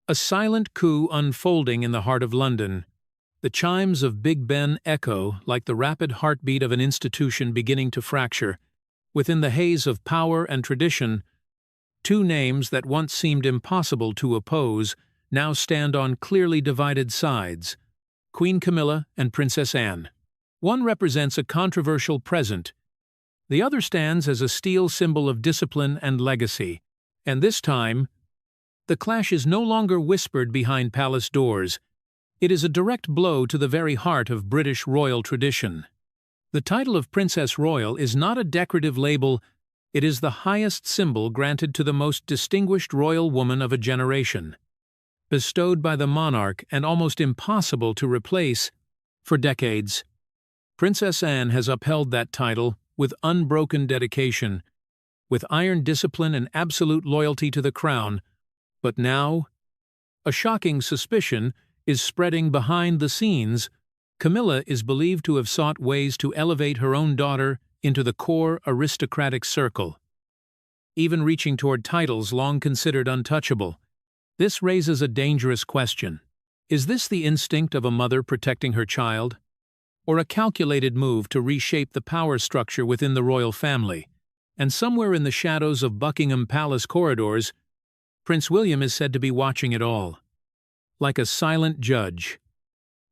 A silent coup unfolding in the heart of London. The chimes of Big Ben echo like the rapid heartbeat of an institution beginning to fracture. Within the haze of power and tradition, two names that once seemed impossible to oppose now stand on clearly divided sides: Queen Camilla and Princess Anne. One represents a controversial present. The other stands as a steel symbol of discipline and legacy. And this time, the clash is no longer whispered behind palace doors. It is a direct blow to the very heart of British royal tradition. The title of Princess Royal is not a decorative label, it is the highest symbol granted to the most distinguished royal woman of a generation. Bestowed by the monarch and almost impossible to replace for decades, Princess Anne has upheld that title with unbroken dedication, with iron discipline and absolute loyalty to the crown. But now, a shocking suspicion is spreading behind the scenes. Camilla is believed to have sought ways to elevate her own daughter into the core aristocratic circle, even reaching toward titles long considered untouchable. This raises a dangerous question. Is this the instinct of a mother protecting her child, or a calculated move to reshape the power structure within the royal family? And somewhere in the shadows of Buckingham Palace corridors, Prince William is said to be watching it all, like a silent judge,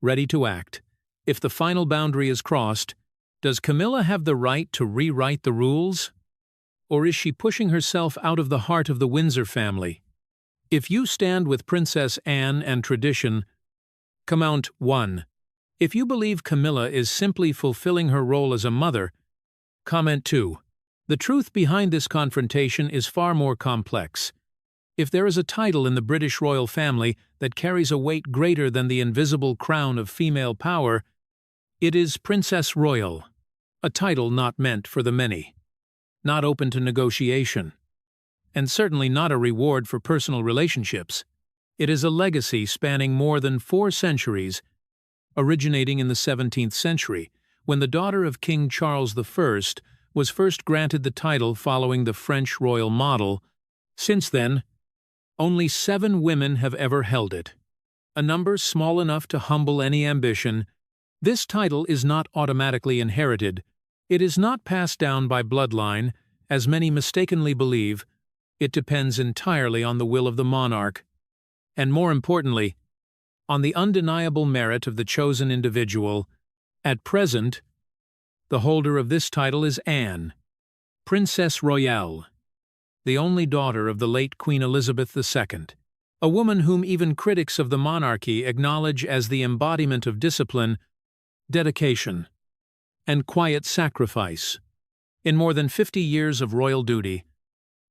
ready to act. If the final boundary is crossed, does Camilla have the right to rewrite the rules? Or is she pushing herself out of the heart of the Windsor family? If you stand with Princess Anne and tradition, comment 1. If you believe Camilla is simply fulfilling her role as a mother, comment 2. The truth behind this confrontation is far more complex. If there is a title in the British royal family that carries a weight greater than the invisible crown of female power, it is Princess Royal, a title not meant for the many, not open to negotiation, and certainly not a reward for personal relationships. It is a legacy spanning more than 4 centuries, originating in the 17th century, when the daughter of King Charles I was first granted the title following the French royal model. Since then, only 7 women have ever held it, a number small enough to humble any ambition. This title is not automatically inherited. It is not passed down by bloodline, as many mistakenly believe. It depends entirely on the will of the monarch, and more importantly, on the undeniable merit of the chosen individual. At present, the holder of this title is Anne, Princess Royale, the only daughter of the late Queen Elizabeth II, a woman whom even critics of the monarchy acknowledge as the embodiment of discipline, dedication, and quiet sacrifice. In more than 50 years of royal duty,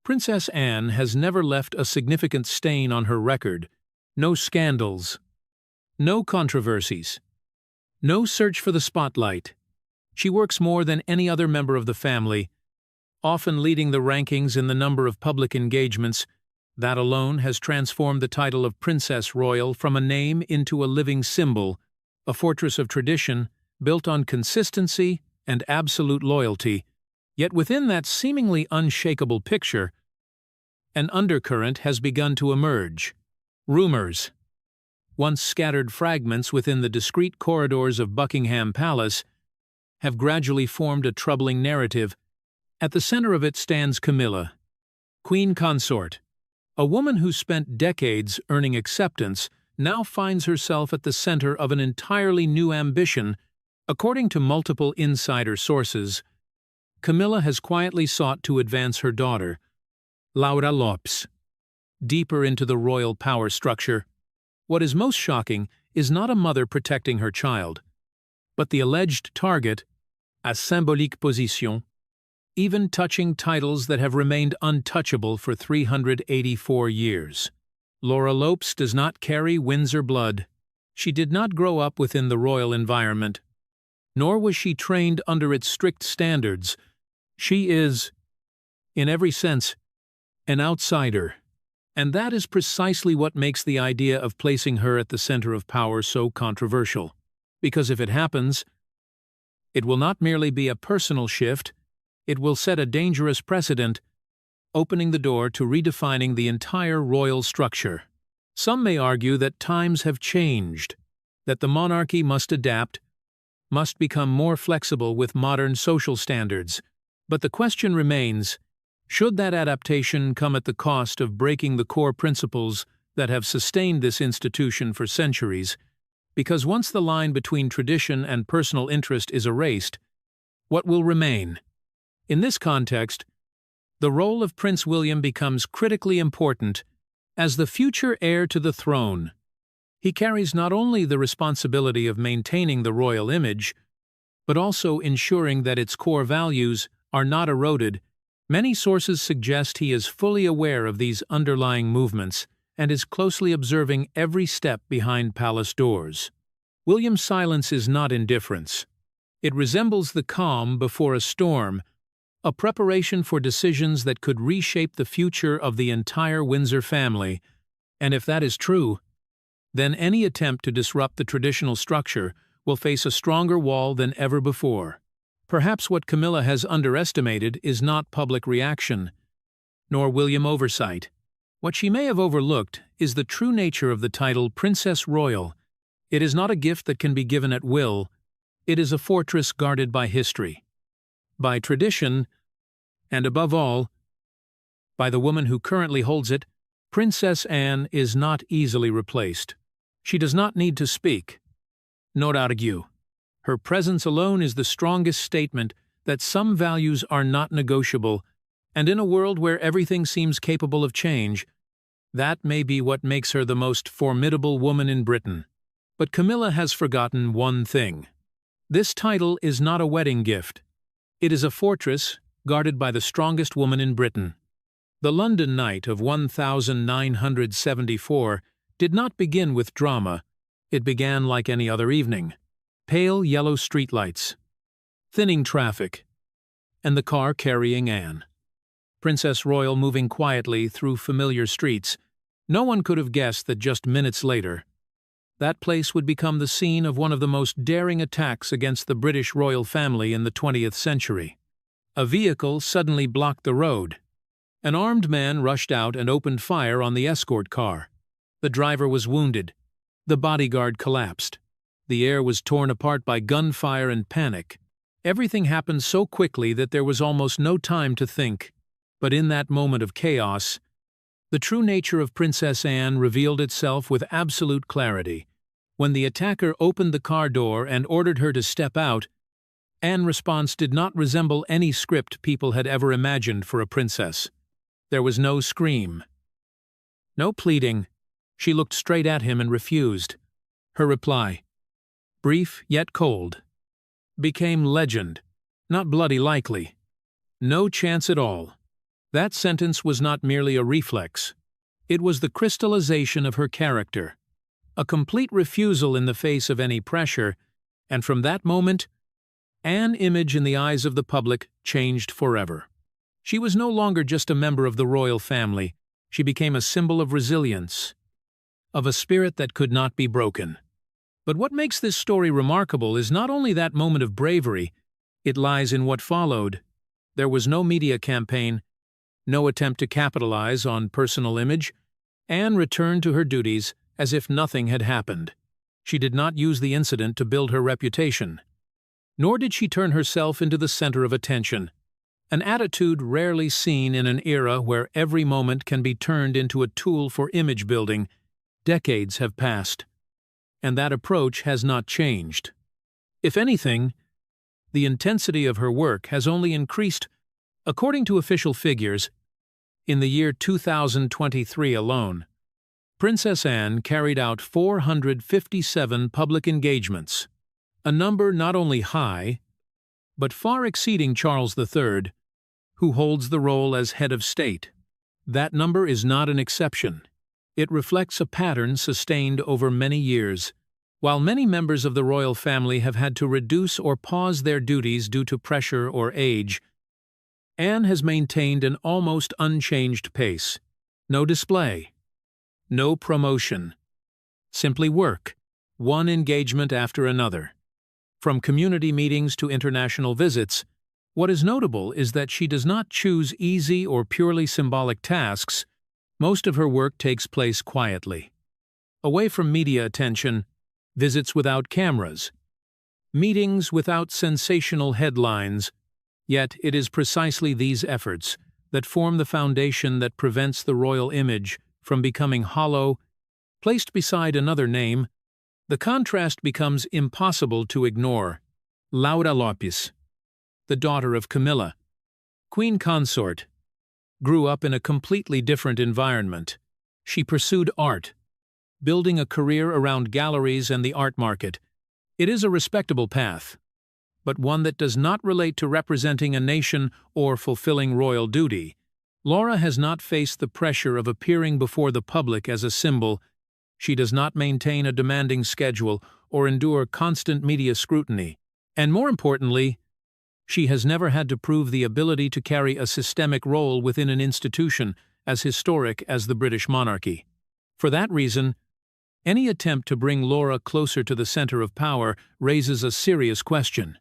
Princess Anne has never left a significant stain on her record. No scandals, no controversies, no search for the spotlight. She works more than any other member of the family, often leading the rankings in the number of public engagements. That alone has transformed the title of Princess Royal from a name into a living symbol, a fortress of tradition built on consistency and absolute loyalty. Yet within that seemingly unshakable picture, an undercurrent has begun to emerge. Rumors, once scattered fragments within the discreet corridors of Buckingham Palace, have gradually formed a troubling narrative. At the center of it stands Camilla, Queen Consort. A woman who spent decades earning acceptance now finds herself at the center of an entirely new ambition. According to multiple insider sources, Camilla has quietly sought to advance her daughter, Laura Lopes, deeper into the royal power structure. What is most shocking is not a mother protecting her child, but the alleged target, a symbolique position, even touching titles that have remained untouchable for 384 years. Laura Lopes does not carry Windsor blood. She did not grow up within the royal environment, nor was she trained under its strict standards. She is, in every sense, an outsider. And that is precisely what makes the idea of placing her at the center of power so controversial. Because if it happens, it will not merely be a personal shift, it will set a dangerous precedent, opening the door to redefining the entire royal structure. Some may argue that times have changed, that the monarchy must adapt, must become more flexible with modern social standards. But the question remains, should that adaptation come at the cost of breaking the core principles that have sustained this institution for centuries? Because once the line between tradition and personal interest is erased, what will remain? In this context, the role of Prince William becomes critically important as the future heir to the throne. He carries not only the responsibility of maintaining the royal image, but also ensuring that its core values are not eroded. Many sources suggest he is fully aware of these underlying movements and is closely observing every step behind palace doors. William's silence is not indifference. It resembles the calm before a storm, a preparation for decisions that could reshape the future of the entire Windsor family. And if that is true, then any attempt to disrupt the traditional structure will face a stronger wall than ever before. Perhaps what Camilla has underestimated is not public reaction, nor William oversight. What she may have overlooked is the true nature of the title Princess Royal. It is not a gift that can be given at will. It is a fortress guarded by history, by tradition, and above all, by the woman who currently holds it. Princess Anne is not easily replaced. She does not need to speak, nor argue. Her presence alone is the strongest statement that some values are not negotiable, and in a world where everything seems capable of change, that may be what makes her the most formidable woman in Britain. But Camilla has forgotten one thing. This title is not a wedding gift. It is a fortress guarded by the strongest woman in Britain. The London night of 1974 did not begin with drama. It began like any other evening. Pale yellow streetlights, thinning traffic, and the car carrying Anne. Princess Royal moving quietly through familiar streets. No one could have guessed that just minutes later, that place would become the scene of one of the most daring attacks against the British royal family in the 20th century. A vehicle suddenly blocked the road. An armed man rushed out and opened fire on the escort car. The driver was wounded. The bodyguard collapsed. The air was torn apart by gunfire and panic. Everything happened so quickly that there was almost no time to think. But in that moment of chaos, the true nature of Princess Anne revealed itself with absolute clarity. When the attacker opened the car door and ordered her to step out, Anne's response did not resemble any script people had ever imagined for a princess. There was no scream, no pleading. She looked straight at him and refused. Her reply, brief yet cold, became legend, not bloody likely. No chance at all. That sentence was not merely a reflex. It was the crystallization of her character, a complete refusal in the face of any pressure, and from that moment, Anne's image in the eyes of the public changed forever. She was no longer just a member of the royal family. She became a symbol of resilience, of a spirit that could not be broken. But what makes this story remarkable is not only that moment of bravery, it lies in what followed. There was no media campaign, no attempt to capitalize on personal image. Anne returned to her duties as if nothing had happened. She did not use the incident to build her reputation, nor did she turn herself into the center of attention, an attitude rarely seen in an era where every moment can be turned into a tool for image building. Decades have passed, and that approach has not changed. If anything, the intensity of her work has only increased. According to official figures, in the year 2023 alone, Princess Anne carried out 457 public engagements, a number not only high, but far exceeding Charles III, who holds the role as head of state. That number is not an exception. It reflects a pattern sustained over many years. While many members of the royal family have had to reduce or pause their duties due to pressure or age, Anne has maintained an almost unchanged pace. No display, no promotion, simply work, one engagement after another. From community meetings to international visits, what is notable is that she does not choose easy or purely symbolic tasks. Most of her work takes place quietly, away from media attention, visits without cameras, meetings without sensational headlines. Yet it is precisely these efforts that form the foundation that prevents the royal image from becoming hollow, placed beside another name. The contrast becomes impossible to ignore. Laura Lopes, the daughter of Camilla, queen consort, grew up in a completely different environment. She pursued art, building a career around galleries and the art market. It is a respectable path, but one that does not relate to representing a nation or fulfilling royal duty. Laura has not faced the pressure of appearing before the public as a symbol. She does not maintain a demanding schedule or endure constant media scrutiny. And more importantly, she has never had to prove the ability to carry a systemic role within an institution as historic as the British monarchy. For that reason, any attempt to bring Laura closer to the center of power raises a serious question.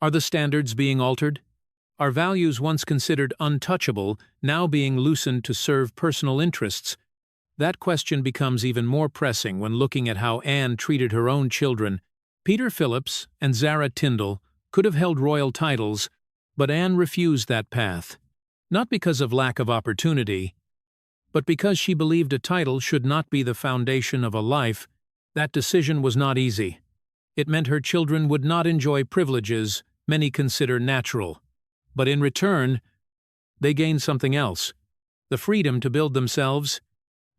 Are the standards being altered? Are values once considered untouchable now being loosened to serve personal interests? That question becomes even more pressing when looking at how Anne treated her own children. Peter Phillips and Zara Tyndall could have held royal titles, but Anne refused that path, not because of lack of opportunity, but because she believed a title should not be the foundation of a life. That decision was not easy. It meant her children would not enjoy privileges many consider natural, but in return, they gained something else: the freedom to build themselves.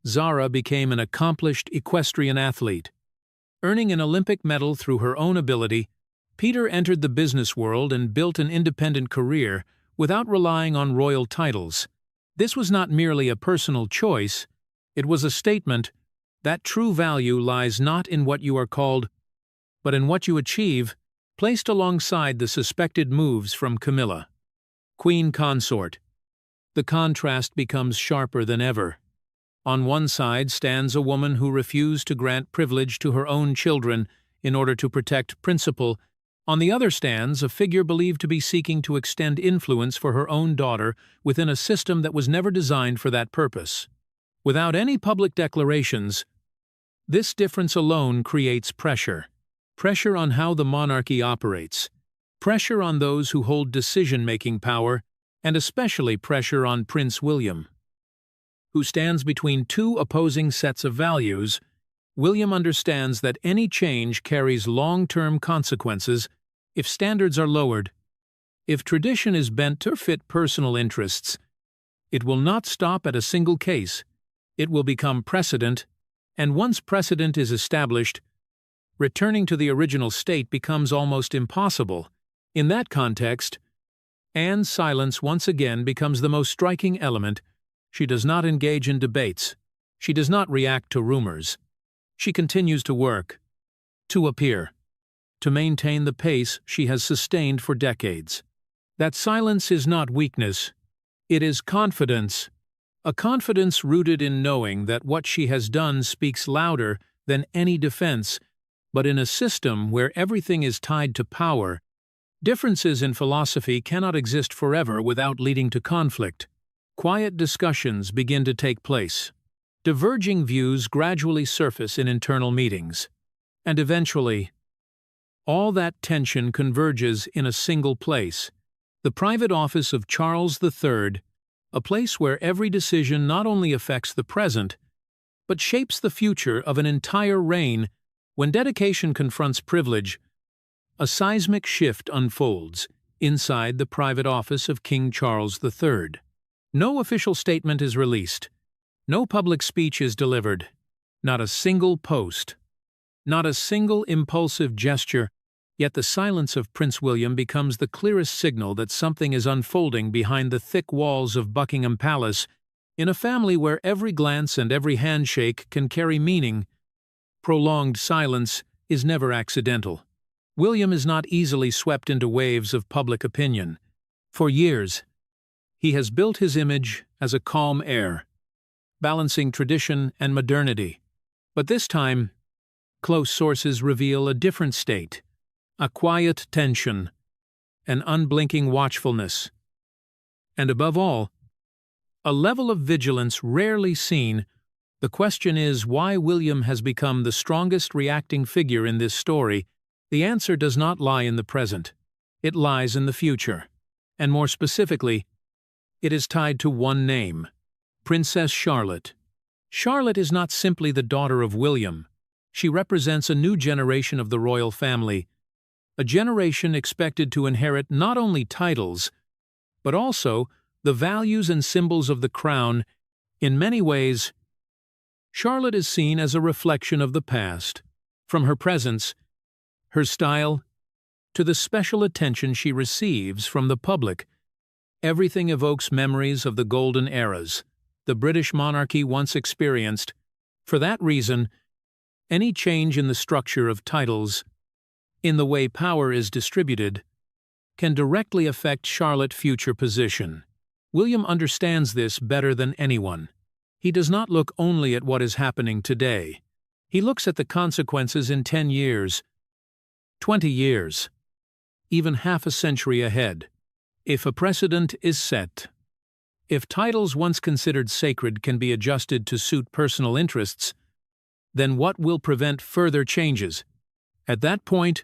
Zara became an accomplished equestrian athlete, earning an Olympic medal through her own ability. Peter entered the business world and built an independent career without relying on royal titles. This was not merely a personal choice, it was a statement that true value lies not in what you are called, but in what you achieve, placed alongside the suspected moves from Camilla, queen consort. The contrast becomes sharper than ever. On one side stands a woman who refused to grant privilege to her own children in order to protect principle. On the other stands a figure believed to be seeking to extend influence for her own daughter within a system that was never designed for that purpose. Without any public declarations, this difference alone creates pressure. Pressure on how the monarchy operates, pressure on those who hold decision-making power, and especially pressure on Prince William, who stands between two opposing sets of values. William understands that any change carries long-term consequences if standards are lowered. If tradition is bent to fit personal interests, it will not stop at a single case. It will become precedent, and once precedent is established, returning to the original state becomes almost impossible. In that context, Anne's silence once again becomes the most striking element. She does not engage in debates. She does not react to rumors. She continues to work, to appear, to maintain the pace she has sustained for decades. That silence is not weakness. It is confidence. A confidence rooted in knowing that what she has done speaks louder than any defense. But in a system where everything is tied to power, differences in philosophy cannot exist forever without leading to conflict. Quiet discussions begin to take place. Diverging views gradually surface in internal meetings. And eventually, all that tension converges in a single place: the private office of Charles III, a place where every decision not only affects the present, but shapes the future of an entire reign. When dedication confronts privilege, a seismic shift unfolds inside the private office of King Charles III. No official statement is released. No public speech is delivered. Not a single post. Not a single impulsive gesture. Yet the silence of Prince William becomes the clearest signal that something is unfolding behind the thick walls of Buckingham Palace. In a family where every glance and every handshake can carry meaning, prolonged silence is never accidental. William is not easily swept into waves of public opinion. For years, he has built his image as a calm heir, balancing tradition and modernity. But this time, close sources reveal a different state, a quiet tension, an unblinking watchfulness, and above all, a level of vigilance rarely seen The question is why William has become the strongest reacting figure in this story. The answer does not lie in the present. It lies in the future. And more specifically, it is tied to one name: Princess Charlotte. Charlotte is not simply the daughter of William. She represents a new generation of the royal family, a generation expected to inherit not only titles, but also the values and symbols of the crown. In many ways, Charlotte is seen as a reflection of the past, from her presence, her style, to the special attention she receives from the public. Everything evokes memories of the golden eras the British monarchy once experienced. For that reason, any change in the structure of titles, in the way power is distributed, can directly affect Charlotte's future position. William understands this better than anyone. He does not look only at what is happening today. He looks at the consequences in 10 years, 20 years, even half a century ahead. If a precedent is set, if titles once considered sacred can be adjusted to suit personal interests, then what will prevent further changes? At that point,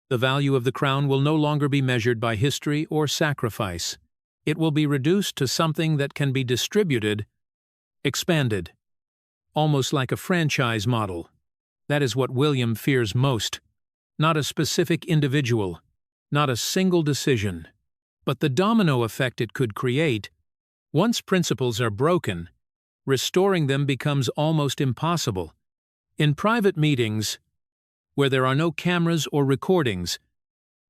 the value of the crown will no longer be measured by history or sacrifice. It will be reduced to something that can be distributed, expanded, almost like a franchise model. That is what William fears most. Not a specific individual, not a single decision, but the domino effect it could create. Once principles are broken, restoring them becomes almost impossible. In private meetings, where there are no cameras or recordings,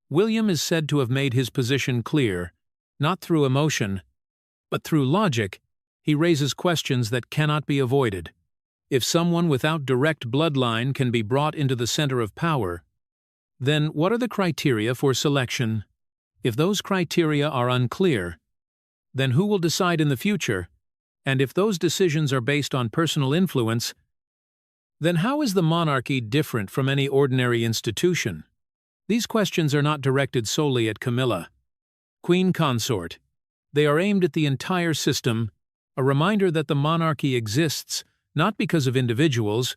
William is said to have made his position clear, not through emotion, but through logic. He raises questions that cannot be avoided. If someone without direct bloodline can be brought into the center of power, then what are the criteria for selection? If those criteria are unclear, then who will decide in the future? And if those decisions are based on personal influence, then how is the monarchy different from any ordinary institution? These questions are not directed solely at Camilla, Queen Consort. They are aimed at the entire system, a reminder that the monarchy exists not because of individuals,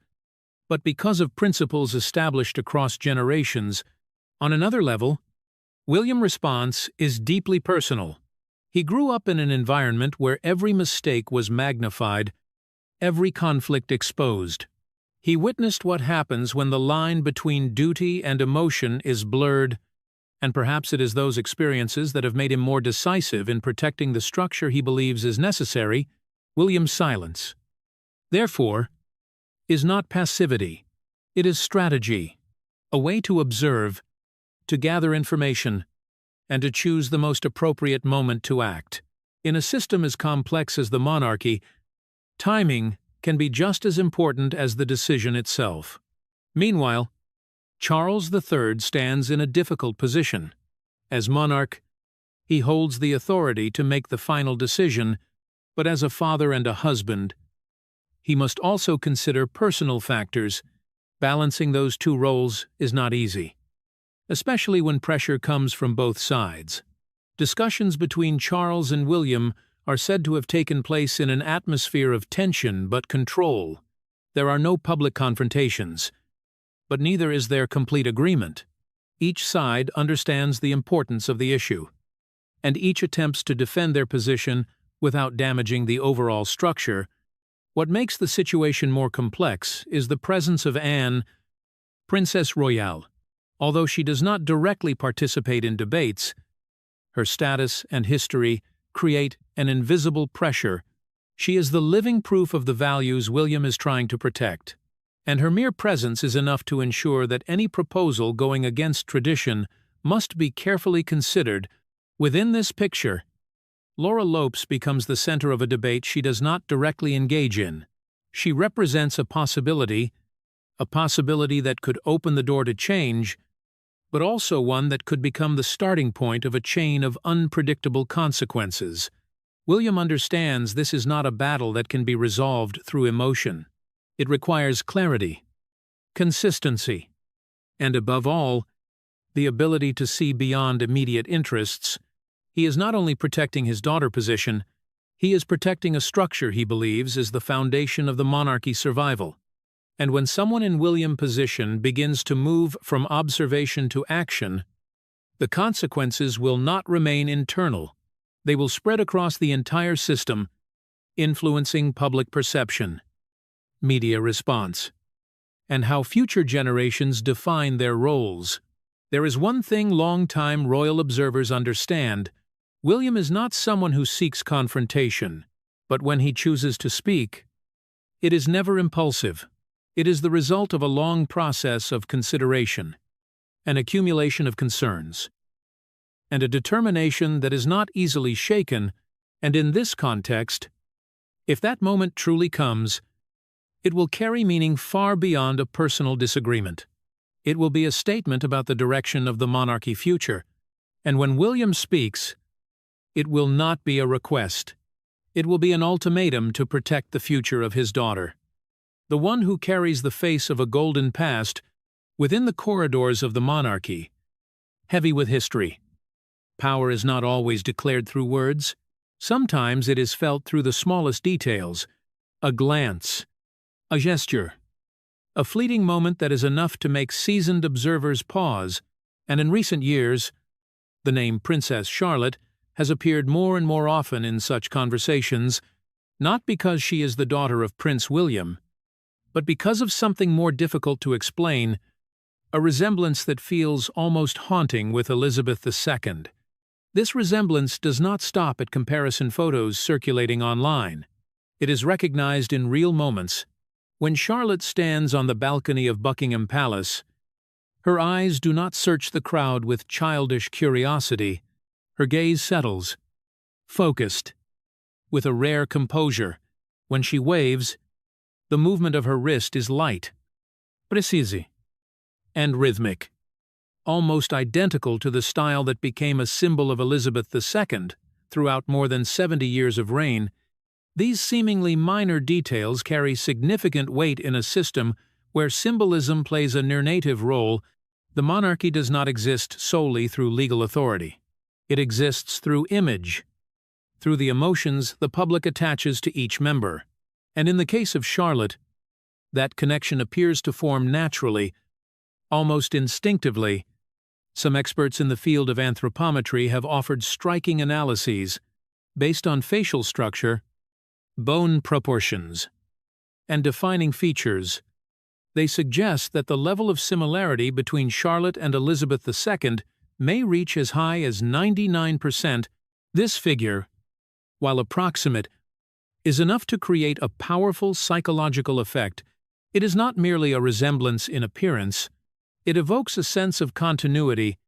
but because of principles established across generations. On another level, William's response is deeply personal. He grew up in an environment where every mistake was magnified, every conflict exposed. He witnessed what happens when the line between duty and emotion is blurred, and perhaps it is those experiences that have made him more decisive in protecting the structure he believes is necessary. William's silence, therefore, is not passivity. It is strategy, a way to observe, to gather information, and to choose the most appropriate moment to act. In a system as complex as the monarchy, timing can be just as important as the decision itself. Meanwhile, Charles III stands in a difficult position. As monarch, he holds the authority to make the final decision, but as a father and a husband, he must also consider personal factors. Balancing those two roles is not easy, especially when pressure comes from both sides. Discussions between Charles and William are said to have taken place in an atmosphere of tension but control. There are no public confrontations, but neither is there complete agreement. Each side understands the importance of the issue, and each attempts to defend their position without damaging the overall structure. What makes the situation more complex is the presence of Anne, Princess Royale. Although she does not directly participate in debates, her status and history create an invisible pressure. She is the living proof of the values William is trying to protect, and her mere presence is enough to ensure that any proposal going against tradition must be carefully considered. Within this picture, Laura Lopes becomes the center of a debate she does not directly engage in. She represents a possibility that could open the door to change, but also one that could become the starting point of a chain of unpredictable consequences. William understands this is not a battle that can be resolved through emotion. It requires clarity, consistency, and above all, the ability to see beyond immediate interests. He is not only protecting his daughter's position, He is protecting a structure he believes is the foundation of the monarchy's survival. And when someone in William's position begins to move from observation to action, the consequences will not remain internal. They will spread across the entire system, influencing public perception, media response, and how future generations define their roles. There is one thing long-time royal observers understand: William is not someone who seeks confrontation, but when he chooses to speak, it is never impulsive. It is the result of a long process of consideration, an accumulation of concerns, and a determination that is not easily shaken. And in this context, if that moment truly comes, it will carry meaning far beyond a personal disagreement. It will be a statement about the direction of the monarchy's future, and when William speaks, it will not be a request. It will be an ultimatum to protect the future of his daughter, the one who carries the face of a golden past within the corridors of the monarchy, heavy with history. Power is not always declared through words. Sometimes it is felt through the smallest details: a glance, a gesture, a fleeting moment that is enough to make seasoned observers pause. And in recent years, the name Princess Charlotte has appeared more and more often in such conversations, not because she is the daughter of Prince William, but because of something more difficult to explain, a resemblance that feels almost haunting with Elizabeth II. This resemblance does not stop at comparison photos circulating online. It is recognized in real moments. When Charlotte stands on the balcony of Buckingham Palace, her eyes do not search the crowd with childish curiosity. Her gaze settles, focused, with a rare composure. When she waves, the movement of her wrist is light, precise, and rhythmic, almost identical to the style that became a symbol of Elizabeth II throughout more than 70 years of reign. These seemingly minor details carry significant weight in a system where symbolism plays a normative role. The monarchy does not exist solely through legal authority. It exists through image, through the emotions the public attaches to each member. And in the case of Charlotte, that connection appears to form naturally, almost instinctively. Some experts in the field of anthropometry have offered striking analyses based on facial structure, bone proportions, and defining features. They suggest that the level of similarity between Charlotte and Elizabeth II may reach as high as 99%. This figure, while approximate, is enough to create a powerful psychological effect. It is not merely a resemblance in appearance. It evokes a sense of continuity,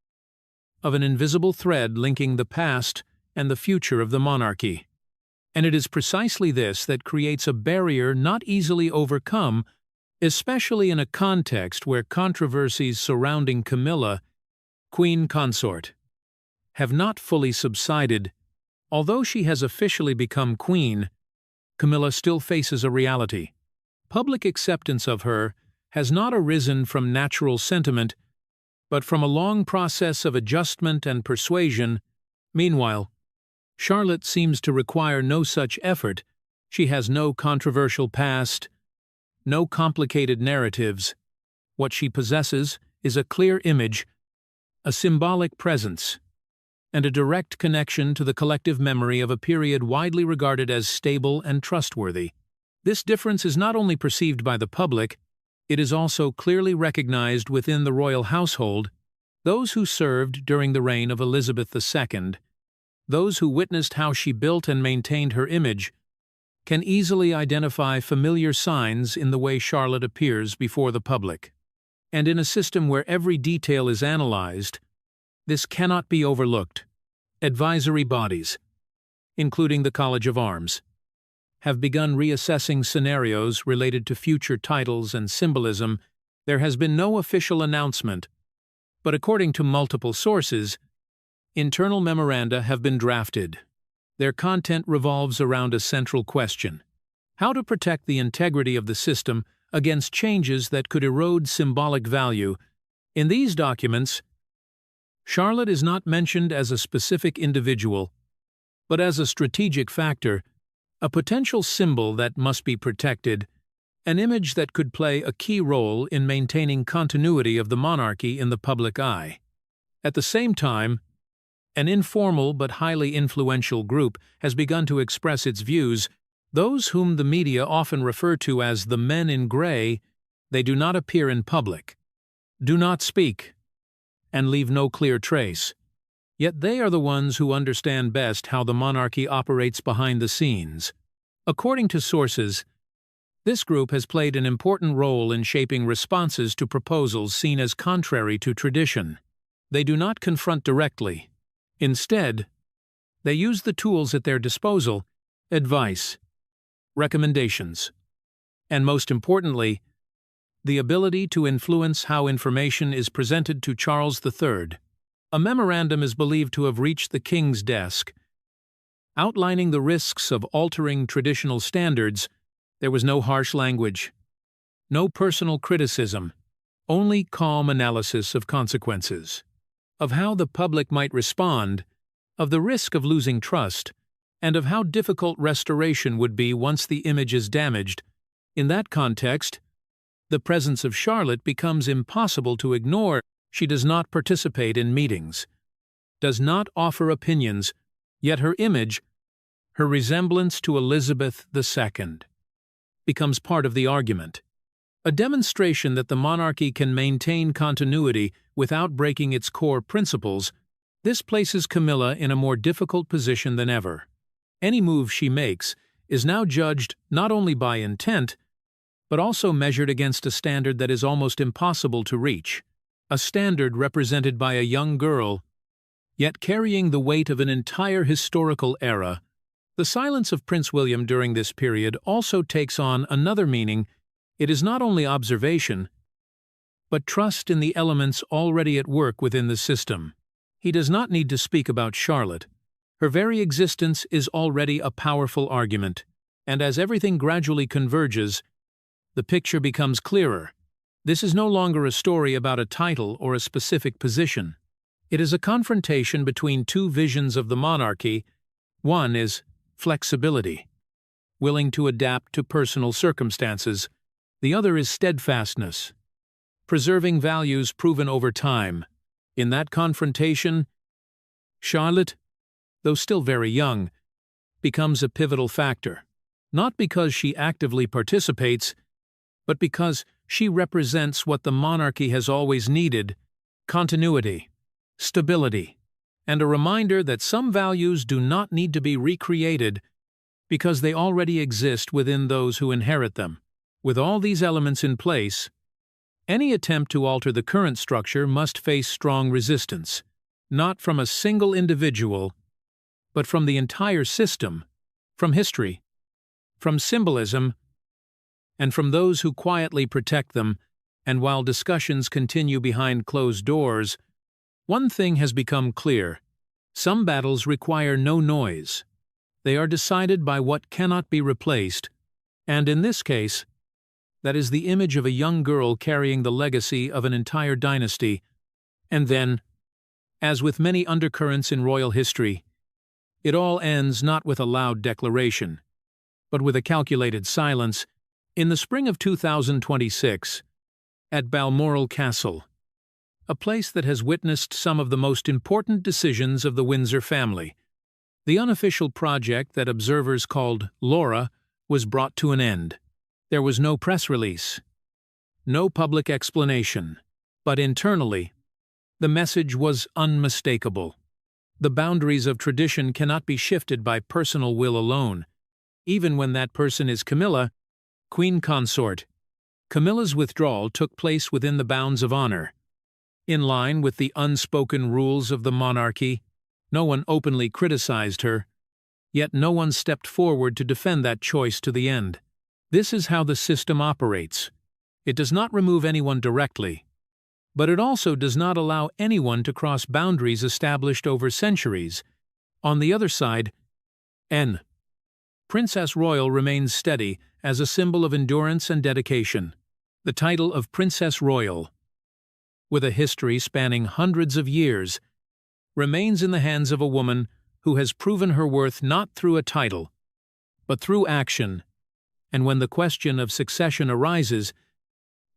of an invisible thread linking the past and the future of the monarchy. And it is precisely this that creates a barrier not easily overcome, especially in a context where controversies surrounding Camilla, Queen Consort, have not fully subsided. Although she has officially become queen, Camilla still faces a reality. Public acceptance of her has not arisen from natural sentiment, but from a long process of adjustment and persuasion. Meanwhile, Charlotte seems to require no such effort. She has no controversial past, no complicated narratives. What she possesses is a clear image, a symbolic presence, and a direct connection to the collective memory of a period widely regarded as stable and trustworthy. This difference is not only perceived by the public, it is also clearly recognized within the royal household. Those who served during the reign of Elizabeth II, those who witnessed how she built and maintained her image, can easily identify familiar signs in the way Charlotte appears before the public. And in a system where every detail is analyzed, this cannot be overlooked. Advisory bodies, including the College of Arms, have begun reassessing scenarios related to future titles and symbolism. There has been no official announcement, but according to multiple sources, internal memoranda have been drafted. Their content revolves around a central question: how to protect the integrity of the system against changes that could erode symbolic value. In these documents, Charlotte is not mentioned as a specific individual, but as a strategic factor. a potential symbol that must be protected, an image that could play a key role in maintaining continuity of the monarchy in the public eye. At the same time, an informal but highly influential group has begun to express its views. Those whom the media often refer to as the men in gray, they do not appear in public, do not speak, and leave no clear trace. Yet they are the ones who understand best how the monarchy operates behind the scenes. According to sources, this group has played an important role in shaping responses to proposals seen as contrary to tradition. They do not confront directly. Instead, they use the tools at their disposal: advice, recommendations, and most importantly, the ability to influence how information is presented to Charles III. A memorandum is believed to have reached the king's desk. Outlining the risks of altering traditional standards, there was no harsh language, no personal criticism, only calm analysis of consequences, of how the public might respond, of the risk of losing trust, and of how difficult restoration would be once the image is damaged. In that context, the presence of Charlotte becomes impossible to ignore. She does not participate in meetings, does not offer opinions, yet her image, her resemblance to Elizabeth II, becomes part of the argument. A demonstration that the monarchy can maintain continuity without breaking its core principles, this places Camilla in a more difficult position than ever. Any move she makes is now judged not only by intent, but also measured against a standard that is almost impossible to reach, a standard represented by a young girl, yet carrying the weight of an entire historical era. The silence of Prince William during this period also takes on another meaning. It is not only observation, but trust in the elements already at work within the system. He does not need to speak about Charlotte. Her very existence is already a powerful argument, and as everything gradually converges, the picture becomes clearer. This is no longer a story about a title or a specific position. It is a confrontation between two visions of the monarchy. One is flexibility, willing to adapt to personal circumstances. The other is steadfastness, preserving values proven over time. In that confrontation, Charlotte, though still very young, becomes a pivotal factor, not because she actively participates, but because she represents what the monarchy has always needed: continuity, stability, and a reminder that some values do not need to be recreated because they already exist within those who inherit them. With all these elements in place, any attempt to alter the current structure must face strong resistance, not from a single individual, but from the entire system, from history, from symbolism, and from those who quietly protect them. And while discussions continue behind closed doors, one thing has become clear: some battles require no noise. They are decided by what cannot be replaced, and in this case, that is the image of a young girl carrying the legacy of an entire dynasty. And then, as with many undercurrents in royal history, it all ends not with a loud declaration, but with a calculated silence. In the spring of 2026, at Balmoral Castle, a place that has witnessed some of the most important decisions of the Windsor family, the unofficial project that observers called Laura was brought to an end. There was no press release, no public explanation, but internally, the message was unmistakable. The boundaries of tradition cannot be shifted by personal will alone, even when that person is Camilla, Queen Consort. Camilla's withdrawal took place within the bounds of honor. In line with the unspoken rules of the monarchy, no one openly criticized her, yet no one stepped forward to defend that choice to the end. This is how the system operates. It does not remove anyone directly, but it also does not allow anyone to cross boundaries established over centuries. On the other side, Princess Royal remains steady as a symbol of endurance and dedication. The title of Princess Royal, with a history spanning hundreds of years, remains in the hands of a woman who has proven her worth not through a title, but through action. And when the question of succession arises,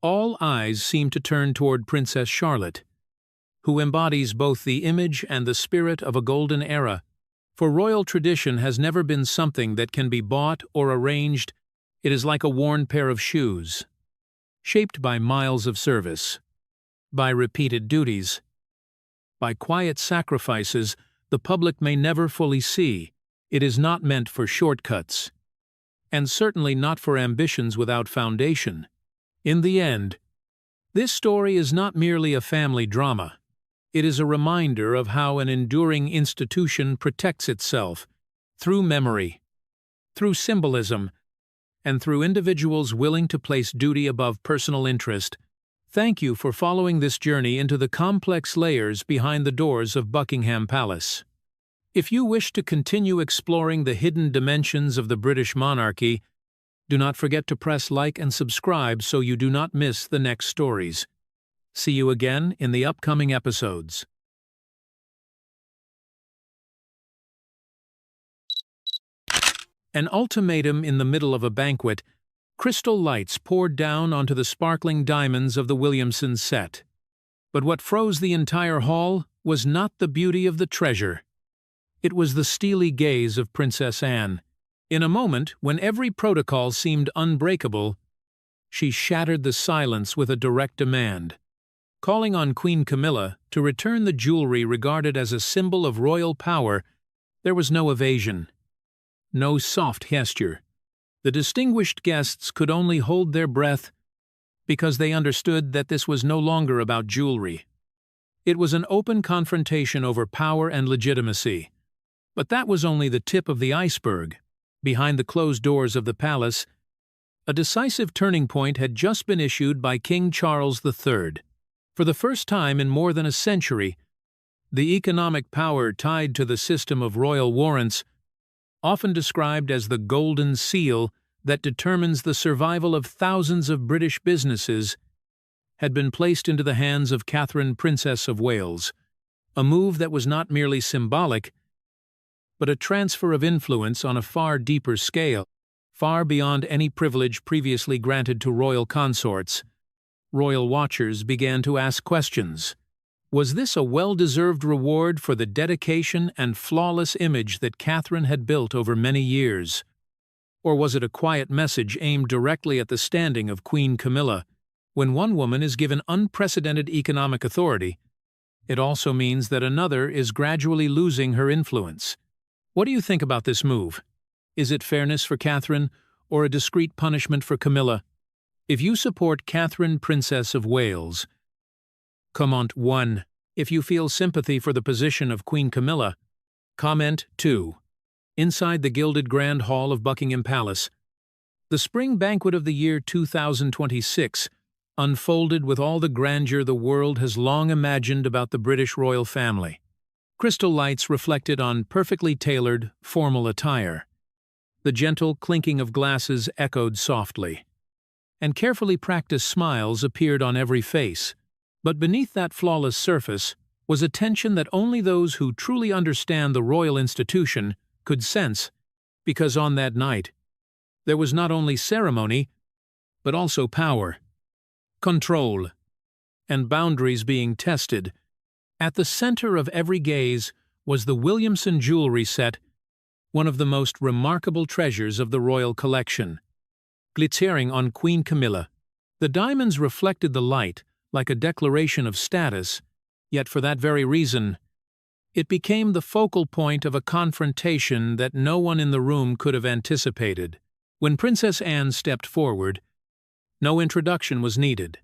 all eyes seem to turn toward Princess Charlotte, who embodies both the image and the spirit of a golden era. For royal tradition has never been something that can be bought or arranged. It is like a worn pair of shoes, shaped by miles of service, by repeated duties, by quiet sacrifices the public may never fully see. It is not meant for shortcuts, and certainly not for ambitions without foundation. In the end, this story is not merely a family drama. It is a reminder of how an enduring institution protects itself through memory, through symbolism, and through individuals willing to place duty above personal interest. Thank you for following this journey into the complex layers behind the doors of Buckingham Palace. If you wish to continue exploring the hidden dimensions of the British monarchy, do not forget to press like and subscribe so you do not miss the next stories. See you again in the upcoming episodes. An ultimatum in the middle of a banquet, crystal lights poured down onto the sparkling diamonds of the Williamson set. But what froze the entire hall was not the beauty of the treasure. It was the steely gaze of Princess Anne. In a moment, when every protocol seemed unbreakable, she shattered the silence with a direct demand. Calling on Queen Camilla to return the jewelry regarded as a symbol of royal power, there was no evasion, no soft gesture. The distinguished guests could only hold their breath because they understood that this was no longer about jewelry. It was an open confrontation over power and legitimacy. But that was only the tip of the iceberg. Behind the closed doors of the palace, a decisive turning point had just been issued by King Charles III. For the first time in more than a century, the economic power tied to the system of royal warrants, often described as the golden seal that determines the survival of thousands of British businesses, had been placed into the hands of Catherine, Princess of Wales, a move that was not merely symbolic, but a transfer of influence on a far deeper scale, far beyond any privilege previously granted to royal consorts. Royal watchers began to ask questions. Was this a well-deserved reward for the dedication and flawless image that Catherine had built over many years? Or was it a quiet message aimed directly at the standing of Queen Camilla? When one woman is given unprecedented economic authority, it also means that another is gradually losing her influence. What do you think about this move? Is it fairness for Catherine, or a discreet punishment for Camilla? If you support Catherine, Princess of Wales, comment 1. If you feel sympathy for the position of Queen Camilla, comment 2. Inside the gilded Grand Hall of Buckingham Palace, the spring banquet of the year 2026 unfolded with all the grandeur the world has long imagined about the British royal family. Crystal lights reflected on perfectly tailored, formal attire. The gentle clinking of glasses echoed softly, and carefully practiced smiles appeared on every face. But beneath that flawless surface was a tension that only those who truly understand the royal institution could sense, because on that night, there was not only ceremony, but also power, control, and boundaries being tested. At the center of every gaze was the Williamson jewelry set, one of the most remarkable treasures of the royal collection. Glittering on Queen Camilla, the diamonds reflected the light like a declaration of status, yet for that very reason, it became the focal point of a confrontation that no one in the room could have anticipated. When Princess Anne stepped forward, no introduction was needed.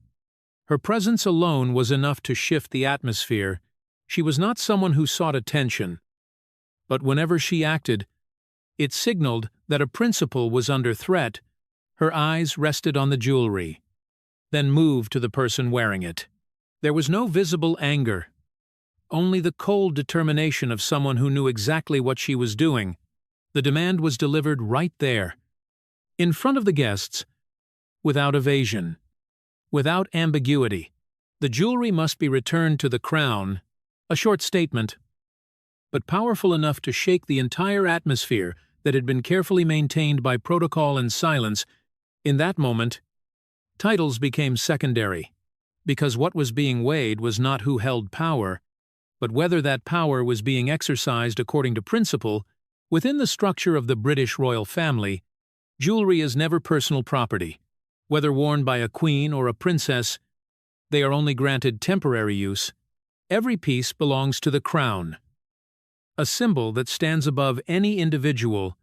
Her presence alone was enough to shift the atmosphere. She was not someone who sought attention, but whenever she acted, it signaled that a principle was under threat. Her eyes rested on the jewelry, then moved to the person wearing it. There was no visible anger, only the cold determination of someone who knew exactly what she was doing. The demand was delivered right there, in front of the guests, without evasion, without ambiguity. The jewelry must be returned to the crown, a short statement, but powerful enough to shake the entire atmosphere. that had been carefully maintained by protocol and silence, in that moment, titles became secondary, because what was being weighed was not who held power, but whether that power was being exercised according to principle. Within the structure of the British royal family, jewelry is never personal property. Whether worn by a queen or a princess, they are only granted temporary use. Every piece belongs to the crown, a symbol that stands above any individual,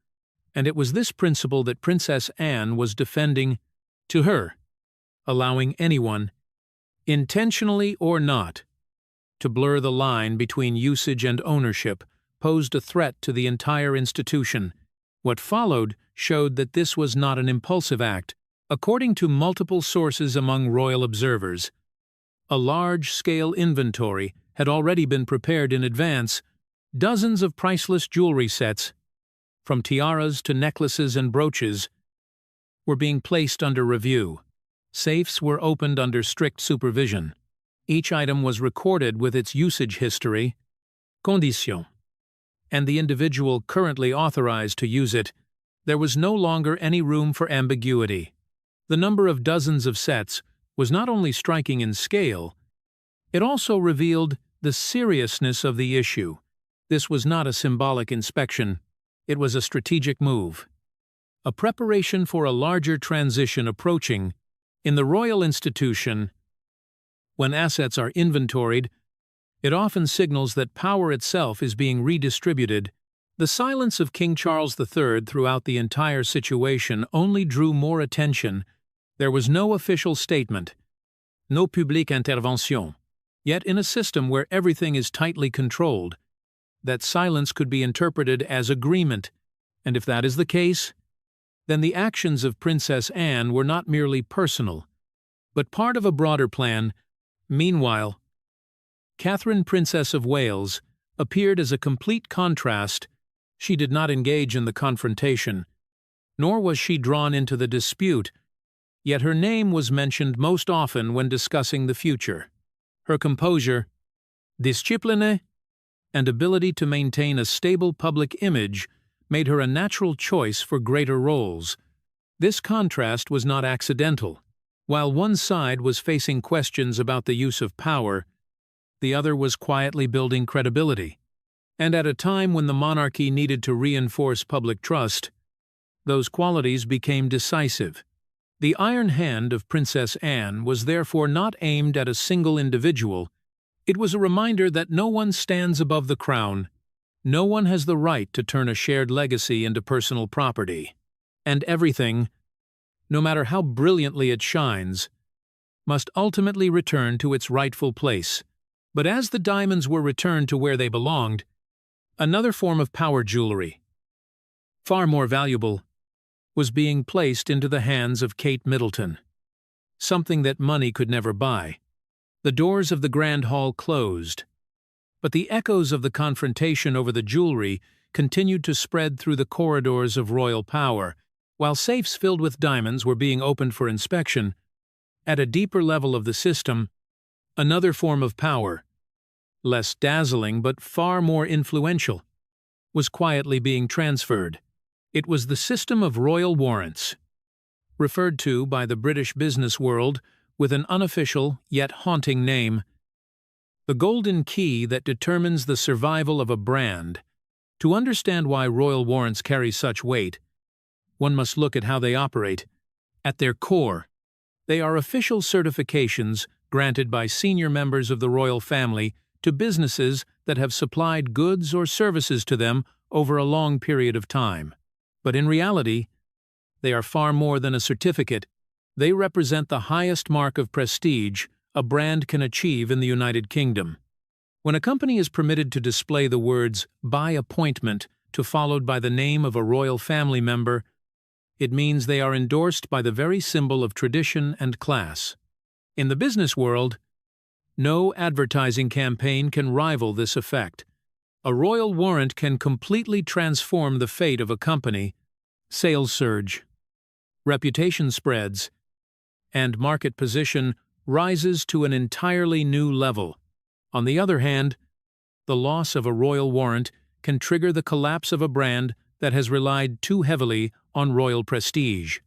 and it was this principle that Princess Anne was defending to her, allowing anyone, intentionally or not, to blur the line between usage and ownership, posed a threat to the entire institution. What followed showed that this was not an impulsive act. According to multiple sources among royal observers, a large-scale inventory had already been prepared in advance. Dozens of priceless jewelry sets, from tiaras to necklaces and brooches, were being placed under review. Safes were opened under strict supervision. Each item was recorded with its usage history, condition, and the individual currently authorized to use it. There was no longer any room for ambiguity. The number of dozens of sets was not only striking in scale, it also revealed the seriousness of the issue. This was not a symbolic inspection, it was a strategic move. A preparation for a larger transition approaching. In the royal institution, when assets are inventoried, it often signals that power itself is being redistributed. The silence of King Charles III throughout the entire situation only drew more attention. There was no official statement, no publique intervention. Yet in a system where everything is tightly controlled, that silence could be interpreted as agreement, and if that is the case, then the actions of Princess Anne were not merely personal, but part of a broader plan. Meanwhile, Catherine, Princess of Wales, appeared as a complete contrast. She did not engage in the confrontation, nor was she drawn into the dispute, yet her name was mentioned most often when discussing the future. Her composure, discipline, and ability to maintain a stable public image made her a natural choice for greater roles. This contrast was not accidental. While one side was facing questions about the use of power, the other was quietly building credibility. And at a time when the monarchy needed to reinforce public trust, those qualities became decisive. The iron hand of Princess Anne was therefore not aimed at a single individual. It was a reminder that no one stands above the crown. No one has the right to turn a shared legacy into personal property. And everything, no matter how brilliantly it shines, must ultimately return to its rightful place. But as the diamonds were returned to where they belonged, another form of power jewelry, far more valuable, was being placed into the hands of Kate Middleton, something that money could never buy. The doors of the Grand Hall closed, but the echoes of the confrontation over the jewelry continued to spread through the corridors of royal power. While safes filled with diamonds were being opened for inspection, at a deeper level of the system, another form of power, less dazzling but far more influential, was quietly being transferred. It was the system of royal warrants, referred to by the British business world with an unofficial yet haunting name, the golden key that determines the survival of a brand. To understand why royal warrants carry such weight, one must look at how they operate. At their core, they are official certifications granted by senior members of the royal family to businesses that have supplied goods or services to them over a long period of time. But in reality, they are far more than a certificate. They represent the highest mark of prestige a brand can achieve in the United Kingdom. When a company is permitted to display the words "by appointment" followed by the name of a royal family member, it means they are endorsed by the very symbol of tradition and class. In the business world, no advertising campaign can rival this effect. A royal warrant can completely transform the fate of a company. Sales surge, reputation spreads, and market position rises to an entirely new level. On the other hand, the loss of a royal warrant can trigger the collapse of a brand that has relied too heavily on royal prestige.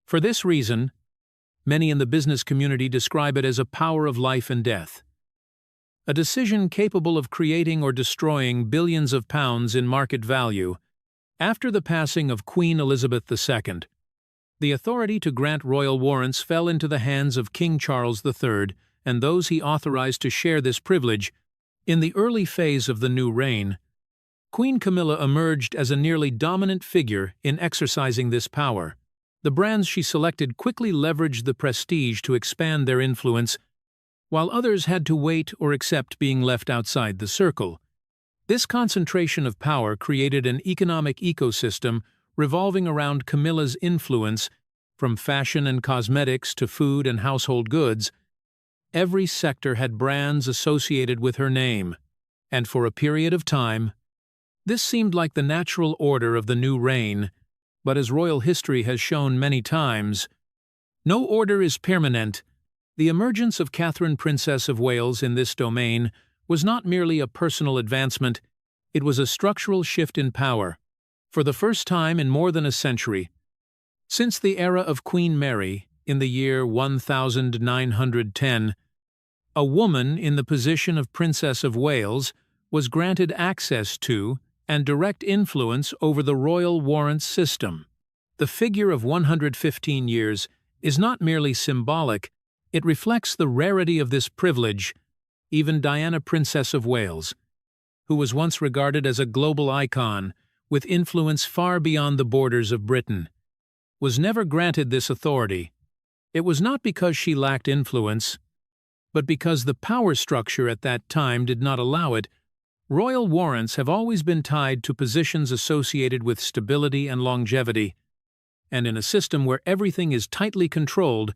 For this reason, many in the business community describe it as a power of life and death, a decision capable of creating or destroying billions of pounds in market value. After the passing of Queen Elizabeth II, the authority to grant royal warrants fell into the hands of King Charles III and those he authorized to share this privilege. In the early phase of the new reign, Queen Camilla emerged as a nearly dominant figure in exercising this power. The brands she selected quickly leveraged the prestige to expand their influence, while others had to wait or accept being left outside the circle. This concentration of power created an economic ecosystem revolving around Camilla's influence. From fashion and cosmetics to food and household goods, every sector had brands associated with her name, and for a period of time, this seemed like the natural order of the new reign. But as royal history has shown many times, no order is permanent. The emergence of Catherine, Princess of Wales, in this domain was not merely a personal advancement, it was a structural shift in power. For the first time in more than a century, since the era of Queen Mary, in the year 1910, a woman in the position of Princess of Wales was granted access to and direct influence over the royal warrant system. The figure of 115 years is not merely symbolic, it reflects the rarity of this privilege. Even Diana, Princess of Wales, who was once regarded as a global icon with influence far beyond the borders of Britain, was never granted this authority. It was not because she lacked influence, but because the power structure at that time did not allow it. Royal warrants have always been tied to positions associated with stability and longevity, and in a system where everything is tightly controlled,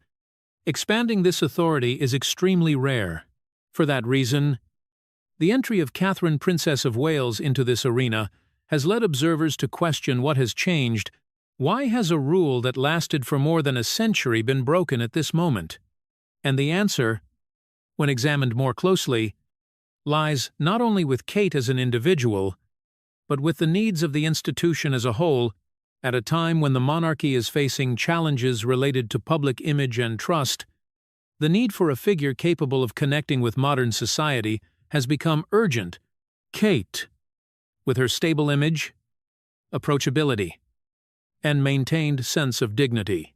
expanding this authority is extremely rare. For that reason, the entry of Catherine, Princess of Wales, into this arena has led observers to question what has changed. Why has a rule that lasted for more than a century been broken at this moment? And the answer, when examined more closely, lies not only with Kate as an individual, but with the needs of the institution as a whole. At a time when the monarchy is facing challenges related to public image and trust, the need for a figure capable of connecting with modern society has become urgent. Kate, with her stable image, approachability, and maintained sense of dignity,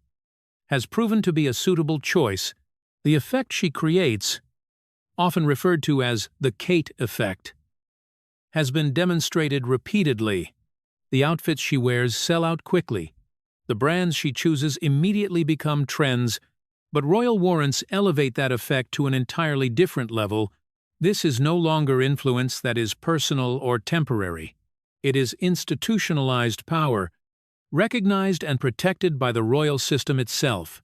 has proven to be a suitable choice. The effect she creates, often referred to as the Kate effect, has been demonstrated repeatedly. The outfits she wears sell out quickly. The brands she chooses immediately become trends, but royal warrants elevate that effect to an entirely different level. This is no longer influence that is personal or temporary. It is institutionalized power, recognized and protected by the royal system itself.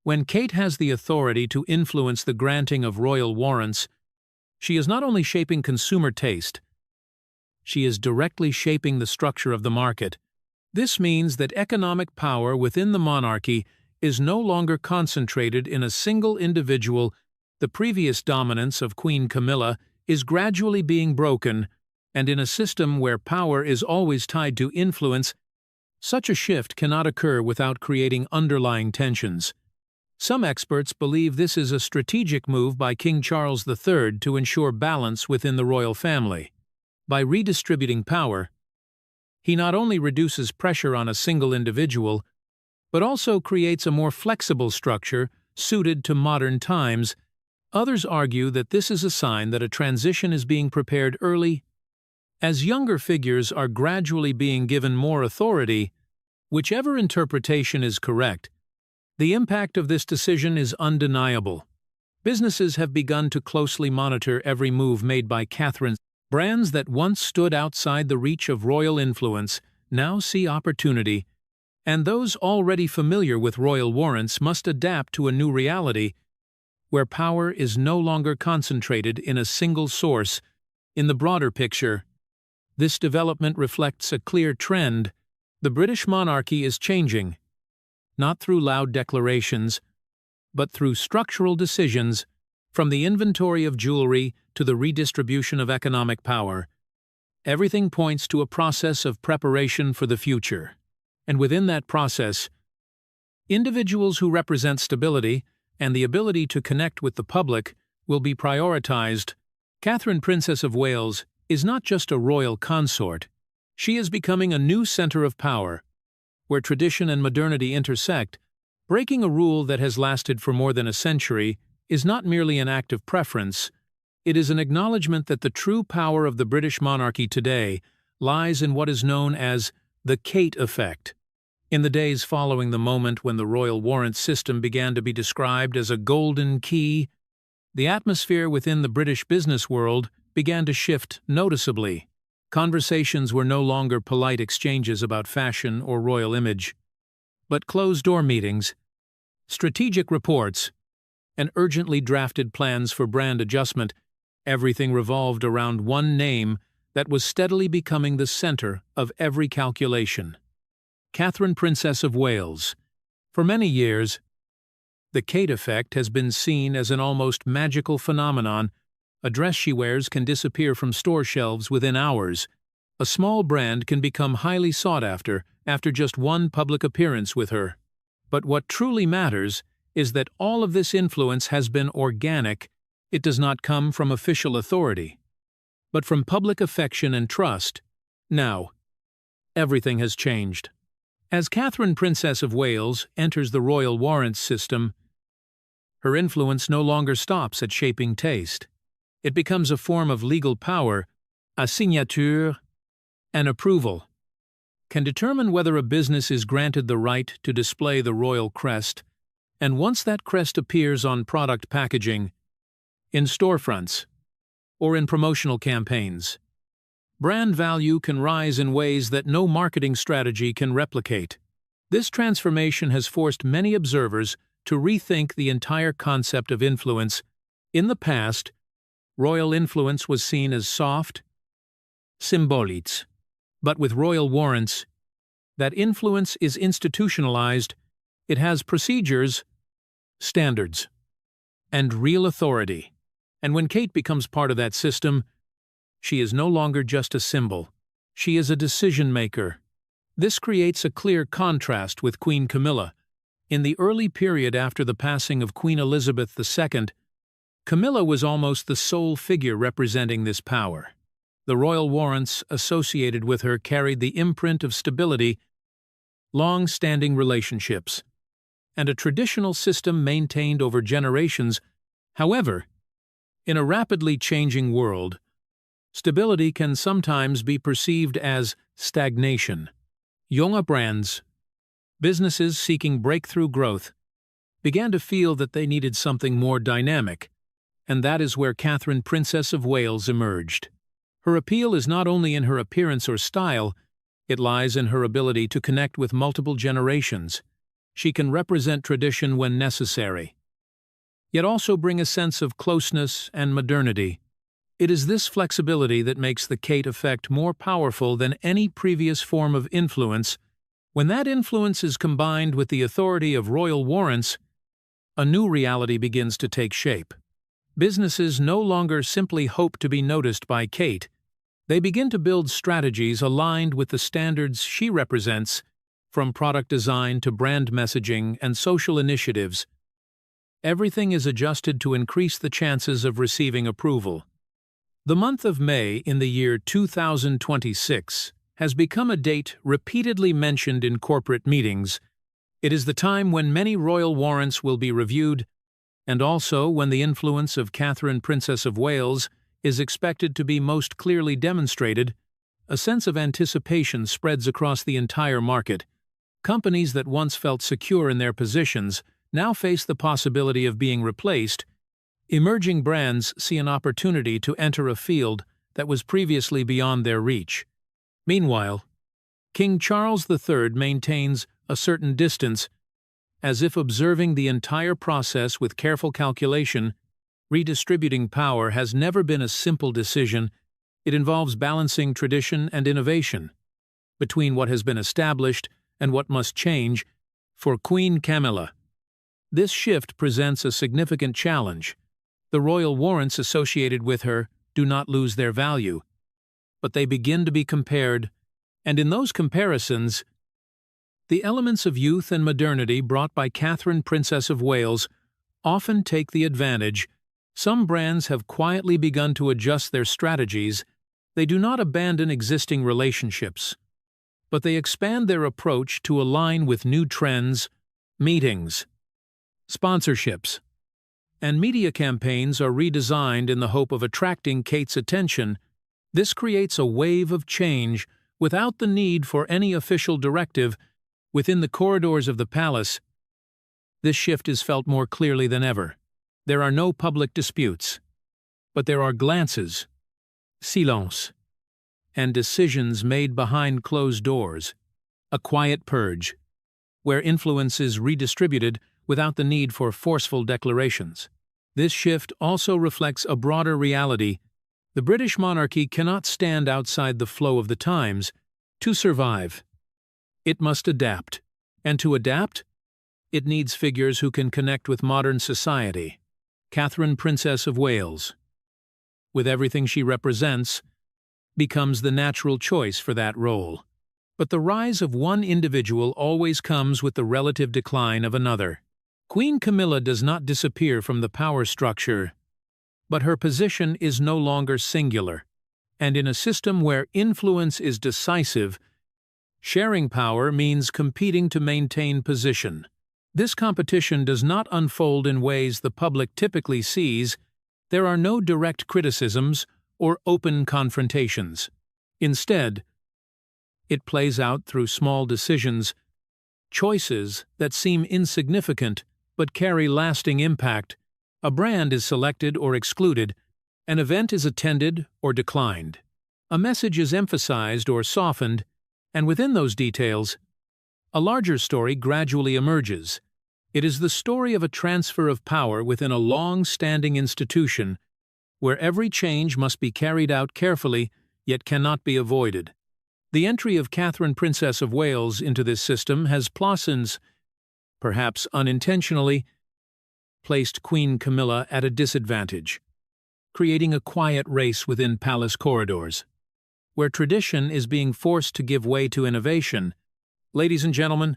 When Kate has the authority to influence the granting of royal warrants, she is not only shaping consumer taste, she is directly shaping the structure of the market. This means that economic power within the monarchy is no longer concentrated in a single individual. The previous dominance of Queen Camilla is gradually being broken, and in a system where power is always tied to influence, such a shift cannot occur without creating underlying tensions. Some experts believe this is a strategic move by King Charles III to ensure balance within the royal family. By redistributing power, he not only reduces pressure on a single individual, but also creates a more flexible structure suited to modern times. Others argue that this is a sign that a transition is being prepared early. As younger figures are gradually being given more authority, whichever interpretation is correct, the impact of this decision is undeniable. Businesses have begun to closely monitor every move made by Catherine. Brands that once stood outside the reach of royal influence now see opportunity, and those already familiar with royal warrants must adapt to a new reality where power is no longer concentrated in a single source. In the broader picture, this development reflects a clear trend. The British monarchy is changing, not through loud declarations, but through structural decisions. From the inventory of jewelry to the redistribution of economic power, Everything points to a process of preparation for the future. And within that process, individuals who represent stability and the ability to connect with the public will be prioritized. Catherine, Princess of Wales, is not just a royal consort. She is becoming a new center of power, where tradition and modernity intersect. Breaking a rule that has lasted for more than a century is not merely an act of preference, it is an acknowledgement that the true power of the British monarchy today lies in what is known as the Kate effect. In the days following the moment when the royal warrant system began to be described as a golden key, the atmosphere within the British business world began to shift noticeably. Conversations were no longer polite exchanges about fashion or royal image, but closed-door meetings, strategic reports, and urgently drafted plans for brand adjustment. Everything revolved around one name that was steadily becoming the center of every calculation: Catherine, Princess of Wales. For many years, the Kate effect has been seen as an almost magical phenomenon. A dress she wears can disappear from store shelves within hours. A small brand can become highly sought after just one public appearance with her. But what truly matters is that all of this influence has been organic. It does not come from official authority, but from public affection and trust. Now, everything has changed. As Catherine, Princess of Wales, enters the royal warrants system, her influence no longer stops at shaping taste. It becomes a form of legal power. A signature, an approval, can determine whether a business is granted the right to display the royal crest, and once that crest appears on product packaging, in storefronts, or in promotional campaigns, brand value can rise in ways that no marketing strategy can replicate. This transformation has forced many observers to rethink the entire concept of influence. In the past, royal influence was seen as soft, symbolic. But with royal warrants, that influence is institutionalized. It has procedures, standards, and real authority. And when Kate becomes part of that system, she is no longer just a symbol. She is a decision-maker. This creates a clear contrast with Queen Camilla. In the early period after the passing of Queen Elizabeth II, Camilla was almost the sole figure representing this power. The royal warrants associated with her carried the imprint of stability, long-standing relationships, and a traditional system maintained over generations. However, in a rapidly changing world, stability can sometimes be perceived as stagnation. Younger brands, businesses seeking breakthrough growth, began to feel that they needed something more dynamic, and that is where Catherine, Princess of Wales, emerged. Her appeal is not only in her appearance or style, it lies in her ability to connect with multiple generations. She can represent tradition when necessary, yet also bring a sense of closeness and modernity. It is this flexibility that makes the Kate effect more powerful than any previous form of influence. When that influence is combined with the authority of royal warrants, a new reality begins to take shape. Businesses no longer simply hope to be noticed by Kate. They begin to build strategies aligned with the standards she represents, from product design to brand messaging and social initiatives. Everything is adjusted to increase the chances of receiving approval. The month of May in the year 2026 has become a date repeatedly mentioned in corporate meetings. It is the time when many royal warrants will be reviewed, and also when the influence of Catherine, Princess of Wales, is expected to be most clearly demonstrated. A sense of anticipation spreads across the entire market. Companies that once felt secure in their positions now face the possibility of being replaced. Emerging brands see an opportunity to enter a field that was previously beyond their reach. Meanwhile, King Charles III maintains a certain distance, as if observing the entire process with careful calculation. Redistributing power has never been a simple decision. It involves balancing tradition and innovation, between what has been established and what must change. For Queen Camilla, this shift presents a significant challenge. The royal warrants associated with her do not lose their value, but they begin to be compared, and in those comparisons, the elements of youth and modernity brought by Catherine, Princess of Wales, often take the advantage. Some brands have quietly begun to adjust their strategies. They do not abandon existing relationships, but they expand their approach to align with new trends. Meetings, sponsorships, and media campaigns are redesigned in the hope of attracting Kate's attention. This creates a wave of change without the need for any official directive. Within the corridors of the palace, this shift is felt more clearly than ever. There are no public disputes, but there are glances, silence, and decisions made behind closed doors. A quiet purge, where influence is redistributed without the need for forceful declarations. This shift also reflects a broader reality. The British monarchy cannot stand outside the flow of the times. To survive, it must adapt. And to adapt, it needs figures who can connect with modern society. Catherine, Princess of Wales, with everything she represents, becomes the natural choice for that role. But the rise of one individual always comes with the relative decline of another. Queen Camilla does not disappear from the power structure, but her position is no longer singular. And in a system where influence is decisive, sharing power means competing to maintain position. This competition does not unfold in ways the public typically sees. There are no direct criticisms or open confrontations. Instead, it plays out through small decisions, choices that seem insignificant but carry lasting impact. A brand is selected or excluded, an event is attended or declined. A message is emphasized or softened, and within those details, a larger story gradually emerges. It is the story of a transfer of power within a long-standing institution, where every change must be carried out carefully, yet cannot be avoided. The entry of Catherine, Princess of Wales, into this system has perhaps unintentionally, placed Queen Camilla at a disadvantage, creating a quiet race within palace corridors, where tradition is being forced to give way to innovation. Ladies and gentlemen,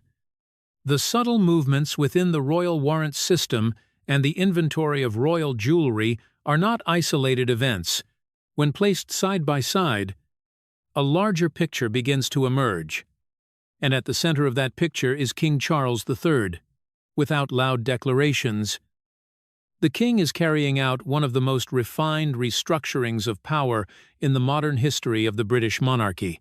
the subtle movements within the royal warrant system and the inventory of royal jewelry are not isolated events. When placed side by side, a larger picture begins to emerge. And at the center of that picture is King Charles III. Without loud declarations, the king is carrying out one of the most refined restructurings of power in the modern history of the British monarchy.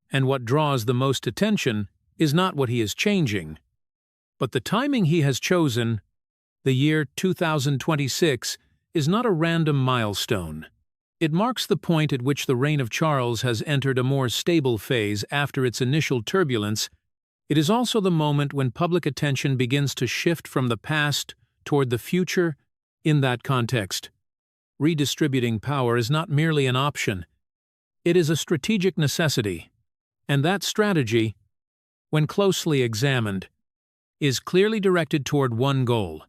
And what draws the most attention is not what he is changing, but the timing he has chosen. The year 2026 is not a random milestone. It marks the point at which the reign of Charles has entered a more stable phase after its initial turbulence. It is also the moment when public attention begins to shift from the past toward the future. In that context, redistributing power is not merely an option. It is a strategic necessity. And that strategy, when closely examined, is clearly directed toward one goal: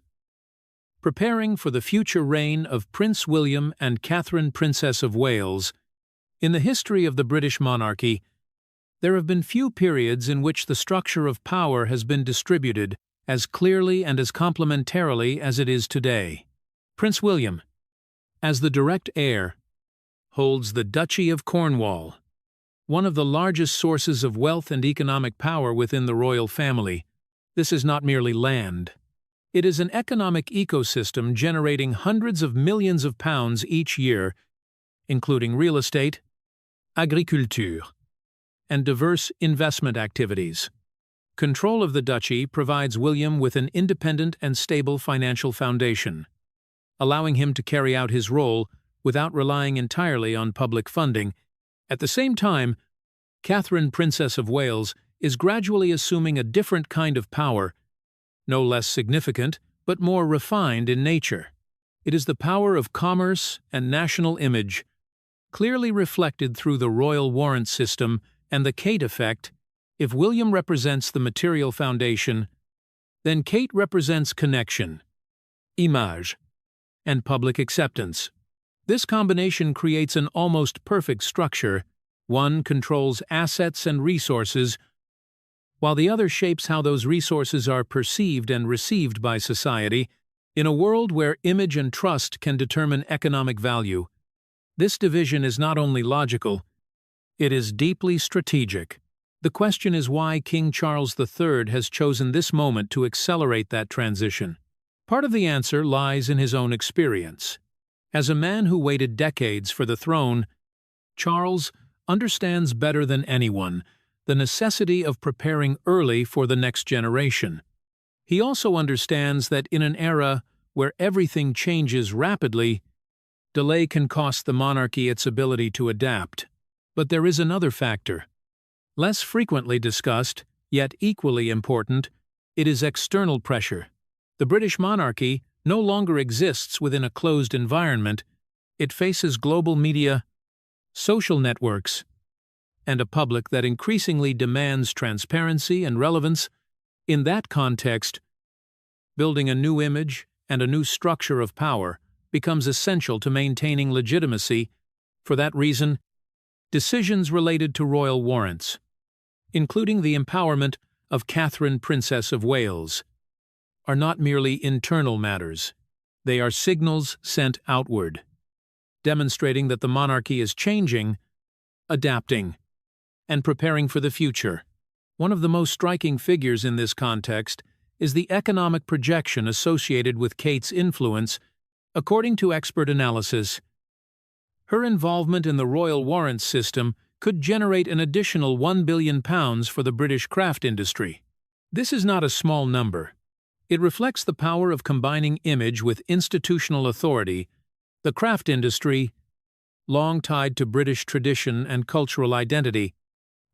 preparing for the future reign of Prince William and Catherine, Princess of Wales. In the history of the British monarchy, there have been few periods in which the structure of power has been distributed as clearly and as complementarily as it is today. Prince William, as the direct heir, holds the Duchy of Cornwall, one of the largest sources of wealth and economic power within the royal family. This is not merely land. It is an economic ecosystem generating hundreds of millions of pounds each year, including real estate, agriculture, and diverse investment activities. Control of the duchy provides William with an independent and stable financial foundation, allowing him to carry out his role without relying entirely on public funding. At the same time, Catherine, Princess of Wales, is gradually assuming a different kind of power, no less significant, but more refined in nature. It is the power of commerce and national image, clearly reflected through the royal warrant system and the Kate effect. If William represents the material foundation, then Kate represents connection, image, and public acceptance. This combination creates an almost perfect structure. One controls assets and resources, while the other shapes how those resources are perceived and received by society. In a world where image and trust can determine economic value, this division is not only logical, it is deeply strategic. The question is why King Charles III has chosen this moment to accelerate that transition. Part of the answer lies in his own experience. As a man who waited decades for the throne, Charles understands better than anyone the necessity of preparing early for the next generation. He also understands that in an era where everything changes rapidly, delay can cost the monarchy its ability to adapt. But there is another factor. Less frequently discussed, yet equally important, it is external pressure. The British monarchy no longer exists within a closed environment. It faces global media, social networks, and a public that increasingly demands transparency and relevance. In that context, building a new image and a new structure of power becomes essential to maintaining legitimacy. For that reason, decisions related to royal warrants, including the empowerment of Catherine, Princess of Wales, are not merely internal matters. They are signals sent outward, demonstrating that the monarchy is changing, adapting, and preparing for the future. One of the most striking figures in this context is the economic projection associated with Kate's influence. According to expert analysis, her involvement in the royal warrants system could generate an additional £1 billion for the British craft industry. This is not a small number. It reflects the power of combining image with institutional authority. The craft industry, long tied to British tradition and cultural identity,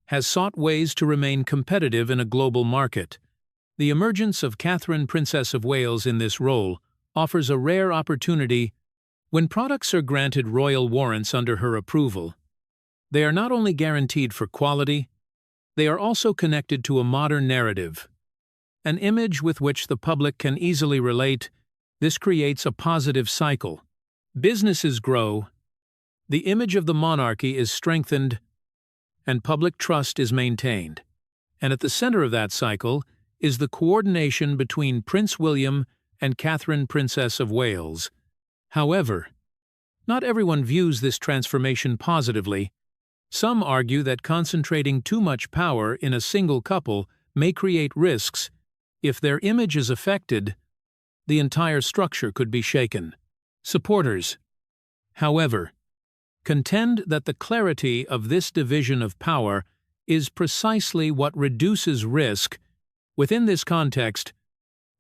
has sought ways to remain competitive in a global market. The emergence of Catherine, Princess of Wales in this role offers a rare opportunity. When products are granted royal warrants under her approval, they are not only guaranteed for quality, they are also connected to a modern narrative, an image with which the public can easily relate. This creates a positive cycle. Businesses grow, the image of the monarchy is strengthened, and public trust is maintained. And at the center of that cycle is the coordination between Prince William and Catherine, Princess of Wales. However, not everyone views this transformation positively. Some argue that concentrating too much power in a single couple may create risks. If their image is affected, the entire structure could be shaken. Supporters, however, contend that the clarity of this division of power is precisely what reduces risk. Within this context,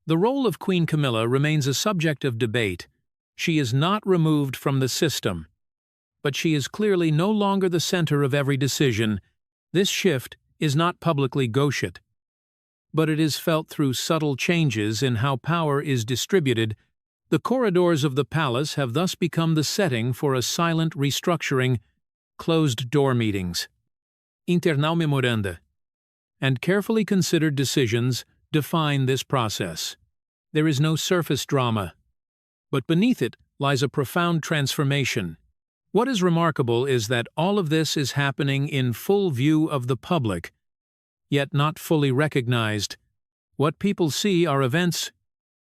the role of Queen Camilla remains a subject of debate. She is not removed from the system, but she is clearly no longer the center of every decision. This shift is not publicly ghosted, but it is felt through subtle changes in how power is distributed. The corridors of the palace have thus become the setting for a silent restructuring, closed-door meetings, internal memoranda, and carefully considered decisions define this process. There is no surface drama, but beneath it lies a profound transformation. What is remarkable is that all of this is happening in full view of the public, yet not fully recognized. What people see are events,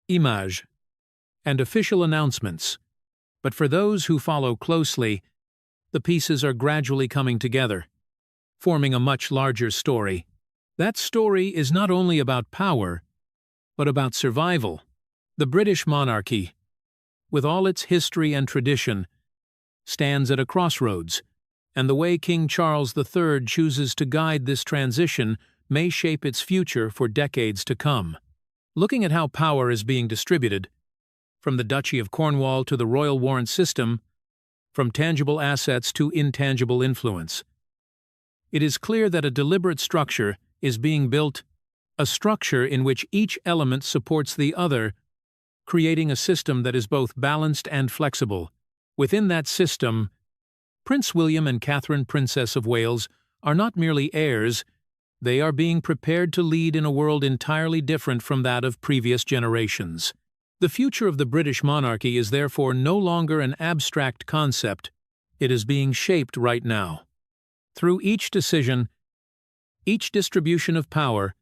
images, and official announcements. But for those who follow closely, the pieces are gradually coming together, forming a much larger story. That story is not only about power, but about survival. The British monarchy, with all its history and tradition, stands at a crossroads, and the way King Charles III chooses to guide this transition may shape its future for decades to come. Looking at how power is being distributed, from the Duchy of Cornwall to the royal warrant system, from tangible assets to intangible influence, it is clear that a deliberate structure is being built, a structure in which each element supports the other, creating a system that is both balanced and flexible. Within that system, Prince William and Catherine, Princess of Wales, are not merely heirs, they are being prepared to lead in a world entirely different from that of previous generations. The future of the British monarchy is therefore no longer an abstract concept, it is being shaped right now. Through each decision, each distribution of power,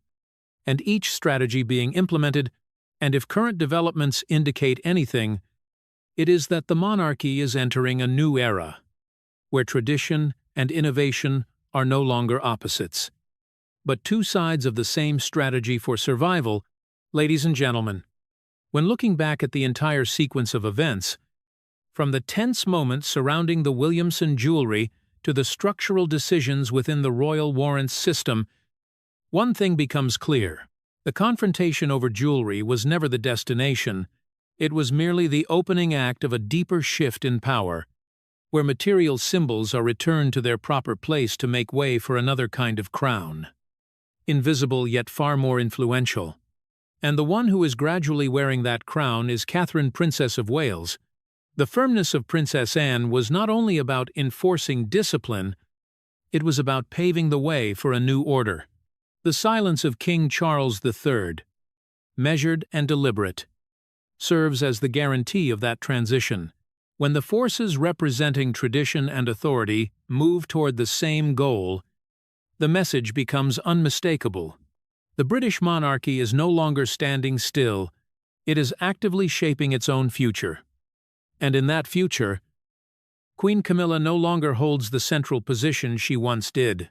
and each strategy being implemented, and if current developments indicate anything, it is that the monarchy is entering a new era, where tradition and innovation are no longer opposites, but two sides of the same strategy for survival. Ladies and gentlemen, when looking back at the entire sequence of events, from the tense moments surrounding the Williamson jewelry to the structural decisions within the royal warrants system, one thing becomes clear. The confrontation over jewelry was never the destination. It was merely the opening act of a deeper shift in power, where material symbols are returned to their proper place to make way for another kind of crown. Invisible yet far more influential. And the one who is gradually wearing that crown is Catherine, Princess of Wales. The firmness of Princess Anne was not only about enforcing discipline, it was about paving the way for a new order. The silence of King Charles III, measured and deliberate, serves as the guarantee of that transition. When the forces representing tradition and authority move toward the same goal, the message becomes unmistakable. The British monarchy is no longer standing still, it is actively shaping its own future. And in that future, Queen Camilla no longer holds the central position she once did.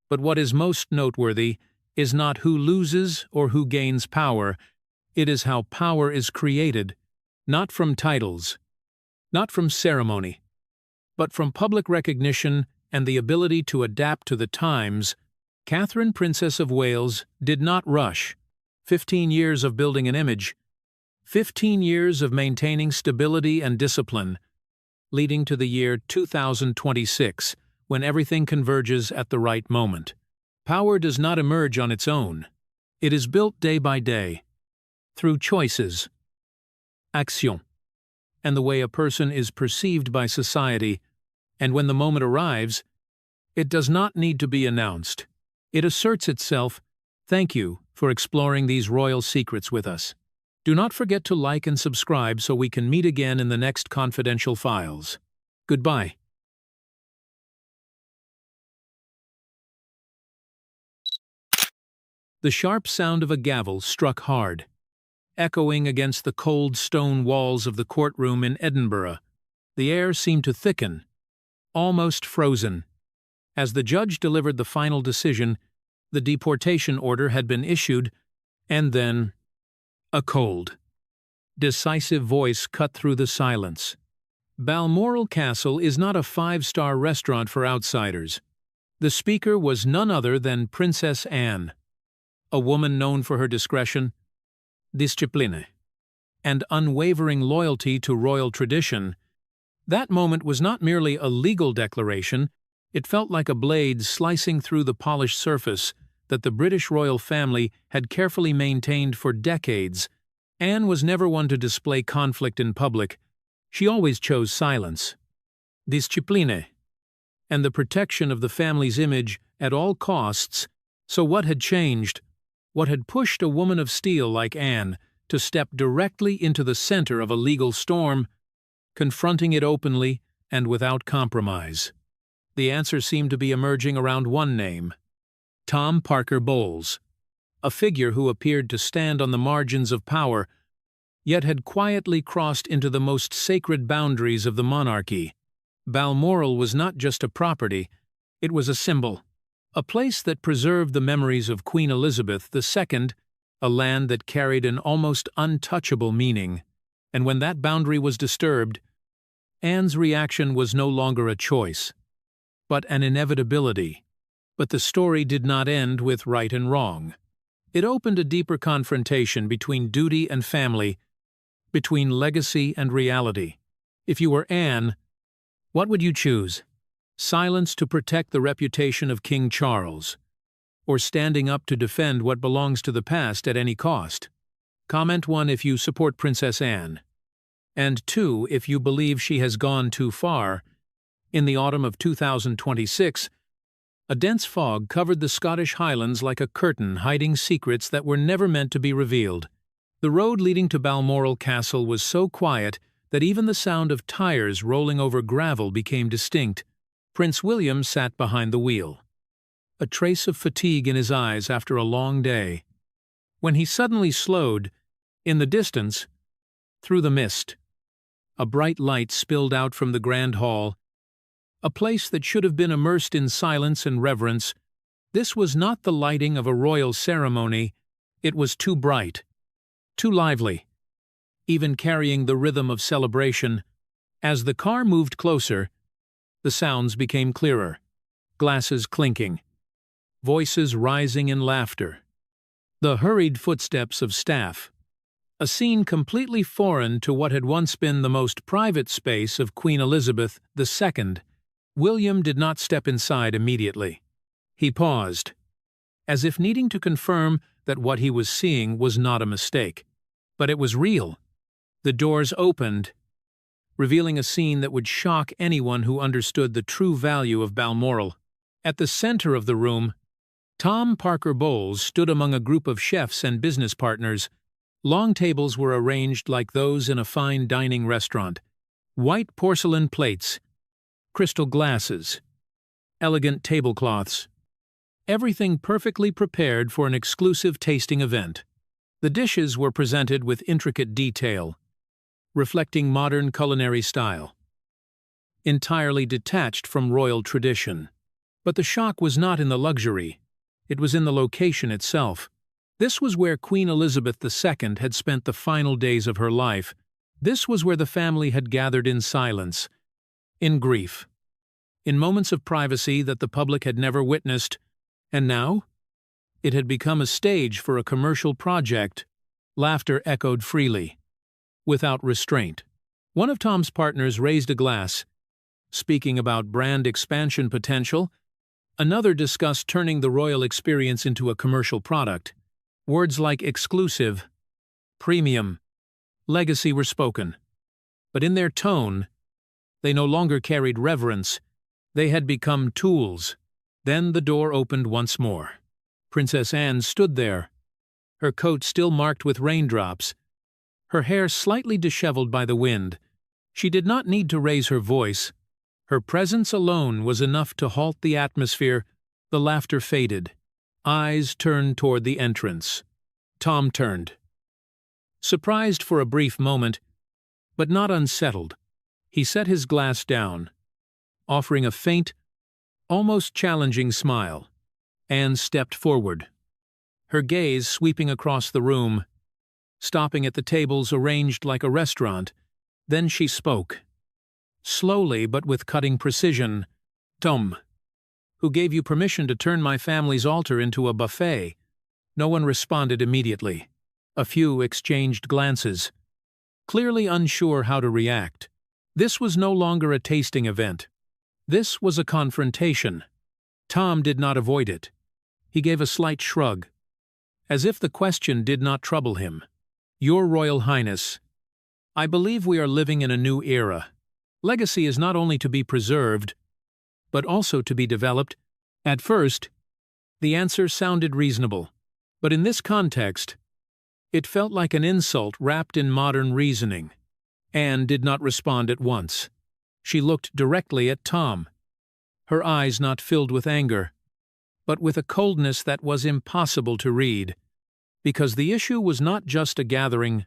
But what is most noteworthy is not who loses or who gains power, it is how power is created, not from titles, not from ceremony, but from public recognition and the ability to adapt to the times. Catherine, Princess of Wales, did not rush. 15 years of building an image, 15 years of maintaining stability and discipline, leading to the year 2026, when everything converges at the right moment. Power does not emerge on its own. It is built day by day, through choices, action, and the way a person is perceived by society, and when the moment arrives, it does not need to be announced. It asserts itself. Thank you for exploring these royal secrets with us. Do not forget to like and subscribe so we can meet again in the next Confidential Files. Goodbye. The sharp sound of a gavel struck hard, echoing against the cold stone walls of the courtroom in Edinburgh. The air seemed to thicken, almost frozen. As the judge delivered the final decision, the deportation order had been issued, and then a cold, decisive voice cut through the silence. Balmoral Castle is not a five-star restaurant for outsiders. The speaker was none other than Princess Anne, a woman known for her discretion, discipline, and unwavering loyalty to royal tradition. That moment was not merely a legal declaration, it felt like a blade slicing through the polished surface that the British royal family had carefully maintained for decades. Anne was never one to display conflict in public. She always chose silence, discipline, and the protection of the family's image at all costs. So what had changed? What had pushed a woman of steel like Anne to step directly into the center of a legal storm, confronting it openly and without compromise? The answer seemed to be emerging around one name: Tom Parker Bowles, a figure who appeared to stand on the margins of power, yet had quietly crossed into the most sacred boundaries of the monarchy. Balmoral was not just a property, it was a symbol, a place that preserved the memories of Queen Elizabeth II, a land that carried an almost untouchable meaning. And when that boundary was disturbed, Anne's reaction was no longer a choice, but an inevitability. But the story did not end with right and wrong. It opened a deeper confrontation between duty and family, between legacy and reality. If you were Anne, what would you choose? Silence to protect the reputation of King Charles, or standing up to defend what belongs to the past at any cost? Comment 1 if you support Princess Anne, and 2 if you believe she has gone too far. In the autumn of 2026, a dense fog covered the Scottish Highlands like a curtain hiding secrets that were never meant to be revealed. The road leading to Balmoral Castle was so quiet that even the sound of tires rolling over gravel became distinct. Prince William sat behind the wheel, a trace of fatigue in his eyes after a long day, when he suddenly slowed. In the distance, through the mist, a bright light spilled out from the grand hall, a place that should have been immersed in silence and reverence. This was not the lighting of a royal ceremony. It was too bright, too lively, even carrying the rhythm of celebration. As the car moved closer, the sounds became clearer, glasses clinking, voices rising in laughter, the hurried footsteps of staff. A scene completely foreign to what had once been the most private space of Queen Elizabeth II. William did not step inside immediately. He paused, as if needing to confirm that what he was seeing was not a mistake. But it was real. The doors opened, revealing a scene that would shock anyone who understood the true value of Balmoral. At the center of the room, Tom Parker Bowles stood among a group of chefs and business partners. Long tables were arranged like those in a fine dining restaurant. White porcelain plates, crystal glasses, elegant tablecloths. Everything perfectly prepared for an exclusive tasting event. The dishes were presented with intricate detail, reflecting modern culinary style, entirely detached from royal tradition. But the shock was not in the luxury. It was in the location itself. This was where Queen Elizabeth II had spent the final days of her life. This was where the family had gathered in silence, in grief, in moments of privacy that the public had never witnessed. And now, it had become a stage for a commercial project. Laughter echoed freely, without restraint. One of Tom's partners raised a glass, speaking about brand expansion potential. Another discussed turning the royal experience into a commercial product. Words like exclusive, premium, legacy were spoken. But in their tone, they no longer carried reverence. They had become tools. Then the door opened once more. Princess Anne stood there, her coat still marked with raindrops, her hair slightly disheveled by the wind. She did not need to raise her voice. Her presence alone was enough to halt the atmosphere. The laughter faded. Eyes turned toward the entrance. Tom turned, surprised for a brief moment, but not unsettled. He set his glass down, offering a faint, almost challenging smile. Anne stepped forward, her gaze sweeping across the room, stopping at the tables arranged like a restaurant. Then she spoke, slowly but with cutting precision. "Tom, who gave you permission to turn my family's altar into a buffet?" No one responded immediately. A few exchanged glances, clearly unsure how to react. This was no longer a tasting event. This was a confrontation. Tom did not avoid it. He gave a slight shrug, as if the question did not trouble him. "Your Royal Highness, I believe we are living in a new era. Legacy is not only to be preserved, but also to be developed." At first, the answer sounded reasonable, but in this context, it felt like an insult wrapped in modern reasoning. Anne did not respond at once. She looked directly at Tom, her eyes not filled with anger, but with a coldness that was impossible to read, because the issue was not just a gathering,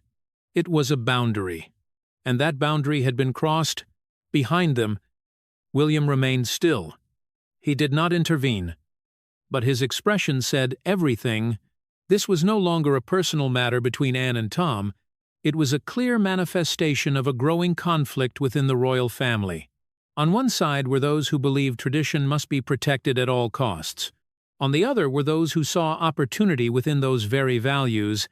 it was a boundary, and that boundary had been crossed. Behind them, William remained still. He did not intervene, but his expression said everything. This was no longer a personal matter between Anne and Tom. It was a clear manifestation of a growing conflict within the royal family. On one side were those who believed tradition must be protected at all costs. On the other were those who saw opportunity within those very values.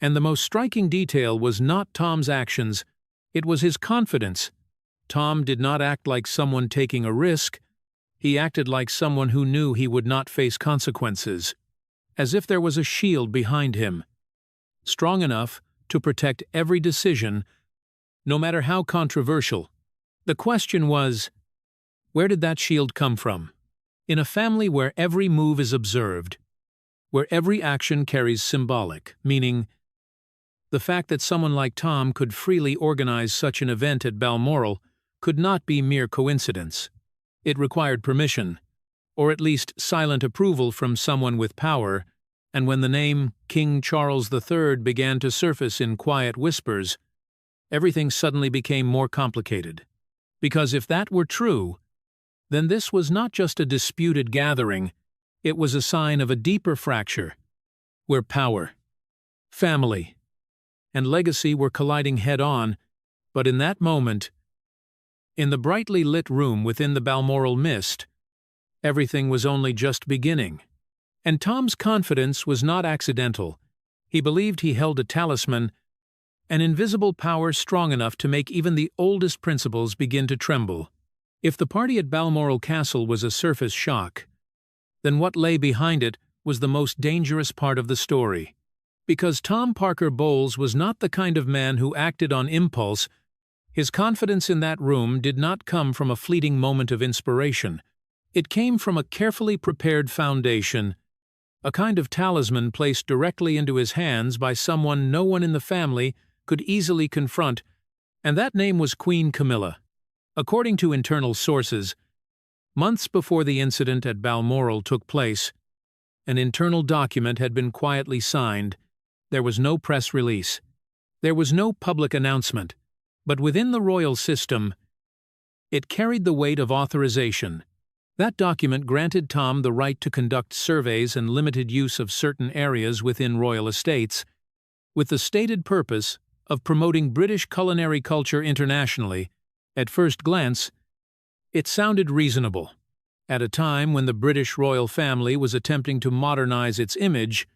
And the most striking detail was not Tom's actions, it was his confidence. Tom did not act like someone taking a risk. He acted like someone who knew he would not face consequences, as if there was a shield behind him, strong enough to protect every decision, no matter how controversial. The question was, where did that shield come from? In a family where every move is observed, where every action carries symbolic meaning, the fact that someone like Tom could freely organize such an event at Balmoral could not be mere coincidence. It required permission, or at least silent approval from someone with power, and when the name King Charles III began to surface in quiet whispers, everything suddenly became more complicated. Because if that were true, then this was not just a disputed gathering, it was a sign of a deeper fracture, where power, family, and legacy were colliding head-on. But in that moment, in the brightly lit room within the Balmoral mist, everything was only just beginning. And Tom's confidence was not accidental. He believed he held a talisman, an invisible power strong enough to make even the oldest principles begin to tremble. If the party at Balmoral Castle was a surface shock, then what lay behind it was the most dangerous part of the story. Because Tom Parker Bowles was not the kind of man who acted on impulse, his confidence in that room did not come from a fleeting moment of inspiration. It came from a carefully prepared foundation, a kind of talisman placed directly into his hands by someone no one in the family could easily confront, and that name was Queen Camilla. According to internal sources, months before the incident at Balmoral took place, an internal document had been quietly signed. There was no press release. There was no public announcement. But within the royal system, it carried the weight of authorization. That document granted Tom the right to conduct surveys and limited use of certain areas within royal estates, with the stated purpose of promoting British culinary culture internationally. At first glance, it sounded reasonable. At a time when the British royal family was attempting to modernize its image,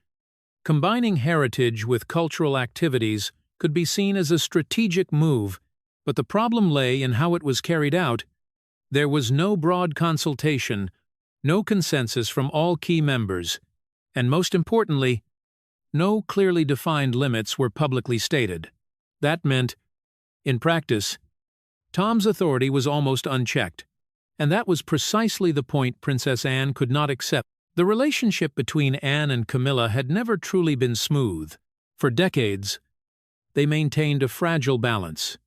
combining heritage with cultural activities could be seen as a strategic move, but the problem lay in how it was carried out. There was no broad consultation, no consensus from all key members, and most importantly, no clearly defined limits were publicly stated. That meant, in practice, Tom's authority was almost unchecked, and that was precisely the point Princess Anne could not accept. The relationship between Anne and Camilla had never truly been smooth. For decades, they maintained a fragile balance,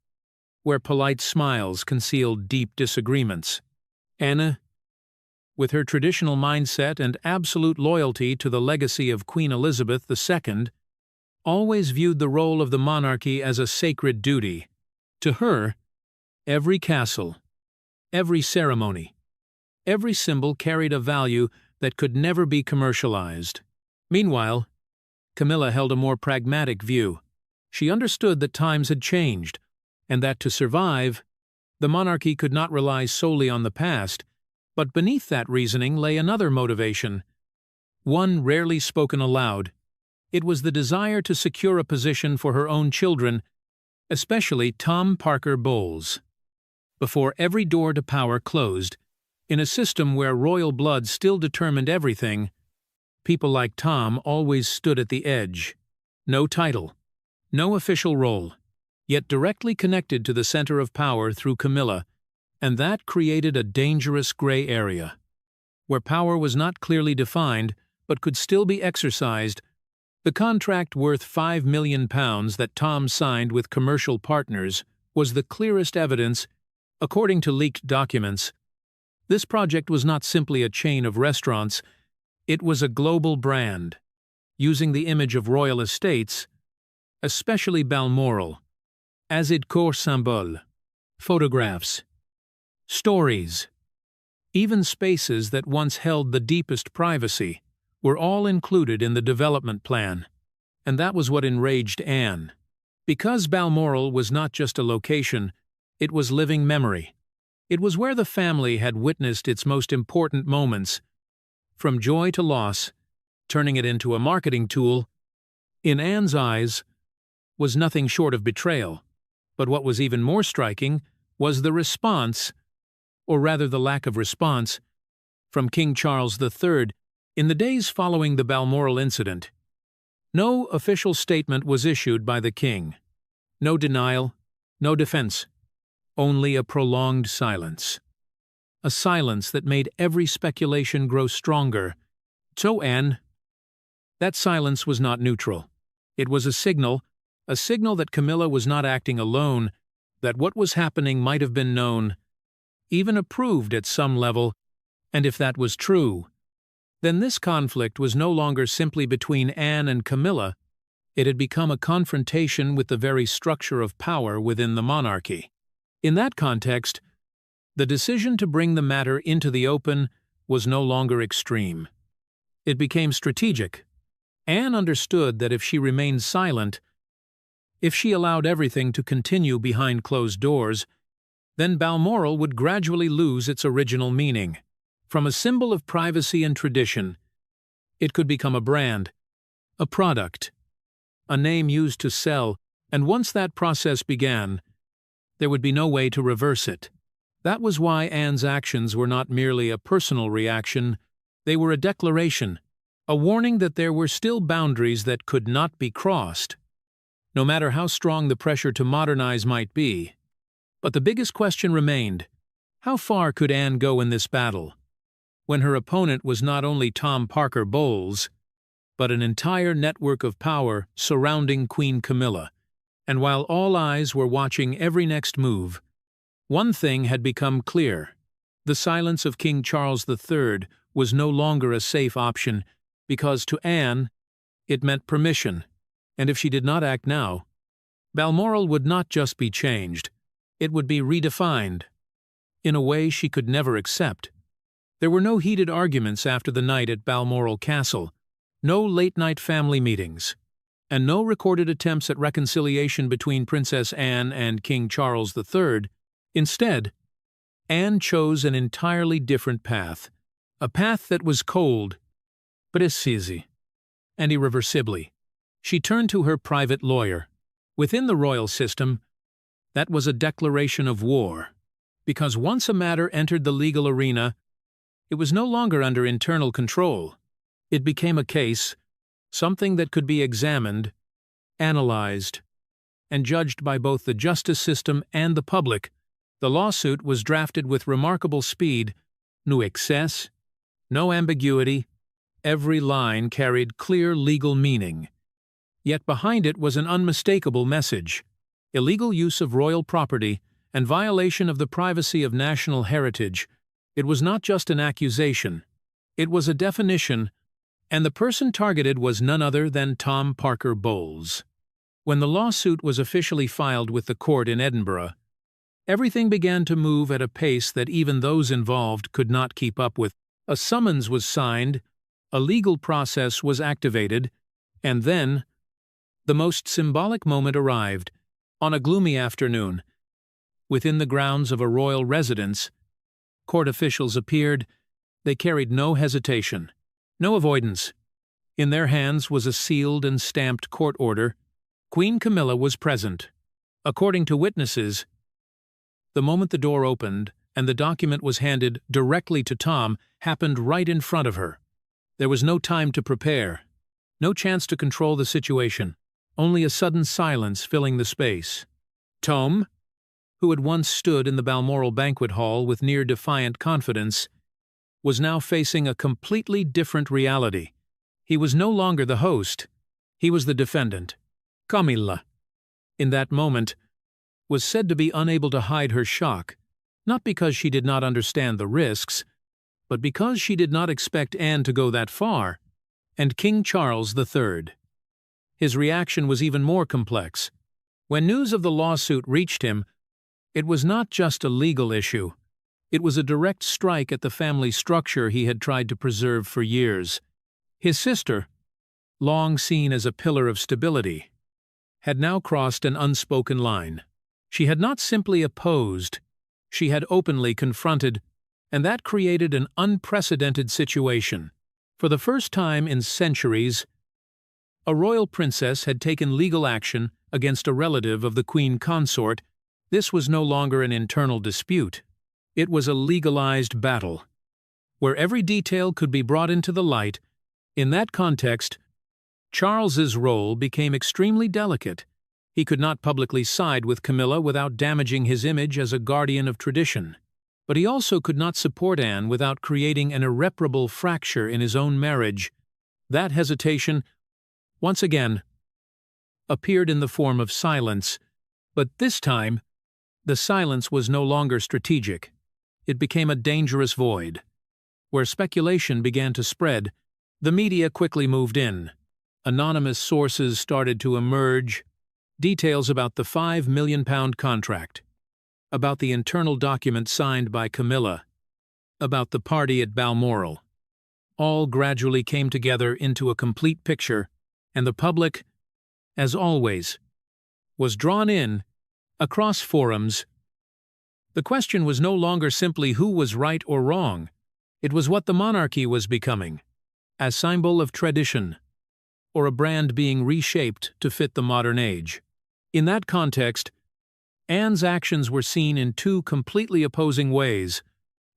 where polite smiles concealed deep disagreements. Anne, with her traditional mindset and absolute loyalty to the legacy of Queen Elizabeth II, always viewed the role of the monarchy as a sacred duty. To her, every castle, every ceremony, every symbol carried a value that could never be commercialized. Meanwhile, Camilla held a more pragmatic view. She understood that times had changed, and that to survive, the monarchy could not rely solely on the past, but beneath that reasoning lay another motivation, one rarely spoken aloud. It was the desire to secure a position for her own children, especially Tom Parker Bowles. Before every door to power closed, in a system where royal blood still determined everything, people like Tom always stood at the edge. No title, no official role, yet directly connected to the center of power through Camilla, and that created a dangerous gray area, where power was not clearly defined but could still be exercised. The contract worth £5 million that Tom signed with commercial partners was the clearest evidence. According to leaked documents, this project was not simply a chain of restaurants, it was a global brand, using the image of royal estates, especially Balmoral, as its core symbole. Photographs, stories, even spaces that once held the deepest privacy, were all included in the development plan. And that was what enraged Anne. Because Balmoral was not just a location, it was living memory. It was where the family had witnessed its most important moments, from joy to loss. Turning it into a marketing tool, in Anne's eyes, was nothing short of betrayal. But what was even more striking was the response, or rather the lack of response, from King Charles III in the days following the Balmoral incident. No official statement was issued by the king. No denial, no defense. Only a prolonged silence. A silence that made every speculation grow stronger. So, Anne, that silence was not neutral. It was a signal that Camilla was not acting alone, that what was happening might have been known, even approved at some level, and if that was true, then this conflict was no longer simply between Anne and Camilla, it had become a confrontation with the very structure of power within the monarchy. In that context, the decision to bring the matter into the open was no longer extreme. It became strategic. Anne understood that if she remained silent, if she allowed everything to continue behind closed doors, then Balmoral would gradually lose its original meaning. From a symbol of privacy and tradition, it could become a brand, a product, a name used to sell, and once that process began, there would be no way to reverse it. That was why Anne's actions were not merely a personal reaction, they were a declaration, a warning that there were still boundaries that could not be crossed, no matter how strong the pressure to modernize might be. But the biggest question remained: how far could Anne go in this battle, when her opponent was not only Tom Parker Bowles, but an entire network of power surrounding Queen Camilla? And while all eyes were watching every next move, one thing had become clear: the silence of King Charles III was no longer a safe option, because to Anne, it meant permission, and if she did not act now, Balmoral would not just be changed, it would be redefined, in a way she could never accept. There were no heated arguments after the night at Balmoral Castle, no late-night family meetings, and no recorded attempts at reconciliation between Princess Anne and King Charles III. Instead, Anne chose an entirely different path, a path that was cold, but decisive, and irreversibly. She turned to her private lawyer. Within the royal system, that was a declaration of war, because once a matter entered the legal arena, it was no longer under internal control. It became a case, something that could be examined, analyzed, and judged by both the justice system and the public. The lawsuit was drafted with remarkable speed, no excess, no ambiguity. Every line carried clear legal meaning. Yet behind it was an unmistakable message: illegal use of royal property and violation of the privacy of national heritage. It was not just an accusation, it was a definition, and the person targeted was none other than Tom Parker Bowles. When the lawsuit was officially filed with the court in Edinburgh, everything began to move at a pace that even those involved could not keep up with. A summons was signed, a legal process was activated, and then the most symbolic moment arrived. On a gloomy afternoon, within the grounds of a royal residence, court officials appeared. They carried no hesitation, no avoidance. In their hands was a sealed and stamped court order. Queen Camilla was present. According to witnesses, the moment the door opened and the document was handed directly to Tom happened right in front of her. There was no time to prepare, no chance to control the situation, only a sudden silence filling the space. Tom, who had once stood in the Balmoral banquet hall with near-defiant confidence, was now facing a completely different reality. He was no longer the host, he was the defendant. Camilla, in that moment, was said to be unable to hide her shock, not because she did not understand the risks, but because she did not expect Anne to go that far, and King Charles III. His reaction was even more complex. When news of the lawsuit reached him, it was not just a legal issue. It was a direct strike at the family structure he had tried to preserve for years. His sister, long seen as a pillar of stability, had now crossed an unspoken line. She had not simply opposed, she had openly confronted, and that created an unprecedented situation. For the first time in centuries, a royal princess had taken legal action against a relative of the queen consort. This was no longer an internal dispute. It was a legalized battle, where every detail could be brought into the light. In that context, Charles's role became extremely delicate. He could not publicly side with Camilla without damaging his image as a guardian of tradition. But he also could not support Anne without creating an irreparable fracture in his own marriage. That hesitation, once again, appeared in the form of silence, but this time, the silence was no longer strategic. it became a dangerous void. Where speculation began to spread, the media quickly moved in. Anonymous sources started to emerge, details about the £5 million contract, about the internal document signed by Camilla, about the party at Balmoral. All gradually came together into a complete picture, and the public, as always, was drawn in across forums. The question was no longer simply who was right or wrong. It was what the monarchy was becoming, a symbol of tradition, or a brand being reshaped to fit the modern age. In that context, Anne's actions were seen in two completely opposing ways.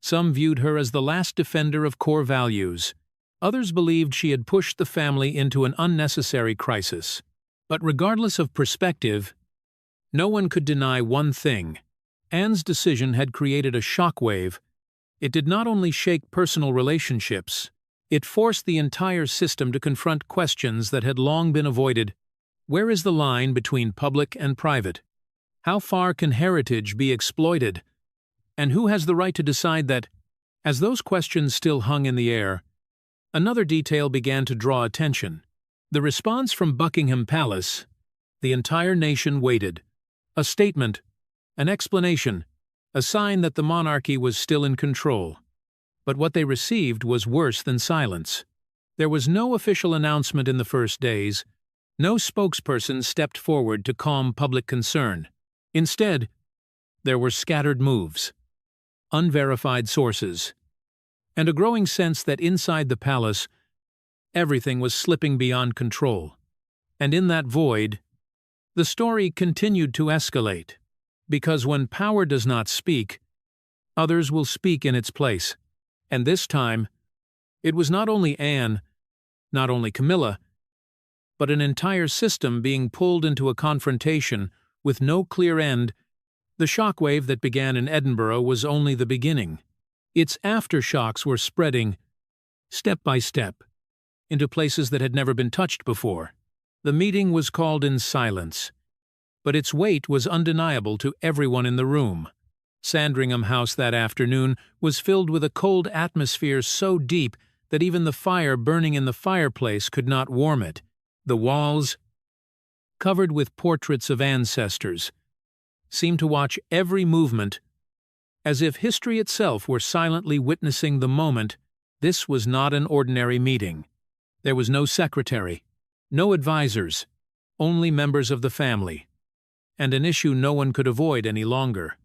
Some viewed her as the last defender of core values. Others believed she had pushed the family into an unnecessary crisis. But regardless of perspective, no one could deny one thing. Anne's decision had created a shockwave. It did not only shake personal relationships, it forced the entire system to confront questions that had long been avoided. Where is the line between public and private? How far can heritage be exploited? And who has the right to decide that? As those questions still hung in the air, another detail began to draw attention. The response from Buckingham Palace. The entire nation waited. A statement, an explanation, a sign that the monarchy was still in control. But what they received was worse than silence. There was no official announcement in the first days. No spokesperson stepped forward to calm public concern. Instead, there were scattered moves, unverified sources, and a growing sense that inside the palace, everything was slipping beyond control. And in that void, the story continued to escalate. Because when power does not speak, others will speak in its place. And this time, it was not only Anne, not only Camilla, but an entire system being pulled into a confrontation with no clear end. The shockwave that began in Edinburgh was only the beginning. Its aftershocks were spreading, step by step, into places that had never been touched before. The meeting was called in silence, but its weight was undeniable to everyone in the room. Sandringham House that afternoon was filled with a cold atmosphere so deep that even the fire burning in the fireplace could not warm it. The walls, covered with portraits of ancestors, seemed to watch every movement, as if history itself were silently witnessing the moment. This was not an ordinary meeting. There was no secretary, no advisors, only members of the family, and an issue no one could avoid any longer.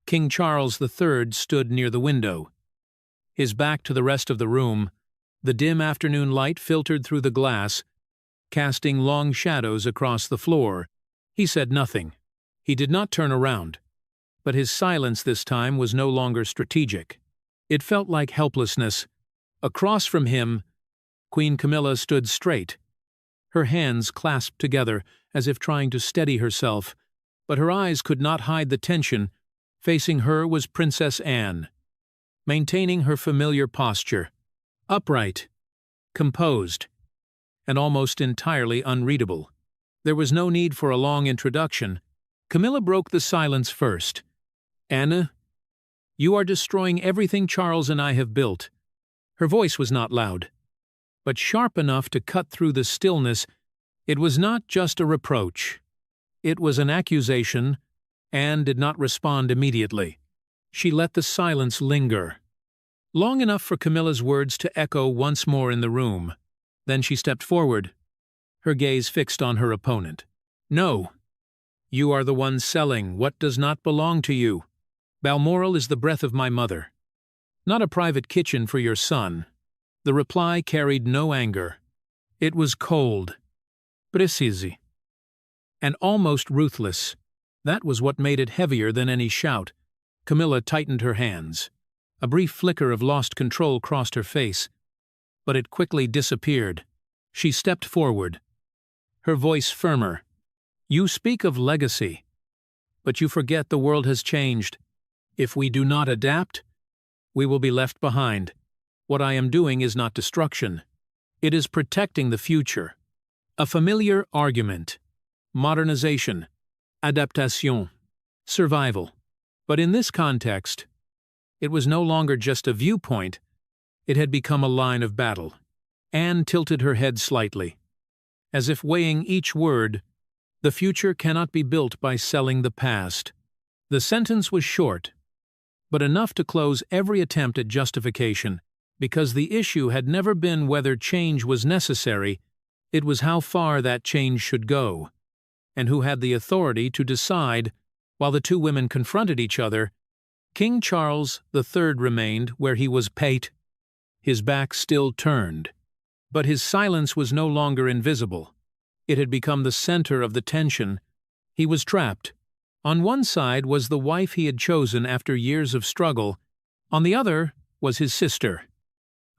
King Charles III stood near the window. His back to the rest of the room, the dim afternoon light filtered through the glass, casting long shadows across the floor. He said nothing. He did not turn around. But his silence this time was no longer strategic. It felt like helplessness. Across from him, Queen Camilla stood straight, her hands clasped together as if trying to steady herself, but her eyes could not hide the tension. Facing her was Princess Anne, maintaining her familiar posture, upright, composed, and almost entirely unreadable. There was no need for a long introduction. Camilla broke the silence first. "Anne, you are destroying everything Charles and I have built." Her voice was not loud, but sharp enough to cut through the stillness. It was not just a reproach. It was an accusation. Anne did not respond immediately. She let the silence linger, long enough for Camilla's words to echo once more in the room. Then she stepped forward, her gaze fixed on her opponent. "No. You are the one selling what does not belong to you. Balmoral is the breath of my mother, not a private kitchen for your son." The reply carried no anger. It was cold, precise, and almost ruthless. That was what made it heavier than any shout. Camilla tightened her hands. A brief flicker of lost control crossed her face, but it quickly disappeared. She stepped forward, her voice firmer. "You speak of legacy, but you forget the world has changed. If we do not adapt, we will be left behind. What I am doing is not destruction. It is protecting the future." A familiar argument. Modernization, adaptation, survival. But in this context, It was no longer just a viewpoint, it had become a line of battle. Anne tilted her head slightly, as if weighing each word. The future cannot be built by selling the past. The sentence was short, but enough to close every attempt at justification, because the issue had never been whether change was necessary, it was how far that change should go, and who had the authority to decide. While the two women confronted each other, King Charles III remained where he was pate, his back still turned. But his silence was no longer invisible. It had become the center of the tension. He was trapped. On one side was the wife he had chosen after years of struggle. On the other was his sister,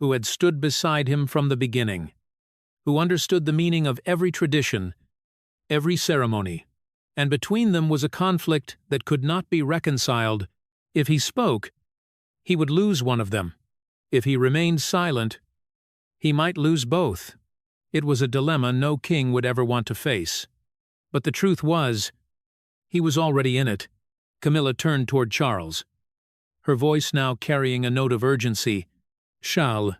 who had stood beside him from the beginning, who understood the meaning of every tradition, every ceremony. And between them was a conflict that could not be reconciled. If he spoke, he would lose one of them. If he remained silent, he might lose both. It was a dilemma no king would ever want to face. But the truth was, he was already in it. Camilla turned toward Charles, her voice now carrying a note of urgency. Charles,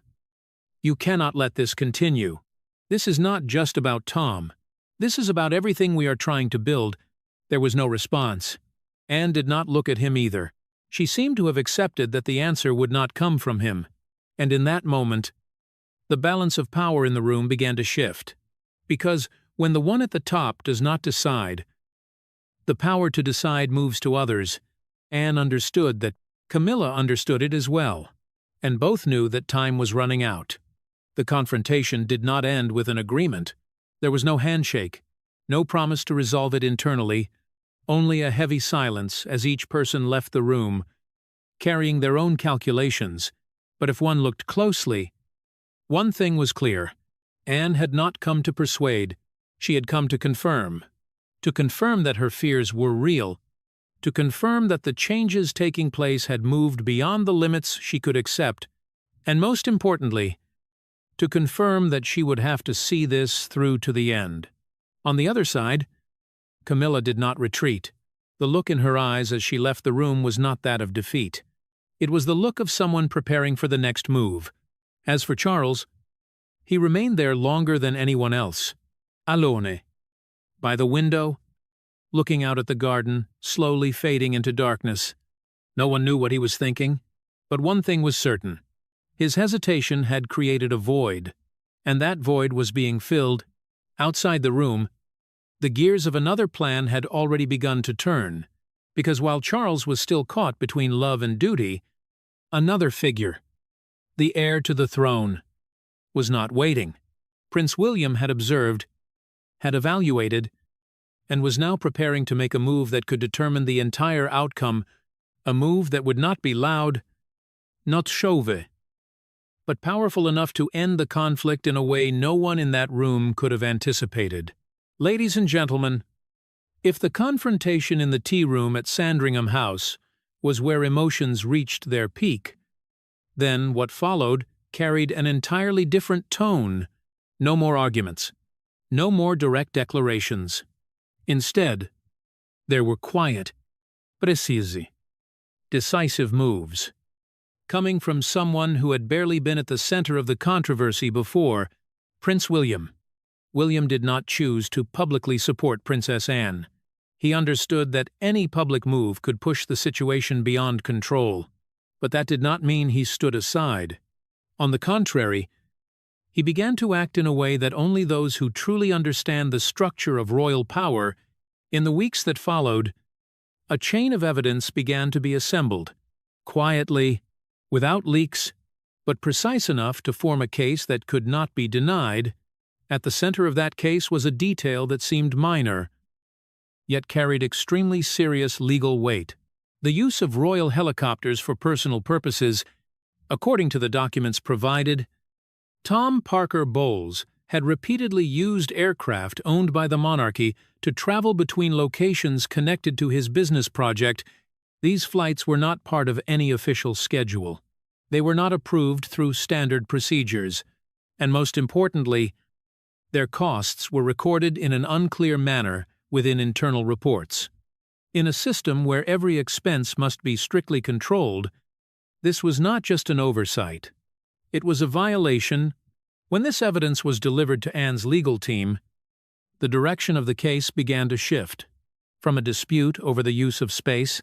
you cannot let this continue. This is not just about Tom. This is about everything we are trying to build. There was no response. Anne did not look at him either. She seemed to have accepted that the answer would not come from him. And in that moment, the balance of power in the room began to shift. Because when the one at the top does not decide, the power to decide moves to others. Anne understood that. Camilla understood it as well, and both knew that time was running out. The confrontation did not end with an agreement. There was no handshake, no promise to resolve it internally, only a heavy silence as each person left the room, carrying their own calculations. But if one looked closely, one thing was clear. Anne had not come to persuade, she had come to confirm that her fears were real, to confirm that the changes taking place had moved beyond the limits she could accept, and most importantly, to confirm that she would have to see this through to the end. On the other side, Camilla did not retreat. The look in her eyes as she left the room was not that of defeat. It was the look of someone preparing for the next move. As for Charles, he remained there longer than anyone else, alone, by the window, looking out at the garden, slowly fading into darkness. No one knew what he was thinking, but one thing was certain. His hesitation had created a void, and that void was being filled. Outside the room, the gears of another plan had already begun to turn, because while Charles was still caught between love and duty, another figure, the heir to the throne, was not waiting. Prince William had observed, had evaluated, and was now preparing to make a move that could determine the entire outcome, a move that would not be loud, not chauve, but powerful enough to end the conflict in a way no one in that room could have anticipated. Ladies and gentlemen, if the confrontation in the tea room at Sandringham House was where emotions reached their peak, then what followed carried an entirely different tone. No more arguments, no more direct declarations. Instead, there were quiet, precise, decisive moves. Coming from someone who had barely been at the center of the controversy before, Prince William. William did not choose to publicly support Princess Anne. He understood that any public move could push the situation beyond control, but that did not mean he stood aside. On the contrary, he began to act in a way that only those who truly understand the structure of royal power. In the weeks that followed, a chain of evidence began to be assembled, quietly, without leaks, but precise enough to form a case that could not be denied. At the center of that case was a detail that seemed minor, yet carried extremely serious legal weight. The use of royal helicopters for personal purposes. According to the documents provided, Tom Parker Bowles had repeatedly used aircraft owned by the monarchy to travel between locations connected to his business project. These flights were not part of any official schedule. They were not approved through standard procedures, and most importantly, their costs were recorded in an unclear manner within internal reports. In a system where every expense must be strictly controlled, This was not just an oversight. It was a violation. When this evidence was delivered to Anne's legal team, the direction of the case began to shift. From a dispute over the use of space,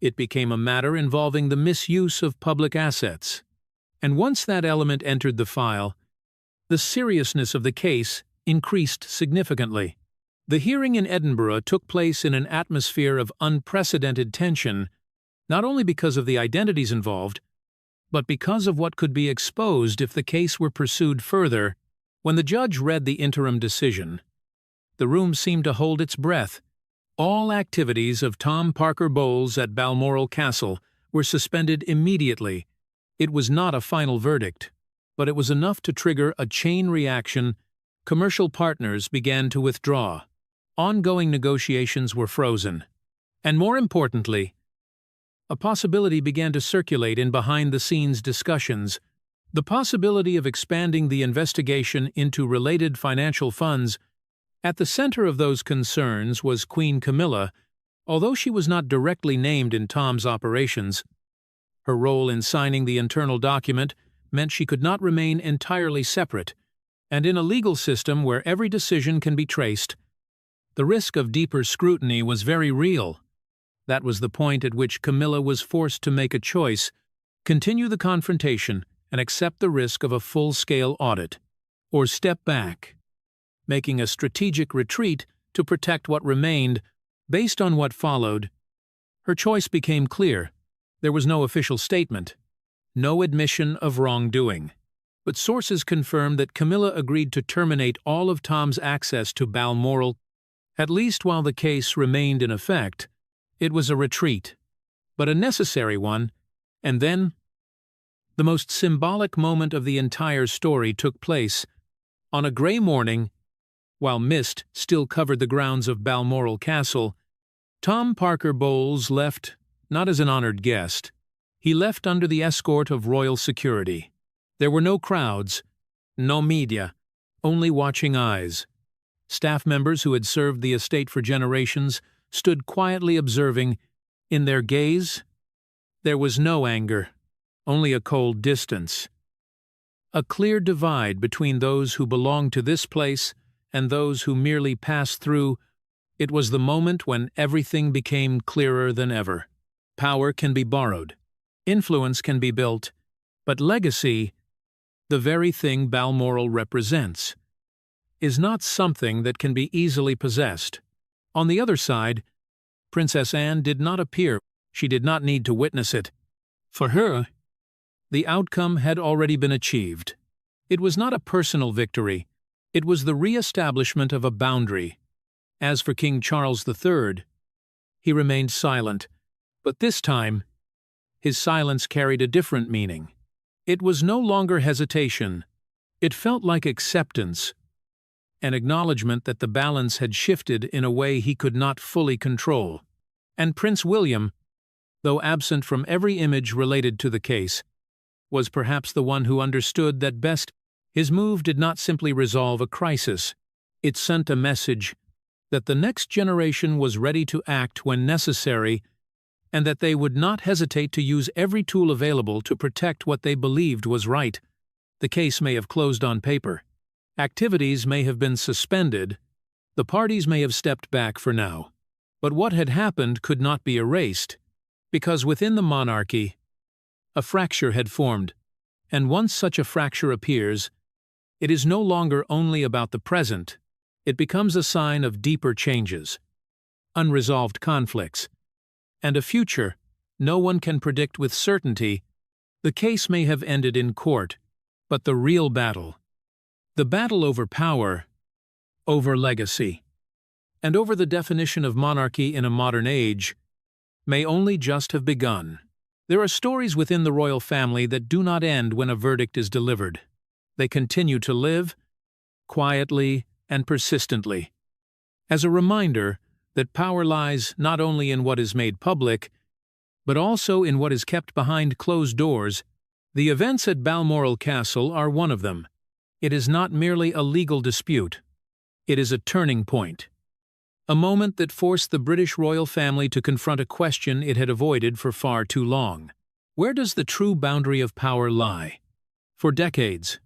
it became a matter involving the misuse of public assets. And once that element entered the file, the seriousness of the case increased significantly. The hearing in Edinburgh took place in an atmosphere of unprecedented tension, not only because of the identities involved, but because of what could be exposed if the case were pursued further. When the judge read the interim decision, the room seemed to hold its breath. All activities of Tom Parker Bowles at Balmoral Castle were suspended immediately. It was not a final verdict, but it was enough to trigger a chain reaction. Commercial partners began to withdraw. Ongoing negotiations were frozen. And more importantly, a possibility began to circulate in behind-the-scenes discussions. The possibility of expanding the investigation into related financial funds. At the center of those concerns was Queen Camilla. Although she was not directly named in Tom's operations, her role in signing the internal document meant she could not remain entirely separate, and in a legal system where every decision can be traced, the risk of deeper scrutiny was very real. That was the point at which Camilla was forced to make a choice: continue the confrontation and accept the risk of a full-scale audit, or step back, making a strategic retreat to protect what remained. Based on what followed, her choice became clear. There was no official statement, no admission of wrongdoing, but sources confirmed that Camilla agreed to terminate all of Tom's access to Balmoral. At least while the case remained in effect, it was a retreat, but a necessary one. And then, the most symbolic moment of the entire story took place. On a gray morning, while mist still covered the grounds of Balmoral Castle, Tom Parker Bowles left not as an honored guest. He left under the escort of royal security. There were no crowds, no media, only watching eyes. Staff members who had served the estate for generations stood quietly observing. In their gaze, there was no anger, only a cold distance. A clear divide between those who belonged to this place and those who merely passed through. It was the moment when everything became clearer than ever. Power can be borrowed, influence can be built, but legacy, the very thing Balmoral represents, is not something that can be easily possessed. On the other side, Princess Anne did not appear. She did not need to witness it. For her, the outcome had already been achieved. It was not a personal victory. It was the re-establishment of a boundary. As for King Charles III, he remained silent, but this time, his silence carried a different meaning. It was no longer hesitation. It felt like acceptance, an acknowledgement that the balance had shifted in a way he could not fully control. And Prince William, though absent from every image related to the case, was perhaps the one who understood that best. His move did not simply resolve a crisis. It sent a message that the next generation was ready to act when necessary, and that they would not hesitate to use every tool available to protect what they believed was right. The case may have closed on paper. Activities may have been suspended. The parties may have stepped back for now. But what had happened could not be erased, because within the monarchy, a fracture had formed. And once such a fracture appears, it is no longer only about the present. It becomes a sign of deeper changes, unresolved conflicts, and a future no one can predict with certainty. The case may have ended in court, but the real battle, the battle over power, over legacy, and over the definition of monarchy in a modern age, may only just have begun. There are stories within the royal family that do not end when a verdict is delivered. They continue to live, quietly and persistently, as a reminder that power lies not only in what is made public, but also in what is kept behind closed doors. The events at Balmoral Castle are one of them. It is not merely a legal dispute. It is a turning point. A moment that forced the British royal family to confront a question it had avoided for far too long. Where does the true boundary of power lie? For decades,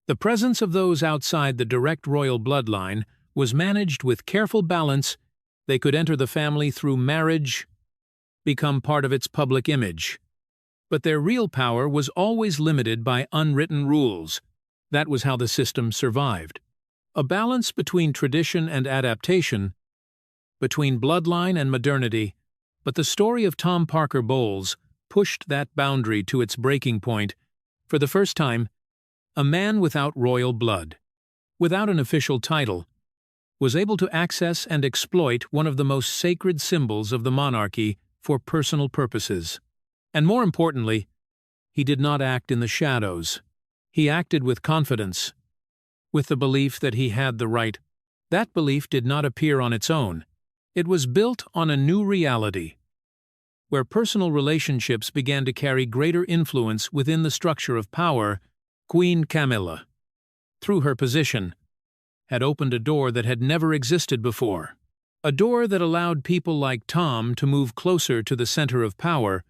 the presence of those outside the direct royal bloodline was managed with careful balance. They could enter the family through marriage, become part of its public image. But their real power was always limited by unwritten rules. That was how the system survived. A balance between tradition and adaptation, between bloodline and modernity, but the story of Tom Parker Bowles pushed that boundary to its breaking point. For the first time, a man without royal blood, without an official title, was able to access and exploit one of the most sacred symbols of the monarchy for personal purposes. And more importantly, he did not act in the shadows. He acted with confidence, with the belief that he had the right. That belief did not appear on its own. It was built on a new reality, where personal relationships began to carry greater influence within the structure of power. Queen Camilla, through her position, had opened a door that had never existed before. A door that allowed people like Tom to move closer to the center of power,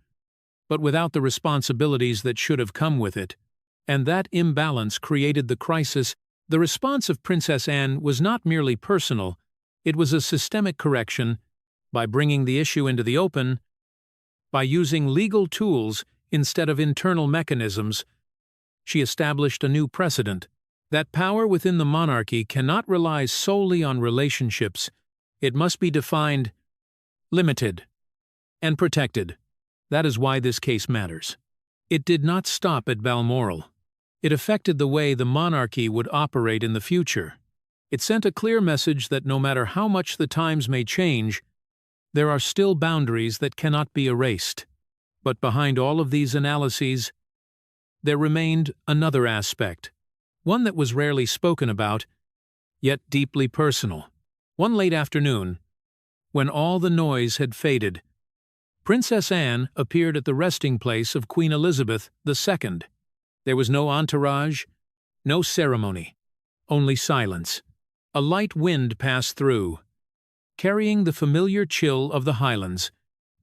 but without the responsibilities that should have come with it. And that imbalance created the crisis. The response of Princess Anne was not merely personal, it was a systemic correction. By bringing the issue into the open, by using legal tools instead of internal mechanisms, she established a new precedent. That power within the monarchy cannot rely solely on relationships. It must be defined, limited, and protected. That is why this case matters. It did not stop at Balmoral. It affected the way the monarchy would operate in the future. It sent a clear message that no matter how much the times may change, there are still boundaries that cannot be erased. But behind all of these analyses, there remained another aspect, one that was rarely spoken about, yet deeply personal. One late afternoon, when all the noise had faded, Princess Anne appeared at the resting place of Queen Elizabeth II. There was no entourage, no ceremony, only silence. A light wind passed through, carrying the familiar chill of the Highlands.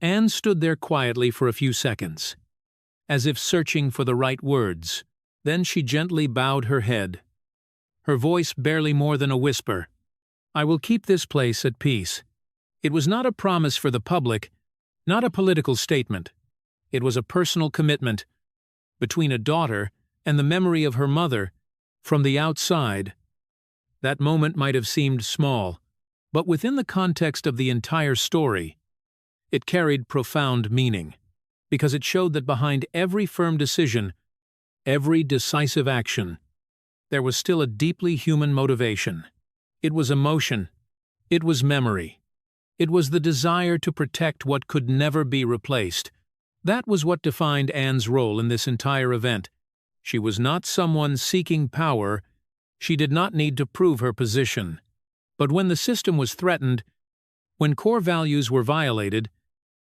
Anne stood there quietly for a few seconds, as if searching for the right words. Then she gently bowed her head, her voice barely more than a whisper. "I will keep this place at peace." It was not a promise for the public, not a political statement. It was a personal commitment between a daughter and the memory of her mother. From the outside, that moment might have seemed small, but within the context of the entire story, it carried profound meaning, because it showed that behind every firm decision, every decisive action, there was still a deeply human motivation. It was emotion. It was memory. It was the desire to protect what could never be replaced. That was what defined Anne's role in this entire event. She was not someone seeking power. She did not need to prove her position. But when the system was threatened, when core values were violated,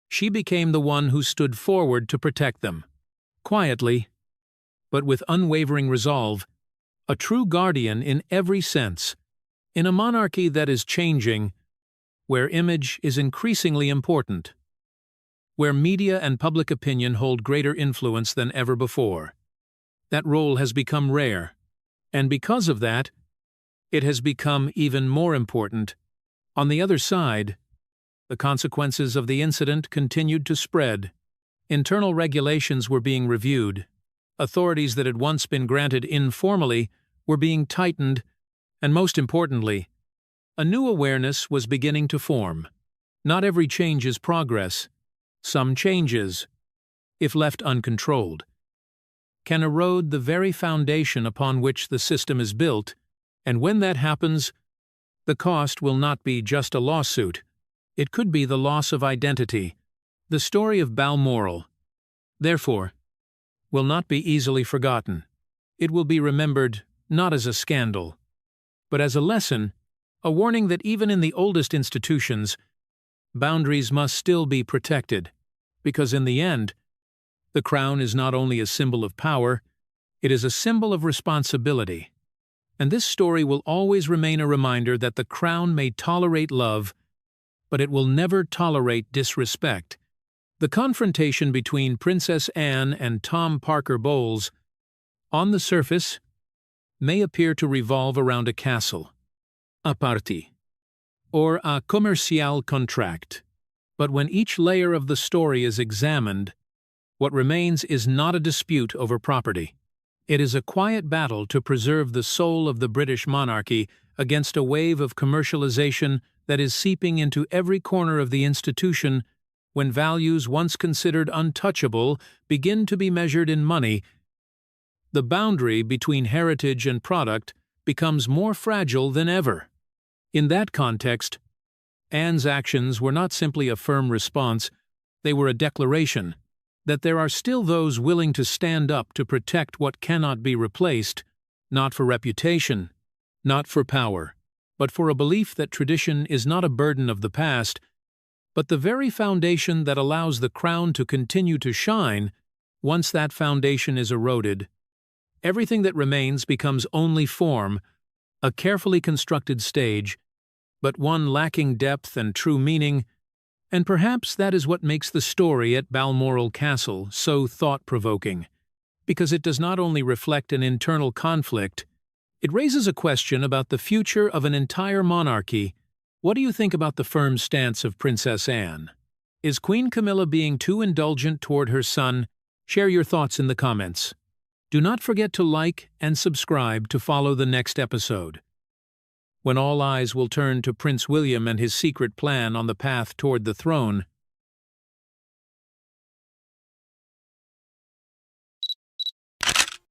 she became the one who stood forward to protect them. Quietly, but with unwavering resolve, a true guardian in every sense. In a monarchy that is changing, where image is increasingly important, where media and public opinion hold greater influence than ever before, that role has become rare, and because of that, it has become even more important. On the other side, the consequences of the incident continued to spread. Internal regulations were being reviewed. Authorities that had once been granted informally were being tightened, and most importantly, a new awareness was beginning to form. Not every change is progress. Some changes, if left uncontrolled, can erode the very foundation upon which the system is built, and when that happens, the cost will not be just a lawsuit. It could be the loss of identity. The story of Balmoral, therefore, will not be easily forgotten. It will be remembered not as a scandal, but as a lesson, a warning that even in the oldest institutions, boundaries must still be protected, because in the end, the crown is not only a symbol of power, it is a symbol of responsibility. And this story will always remain a reminder that the crown may tolerate love, but it will never tolerate disrespect. The confrontation between Princess Anne and Tom Parker Bowles, on the surface, may appear to revolve around a castle, a party, or a commercial contract. But when each layer of the story is examined, what remains is not a dispute over property. It is a quiet battle to preserve the soul of the British monarchy against a wave of commercialization that is seeping into every corner of the institution when values once considered untouchable begin to be measured in money. The boundary between heritage and product becomes more fragile than ever. In that context, Anne's actions were not simply a firm response, they were a declaration that there are still those willing to stand up to protect what cannot be replaced, not for reputation, not for power, but for a belief that tradition is not a burden of the past, but the very foundation that allows the crown to continue to shine. Once that foundation is eroded, everything that remains becomes only form, a carefully constructed stage, but one lacking depth and true meaning, and perhaps that is what makes the story at Balmoral Castle so thought-provoking, because it does not only reflect an internal conflict, it raises a question about the future of an entire monarchy. What do you think about the firm stance of Princess Anne? Is Queen Camilla being too indulgent toward her son? Share your thoughts in the comments. Do not forget to like and subscribe to follow the next episode, when all eyes will turn to Prince William and his secret plan on the path toward the throne.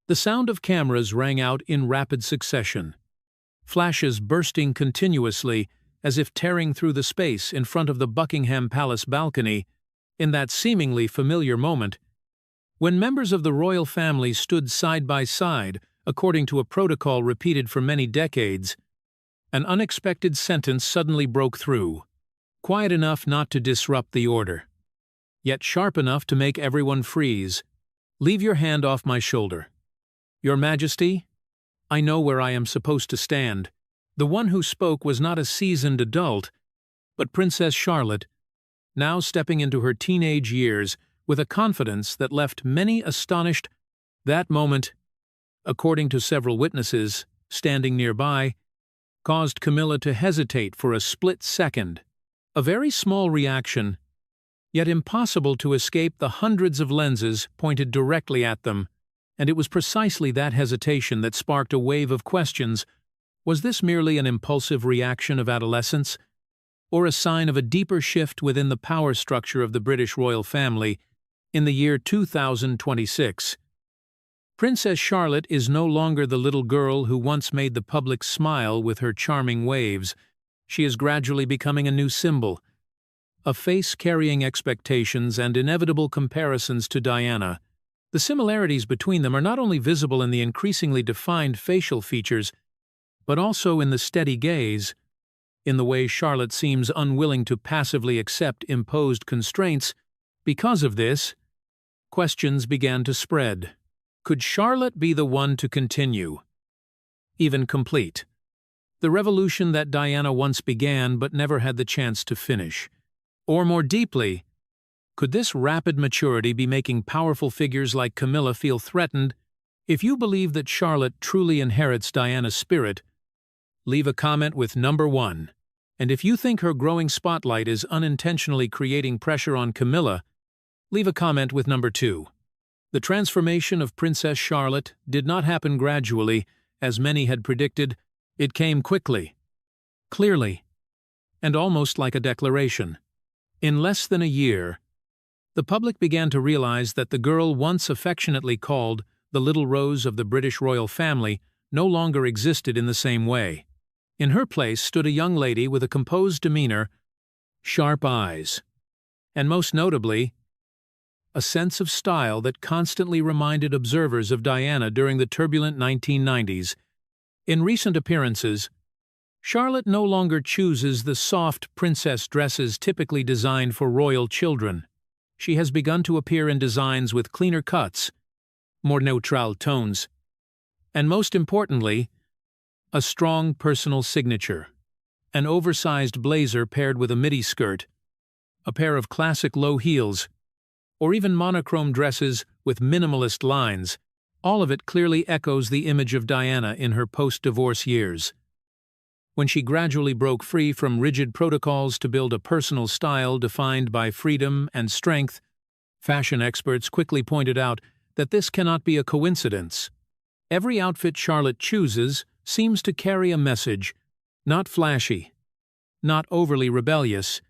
The sound of cameras rang out in rapid succession, flashes bursting continuously as if tearing through the space in front of the Buckingham Palace balcony. In that seemingly familiar moment, when members of the royal family stood side by side according to a protocol repeated for many decades, an unexpected sentence suddenly broke through, quiet enough not to disrupt the order, yet sharp enough to make everyone freeze. "Leave your hand off my shoulder. Your Majesty, I know where I am supposed to stand." The one who spoke was not a seasoned adult, but Princess Charlotte, now stepping into her teenage years with a confidence that left many astonished. That moment, according to several witnesses standing nearby, caused Camilla to hesitate for a split second. A very small reaction, yet impossible to escape the hundreds of lenses pointed directly at them, and it was precisely that hesitation that sparked a wave of questions. Was this merely an impulsive reaction of adolescence, or a sign of a deeper shift within the power structure of the British royal family in the year 2026? Princess Charlotte is no longer the little girl who once made the public smile with her charming waves. She is gradually becoming a new symbol, a face carrying expectations and inevitable comparisons to Diana. The similarities between them are not only visible in the increasingly defined facial features, but also in the steady gaze, in the way Charlotte seems unwilling to passively accept imposed constraints. Because of this, questions began to spread. Could Charlotte be the one to continue, even complete, the revolution that Diana once began but never had the chance to finish? Or more deeply, could this rapid maturity be making powerful figures like Camilla feel threatened? If you believe that Charlotte truly inherits Diana's spirit, leave a comment with number 1. And if you think her growing spotlight is unintentionally creating pressure on Camilla, leave a comment with number 2. The transformation of Princess Charlotte did not happen gradually, as many had predicted. It came quickly, clearly, and almost like a declaration. In less than a year, the public began to realize that the girl once affectionately called the Little Rose of the British royal family no longer existed in the same way. In her place stood a young lady with a composed demeanor, sharp eyes, and most notably, a sense of style that constantly reminded observers of Diana during the turbulent 1990s. In recent appearances, Charlotte no longer chooses the soft princess dresses typically designed for royal children. She has begun to appear in designs with cleaner cuts, more neutral tones, and most importantly, a strong personal signature. An oversized blazer paired with a midi skirt, a pair of classic low heels, or even monochrome dresses with minimalist lines, all of it clearly echoes the image of Diana in her post-divorce years. When she gradually broke free from rigid protocols to build a personal style defined by freedom and strength, fashion experts quickly pointed out that this cannot be a coincidence. Every outfit Charlotte chooses seems to carry a message, not flashy, not overly rebellious,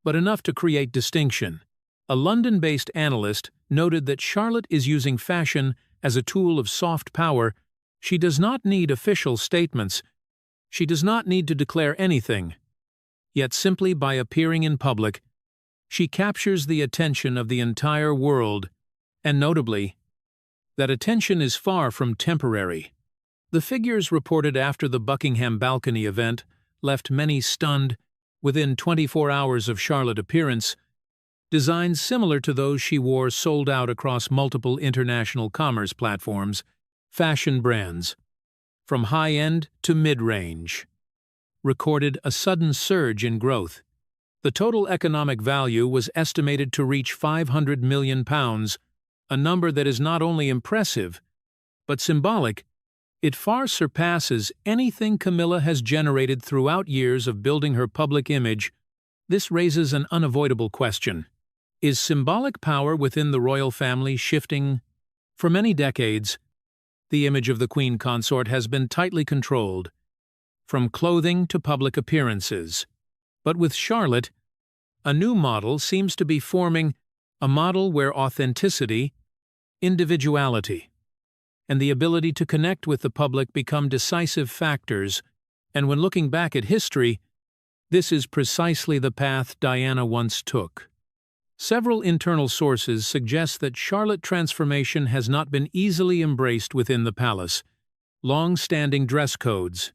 but enough to create distinction. A London-based analyst noted that Charlotte is using fashion as a tool of soft power. She does not need official statements. She does not need to declare anything. Yet simply by appearing in public, she captures the attention of the entire world, and notably, that attention is far from temporary. The figures reported after the Buckingham balcony event left many stunned. Within 24 hours of Charlotte's appearance, designs similar to those she wore sold out across multiple international commerce platforms, fashion brands, from high-end to mid-range, recorded a sudden surge in growth. The total economic value was estimated to reach £500 million, a number that is not only impressive, but symbolic. It far surpasses anything Camilla has generated throughout years of building her public image. This raises an unavoidable question. Is symbolic power within the royal family shifting? For many decades, the image of the Queen Consort has been tightly controlled, from clothing to public appearances. But with Charlotte, a new model seems to be forming, a model where authenticity, individuality, and the ability to connect with the public become decisive factors. And when looking back at history, this is precisely the path Diana once took. Several internal sources suggest that Charlotte's transformation has not been easily embraced within the palace. Long-standing dress codes,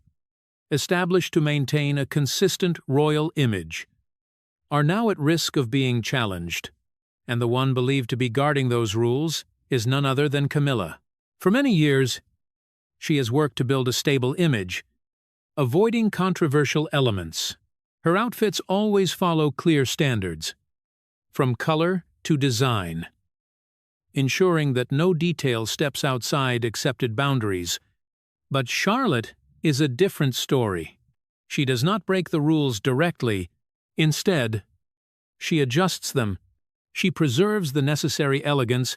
established to maintain a consistent royal image, are now at risk of being challenged, and the one believed to be guarding those rules is none other than Camilla. For many years, she has worked to build a stable image, avoiding controversial elements. Her outfits always follow clear standards, from color to design, ensuring that no detail steps outside accepted boundaries. But Charlotte is a different story. She does not break the rules directly. Instead, she adjusts them. She preserves the necessary elegance,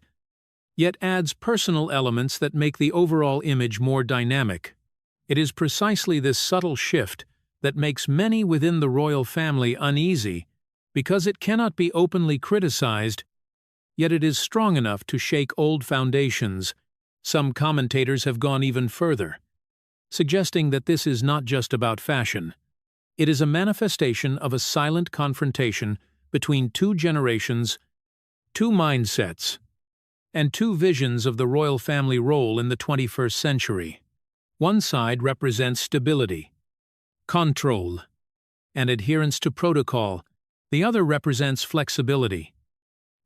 yet adds personal elements that make the overall image more dynamic. It is precisely this subtle shift that makes many within the royal family uneasy, because it cannot be openly criticized, yet it is strong enough to shake old foundations. Some commentators have gone even further, suggesting that this is not just about fashion. It is a manifestation of a silent confrontation between two generations, two mindsets, and two visions of the royal family role in the 21st century. One side represents stability, control, and adherence to protocol. The other represents flexibility,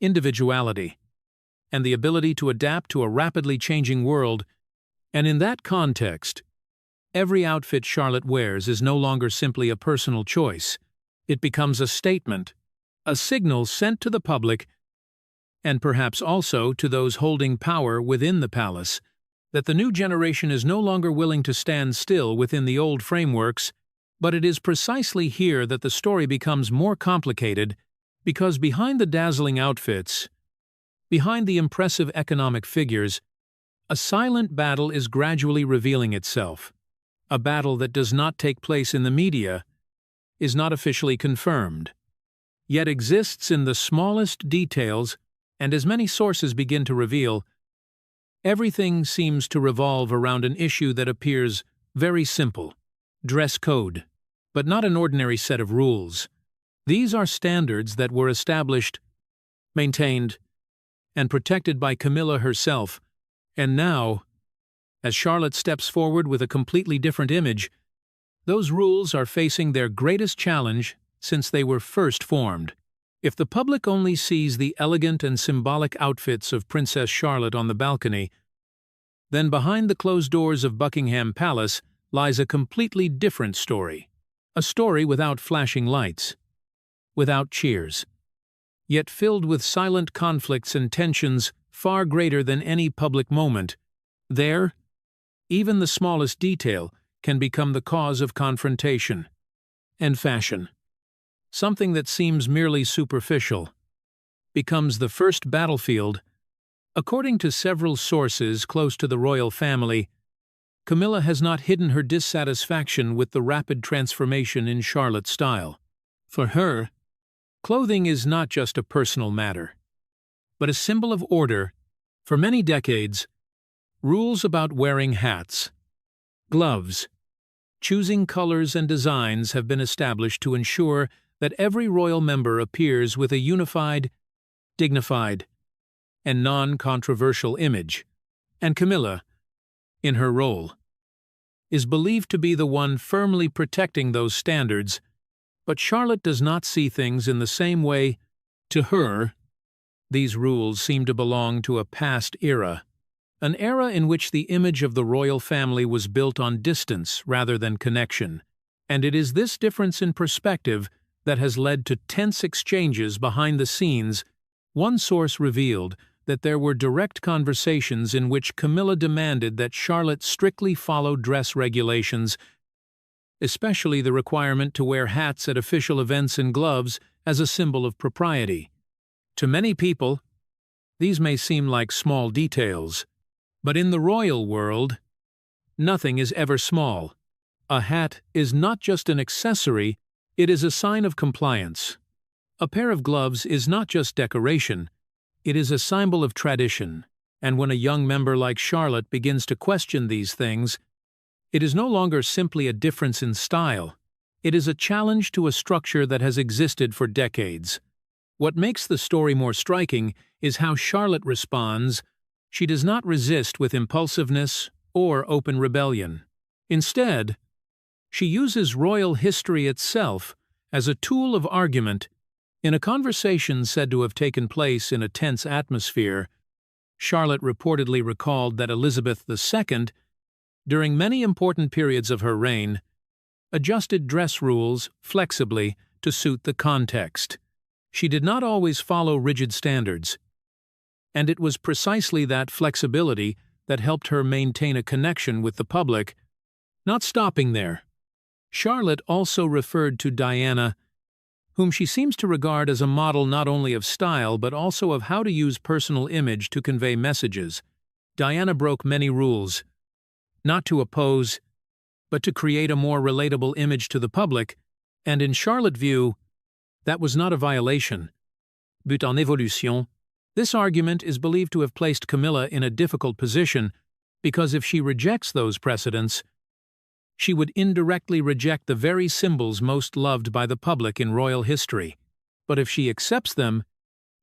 individuality, and the ability to adapt to a rapidly changing world. And in that context, every outfit Charlotte wears is no longer simply a personal choice. It becomes a statement, a signal sent to the public, and perhaps also to those holding power within the palace, that the new generation is no longer willing to stand still within the old frameworks. But it is precisely here that the story becomes more complicated, because behind the dazzling outfits, behind the impressive economic figures, a silent battle is gradually revealing itself. A battle that does not take place in the media, is not officially confirmed, yet exists in the smallest details, and as many sources begin to reveal, everything seems to revolve around an issue that appears very simple: dress code. But not an ordinary set of rules. These are standards that were established, maintained, and protected by Camilla herself. And now, as Charlotte steps forward with a completely different image, those rules are facing their greatest challenge since they were first formed. If the public only sees the elegant and symbolic outfits of Princess Charlotte on the balcony, then behind the closed doors of Buckingham Palace lies a completely different story. A story without flashing lights, without cheers, yet filled with silent conflicts and tensions far greater than any public moment. There, even the smallest detail can become the cause of confrontation. And fashion, something that seems merely superficial, becomes the first battlefield. According to several sources close to the royal family, Camilla has not hidden her dissatisfaction with the rapid transformation in Charlotte's style. For her, clothing is not just a personal matter, but a symbol of order. For many decades, rules about wearing hats, gloves, choosing colors and designs have been established to ensure that every royal member appears with a unified, dignified, and non-controversial image. And Camilla, in her role, is believed to be the one firmly protecting those standards, but Charlotte does not see things in the same way. To her, these rules seem to belong to a past era, an era in which the image of the royal family was built on distance rather than connection, and it is this difference in perspective that has led to tense exchanges behind the scenes. One source revealed that there were direct conversations in which Camilla demanded that Charlotte strictly follow dress regulations, especially the requirement to wear hats at official events and gloves as a symbol of propriety. To many people, these may seem like small details, but in the royal world, nothing is ever small. A hat is not just an accessory, it is a sign of compliance. A pair of gloves is not just decoration, it is a symbol of tradition, and when a young member like Charlotte begins to question these things, it is no longer simply a difference in style, it is a challenge to a structure that has existed for decades. What makes the story more striking is how Charlotte responds. She does not resist with impulsiveness or open rebellion. Instead, she uses royal history itself as a tool of argument. In a conversation said to have taken place in a tense atmosphere, Charlotte reportedly recalled that Elizabeth II, during many important periods of her reign, adjusted dress rules flexibly to suit the context. She did not always follow rigid standards, and it was precisely that flexibility that helped her maintain a connection with the public. Not stopping there, Charlotte also referred to Diana, whom she seems to regard as a model not only of style but also of how to use personal image to convey messages. Diana broke many rules, not to oppose, but to create a more relatable image to the public, and in Charlotte's view, that was not a violation, but en évolution. This argument is believed to have placed Camilla in a difficult position, because if she rejects those precedents, she would indirectly reject the very symbols most loved by the public in royal history. But if she accepts them,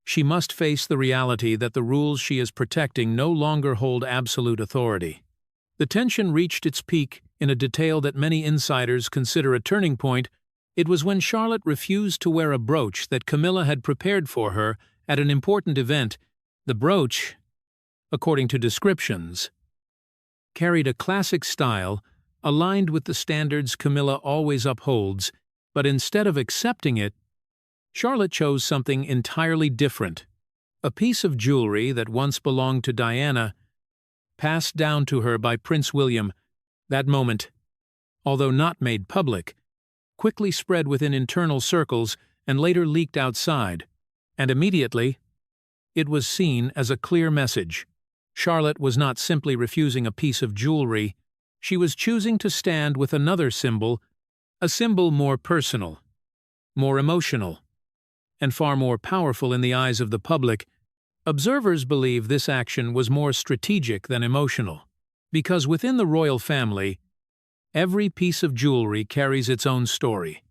she must face the reality that the rules she is protecting no longer hold absolute authority. The tension reached its peak in a detail that many insiders consider a turning point. It was when Charlotte refused to wear a brooch that Camilla had prepared for her at an important event. The brooch, according to descriptions, carried a classic style aligned with the standards Camilla always upholds, but instead of accepting it, Charlotte chose something entirely different. A piece of jewelry that once belonged to Diana, passed down to her by Prince William. That moment, although not made public, quickly spread within internal circles and later leaked outside, and immediately, it was seen as a clear message. Charlotte was not simply refusing a piece of jewelry, she was choosing to stand with another symbol, a symbol more personal, more emotional, and far more powerful in the eyes of the public. Observers believe this action was more strategic than emotional, because within the royal family, every piece of jewelry carries its own story,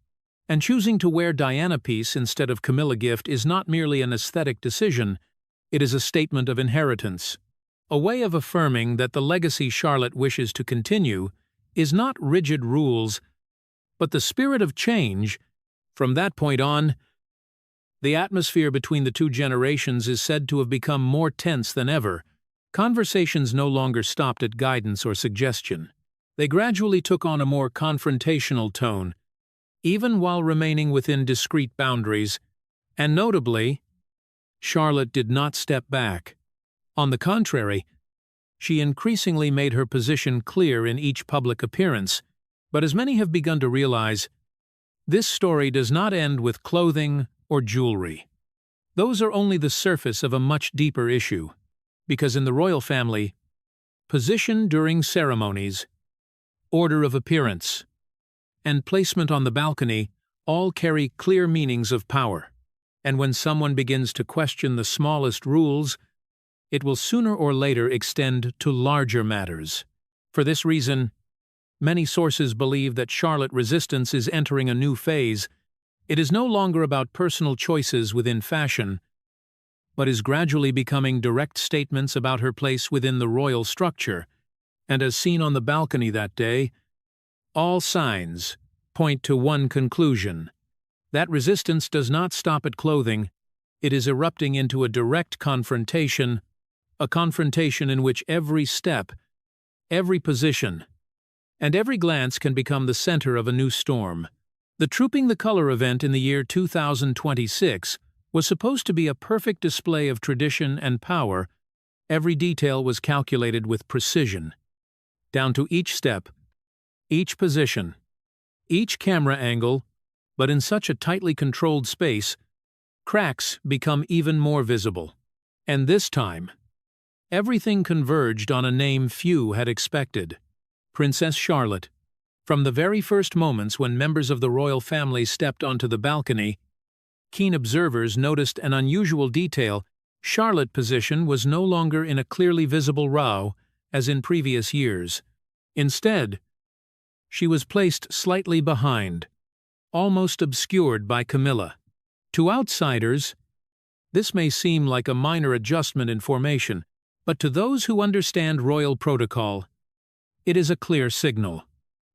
and choosing to wear Diana piece instead of Camilla gift is not merely an aesthetic decision, it is a statement of inheritance. A way of affirming that the legacy Charlotte wishes to continue is not rigid rules, but the spirit of change. From that point on, the atmosphere between the two generations is said to have become more tense than ever. Conversations no longer stopped at guidance or suggestion. They gradually took on a more confrontational tone, even while remaining within discrete boundaries, and notably, Charlotte did not step back. On the contrary, she increasingly made her position clear in each public appearance. But as many have begun to realize, this story does not end with clothing or jewelry. Those are only the surface of a much deeper issue, because in the royal family, position during ceremonies, order of appearance, and placement on the balcony all carry clear meanings of power. And when someone begins to question the smallest rules, it will sooner or later extend to larger matters. For this reason, many sources believe that Charlotte resistance is entering a new phase. It is no longer about personal choices within fashion, but is gradually becoming direct statements about her place within the royal structure. And as seen on the balcony that day, all signs point to one conclusion. That resistance does not stop at clothing. It is erupting into a direct confrontation, a confrontation in which every step, every position, and every glance can become the center of a new storm. The Trooping the Color event in the year 2026 was supposed to be a perfect display of tradition and power. Every detail was calculated with precision, down to each step, each position, each camera angle, but in such a tightly controlled space, cracks become even more visible. And this time, everything converged on a name few had expected: Princess Charlotte. From the very first moments when members of the royal family stepped onto the balcony, keen observers noticed an unusual detail. Charlotte's position was no longer in a clearly visible row, as in previous years. Instead, she was placed slightly behind, almost obscured by Camilla. To outsiders, this may seem like a minor adjustment in formation, but to those who understand royal protocol, it is a clear signal.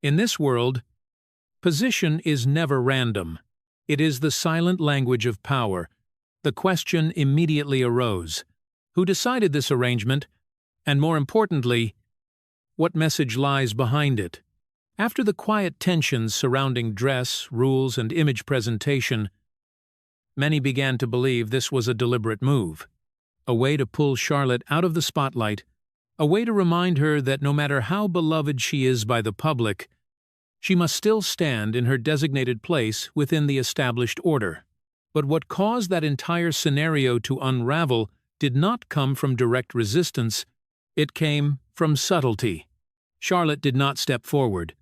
In this world, position is never random. It is the silent language of power. The question immediately arose: who decided this arrangement, and more importantly, what message lies behind it? After the quiet tensions surrounding dress, rules, and image presentation, many began to believe this was a deliberate move, a way to pull Charlotte out of the spotlight, a way to remind her that no matter how beloved she is by the public, she must still stand in her designated place within the established order. But what caused that entire scenario to unravel did not come from direct resistance, it came from subtlety. Charlotte did not step forward.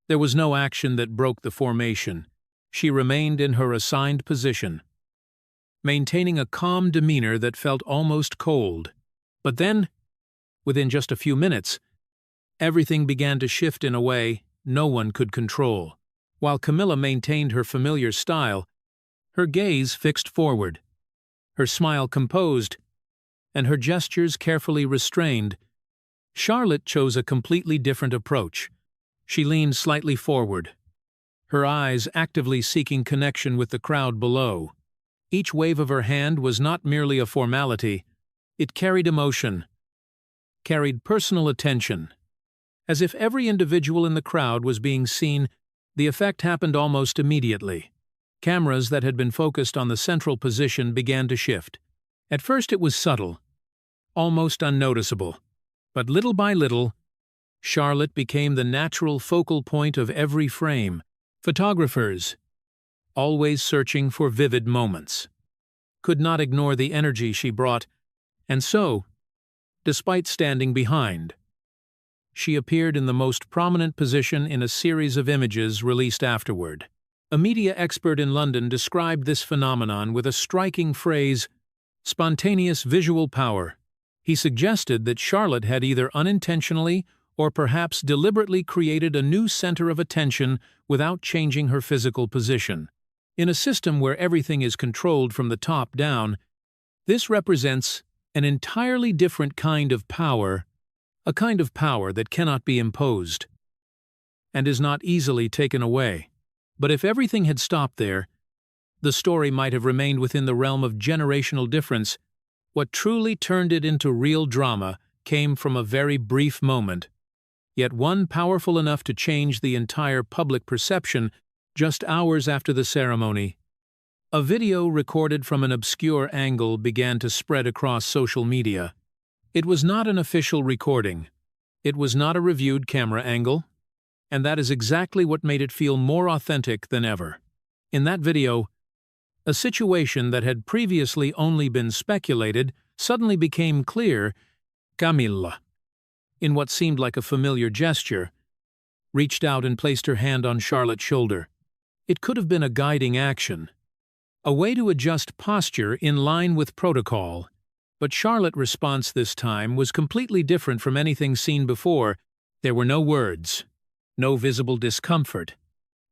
There was no action that broke the formation. She remained in her assigned position, maintaining a calm demeanor that felt almost cold. But then, within just a few minutes, everything began to shift in a way no one could control. While Camilla maintained her familiar style, her gaze fixed forward, her smile composed, and her gestures carefully restrained, Charlotte chose a completely different approach. She leaned slightly forward, her eyes actively seeking connection with the crowd below. Each wave of her hand was not merely a formality, it carried emotion, carried personal attention. As if every individual in the crowd was being seen, the effect happened almost immediately. Cameras that had been focused on the central position began to shift. At first it was subtle, almost unnoticeable, but little by little, Charlotte became the natural focal point of every frame. Photographers, always searching for vivid moments, could not ignore the energy she brought, and so, despite standing behind, she appeared in the most prominent position in a series of images released afterward. A media expert in London described this phenomenon with a striking phrase: spontaneous visual power. He suggested that Charlotte had either unintentionally or perhaps deliberately created a new center of attention without changing her physical position. In a system where everything is controlled from the top down, this represents an entirely different kind of power, a kind of power that cannot be imposed and is not easily taken away. But if everything had stopped there, the story might have remained within the realm of generational difference. What truly turned it into real drama came from a very brief moment, yet one powerful enough to change the entire public perception. Just hours after the ceremony, A video recorded from an obscure angle began to spread across social media. It was not an official recording. It was not a reviewed camera angle. And that is exactly what made it feel more authentic than ever. In that video, a situation that had previously only been speculated suddenly became clear. Camilla, in what seemed like a familiar gesture, reached out and placed her hand on Charlotte's shoulder. It could have been a guiding action, a way to adjust posture in line with protocol. But Charlotte's response this time was completely different from anything seen before. There were no words, no visible discomfort,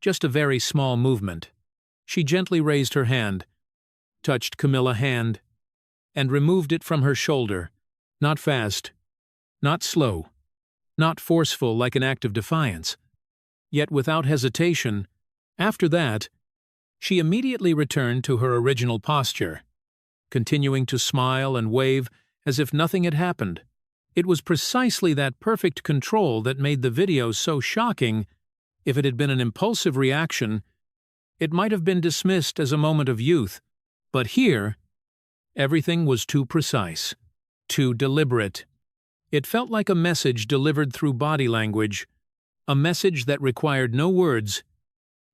just a very small movement. She gently raised her hand, touched Camilla's hand, and removed it from her shoulder. Not fast, not slow, not forceful like an act of defiance. Yet without hesitation, after that, she immediately returned to her original posture, continuing to smile and wave as if nothing had happened. It was precisely that perfect control that made the video so shocking. If it had been an impulsive reaction, it might have been dismissed as a moment of youth. But here, everything was too precise, too deliberate. It felt like a message delivered through body language, a message that required no words,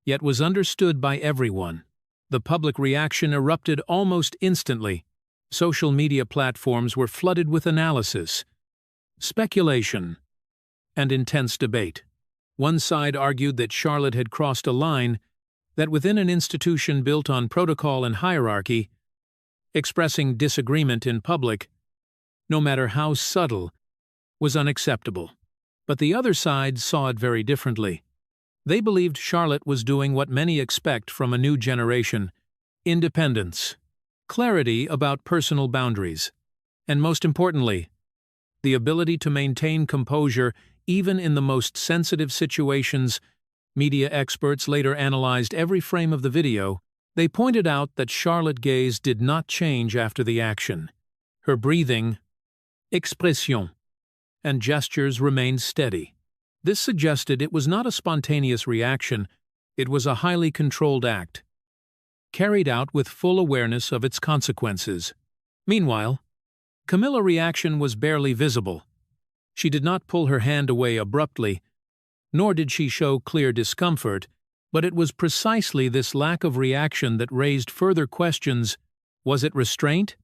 yet was understood by everyone. The public reaction erupted almost instantly. Social media platforms were flooded with analysis, speculation, and intense debate. One side argued that Charlotte had crossed a line, that within an institution built on protocol and hierarchy, expressing disagreement in public, no matter how subtle, was unacceptable. But the other side saw it very differently. They believed Charlotte was doing what many expect from a new generation: independence, clarity about personal boundaries, and most importantly, the ability to maintain composure even in the most sensitive situations. Media experts later analyzed every frame of the video. They pointed out that Charlotte's gaze did not change after the action. Her breathing, expression, and gestures remained steady. This suggested it was not a spontaneous reaction, it was a highly controlled act, carried out with full awareness of its consequences. Meanwhile, Camilla's reaction was barely visible. She did not pull her hand away abruptly, nor did she show clear discomfort, but it was precisely this lack of reaction that raised further questions. Was it restraint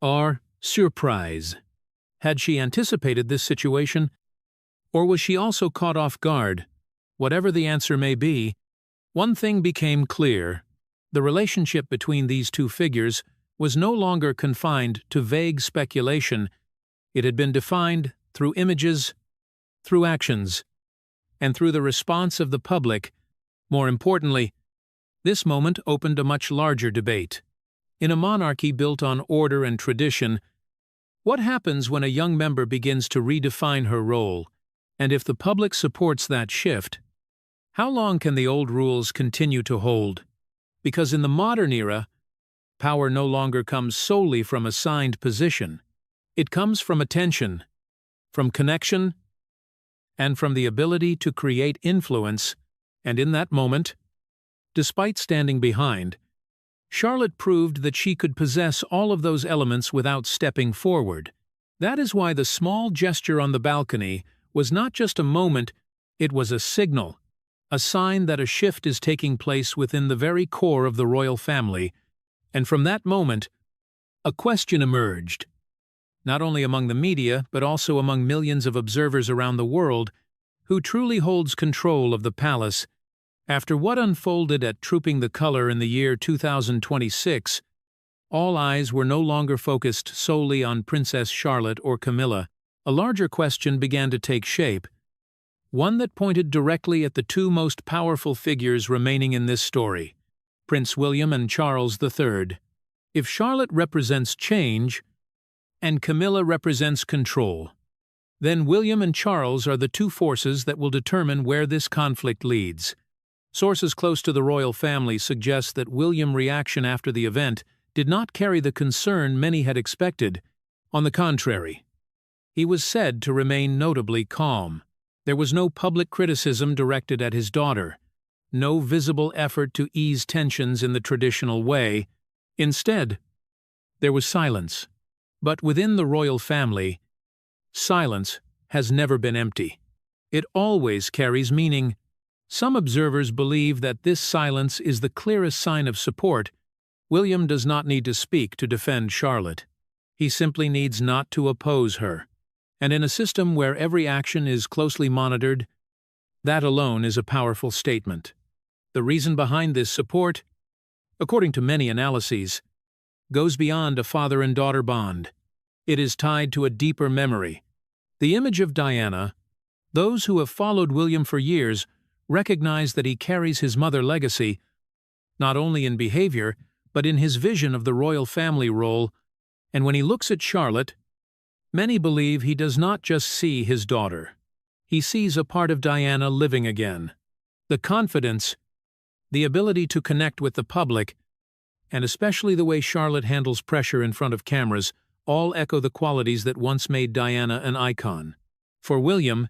or surprise? Had she anticipated this situation, or was she also caught off guard? Whatever the answer may be, one thing became clear: the relationship between these two figures was no longer confined to vague speculation. It had been defined through images, through actions, and through the response of the public. More importantly, this moment opened a much larger debate. In a monarchy built on order and tradition, what happens when a young member begins to redefine her role? And if the public supports that shift, how long can the old rules continue to hold? Because in the modern era, power no longer comes solely from assigned position. It comes from attention, from connection, and from the ability to create influence. And in that moment, despite standing behind, Charlotte proved that she could possess all of those elements without stepping forward. That is why the small gesture on the balcony was not just a moment, it was a signal, a sign that a shift is taking place within the very core of the royal family. And from that moment, a question emerged, not only among the media but also among millions of observers around the world: who truly holds control of the palace? After what unfolded at Trooping the Color in the year 2026, all eyes were no longer focused solely on Princess Charlotte or Camilla. A larger question began to take shape, one that pointed directly at the two most powerful figures remaining in this story, Prince William and Charles III. If Charlotte represents change, and Camilla represents control, then William and Charles are the two forces that will determine where this conflict leads. Sources close to the royal family suggest that William's reaction after the event did not carry the concern many had expected. On the contrary, he was said to remain notably calm. There was no public criticism directed at his daughter, no visible effort to ease tensions in the traditional way. Instead, there was silence. But within the royal family, silence has never been empty. It always carries meaning. Some observers believe that this silence is the clearest sign of support. William does not need to speak to defend Charlotte. He simply needs not to oppose her. And in a system where every action is closely monitored, that alone is a powerful statement. The reason behind this support, according to many analyses, goes beyond a father and daughter bond. It is tied to a deeper memory. The image of Diana, those who have followed William for years recognize that he carries his mother legacy, not only in behavior, but in his vision of the royal family role. And when he looks at Charlotte, many believe he does not just see his daughter. He sees a part of Diana living again. The confidence, the ability to connect with the public, and especially the way Charlotte handles pressure in front of cameras, all echo the qualities that once made Diana an icon. For William,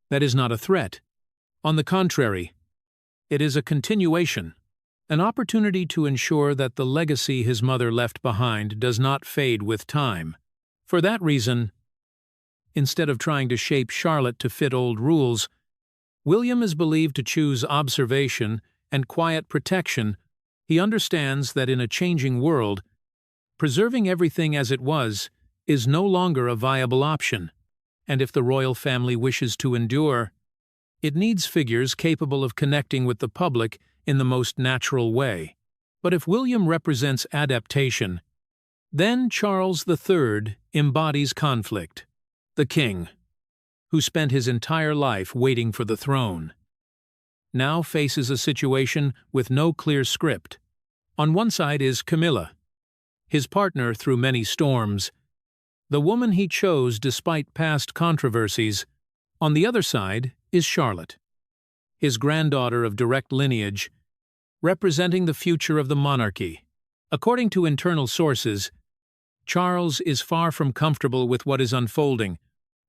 that is not a threat. On the contrary, it is a continuation, an opportunity to ensure that the legacy his mother left behind does not fade with time. For that reason, instead of trying to shape Charlotte to fit old rules, William is believed to choose observation and quiet protection. He understands that in a changing world, preserving everything as it was is no longer a viable option, and if the royal family wishes to endure, it needs figures capable of connecting with the public in the most natural way. But if William represents adaptation, then Charles III embodies conflict. The king, who spent his entire life waiting for the throne, now faces a situation with no clear script. On one side is Camilla, his partner through many storms, the woman he chose despite past controversies. On the other side is Charlotte, his granddaughter of direct lineage, representing the future of the monarchy. According to internal sources, Charles is far from comfortable with what is unfolding,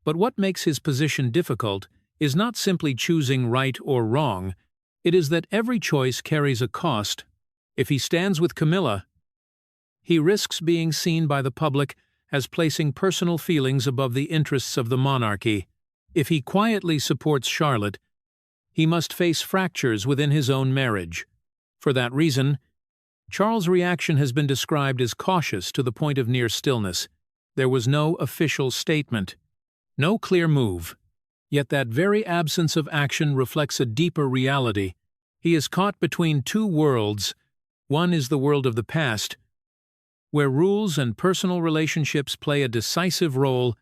but what makes his position difficult is not simply choosing right or wrong, it is that every choice carries a cost. If he stands with Camilla, he risks being seen by the public as placing personal feelings above the interests of the monarchy. If he quietly supports Charlotte, he must face fractures within his own marriage. For that reason, Charles' reaction has been described as cautious to the point of near stillness. There was no official statement, no clear move. Yet that very absence of action reflects a deeper reality. He is caught between two worlds. One is the world of the past, where rules and personal relationships play a decisive role.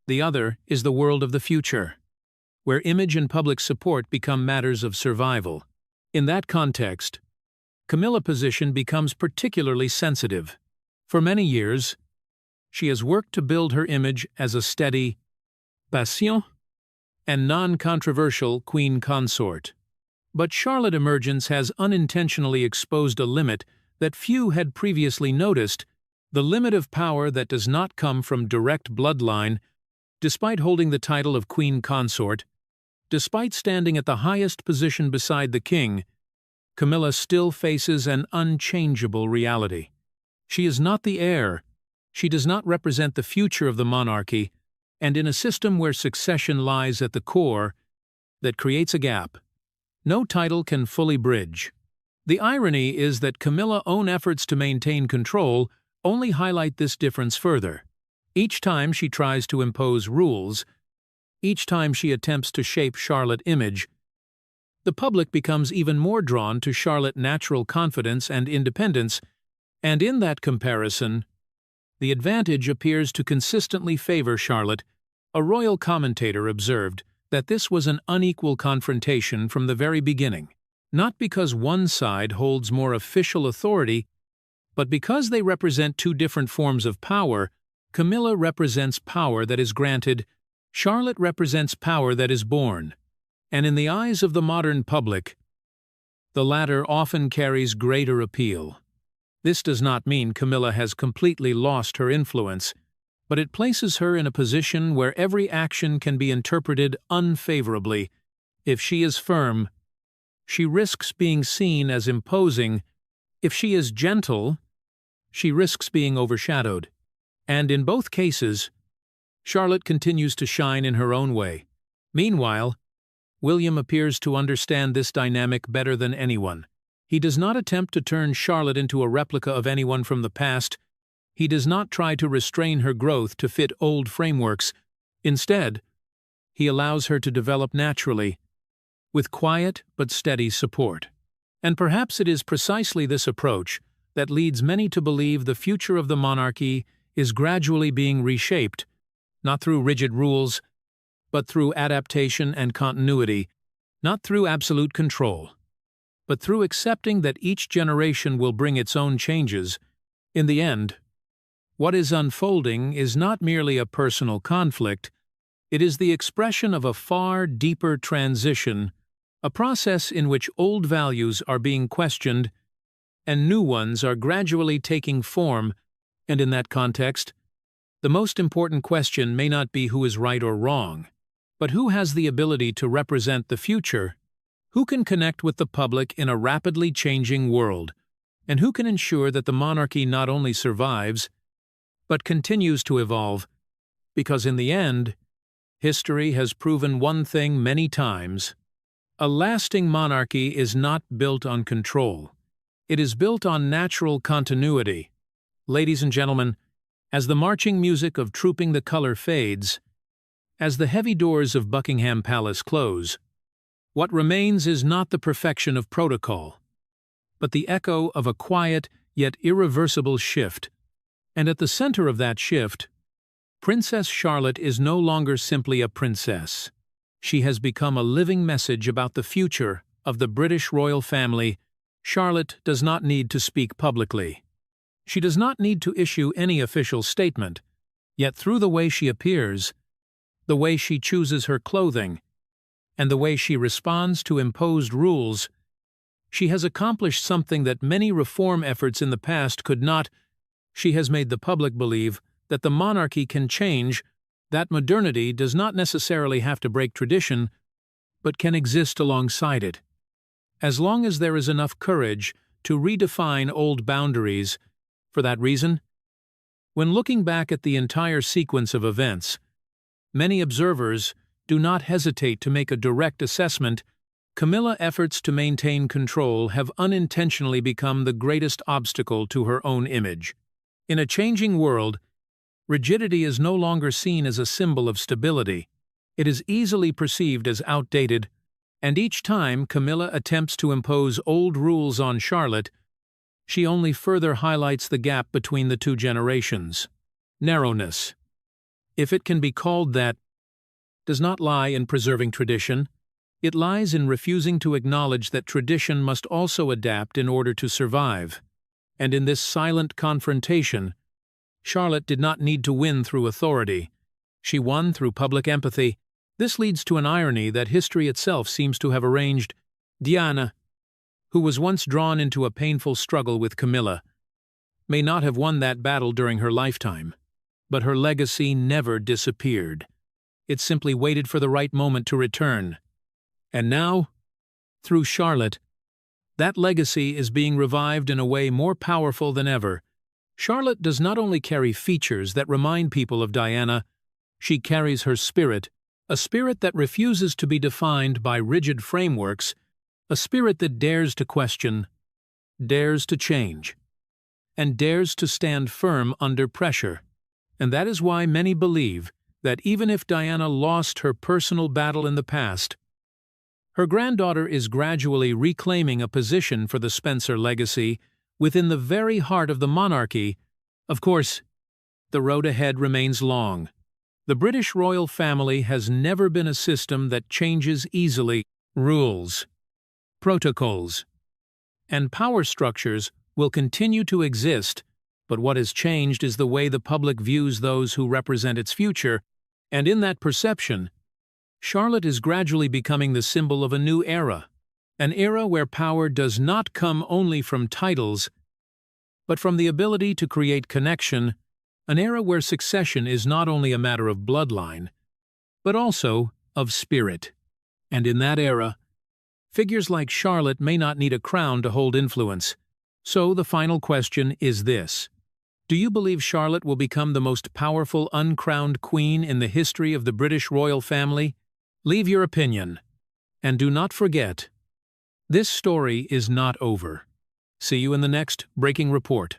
The other is the world of the future, where image and public support become matters of survival. In that context, Camilla's position becomes particularly sensitive. For many years, she has worked to build her image as a steady, patient, and non-controversial queen consort. But Charlotte's emergence has unintentionally exposed a limit that few had previously noticed, the limit of power that does not come from direct bloodline. Despite holding the title of queen consort, despite standing at the highest position beside the king, Camilla still faces an unchangeable reality. She is not the heir, she does not represent the future of the monarchy, and in a system where succession lies at the core, that creates a gap no title can fully bridge. The irony is that Camilla's own efforts to maintain control only highlight this difference further. Each time she tries to impose rules, each time she attempts to shape Charlotte's image, the public becomes even more drawn to Charlotte's natural confidence and independence, and in that comparison, the advantage appears to consistently favor Charlotte. A royal commentator observed that this was an unequal confrontation from the very beginning, not because one side holds more official authority, but because they represent two different forms of power. Camilla represents power that is granted, Charlotte represents power that is born. And in the eyes of the modern public, the latter often carries greater appeal. This does not mean Camilla has completely lost her influence, but it places her in a position where every action can be interpreted unfavorably. If she is firm, she risks being seen as imposing. If she is gentle, she risks being overshadowed. And in both cases, Charlotte continues to shine in her own way. Meanwhile, William appears to understand this dynamic better than anyone. He does not attempt to turn Charlotte into a replica of anyone from the past. He does not try to restrain her growth to fit old frameworks. Instead, he allows her to develop naturally, with quiet but steady support. And perhaps it is precisely this approach that leads many to believe the future of the monarchy is gradually being reshaped, not through rigid rules, but through adaptation and continuity, not through absolute control, but through accepting that each generation will bring its own changes. In the end, what is unfolding is not merely a personal conflict, it is the expression of a far deeper transition, a process in which old values are being questioned and new ones are gradually taking form, and in that context, the most important question may not be who is right or wrong, but who has the ability to represent the future, who can connect with the public in a rapidly changing world, and who can ensure that the monarchy not only survives, but continues to evolve, because in the end, history has proven one thing many times. A lasting monarchy is not built on control. It is built on natural continuity. Ladies and gentlemen, as the marching music of Trooping the Colour fades, as the heavy doors of Buckingham Palace close, what remains is not the perfection of protocol, but the echo of a quiet yet irreversible shift. And at the center of that shift, Princess Charlotte is no longer simply a princess. She has become a living message about the future of the British royal family. Charlotte does not need to speak publicly. She does not need to issue any official statement, yet through the way she appears, the way she chooses her clothing, and the way she responds to imposed rules, she has accomplished something that many reform efforts in the past could not. She has made the public believe that the monarchy can change, that modernity does not necessarily have to break tradition, but can exist alongside it. As long as there is enough courage to redefine old boundaries. For that reason, when looking back at the entire sequence of events, many observers do not hesitate to make a direct assessment. Camilla's efforts to maintain control have unintentionally become the greatest obstacle to her own image. In a changing world, rigidity is no longer seen as a symbol of stability. It is easily perceived as outdated, and each time Camilla attempts to impose old rules on Charlotte, she only further highlights the gap between the two generations. Narrowness, if it can be called that, does not lie in preserving tradition. It lies in refusing to acknowledge that tradition must also adapt in order to survive. And in this silent confrontation, Charlotte did not need to win through authority. She won through public empathy. This leads to an irony that history itself seems to have arranged. Diana, who was once drawn into a painful struggle with Camilla, may not have won that battle during her lifetime, but her legacy never disappeared. It simply waited for the right moment to return. And now, through Charlotte, that legacy is being revived in a way more powerful than ever. Charlotte does not only carry features that remind people of Diana, she carries her spirit, a spirit that refuses to be defined by rigid frameworks, a spirit that dares to question, dares to change, and dares to stand firm under pressure. And that is why many believe that even if Diana lost her personal battle in the past, her granddaughter is gradually reclaiming a position for the Spencer legacy within the very heart of the monarchy. Of course, the road ahead remains long. The British royal family has never been a system that changes easily. Rules, protocols, and power structures will continue to exist, but what has changed is the way the public views those who represent its future, and in that perception, Charlotte is gradually becoming the symbol of a new era, an era where power does not come only from titles, but from the ability to create connection, an era where succession is not only a matter of bloodline, but also of spirit. And in that era, Figures like Charlotte may not need a crown to hold influence. So the final question is this. Do you believe Charlotte will become the most powerful uncrowned queen in the history of the British royal family? Leave your opinion. And do not forget, this story is not over. See you in the next Breaking Report.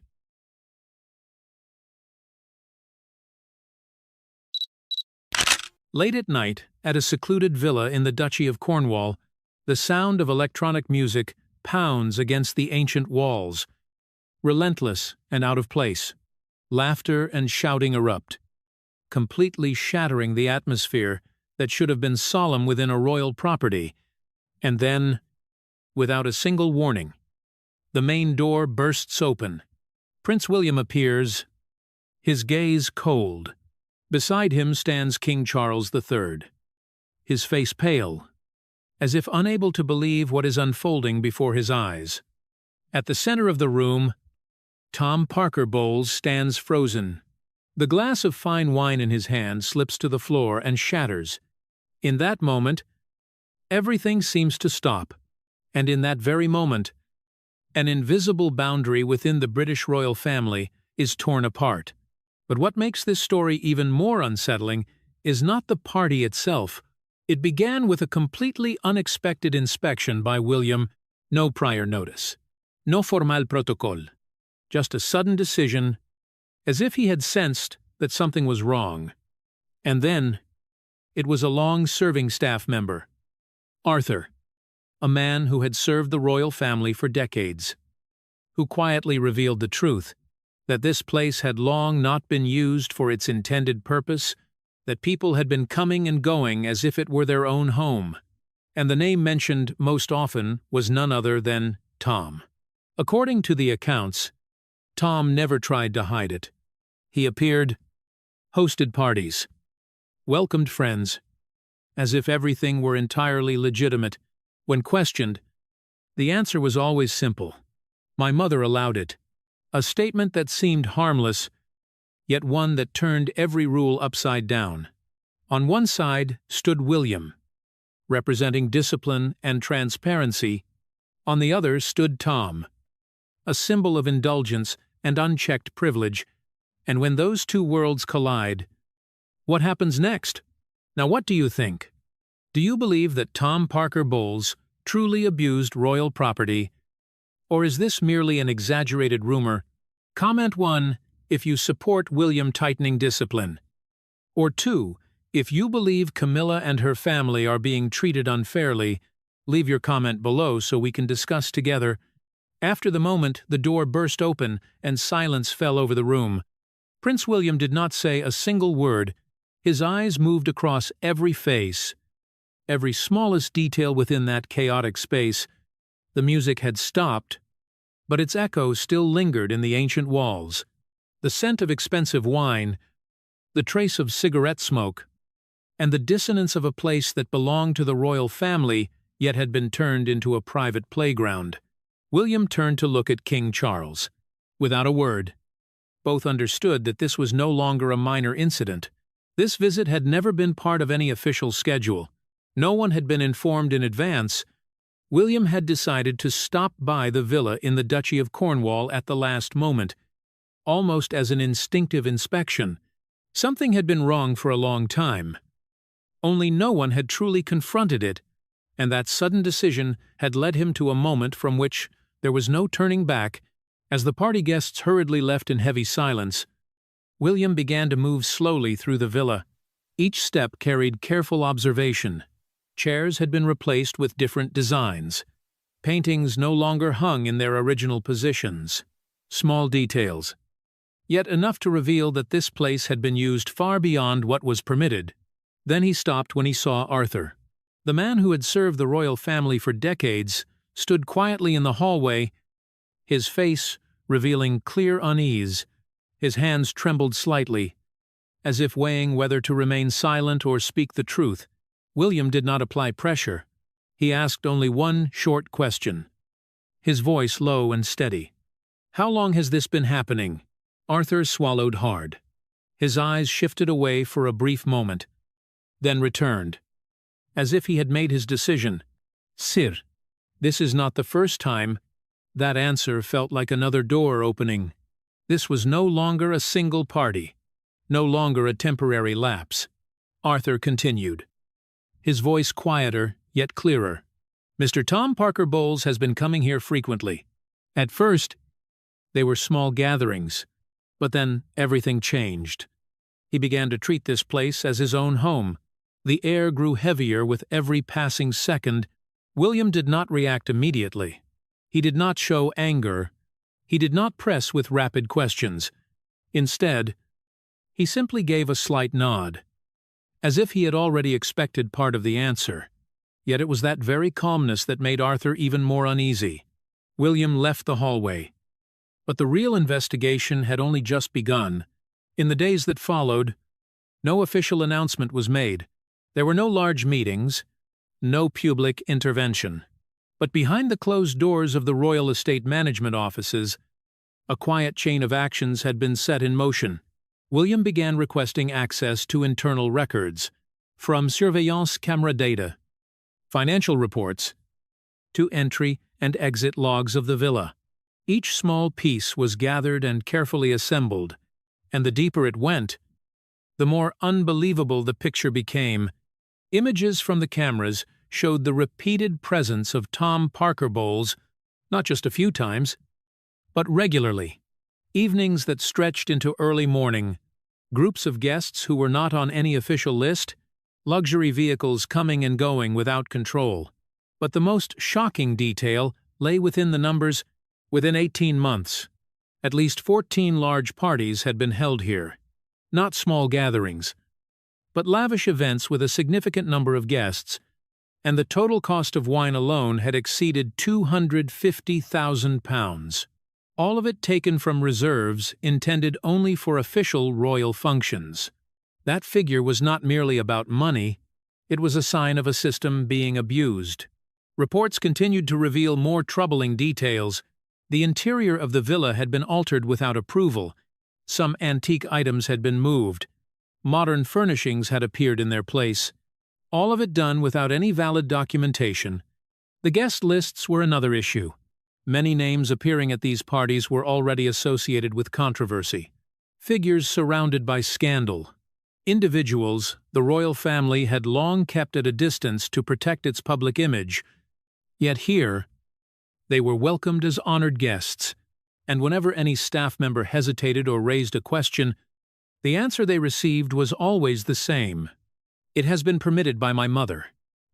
Late at night, at a secluded villa in the Duchy of Cornwall, the sound of electronic music pounds against the ancient walls. Relentless and out of place. Laughter and shouting erupt, completely shattering the atmosphere that should have been solemn within a royal property. And then, without a single warning, the main door bursts open. Prince William appears, his gaze cold. Beside him stands King Charles III, his face pale, as if unable to believe what is unfolding before his eyes. At the center of the room, Tom Parker Bowles stands frozen. The glass of fine wine in his hand slips to the floor and shatters. In that moment, everything seems to stop, and in that very moment, an invisible boundary within the British royal family is torn apart. But what makes this story even more unsettling is not the party itself. It began with a completely unexpected inspection by William, no prior notice. No formal protocol. Just a sudden decision, as if he had sensed that something was wrong. And then, it was a long-serving staff member, Arthur, a man who had served the royal family for decades, who quietly revealed the truth, that this place had long not been used for its intended purpose, that people had been coming and going as if it were their own home, and the name mentioned most often was none other than Tom. According to the accounts, Tom never tried to hide it. He appeared, hosted parties, welcomed friends, as if everything were entirely legitimate. When questioned, the answer was always simple. My mother allowed it. A statement that seemed harmless, yet one that turned every rule upside down. On one side stood William, representing discipline and transparency. On the other stood Tom, a symbol of indulgence and unchecked privilege. And when those two worlds collide, what happens next? Now what do you think? Do you believe that Tom Parker Bowles truly abused royal property? Or is this merely an exaggerated rumor? Comment 1 if you support William tightening discipline. Or 2, if you believe Camilla and her family are being treated unfairly. Leave your comment below so we can discuss together. After the moment, the door burst open and silence fell over the room. Prince William did not say a single word. His eyes moved across every face, every smallest detail within that chaotic space. The music had stopped, but its echo still lingered in the ancient walls. The scent of expensive wine, the trace of cigarette smoke, and the dissonance of a place that belonged to the royal family yet had been turned into a private playground. William turned to look at King Charles. Without a word, both understood that this was no longer a minor incident. This visit had never been part of any official schedule. No one had been informed in advance. William had decided to stop by the villa in the Duchy of Cornwall at the last moment, almost as an instinctive inspection. Something had been wrong for a long time. Only no one had truly confronted it, and that sudden decision had led him to a moment from which there was no turning back. As the party guests hurriedly left in heavy silence, William began to move slowly through the villa. Each step carried careful observation. Chairs had been replaced with different designs. Paintings no longer hung in their original positions. Small details, yet enough to reveal that this place had been used far beyond what was permitted. Then he stopped when he saw Arthur. The man who had served the royal family for decades stood quietly in the hallway, his face revealing clear unease. His hands trembled slightly, as if weighing whether to remain silent or speak the truth. William did not apply pressure. He asked only one short question, his voice low and steady. "How long has this been happening?" Arthur swallowed hard. His eyes shifted away for a brief moment, then returned, as if he had made his decision. "Sir," This is not the first time that answer felt like another door opening. This was no longer a single party, no longer a temporary lapse. Arthur continued, his voice quieter yet clearer. Mr. Tom Parker Bowles has been coming here frequently. At first, they were small gatherings, but then everything changed. He began to treat this place as his own home. The air grew heavier with every passing second. William did not react immediately. He did not show anger. He did not press with rapid questions. Instead, he simply gave a slight nod, as if he had already expected part of the answer. Yet it was that very calmness that made Arthur even more uneasy. William left the hallway. But the real investigation had only just begun. In the days that followed, no official announcement was made. There were no large meetings, no public intervention. But behind the closed doors of the Royal Estate Management offices, a quiet chain of actions had been set in motion. William began requesting access to internal records, from surveillance camera data, financial reports, to entry and exit logs of the villa. Each small piece was gathered and carefully assembled, and the deeper it went, the more unbelievable the picture became. Images from the cameras showed the repeated presence of Tom Parker Bowles, not just a few times, but regularly. Evenings that stretched into early morning, groups of guests who were not on any official list, luxury vehicles coming and going without control. But the most shocking detail lay within the numbers. Within 18 months, at least 14 large parties had been held here. Not small gatherings, but lavish events with a significant number of guests, and the total cost of wine alone had exceeded £250,000. All of it taken from reserves intended only for official royal functions. That figure was not merely about money, it was a sign of a system being abused. Reports continued to reveal more troubling details. The interior of the villa had been altered without approval. Some antique items had been moved. Modern furnishings had appeared in their place. All of it done without any valid documentation. The guest lists were another issue. Many names appearing at these parties were already associated with controversy. Figures surrounded by scandal. Individuals the royal family had long kept at a distance to protect its public image. Yet here, they were welcomed as honored guests, and whenever any staff member hesitated or raised a question, the answer they received was always the same. It has been permitted by my mother.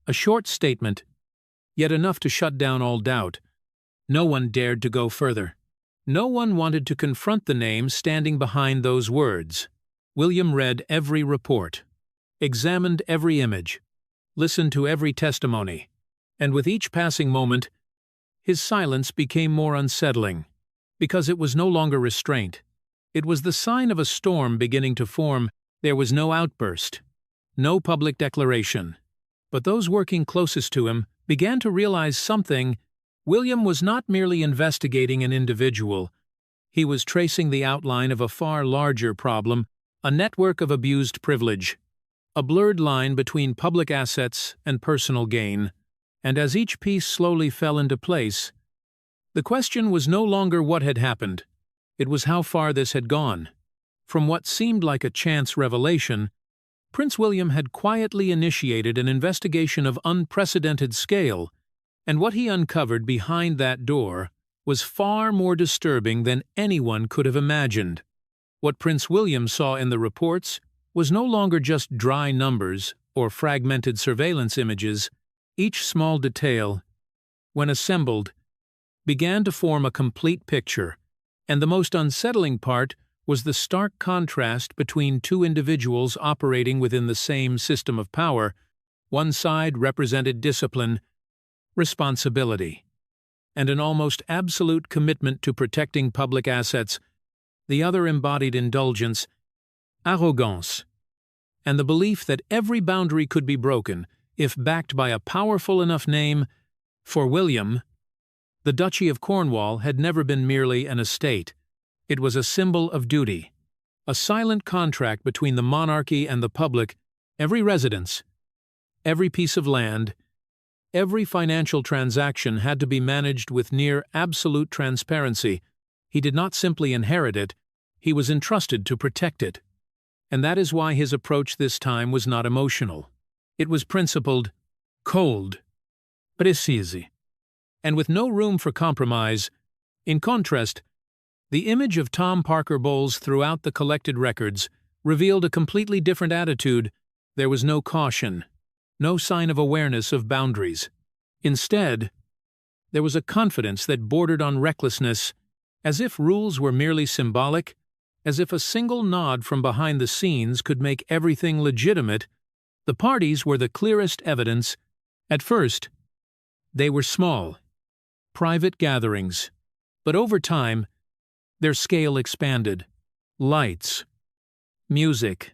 A short statement, yet enough to shut down all doubt. No one dared to go further. No one wanted to confront the name standing behind those words. William read every report, examined every image, listened to every testimony, and with each passing moment, his silence became more unsettling, because it was no longer restraint. It was the sign of a storm beginning to form. There was no outburst, no public declaration. But those working closest to him began to realize something. William was not merely investigating an individual. He was tracing the outline of a far larger problem, a network of abused privilege, a blurred line between public assets and personal gain. And as each piece slowly fell into place, the question was no longer what had happened. It was how far this had gone. From what seemed like a chance revelation, Prince William had quietly initiated an investigation of unprecedented scale, and what he uncovered behind that door was far more disturbing than anyone could have imagined. What Prince William saw in the reports was no longer just dry numbers or fragmented surveillance images. Each small detail, when assembled, began to form a complete picture, and the most unsettling part was the stark contrast between two individuals operating within the same system of power. One side represented discipline, responsibility, and an almost absolute commitment to protecting public assets. The other embodied indulgence, arrogance, and the belief that every boundary could be broken if backed by a powerful enough name. For William, the Duchy of Cornwall had never been merely an estate. It was a symbol of duty, a silent contract between the monarchy and the public. Every residence, every piece of land, Every financial transaction had to be managed with near absolute transparency. He did not simply inherit it, he was entrusted to protect it. And that is why his approach this time was not emotional. It was principled, cold, preciso, and with no room for compromise. In contrast, the image of Tom Parker Bowles throughout the collected records revealed a completely different attitude. There was no caution, no sign of awareness of boundaries. Instead, there was a confidence that bordered on recklessness, as if rules were merely symbolic, as if a single nod from behind the scenes could make everything legitimate. The parties were the clearest evidence. At first, they were small, private gatherings, but over time, their scale expanded. Lights, music,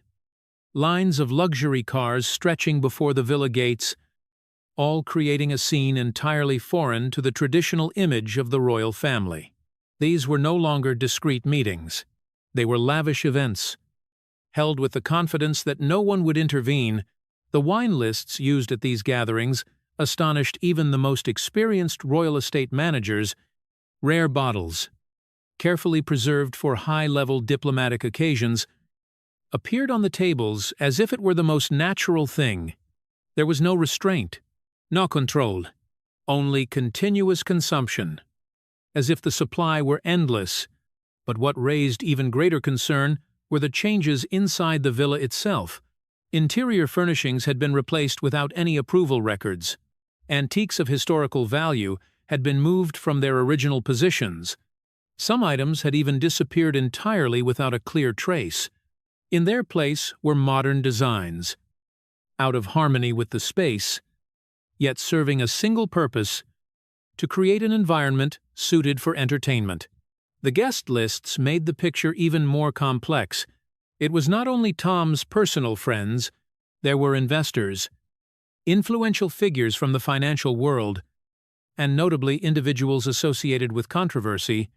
lines of luxury cars stretching before the villa gates, all creating a scene entirely foreign to the traditional image of the royal family. These were no longer discreet meetings. They were lavish events, held with the confidence that no one would intervene. The wine lists used at these gatherings astonished even the most experienced royal estate managers. Rare bottles, carefully preserved for high-level diplomatic occasions, appeared on the tables as if it were the most natural thing. There was no restraint, no control, only continuous consumption, as if the supply were endless. But what raised even greater concern were the changes inside the villa itself. Interior furnishings had been replaced without any approval records. Antiques of historical value had been moved from their original positions. Some items had even disappeared entirely without a clear trace. In their place were modern designs, out of harmony with the space, yet serving a single purpose: to create an environment suited for entertainment. The guest lists made the picture even more complex. It was not only Tom's personal friends, there were investors, influential figures from the financial world, and notably individuals associated with controversy,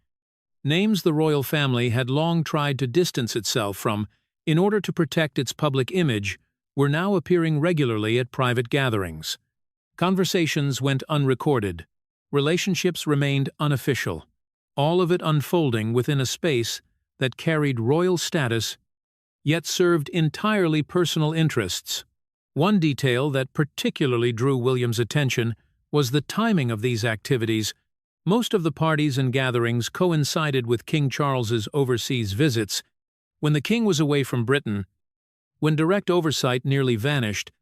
names the royal family had long tried to distance itself from in order to protect its public image, were now appearing regularly at private gatherings. Conversations went unrecorded. Relationships remained unofficial. All of it unfolding within a space that carried royal status, yet served entirely personal interests. One detail that particularly drew William's attention was the timing of these activities. Most of the parties and gatherings coincided with King Charles's overseas visits. When the king was away from Britain, when direct oversight nearly vanished,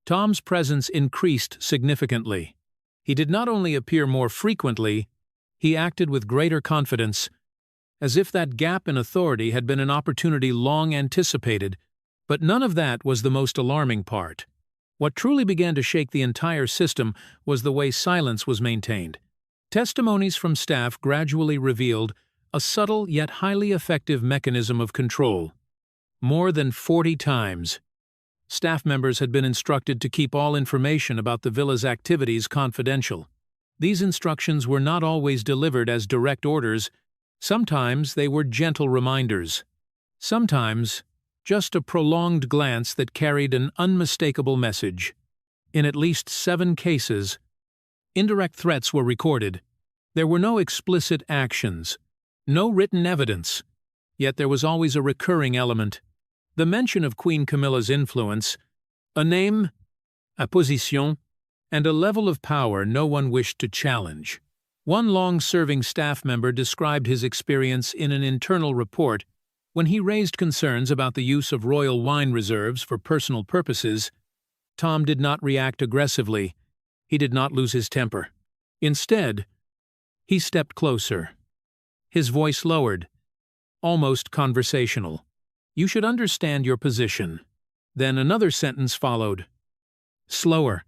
Tom's presence increased significantly. He did not only appear more frequently, he acted with greater confidence, as if that gap in authority had been an opportunity long anticipated. But none of that was the most alarming part. What truly began to shake the entire system was the way silence was maintained. Testimonies from staff gradually revealed a subtle yet highly effective mechanism of control. More than 40 times, staff members had been instructed to keep all information about the villa's activities confidential. These instructions were not always delivered as direct orders. Sometimes they were gentle reminders. Sometimes just a prolonged glance that carried an unmistakable message. In at least 7 cases, indirect threats were recorded. There were no explicit actions, no written evidence, yet there was always a recurring element: the mention of Queen Camilla's influence, a name, a position, and a level of power no one wished to challenge. One long-serving staff member described his experience in an internal report. When he raised concerns about the use of royal wine reserves for personal purposes, Tom did not react aggressively. He did not lose his temper. Instead, he stepped closer. His voice lowered, almost conversational. "You should understand your position." Then another sentence followed. Slower.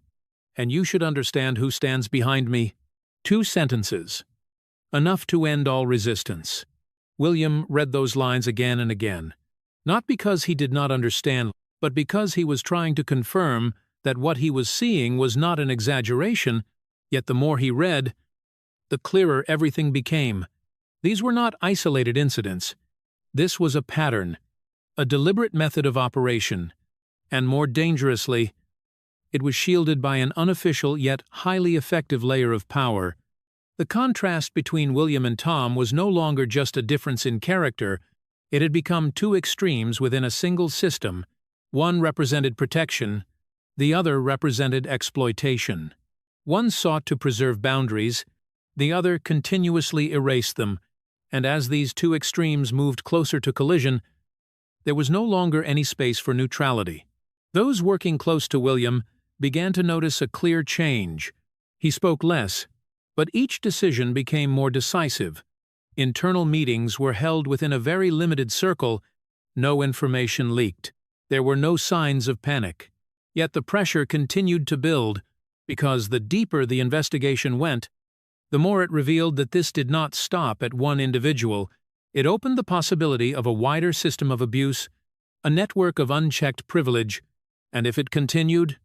"And you should understand who stands behind me." 2 sentences. Enough to end all resistance. William read those lines again and again, not because he did not understand, but because he was trying to confirm that what he was seeing was not an exaggeration. Yet the more he read, the clearer everything became. These were not isolated incidents. This was a pattern, a deliberate method of operation, and more dangerously, It was shielded by an unofficial yet highly effective layer of power. The contrast between William and Tom was no longer just a difference in character, it had become two extremes within a single system. One represented protection, the other represented exploitation. One sought to preserve boundaries, the other continuously erased them, and as these two extremes moved closer to collision, there was no longer any space for neutrality. Those working close to William began to notice a clear change. He spoke less, but each decision became more decisive. Internal meetings were held within a very limited circle. No information leaked. There were no signs of panic. Yet the pressure continued to build, because the deeper the investigation went, the more it revealed that this did not stop at one individual. It opened the possibility of a wider system of abuse, a network of unchecked privilege, and if it continued,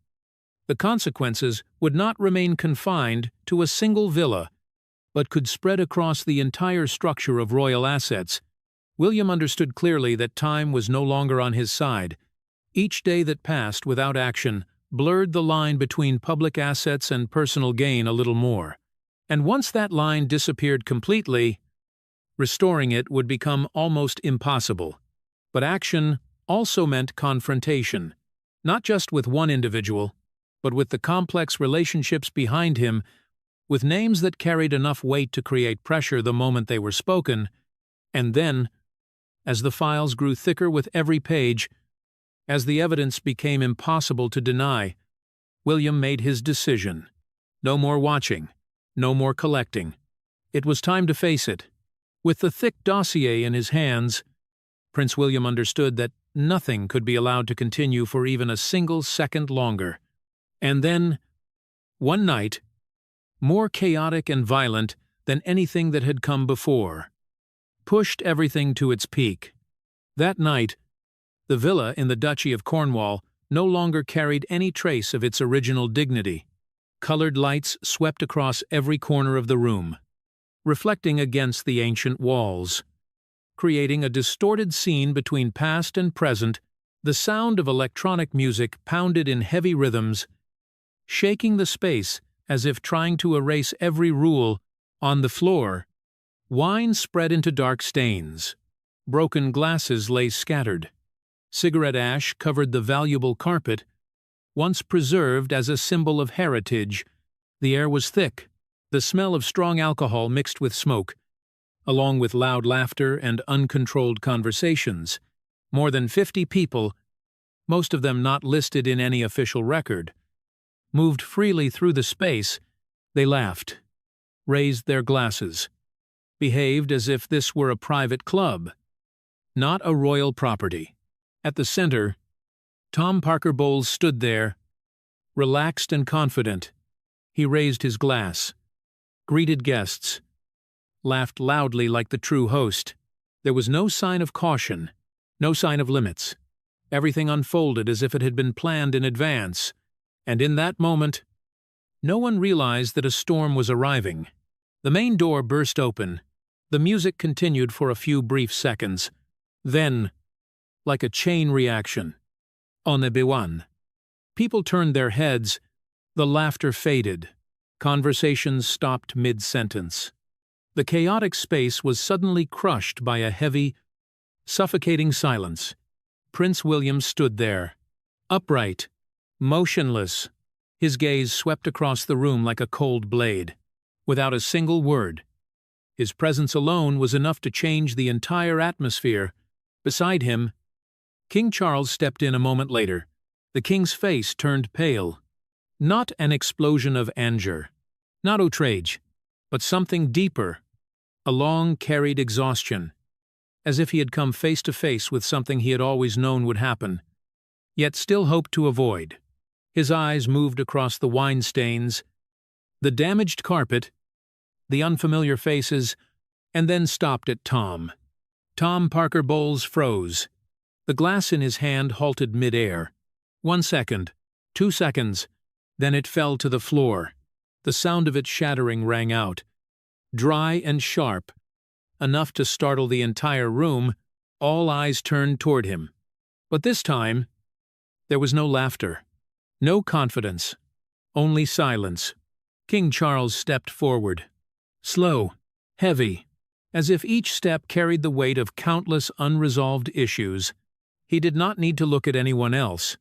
the consequences would not remain confined to a single villa, but could spread across the entire structure of royal assets. William understood clearly that time was no longer on his side. Each day that passed without action blurred the line between public assets and personal gain a little more. And once that line disappeared completely, restoring it would become almost impossible. But action also meant confrontation, not just with one individual, but with the complex relationships behind him, with names that carried enough weight to create pressure the moment they were spoken. And then, as the files grew thicker with every page, as the evidence became impossible to deny, William made his decision. No more watching, no more collecting. It was time to face it. With the thick dossier in his hands, Prince William understood that nothing could be allowed to continue for even a single second longer. And then, one night, more chaotic and violent than anything that had come before, pushed everything to its peak. That night, the villa in the Duchy of Cornwall no longer carried any trace of its original dignity. Colored lights swept across every corner of the room, reflecting against the ancient walls, creating a distorted scene between past and present. The sound of electronic music pounded in heavy rhythms, shaking the space as if trying to erase every rule. On the floor, wine spread into dark stains. Broken glasses lay scattered. Cigarette ash covered the valuable carpet, once preserved as a symbol of heritage. The air was thick, the smell of strong alcohol mixed with smoke, along with loud laughter and uncontrolled conversations. More than 50 people, most of them not listed in any official record, moved freely through the space. They laughed, raised their glasses, behaved as if this were a private club, not a royal property. At the center, Tom Parker Bowles stood there, relaxed and confident. He raised his glass, greeted guests, laughed loudly like the true host. There was no sign of caution, no sign of limits. Everything unfolded as if it had been planned in advance, and in that moment, no one realized that a storm was arriving. The main door burst open. The music continued for a few brief seconds. Then, like a chain reaction, on the Biwan, people turned their heads, the laughter faded, conversations stopped mid-sentence. The chaotic space was suddenly crushed by a heavy, suffocating silence. Prince William stood there, upright, motionless. His gaze swept across the room like a cold blade, without a single word. His presence alone was enough to change the entire atmosphere. Beside him, King Charles stepped in a moment later. The king's face turned pale. Not an explosion of anger, not outrage, but something deeper, a long-carried exhaustion, as if he had come face to face with something he had always known would happen, yet still hoped to avoid. His eyes moved across the wine stains, the damaged carpet, the unfamiliar faces, and then stopped at Tom. Tom Parker Bowles froze. The glass in his hand halted mid-air. 1 second, 2 seconds, then it fell to the floor. The sound of it shattering rang out, dry and sharp, enough to startle the entire room. All eyes turned toward him. But this time, there was no laughter, No confidence. Only silence. King Charles stepped forward. Slow, heavy, as if each step carried the weight of countless unresolved issues. He did not need to look at anyone else.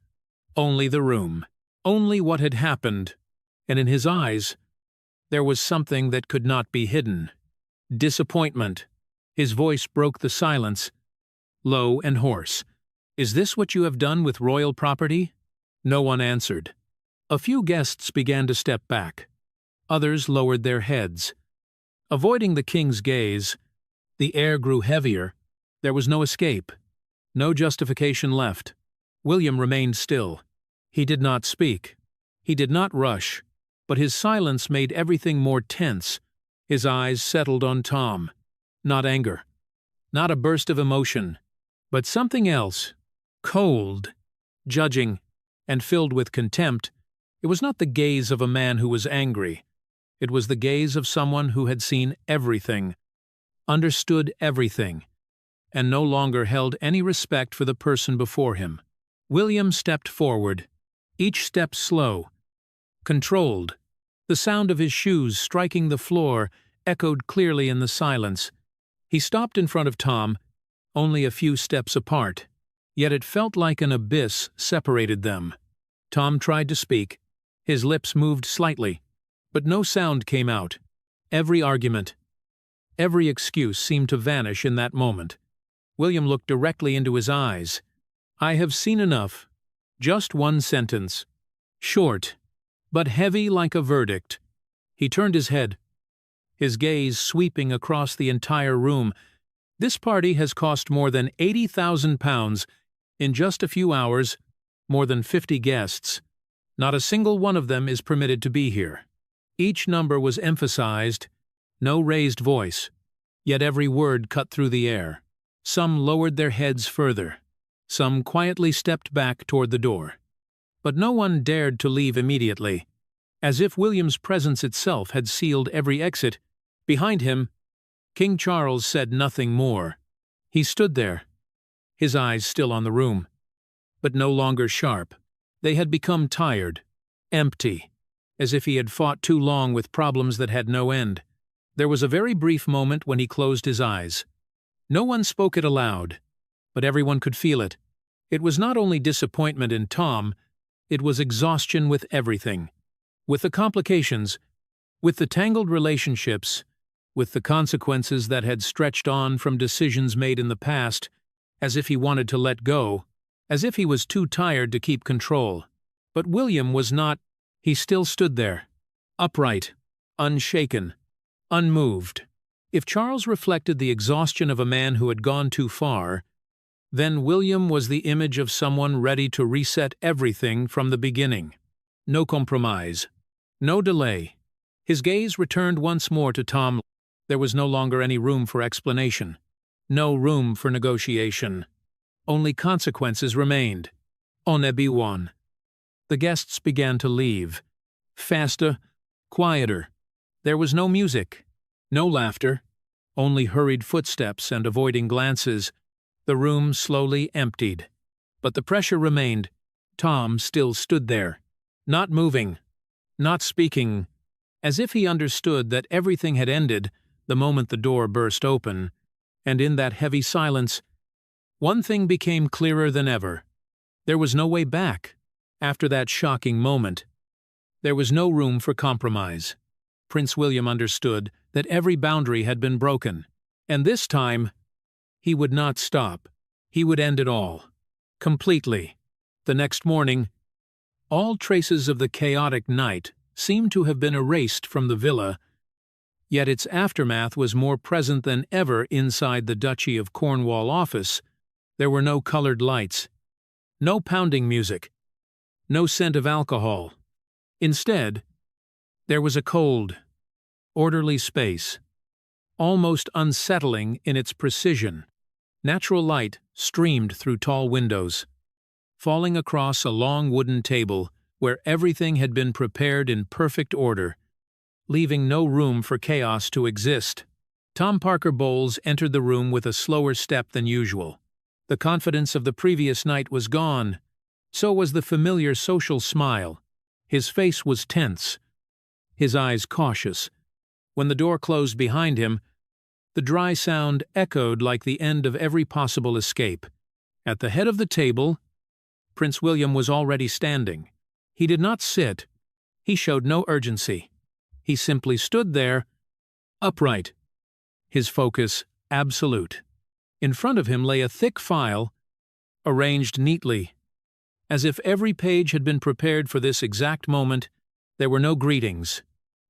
Only the room. Only what had happened. And in his eyes, there was something that could not be hidden. Disappointment. His voice broke the silence, low and hoarse. "Is this what you have done with royal property?" No one answered. A few guests began to step back. Others lowered their heads. Avoiding the king's gaze, the air grew heavier. There was no escape. No justification left. William remained still. He did not speak. He did not rush. But his silence made everything more tense. His eyes settled on Tom. Not anger. Not a burst of emotion. But something else. Cold. Judging. And filled with contempt. It was not the gaze of a man who was angry. It was the gaze of someone who had seen everything, understood everything, and no longer held any respect for the person before him. William stepped forward, each step slow, controlled. The sound of his shoes striking the floor echoed clearly in the silence. He stopped in front of Tom, only a few steps apart, yet it felt like an abyss separated them. Tom tried to speak. His lips moved slightly, but no sound came out. Every argument, every excuse seemed to vanish in that moment. William looked directly into his eyes. "I have seen enough." Just one sentence. Short, but heavy like a verdict. He turned his head, his gaze sweeping across the entire room. "This party has cost more than £80,000. In just a few hours, more than 50 guests. Not a single one of them is permitted to be here." Each number was emphasized, no raised voice, yet every word cut through the air. Some lowered their heads further. Some quietly stepped back toward the door. But no one dared to leave immediately. As if William's presence itself had sealed every exit, behind him, King Charles said nothing more. He stood there, his eyes still on the room, but no longer sharp. They had become tired, empty, as if he had fought too long with problems that had no end. There was a very brief moment when he closed his eyes. No one spoke it aloud, but everyone could feel it. It was not only disappointment in Tom, it was exhaustion with everything. With the complications, with the tangled relationships, with the consequences that had stretched on from decisions made in the past, as if he wanted to let go, as if he was too tired to keep control. But William was not. He still stood there, upright, unshaken, unmoved. If Charles reflected the exhaustion of a man who had gone too far, then William was the image of someone ready to reset everything from the beginning. No compromise, no delay. His gaze returned once more to Tom. There was no longer any room for explanation, no room for negotiation. Only consequences remained. On everyone. The guests began to leave. Faster, quieter. There was no music, no laughter, only hurried footsteps and avoiding glances. The room slowly emptied. But the pressure remained. Tom still stood there, not moving, not speaking, as if he understood that everything had ended the moment the door burst open. And in that heavy silence, one thing became clearer than ever. There was no way back. After that shocking moment, there was no room for compromise. Prince William understood that every boundary had been broken, and this time, he would not stop. He would end it all. Completely. The next morning, all traces of the chaotic night seemed to have been erased from the villa, yet its aftermath was more present than ever inside the Duchy of Cornwall office. There were no colored lights, no pounding music, no scent of alcohol. Instead, there was a cold, orderly space, almost unsettling in its precision. Natural light streamed through tall windows, falling across a long wooden table where everything had been prepared in perfect order, leaving no room for chaos to exist. Tom Parker Bowles entered the room with a slower step than usual. The confidence of the previous night was gone. So was the familiar social smile. His face was tense, his eyes cautious. When the door closed behind him, the dry sound echoed like the end of every possible escape. At the head of the table, Prince William was already standing. He did not sit. He showed no urgency. He simply stood there, upright, his focus absolute. In front of him lay a thick file, arranged neatly. As if every page had been prepared for this exact moment, there were no greetings,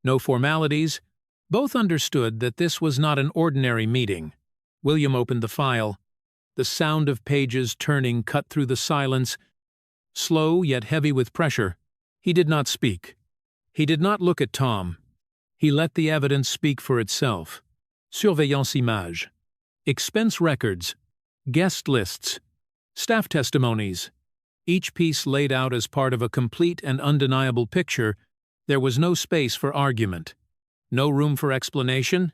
no formalities. Both understood that this was not an ordinary meeting. William opened the file. The sound of pages turning cut through the silence, slow yet heavy with pressure. He did not speak. He did not look at Tom. He let the evidence speak for itself. Surveillance image, expense records, guest lists, staff testimonies. Each piece laid out as part of a complete and undeniable picture. There was no space for argument. No room for explanation.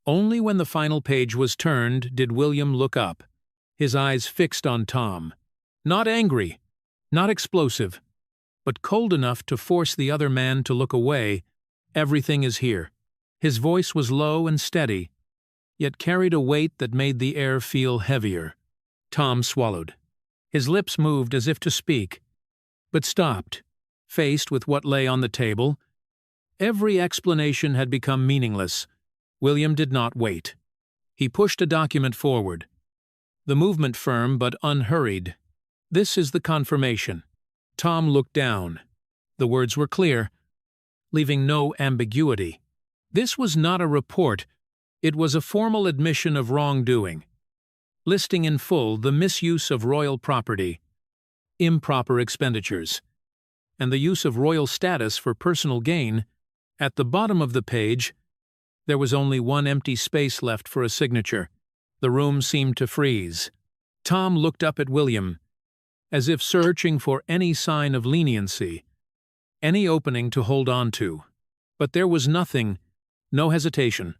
Only when the final page was turned did William look up, his eyes fixed on Tom. Not angry, not explosive, but cold enough to force the other man to look away. Everything is here. His voice was low and steady, yet carried a weight that made the air feel heavier. Tom swallowed. His lips moved as if to speak, but stopped, faced with what lay on the table. Every explanation had become meaningless. William did not wait. He pushed a document forward. The movement firm but unhurried. This is the confirmation. Tom looked down. The words were clear, leaving no ambiguity. This was not a report. It was a formal admission of wrongdoing, listing in full the misuse of royal property, improper expenditures, and the use of royal status for personal gain. At the bottom of the page, there was only one empty space left for a signature. The room seemed to freeze. Tom looked up at William, as if searching for any sign of leniency, any opening to hold on to. But there was nothing, no hesitation,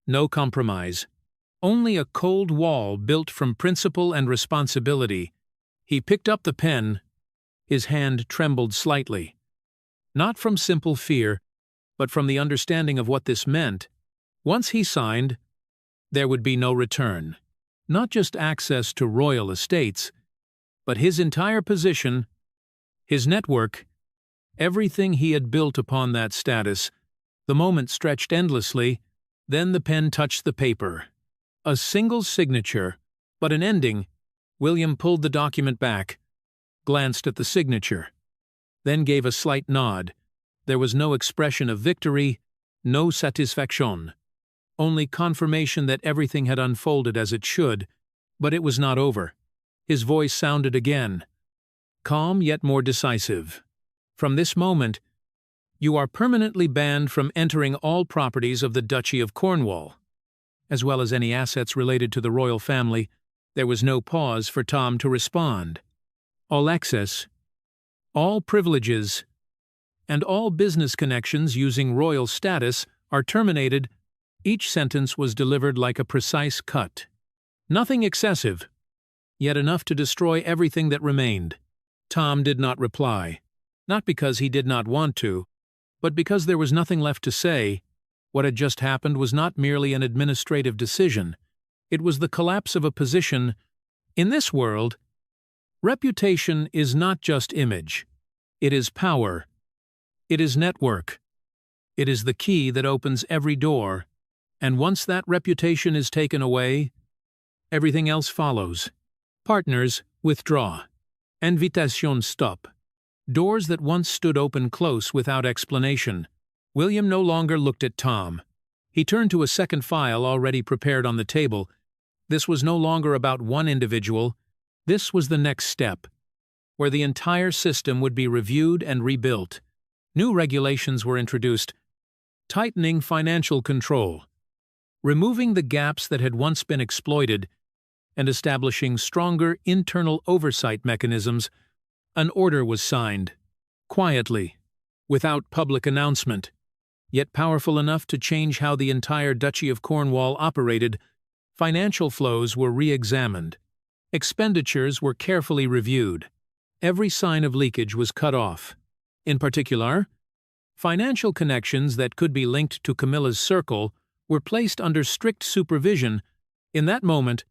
no compromise, only a cold wall built from principle and responsibility. He picked up the pen. His hand trembled slightly, not from simple fear, but from the understanding of what this meant. Once he signed, there would be no return. Not just access to royal estates, but his entire position, his network, everything he had built upon that status. The moment stretched endlessly, then the pen touched the paper. A single signature, but an ending. William pulled the document back, glanced at the signature, then gave a slight nod. There was no expression of victory, no satisfaction, only confirmation that everything had unfolded as it should. But it was not over. His voice sounded again, calm yet more decisive. From this moment, you are permanently banned from entering all properties of the Duchy of Cornwall, as well as any assets related to the royal family. There was no pause for Tom to respond. All access, all privileges, and all business connections using royal status are terminated. Each sentence was delivered like a precise cut. Nothing excessive, yet enough to destroy everything that remained. Tom did not reply, not because he did not want to, but because there was nothing left to say. What had just happened was not merely an administrative decision. It was the collapse of a position. In this world, reputation is not just image. It is power. It is network. It is the key that opens every door. And once that reputation is taken away, everything else follows. Partners withdraw. Invitations stop. Doors that once stood open close without explanation. William no longer looked at Tom. He turned to a second file already prepared on the table. This was no longer about one individual. This was the next step, where the entire system would be reviewed and rebuilt. New regulations were introduced, tightening financial control, removing the gaps that had once been exploited, and establishing stronger internal oversight mechanisms. An order was signed, quietly, without public announcement, yet powerful enough to change how the entire Duchy of Cornwall operated. Financial flows were re-examined. Expenditures were carefully reviewed. every sign of leakage was cut off. In particular, financial connections that could be linked to Camilla's circle were placed under strict supervision. In that moment,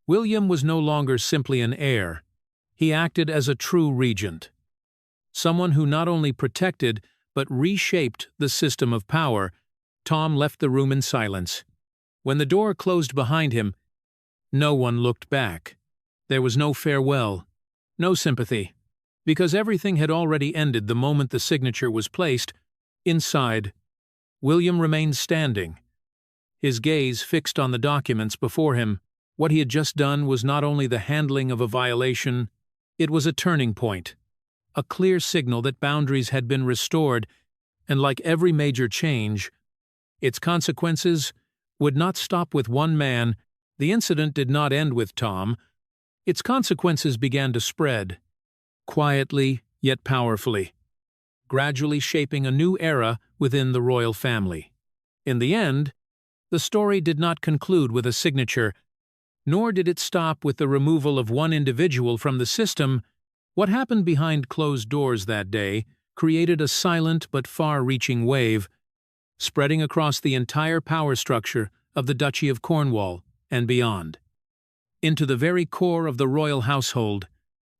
William was no longer simply an heir. He acted as a true regent, someone who not only protected but reshaped the system of power. Tom left the room in silence. When the door closed behind him, no one looked back. There was no farewell, no sympathy, because everything had already ended the moment the signature was placed. Inside, William remained standing, his gaze fixed on the documents before him. What he had just done was not only the handling of a violation, it was a turning point, a clear signal that boundaries had been restored, and like every major change, its consequences would not stop with one man. The incident did not end with Tom. Its consequences began to spread, quietly yet powerfully, gradually shaping a new era within the royal family. In the end, the story did not conclude with a signature, nor did it stop with the removal of one individual from the system. What happened behind closed doors that day created a silent but far-reaching wave, spreading across the entire power structure of the Duchy of Cornwall and beyond. Into the very core of the royal household,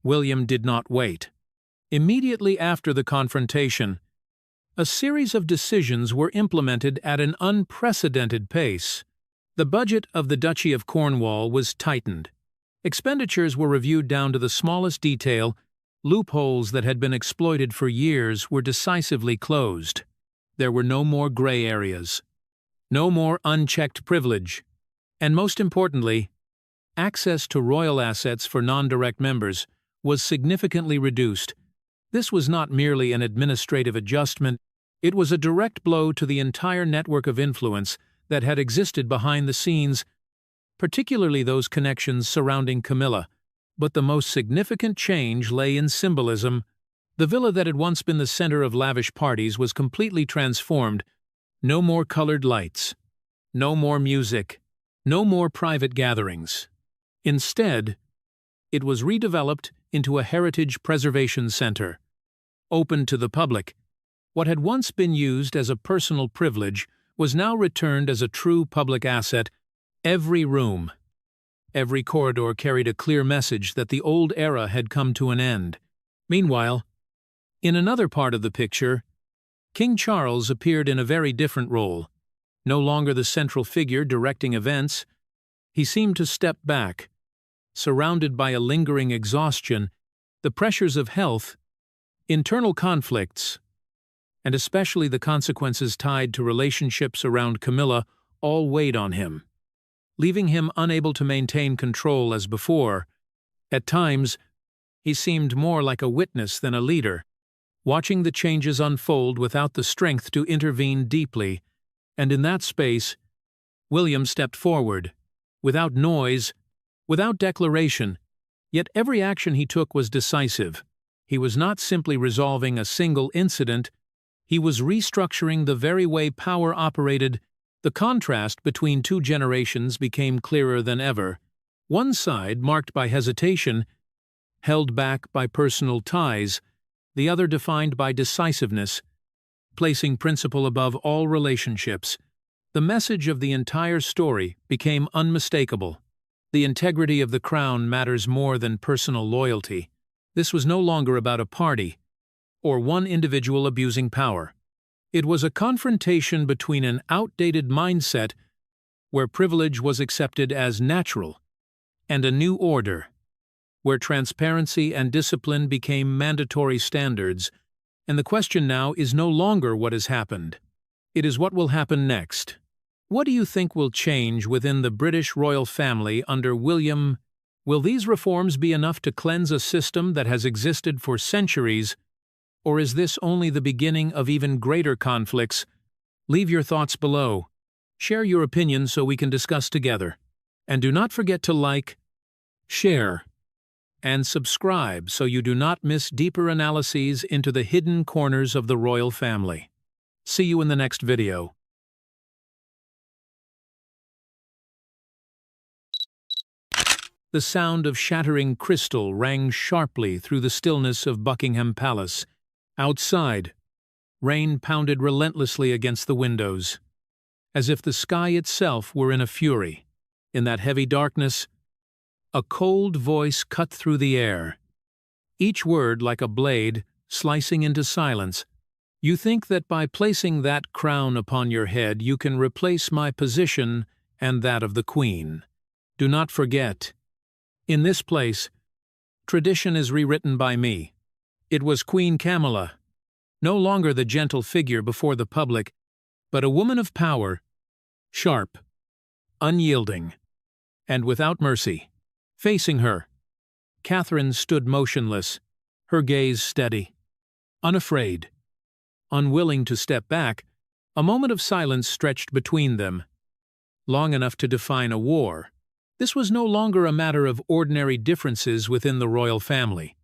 William did not wait. Immediately after the confrontation, a series of decisions were implemented at an unprecedented pace. The budget of the Duchy of Cornwall was tightened. Expenditures were reviewed down to the smallest detail. Loopholes that had been exploited for years were decisively closed. There were no more gray areas, no more unchecked privilege, and most importantly, access to royal assets for non-direct members was significantly reduced. This was not merely an administrative adjustment, it was a direct blow to the entire network of influence that had existed behind the scenes, particularly those connections surrounding Camilla. But the most significant change lay in symbolism. The villa that had once been the center of lavish parties was completely transformed. No more colored lights, no more music, no more private gatherings. Instead, it was redeveloped into a heritage preservation center, open to the public. What had once been used as a personal privilege was now returned as a true public asset. Every room, every corridor carried a clear message that the old era had come to an end. Meanwhile, in another part of the picture, King Charles appeared in a very different role. No longer the central figure directing events, he seemed to step back, surrounded by a lingering exhaustion, the pressures of health, internal conflicts, and especially the consequences tied to relationships around Camilla all weighed on him, leaving him unable to maintain control as before. At times, he seemed more like a witness than a leader, watching the changes unfold without the strength to intervene deeply. And in that space, William stepped forward, without noise, without declaration, yet every action he took was decisive. He was not simply resolving a single incident, he was restructuring the very way power operated. The contrast between two generations became clearer than ever. One side, marked by hesitation, held back by personal ties, the other defined by decisiveness, placing principle above all relationships. The message of the entire story became unmistakable. The integrity of the crown matters more than personal loyalty. This was no longer about a party, or one individual abusing power. It was a confrontation between an outdated mindset, where privilege was accepted as natural, and a new order, where transparency and discipline became mandatory standards. And the question now is no longer what has happened. It is what will happen next. What do you think will change within the British royal family under William? Will these reforms be enough to cleanse a system that has existed for centuries? Or is this only the beginning of even greater conflicts? Leave your thoughts below. Share your opinion so we can discuss together. And do not forget to like, share, and subscribe so you do not miss deeper analyses into the hidden corners of the royal family. See you in the next video. The sound of shattering crystal rang sharply through the stillness of Buckingham Palace. Outside, rain pounded relentlessly against the windows, as if the sky itself were in a fury. In that heavy darkness, a cold voice cut through the air, each word like a blade slicing into silence. "You think that by placing that crown upon your head you can replace my position and that of the Queen. Do not forget, in this place, tradition is rewritten by me. It was Queen Camilla, no longer the gentle figure before the public, but a woman of power, sharp, unyielding, and without mercy." Facing her, Catherine stood motionless, her gaze steady, unafraid, unwilling to step back. A moment of silence stretched between them, long enough to define a war. This was no longer a matter of ordinary differences within the royal family.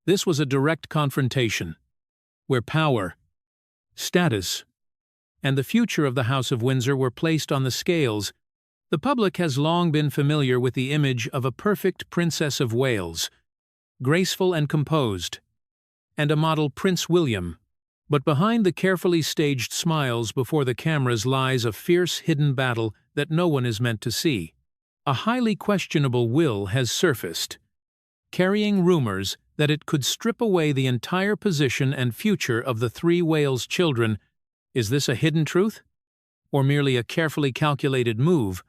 This was a direct confrontation, where power, status, and the future of the House of Windsor were placed on the scales. The public has long been familiar with the image of a perfect Princess of Wales, graceful and composed, and a model Prince William. But behind the carefully staged smiles before the cameras lies a fierce hidden battle that no one is meant to see. A highly questionable will has surfaced, carrying rumors that it could strip away the entire position and future of the three Wales children. Is this a hidden truth? Or merely a carefully calculated move?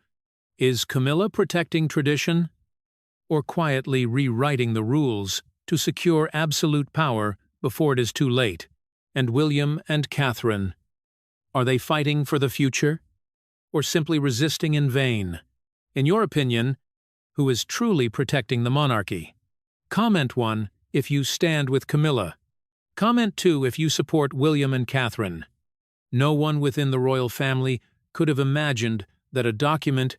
Is Camilla protecting tradition? Or quietly rewriting the rules to secure absolute power before it is too late? And William and Catherine, are they fighting for the future? Or simply resisting in vain? In your opinion, who is truly protecting the monarchy? Comment 1 if you stand with Camilla. Comment 2 if you support William and Catherine. No one within the royal family could have imagined that a document,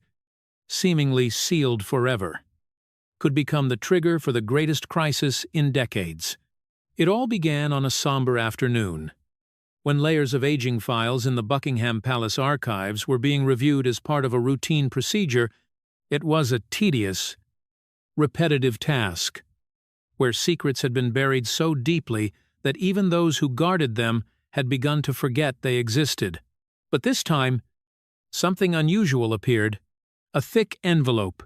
seemingly sealed forever, could become the trigger for the greatest crisis in decades. It all began on a somber afternoon, when layers of aging files in the Buckingham Palace archives were being reviewed as part of a routine procedure. It was a tedious, repetitive task, where secrets had been buried so deeply that even those who guarded them had begun to forget they existed. But this time, something unusual appeared: a thick envelope,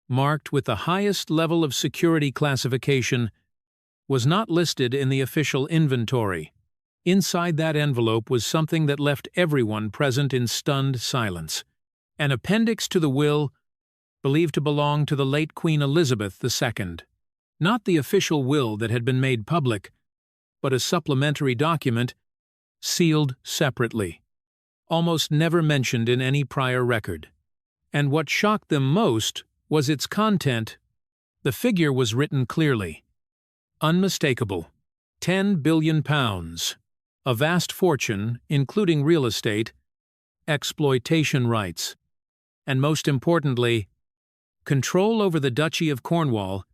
marked with the highest level of security classification, was not listed in the official inventory. Inside that envelope was something that left everyone present in stunned silence. An appendix to the will, believed to belong to the late Queen Elizabeth II. Not the official will that had been made public, but a supplementary document, sealed separately, almost never mentioned in any prior record. And what shocked them most was its content. The figure was written clearly, unmistakable: £10 billion, a vast fortune, including real estate, exploitation rights, and most importantly, control over the Duchy of Cornwall,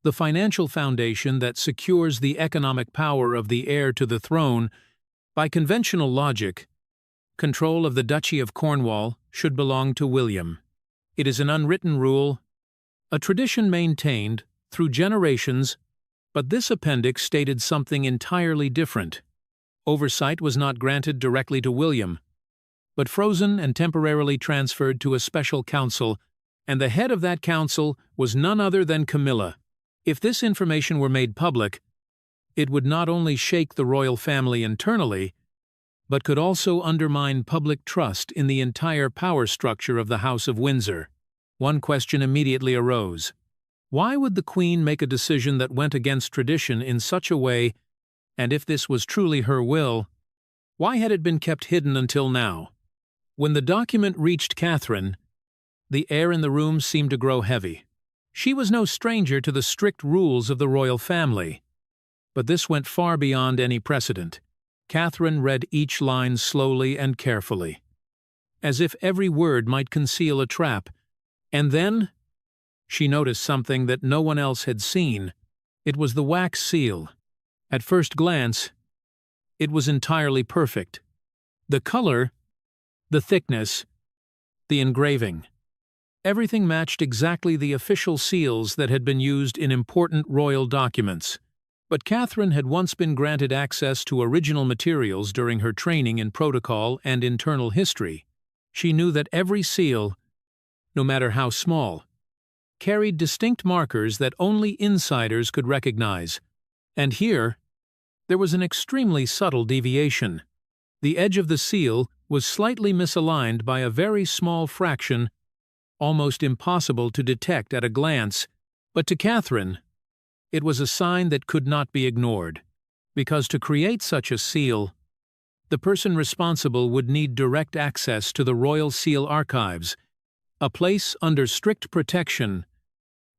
the financial foundation that secures the economic power of the heir to the throne. By conventional logic, control of the Duchy of Cornwall should belong to William. It is an unwritten rule, a tradition maintained through generations, but this appendix stated something entirely different. Oversight was not granted directly to William, but frozen and temporarily transferred to a special council, and the head of that council was none other than Camilla. If this information were made public, it would not only shake the royal family internally, but could also undermine public trust in the entire power structure of the House of Windsor. One question immediately arose: why would the Queen make a decision that went against tradition in such a way, and if this was truly her will, why had it been kept hidden until now? When the document reached Catherine, the air in the room seemed to grow heavy. She was no stranger to the strict rules of the royal family, but this went far beyond any precedent. Catherine read each line slowly and carefully, as if every word might conceal a trap, and then she noticed something that no one else had seen. It was the wax seal. At first glance, it was entirely perfect. The color, the thickness, the engraving. Everything matched exactly the official seals that had been used in important royal documents. But Catherine had once been granted access to original materials during her training in protocol and internal history. She knew that every seal, no matter how small, carried distinct markers that only insiders could recognize. And here, there was an extremely subtle deviation. The edge of the seal was slightly misaligned by a very small fraction, almost impossible to detect at a glance, but to Catherine, it was a sign that could not be ignored, because to create such a seal, the person responsible would need direct access to the Royal Seal Archives, a place under strict protection,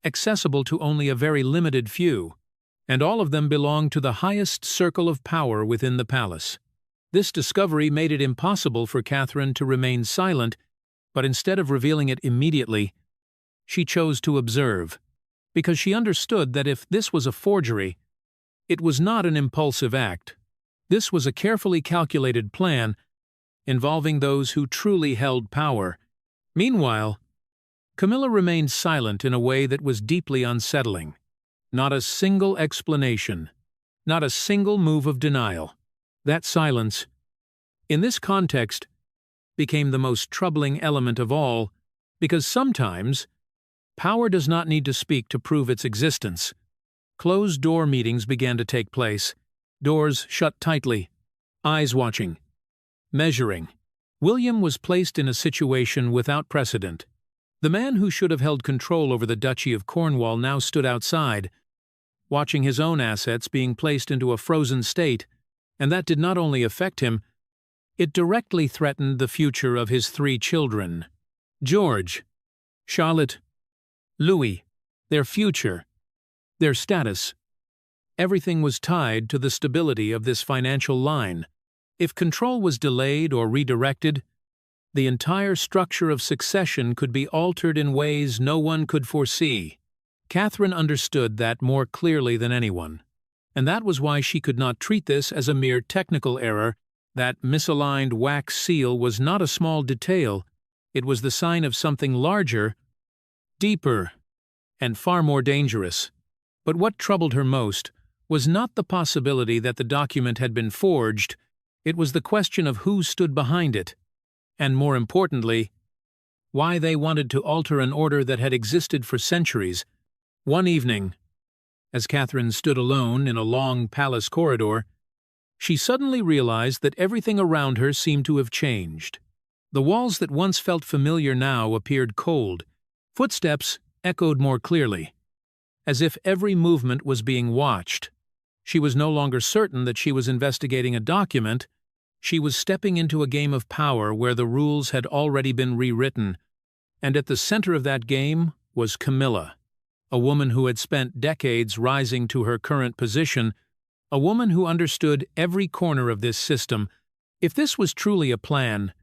accessible to only a very limited few, and all of them belonged to the highest circle of power within the palace. This discovery made it impossible for Catherine to remain silent, but instead of revealing it immediately, she chose to observe, because she understood that if this was a forgery, it was not an impulsive act. This was a carefully calculated plan involving those who truly held power. Meanwhile, Camilla remained silent in a way that was deeply unsettling. Not a single explanation, not a single move of denial. That silence, in this context, became the most troubling element of all, because sometimes power does not need to speak to prove its existence. Closed-door meetings began to take place, doors shut tightly, eyes watching, measuring. William was placed in a situation without precedent. The man who should have held control over the Duchy of Cornwall now stood outside, watching his own assets being placed into a frozen state, and that did not only affect him, it directly threatened the future of his 3 children. George, Charlotte, Louis, their future, their status. Everything was tied to the stability of this financial line. If control was delayed or redirected, the entire structure of succession could be altered in ways no one could foresee. Catherine understood that more clearly than anyone, and that was why she could not treat this as a mere technical error. That misaligned wax seal was not a small detail. It was the sign of something larger, deeper, and far more dangerous. But what troubled her most was not the possibility that the document had been forged, it was the question of who stood behind it, and more importantly, why they wanted to alter an order that had existed for centuries. One evening, as Catherine stood alone in a long palace corridor, she suddenly realized that everything around her seemed to have changed. The walls that once felt familiar now appeared cold. Footsteps echoed more clearly, as if every movement was being watched. She was no longer certain that she was investigating a document. She was stepping into a game of power where the rules had already been rewritten, and at the center of that game was Camilla, a woman who had spent decades rising to her current position, a woman who understood every corner of this system. If this was truly a plan,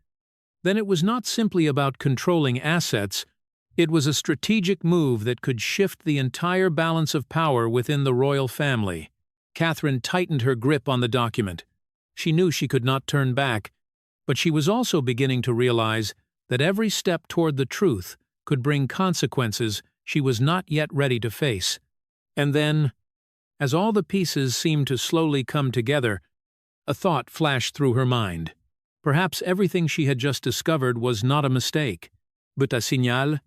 then it was not simply about controlling assets, it was a strategic move that could shift the entire balance of power within the royal family. Catherine tightened her grip on the document. She knew she could not turn back, but she was also beginning to realize that every step toward the truth could bring consequences she was not yet ready to face. And then, as all the pieces seemed to slowly come together, a thought flashed through her mind. Perhaps everything she had just discovered was not a mistake, but a signal,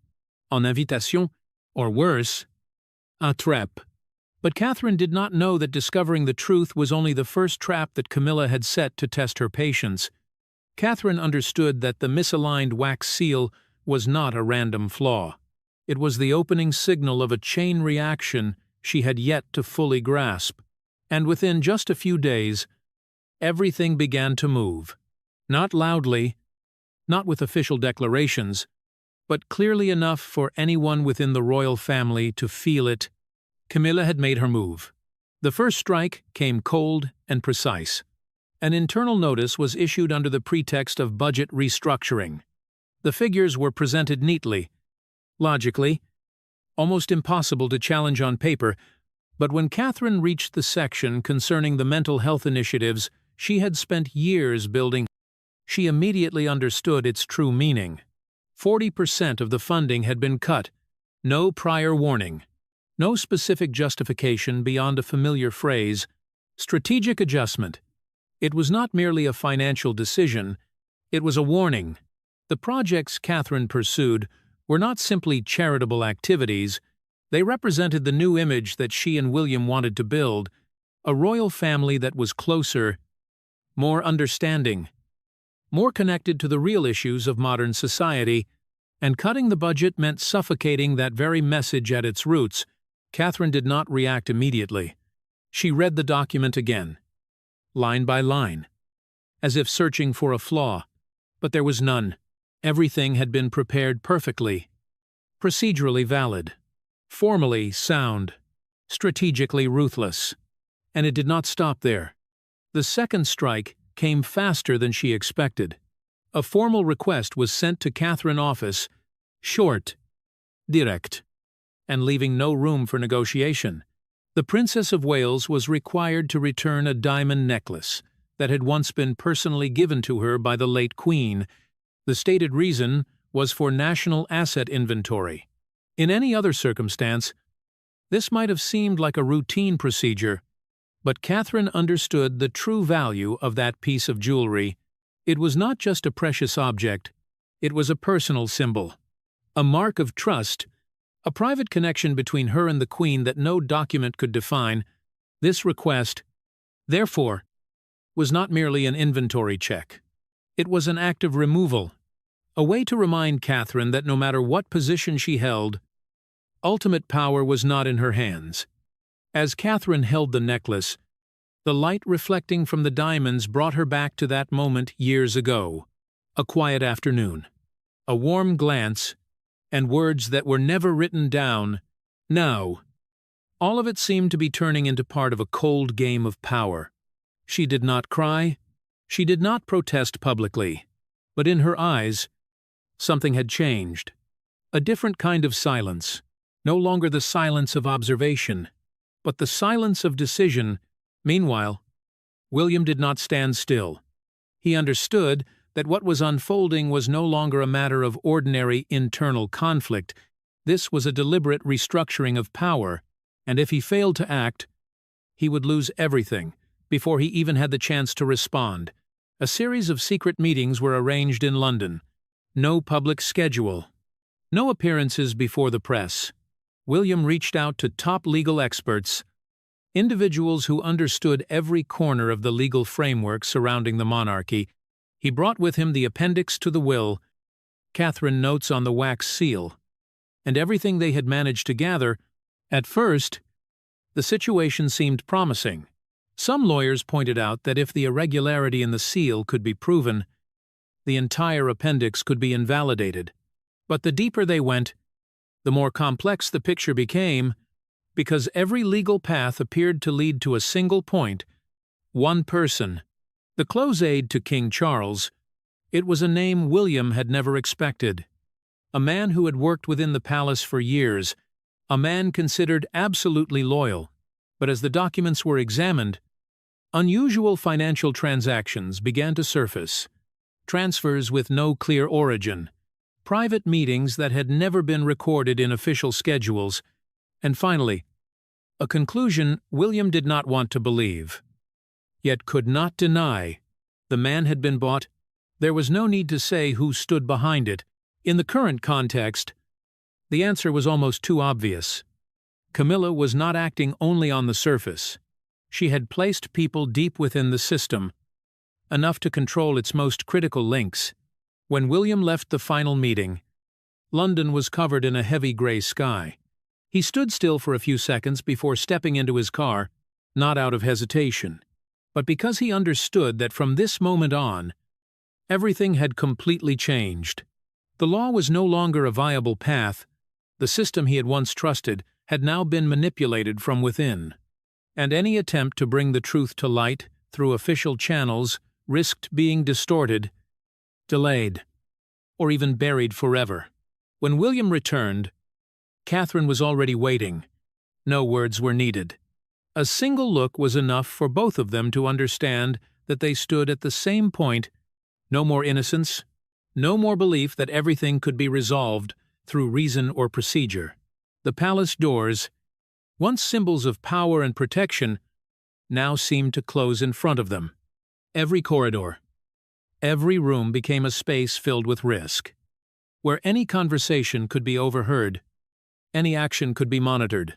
an invitation, or worse, a trap. But Catherine did not know that discovering the truth was only the first trap that Camilla had set to test her patience. Catherine understood that the misaligned wax seal was not a random flaw. It was the opening signal of a chain reaction she had yet to fully grasp. And within just a few days, everything began to move. Not loudly, not with official declarations, but clearly enough for anyone within the royal family to feel it. Camilla had made her move. The first strike came cold and precise. An internal notice was issued under the pretext of budget restructuring. The figures were presented neatly, logically, almost impossible to challenge on paper, but when Catherine reached the section concerning the mental health initiatives she had spent years building, she immediately understood its true meaning. 40% of the funding had been cut. No prior warning. No specific justification beyond a familiar phrase. Strategic adjustment. It was not merely a financial decision, it was a warning. The projects Catherine pursued were not simply charitable activities, they represented the new image that she and William wanted to build, a royal family that was closer, more understanding, more connected to the real issues of modern society, and cutting the budget meant suffocating that very message at its roots. Catherine did not react immediately. She read the document again, line by line, as if searching for a flaw, but there was none. Everything had been prepared perfectly, procedurally valid, formally sound, strategically ruthless. And it did not stop there. The second strike came faster than she expected. A formal request was sent to Catherine's office, short, direct, and leaving no room for negotiation. The Princess of Wales was required to return a diamond necklace that had once been personally given to her by the late Queen. The stated reason was for national asset inventory. In any other circumstance, this might have seemed like a routine procedure, but Catherine understood the true value of that piece of jewelry. It was not just a precious object, it was a personal symbol, a mark of trust, a private connection between her and the Queen that no document could define. This request, therefore, was not merely an inventory check. It was an act of removal, a way to remind Catherine that no matter what position she held, ultimate power was not in her hands. As Catherine held the necklace, the light reflecting from the diamonds brought her back to that moment years ago. A quiet afternoon, a warm glance, and words that were never written down. Now, all of it seemed to be turning into part of a cold game of power. She did not cry, she did not protest publicly, but in her eyes, something had changed. A different kind of silence, no longer the silence of observation, but the silence of decision. Meanwhile, William did not stand still. He understood that what was unfolding was no longer a matter of ordinary internal conflict. This was a deliberate restructuring of power, and if he failed to act, he would lose everything before he even had the chance to respond. A series of secret meetings were arranged in London. No public schedule. No appearances before the press. William reached out to top legal experts, individuals who understood every corner of the legal framework surrounding the monarchy. He brought with him the appendix to the will, Catherine notes on the wax seal, and everything they had managed to gather. At first, the situation seemed promising. Some lawyers pointed out that if the irregularity in the seal could be proven, the entire appendix could be invalidated. But the deeper they went, the more complex the picture became, because every legal path appeared to lead to a single point, one person, the close aide to King Charles. It was a name William had never expected. A man who had worked within the palace for years, a man considered absolutely loyal. But as the documents were examined, unusual financial transactions began to surface, transfers with no clear origin, private meetings that had never been recorded in official schedules, and finally, a conclusion William did not want to believe, yet could not deny. The man had been bought. There was no need to say who stood behind it. In the current context, the answer was almost too obvious. Camilla was not acting only on the surface. She had placed people deep within the system, enough to control its most critical links. When William left the final meeting, London was covered in a heavy gray sky. He stood still for a few seconds before stepping into his car, not out of hesitation, but because he understood that from this moment on, everything had completely changed. The law was no longer a viable path. The system he had once trusted had now been manipulated from within, and any attempt to bring the truth to light through official channels risked being distorted, delayed, or even buried forever. When William returned, Catherine was already waiting. No words were needed. A single look was enough for both of them to understand that they stood at the same point. No more innocence, No more belief that everything could be resolved through reason or procedure. The palace doors, once symbols of power and protection, now seemed to close in front of them. Every corridor, every room became a space filled with risk, where any conversation could be overheard, any action could be monitored.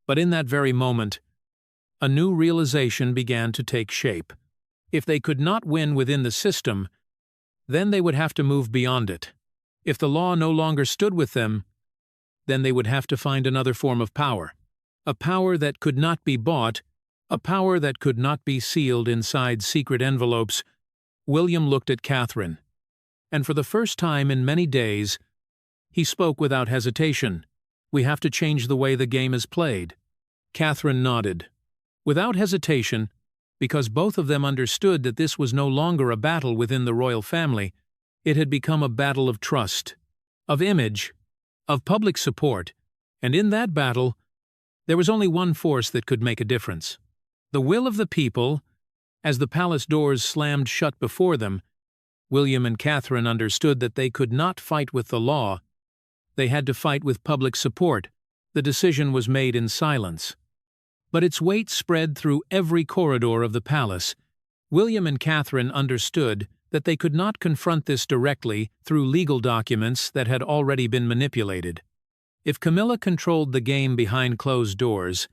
But in that very moment, a new realization began to take shape. If they could not win within the system, then they would have to move beyond it. If the law no longer stood with them, then they would have to find another form of power. A power that could not be bought, a power that could not be sealed inside secret envelopes. William looked at Catherine, and for the first time in many days, he spoke without hesitation. "We have to change the way the game is played." Catherine nodded. Without hesitation, because both of them understood that this was no longer a battle within the royal family, it had become a battle of trust, of image, of public support, and in that battle, there was only one force that could make a difference. The will of the people. As the palace doors slammed shut before them, William and Catherine understood that they could not fight with the law. They had to fight with public support. The decision was made in silence. But its weight spread through every corridor of the palace. William and Catherine understood that they could not confront this directly through legal documents that had already been manipulated. If Camilla controlled the game behind closed doors,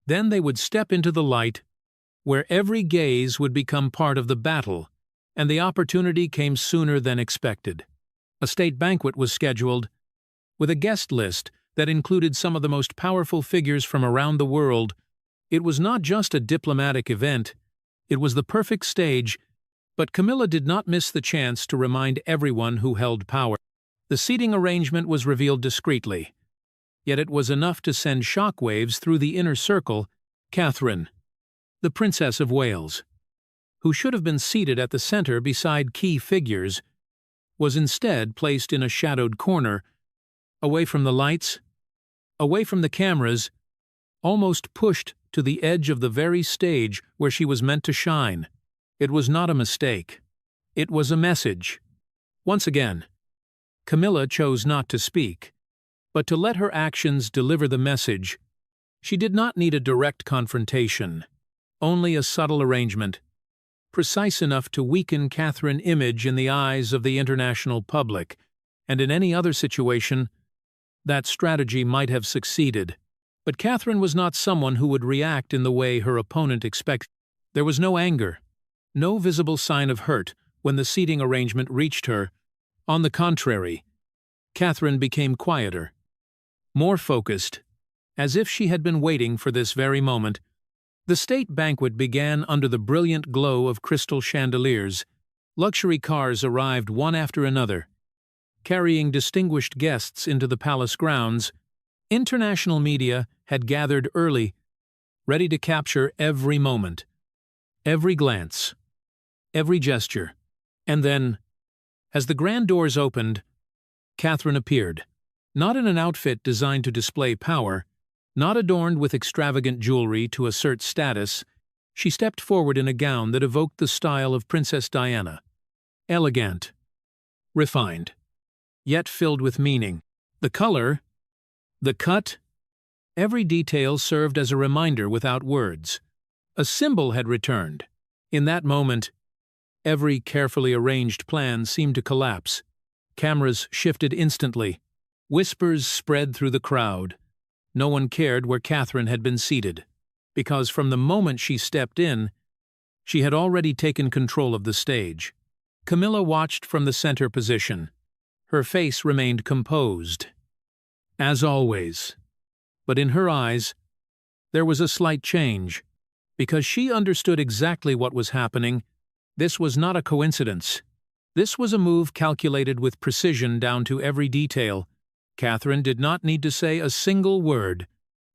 then they would step into the light, where every gaze would become part of the battle, and the opportunity came sooner than expected. A state banquet was scheduled, with a guest list that included some of the most powerful figures from around the world. It was not just a diplomatic event, it was the perfect stage, but Camilla did not miss the chance to remind everyone who held power. The seating arrangement was revealed discreetly, yet it was enough to send shockwaves through the inner circle. Catherine, the Princess of Wales, who should have been seated at the center beside key figures, was instead placed in a shadowed corner, away from the lights, away from the cameras, almost pushed to the edge of the very stage where she was meant to shine. It was not a mistake. It was a message. Once again, Camilla chose not to speak, but to let her actions deliver the message. She did not need a direct confrontation, only a subtle arrangement, precise enough to weaken Catherine's image in the eyes of the international public, and in any other situation, that strategy might have succeeded. But Catherine was not someone who would react in the way her opponent expected. There was no anger, no visible sign of hurt when the seating arrangement reached her. On the contrary, Catherine became quieter, more focused, as if she had been waiting for this very moment. The state banquet began under the brilliant glow of crystal chandeliers. Luxury cars arrived one after another, carrying distinguished guests into the palace grounds. International media had gathered early, ready to capture every moment, every glance, every gesture. And then, as the grand doors opened, Catherine appeared, not in an outfit designed to display power, not adorned with extravagant jewelry to assert status. She stepped forward in a gown that evoked the style of Princess Diana. Elegant, refined, yet filled with meaning. The color, the cut, every detail served as a reminder without words. A symbol had returned. In that moment, every carefully arranged plan seemed to collapse. Cameras shifted instantly. Whispers spread through the crowd. No one cared where Catherine had been seated, because from the moment she stepped in, she had already taken control of the stage. Camilla watched from the center position. Her face remained composed, as always. But in her eyes, there was a slight change, because she understood exactly what was happening. This was not a coincidence. This was a move calculated with precision down to every detail. Catherine did not need to say a single word.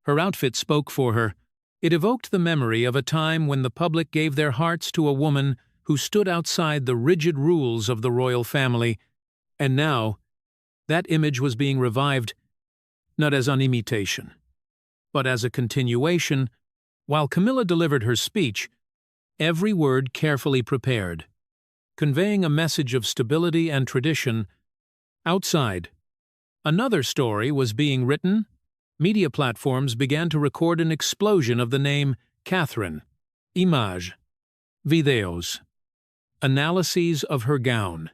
Her outfit spoke for her. It evoked the memory of a time when the public gave their hearts to a woman who stood outside the rigid rules of the royal family. And now, that image was being revived, not as an imitation, but as a continuation. While Camilla delivered her speech, every word carefully prepared, conveying a message of stability and tradition. Outside, another story was being written. Media platforms began to record an explosion of the name Catherine. Images, videos, analyses of her gown,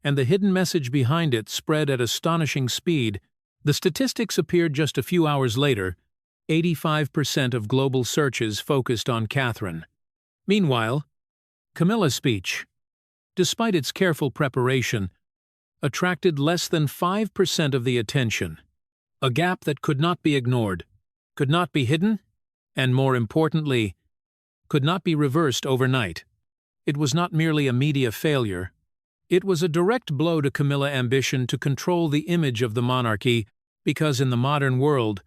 and the hidden message behind it spread at astonishing speed. The statistics appeared just a few hours later. 85% of global searches focused on Catherine. Meanwhile, Camilla's speech, despite its careful preparation, attracted less than 5% of the attention. A gap that could not be ignored, could not be hidden, and more importantly, could not be reversed overnight. It was not merely a media failure. It was a direct blow to Camilla's ambition to control the image of the monarchy, because in the modern world,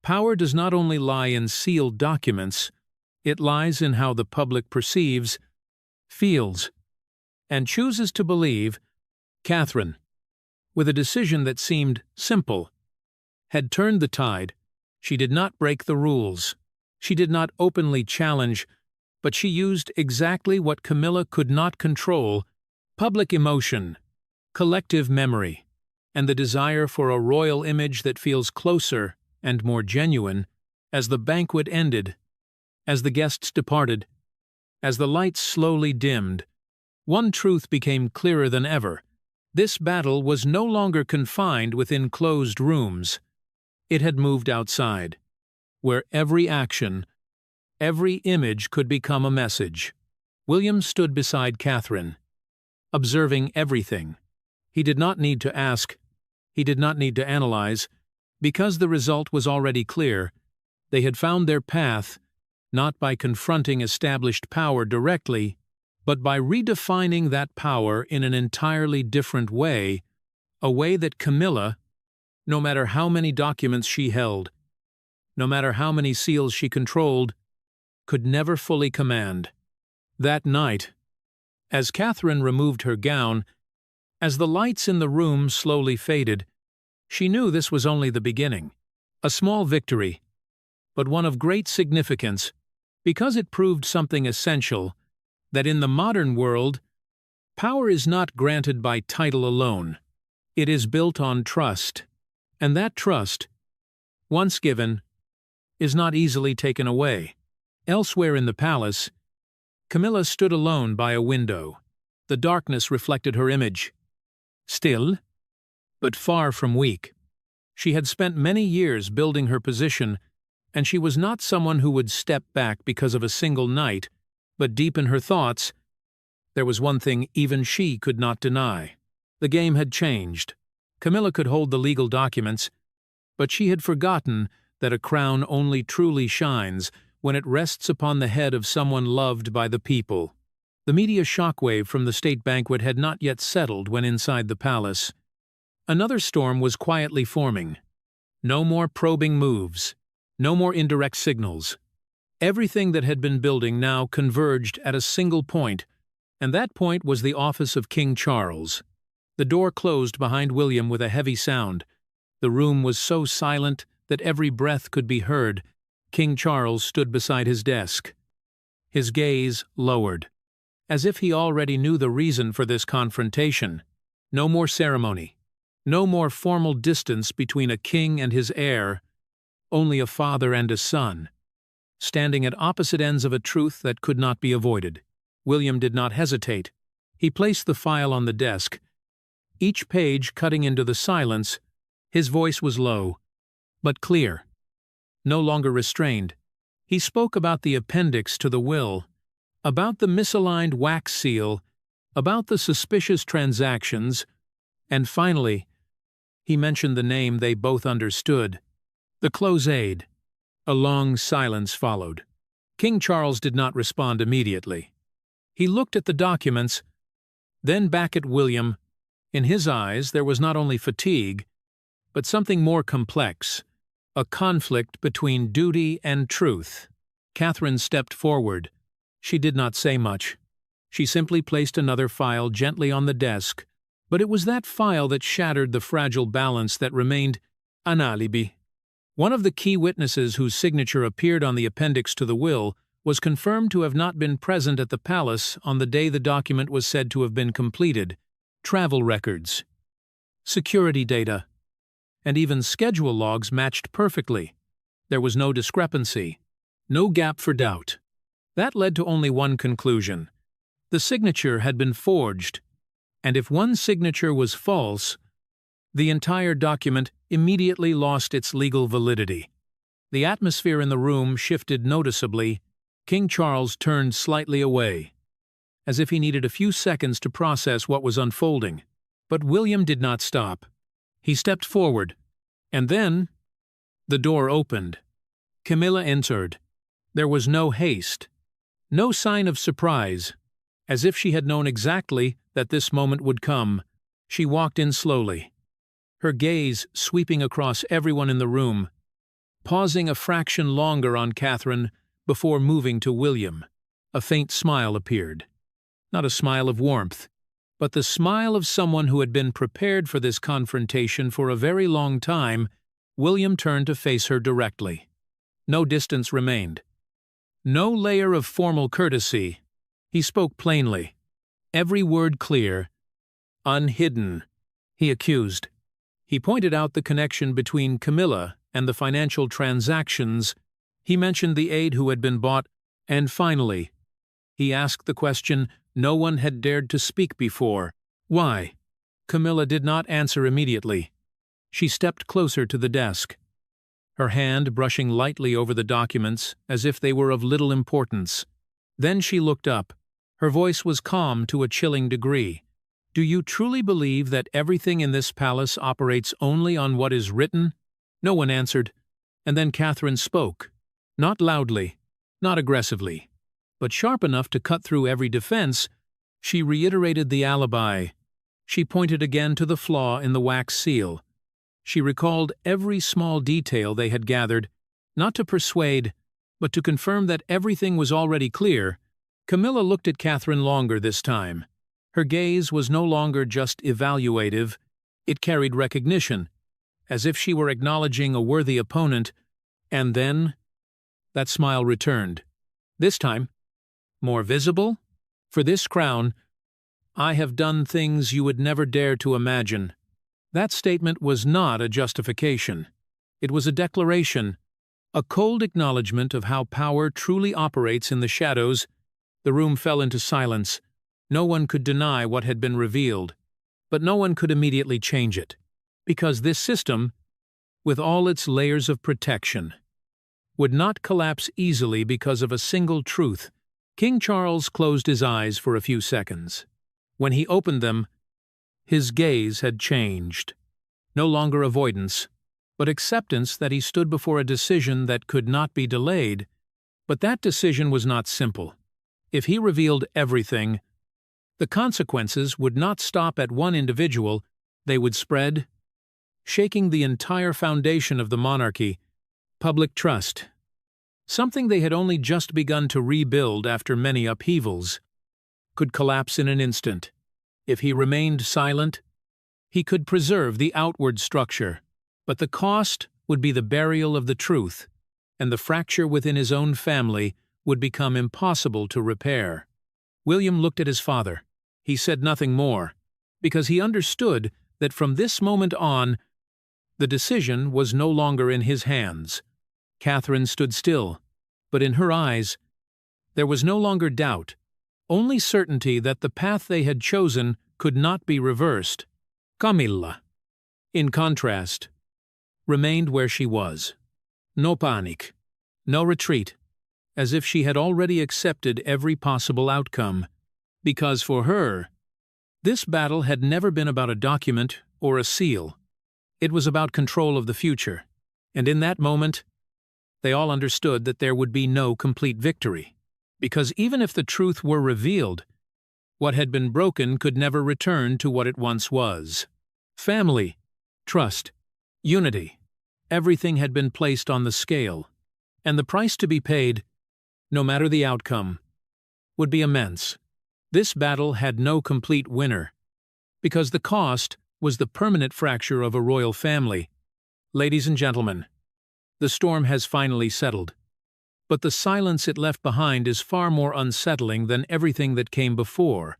power does not only lie in sealed documents, it lies in how the public perceives, feels, and chooses to believe. Catherine, with a decision that seemed simple, had turned the tide. She did not break the rules. She did not openly challenge, but she used exactly what Camilla could not control: public emotion, collective memory, and the desire for a royal image that feels closer and more genuine. As the banquet ended, as the guests departed, as the lights slowly dimmed, one truth became clearer than ever. This battle was no longer confined within closed rooms. It had moved outside, where every action, every image could become a message. William stood beside Catherine, observing everything. He did not need to ask, he did not need to analyze, because the result was already clear. They had found their path, not by confronting established power directly, but by redefining that power in an entirely different way, a way that Camilla, no matter how many documents she held, no matter how many seals she controlled, could never fully command. That night, as Catherine removed her gown, as the lights in the room slowly faded, she knew this was only the beginning. A small victory, but one of great significance, because it proved something essential: that in the modern world, power is not granted by title alone. It is built on trust, and that trust, once given, is not easily taken away. Elsewhere in the palace, Camilla stood alone by a window. The darkness reflected her image. Still, but far from weak. She had spent many years building her position, and she was not someone who would step back because of a single night, but deep in her thoughts, there was one thing even she could not deny. The game had changed. Camilla could hold the legal documents, but she had forgotten that a crown only truly shines when it rests upon the head of someone loved by the people. The media shockwave from the state banquet had not yet settled when inside the palace. Another storm was quietly forming. No more probing moves. No more indirect signals. Everything that had been building now converged at a single point, and that point was the office of King Charles. The door closed behind William with a heavy sound. The room was so silent that every breath could be heard. King Charles stood beside his desk. His gaze lowered, as if he already knew the reason for this confrontation. No more ceremony. No more formal distance between a king and his heir. Only a father and a son, standing at opposite ends of a truth that could not be avoided. William did not hesitate. He placed the file on the desk, each page cutting into the silence. His voice was low, but clear, no longer restrained. He spoke about the appendix to the will, about the misaligned wax seal, about the suspicious transactions, and finally, he mentioned the name they both understood: the close-aid. A long silence followed. King Charles did not respond immediately. He looked at the documents, then back at William. In his eyes there was not only fatigue, but something more complex, a conflict between duty and truth. Catherine stepped forward. She did not say much. She simply placed another file gently on the desk, but it was that file that shattered the fragile balance that remained an alibi. One of the key witnesses whose signature appeared on the appendix to the will was confirmed to have not been present at the palace on the day the document was said to have been completed. Travel records, security data, and even schedule logs matched perfectly. There was no discrepancy, no gap for doubt. That led to only one conclusion. The signature had been forged, and if one signature was false, the entire document immediately lost its legal validity. The atmosphere in the room shifted noticeably. King Charles turned slightly away, as if he needed a few seconds to process what was unfolding. But William did not stop. He stepped forward, and then the door opened. Camilla entered. There was no haste, no sign of surprise. As if she had known exactly that this moment would come, she walked in slowly, her gaze sweeping across everyone in the room, pausing a fraction longer on Catherine before moving to William. A faint smile appeared. Not a smile of warmth, but the smile of someone who had been prepared for this confrontation for a very long time. William turned to face her directly. No distance remained. No layer of formal courtesy. He spoke plainly, every word clear, unhidden. He accused. He pointed out the connection between Camilla and the financial transactions. He mentioned the aide who had been bought, and finally, he asked the question no one had dared to speak before. Why? Camilla did not answer immediately. She stepped closer to the desk, her hand brushing lightly over the documents as if they were of little importance. Then she looked up. Her voice was calm to a chilling degree. Do you truly believe that everything in this palace operates only on what is written? No one answered, and then Catherine spoke. Not loudly, not aggressively, but sharp enough to cut through every defense. She reiterated the alibi. She pointed again to the flaw in the wax seal. She recalled every small detail they had gathered, not to persuade, but to confirm that everything was already clear. Camilla looked at Catherine longer this time. Her gaze was no longer just evaluative, it carried recognition, as if she were acknowledging a worthy opponent, and then that smile returned. This time, more visible. For this crown, I have done things you would never dare to imagine. That statement was not a justification. It was a declaration, a cold acknowledgement of how power truly operates in the shadows. The room fell into silence. No one could deny what had been revealed, but no one could immediately change it, because this system, with all its layers of protection, would not collapse easily because of a single truth. King Charles closed his eyes for a few seconds. When he opened them, his gaze had changed. No longer avoidance, but acceptance that he stood before a decision that could not be delayed. But that decision was not simple. If he revealed everything, the consequences would not stop at one individual, they would spread, shaking the entire foundation of the monarchy. Public trust, something they had only just begun to rebuild after many upheavals, could collapse in an instant. If he remained silent, he could preserve the outward structure, but the cost would be the burial of the truth, and the fracture within his own family would become impossible to repair. William looked at his father. He said nothing more, because he understood that from this moment on, the decision was no longer in his hands. Catherine stood still, but in her eyes, there was no longer doubt, only certainty that the path they had chosen could not be reversed. Camilla, in contrast, remained where she was. No panic, no retreat, as if she had already accepted every possible outcome. Because for her, this battle had never been about a document or a seal. It was about control of the future, and in that moment, they all understood that there would be no complete victory, because even if the truth were revealed, what had been broken could never return to what it once was. Family, trust, unity, everything had been placed on the scale, and the price to be paid, no matter the outcome, would be immense. This battle had no complete winner, because the cost was the permanent fracture of a royal family. Ladies and gentlemen, the storm has finally settled. But the silence it left behind is far more unsettling than everything that came before.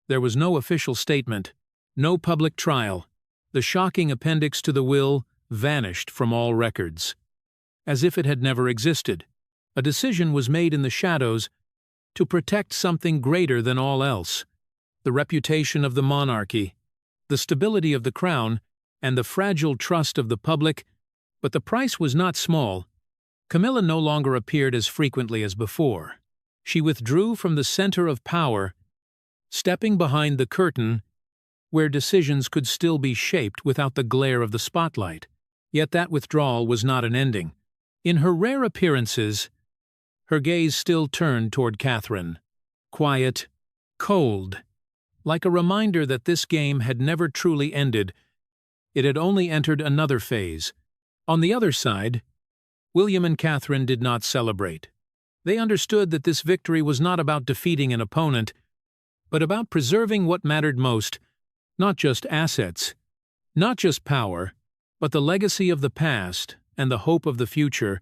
There was no official statement, no public trial. The shocking appendix to the will vanished from all records. As if it had never existed, a decision was made in the shadows to protect something greater than all else: the reputation of the monarchy, the stability of the crown, and the fragile trust of the public. But the price was not small. Camilla no longer appeared as frequently as before. She withdrew from the center of power, stepping behind the curtain where decisions could still be shaped without the glare of the spotlight. Yet that withdrawal was not an ending. In her rare appearances, her gaze still turned toward Catherine, quiet, cold, like a reminder that this game had never truly ended. It had only entered another phase. On the other side, William and Catherine did not celebrate. They understood that this victory was not about defeating an opponent, but about preserving what mattered most: not just assets, not just power, but the legacy of the past and the hope of the future.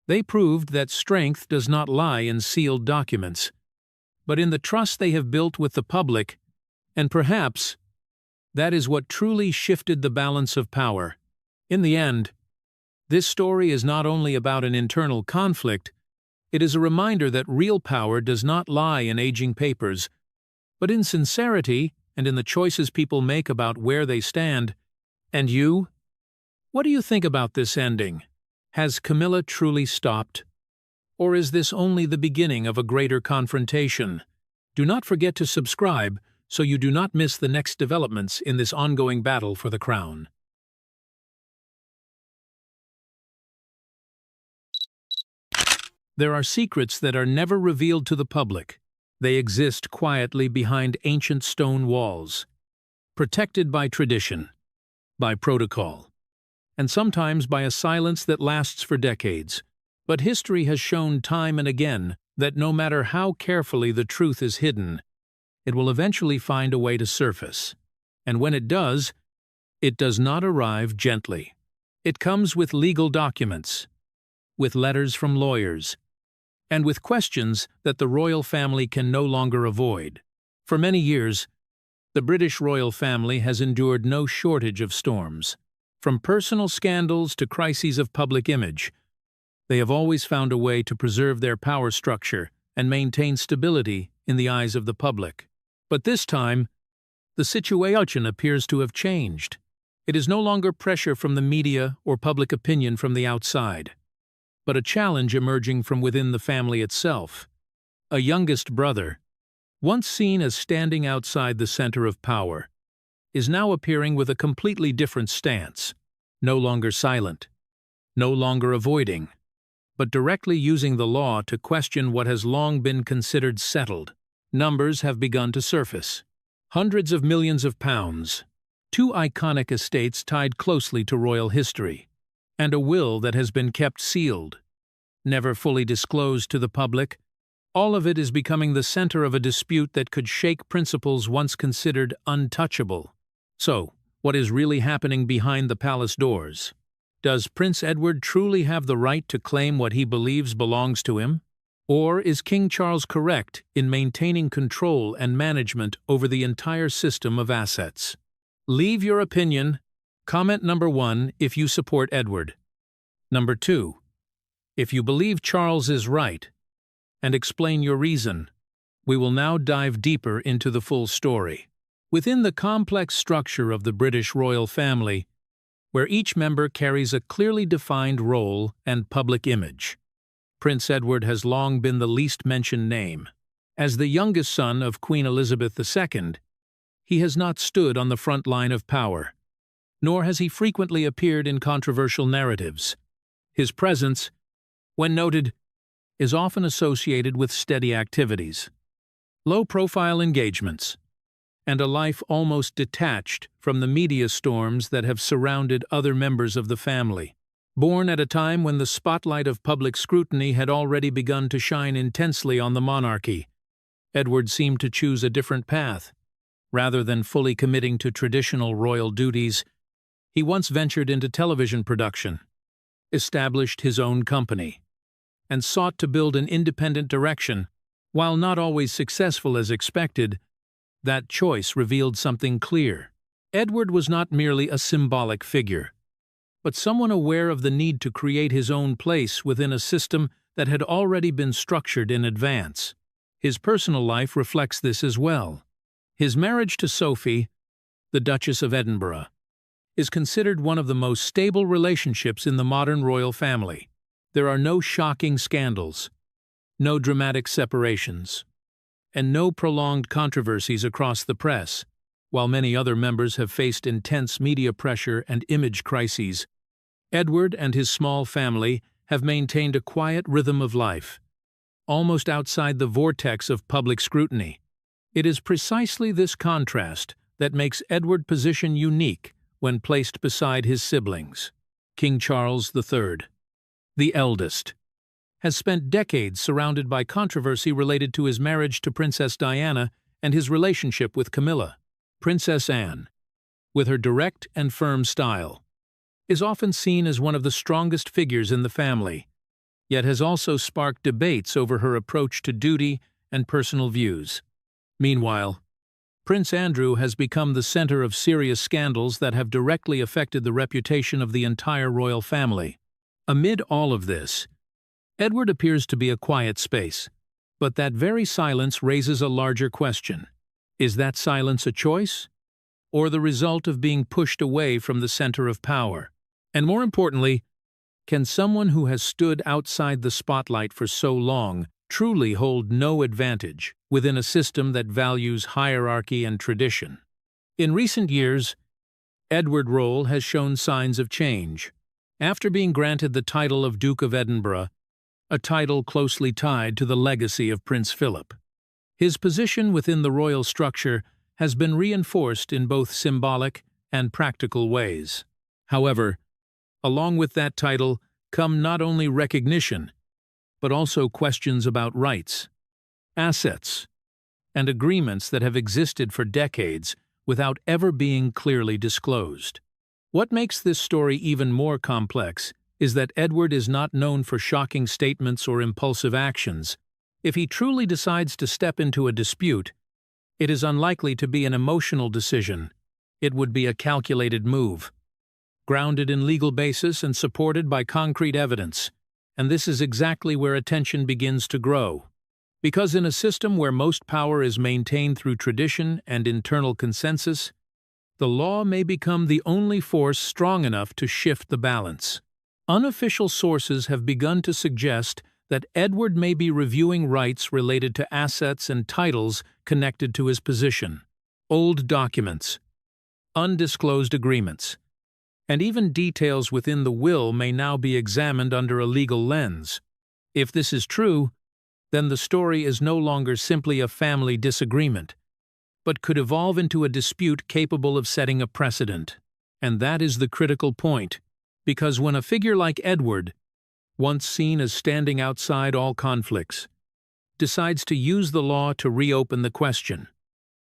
They proved that strength does not lie in sealed documents, but in the trust they have built with the public, and perhaps that is what truly shifted the balance of power. In the end, this story is not only about an internal conflict, it is a reminder that real power does not lie in aging papers, but in sincerity and in the choices people make about where they stand. And you? What do you think about this ending? Has Camilla truly stopped? Or is this only the beginning of a greater confrontation? Do not forget to subscribe so you do not miss the next developments in this ongoing battle for the crown. There are secrets that are never revealed to the public. They exist quietly behind ancient stone walls, protected by tradition, by protocol, and sometimes by a silence that lasts for decades. But history has shown time and again that no matter how carefully the truth is hidden, it will eventually find a way to surface. And when it does not arrive gently. It comes with legal documents, with letters from lawyers, and with questions that the royal family can no longer avoid. For many years, the British royal family has endured no shortage of storms. From personal scandals to crises of public image, they have always found a way to preserve their power structure and maintain stability in the eyes of the public. But this time, the situation appears to have changed. It is no longer pressure from the media or public opinion from the outside, but a challenge emerging from within the family itself. A youngest brother, once seen as standing outside the center of power, is now appearing with a completely different stance, no longer silent, no longer avoiding, but directly using the law to question what has long been considered settled. Numbers have begun to surface. Hundreds of millions of pounds, 2 iconic estates tied closely to royal history, and a will that has been kept sealed, never fully disclosed to the public. All of it is becoming the center of a dispute that could shake principles once considered untouchable. So, what is really happening behind the palace doors? Does Prince Edward truly have the right to claim what he believes belongs to him? Or is King Charles correct in maintaining control and management over the entire system of assets? Leave your opinion. Comment number 1 if you support Edward. Number 2, if you believe Charles is right, and explain your reason. We will now dive deeper into the full story. Within the complex structure of the British royal family, where each member carries a clearly defined role and public image, Prince Edward has long been the least mentioned name. As the youngest son of Queen Elizabeth II, he has not stood on the front line of power, nor has he frequently appeared in controversial narratives. His presence, when noted, is often associated with steady activities, low-profile engagements, and a life almost detached from the media storms that have surrounded other members of the family. Born at a time when the spotlight of public scrutiny had already begun to shine intensely on the monarchy, Edward seemed to choose a different path. Rather than fully committing to traditional royal duties, he once ventured into television production, established his own company, and sought to build an independent direction. While not always successful as expected, that choice revealed something clear. Edward was not merely a symbolic figure, but someone aware of the need to create his own place within a system that had already been structured in advance. His personal life reflects this as well. His marriage to Sophie, the Duchess of Edinburgh, is considered one of the most stable relationships in the modern royal family. There are no shocking scandals, no dramatic separations, and no prolonged controversies across the press. While many other members have faced intense media pressure and image crises, Edward and his small family have maintained a quiet rhythm of life, almost outside the vortex of public scrutiny. It is precisely this contrast that makes Edward's position unique when placed beside his siblings. King Charles III, the eldest, has spent decades surrounded by controversy related to his marriage to Princess Diana and his relationship with Camilla. Princess Anne, with her direct and firm style, is often seen as one of the strongest figures in the family, yet has also sparked debates over her approach to duty and personal views. Meanwhile, Prince Andrew has become the center of serious scandals that have directly affected the reputation of the entire royal family. Amid all of this, Edward appears to be a quiet space, but that very silence raises a larger question. Is that silence a choice, or the result of being pushed away from the center of power? And more importantly, can someone who has stood outside the spotlight for so long truly hold no advantage within a system that values hierarchy and tradition? In recent years, Edward's role has shown signs of change. After being granted the title of Duke of Edinburgh, a title closely tied to the legacy of Prince Philip, his position within the royal structure has been reinforced in both symbolic and practical ways. However, along with that title come not only recognition, but also questions about rights, assets, and agreements that have existed for decades without ever being clearly disclosed. What makes this story even more complex is that Edward is not known for shocking statements or impulsive actions. If he truly decides to step into a dispute, it is unlikely to be an emotional decision. It would be a calculated move, grounded in legal basis and supported by concrete evidence. And this is exactly where attention begins to grow. Because in a system where most power is maintained through tradition and internal consensus, the law may become the only force strong enough to shift the balance. Unofficial sources have begun to suggest that Edward may be reviewing rights related to assets and titles connected to his position. Old documents, undisclosed agreements, and even details within the will may now be examined under a legal lens. If this is true, then the story is no longer simply a family disagreement, but could evolve into a dispute capable of setting a precedent. And that is the critical point, because when a figure like Edward, once seen as standing outside all conflicts, decides to use the law to reopen the question,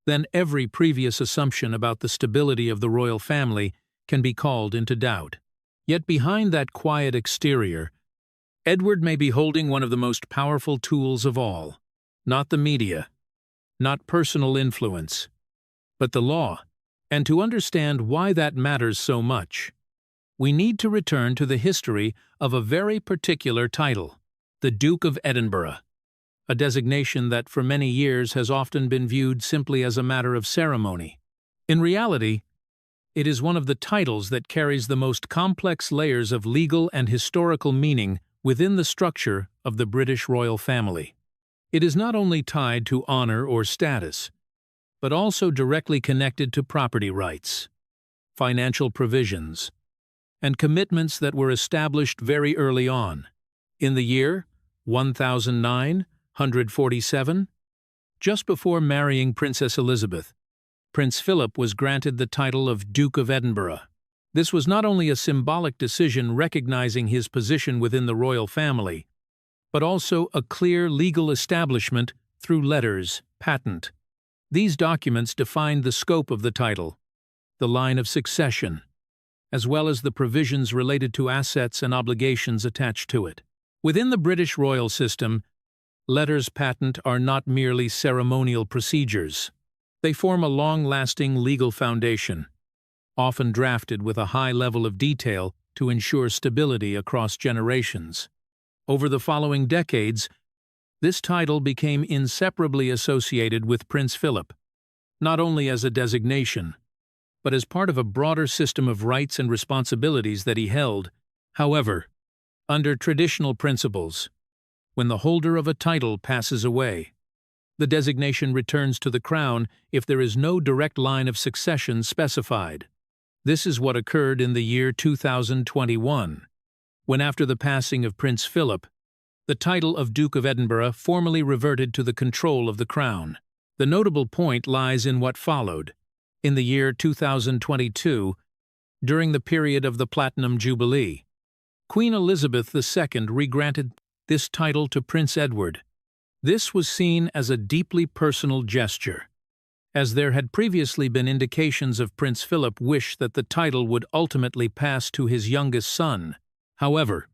then every previous assumption about the stability of the royal family can be called into doubt. Yet behind that quiet exterior, Edward may be holding one of the most powerful tools of all. Not the media, not personal influence, but the law. And to understand why that matters so much, we need to return to the history of a very particular title, the Duke of Edinburgh, a designation that for many years has often been viewed simply as a matter of ceremony. In reality, it is one of the titles that carries the most complex layers of legal and historical meaning within the structure of the British royal family. It is not only tied to honor or status, but also directly connected to property rights, financial provisions, and commitments that were established very early on. In the year 1947, just before marrying Princess Elizabeth, Prince Philip was granted the title of Duke of Edinburgh. This was not only a symbolic decision recognizing his position within the royal family, but also a clear legal establishment through letters patent. These documents defined the scope of the title, the line of succession, as well as the provisions related to assets and obligations attached to it. Within the British royal system, letters patent are not merely ceremonial procedures. They form a long-lasting legal foundation, often drafted with a high level of detail to ensure stability across generations. Over the following decades, this title became inseparably associated with Prince Philip, not only as a designation, but as part of a broader system of rights and responsibilities that he held. However, under traditional principles, when the holder of a title passes away, the designation returns to the crown if there is no direct line of succession specified. This is what occurred in the year 2021, when after the passing of Prince Philip, the title of Duke of Edinburgh formally reverted to the control of the crown. The notable point lies in what followed. In the year 2022, during the period of the Platinum Jubilee, Queen Elizabeth II regranted this title to Prince Edward. This was seen as a deeply personal gesture, as there had previously been indications of Prince Philip's wish that the title would ultimately pass to his youngest son. However,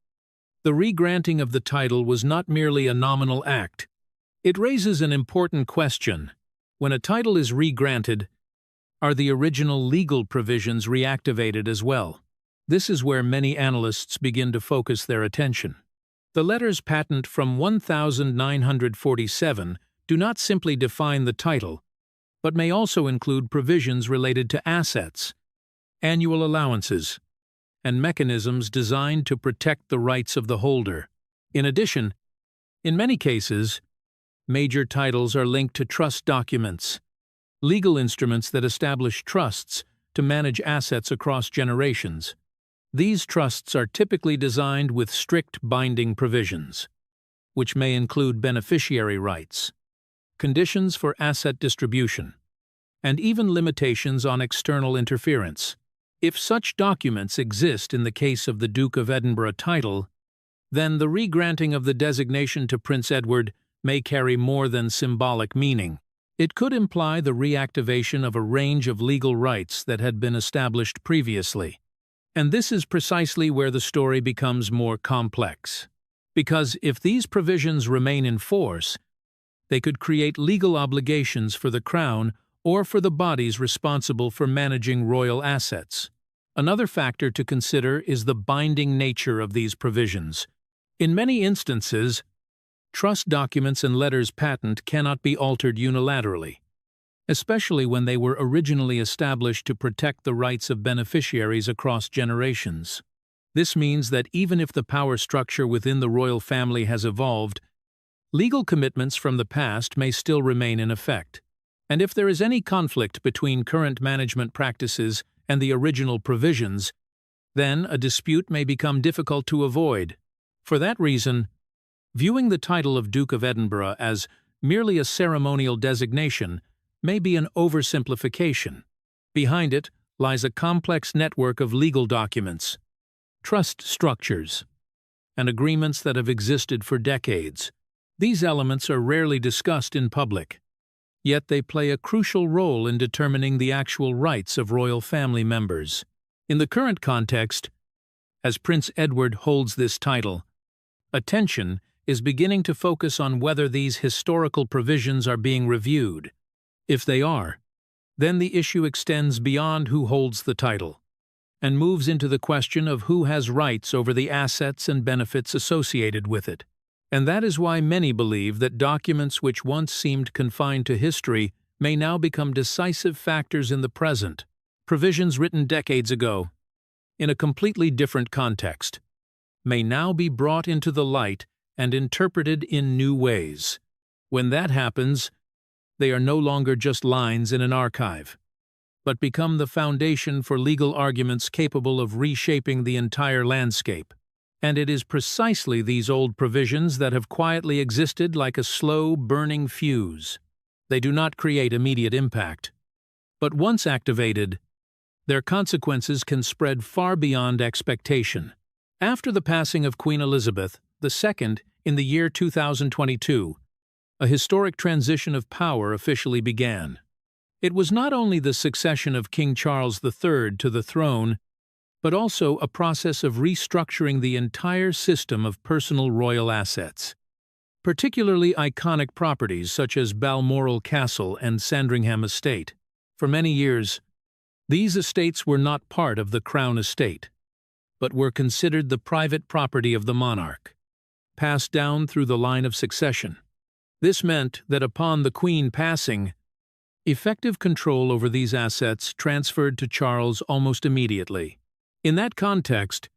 the regranting of the title was not merely a nominal act. It raises an important question. When a title is regranted, are the original legal provisions reactivated as well? This is where many analysts begin to focus their attention. The letters patent from 1947 do not simply define the title, but may also include provisions related to assets, annual allowances, and mechanisms designed to protect the rights of the holder. In addition, in many cases, major titles are linked to trust documents, legal instruments that establish trusts to manage assets across generations. These trusts are typically designed with strict binding provisions, which may include beneficiary rights, conditions for asset distribution, and even limitations on external interference. If such documents exist in the case of the Duke of Edinburgh title, then the regranting of the designation to Prince Edward may carry more than symbolic meaning. It could imply the reactivation of a range of legal rights that had been established previously. And this is precisely where the story becomes more complex. Because if these provisions remain in force, they could create legal obligations for the Crown or for the bodies responsible for managing royal assets. Another factor to consider is the binding nature of these provisions. In many instances, trust documents and letters patent cannot be altered unilaterally, especially when they were originally established to protect the rights of beneficiaries across generations. This means that even if the power structure within the royal family has evolved, legal commitments from the past may still remain in effect. And if there is any conflict between current management practices and the original provisions, then a dispute may become difficult to avoid. For that reason, viewing the title of Duke of Edinburgh as merely a ceremonial designation may be an oversimplification. Behind it lies a complex network of legal documents, trust structures, and agreements that have existed for decades. These elements are rarely discussed in public, yet they play a crucial role in determining the actual rights of royal family members. In the current context, as Prince Edward holds this title, attention is beginning to focus on whether these historical provisions are being reviewed. If they are, then the issue extends beyond who holds the title and moves into the question of who has rights over the assets and benefits associated with it. And that is why many believe that documents which once seemed confined to history may now become decisive factors in the present. Provisions written decades ago, in a completely different context, may now be brought into the light and interpreted in new ways. When that happens, they are no longer just lines in an archive, but become the foundation for legal arguments capable of reshaping the entire landscape. And it is precisely these old provisions that have quietly existed like a slow, burning fuse. They do not create immediate impact, but once activated, their consequences can spread far beyond expectation. After the passing of Queen Elizabeth II in the year 2022, a historic transition of power officially began. It was not only the succession of King Charles III to the throne, but also a process of restructuring the entire system of personal royal assets. Particularly iconic properties such as Balmoral Castle and Sandringham Estate. For many years, these estates were not part of the Crown estate, but were considered the private property of the monarch, passed down through the line of succession. This meant that upon the Queen passing, effective control over these assets transferred to Charles almost immediately. In that context,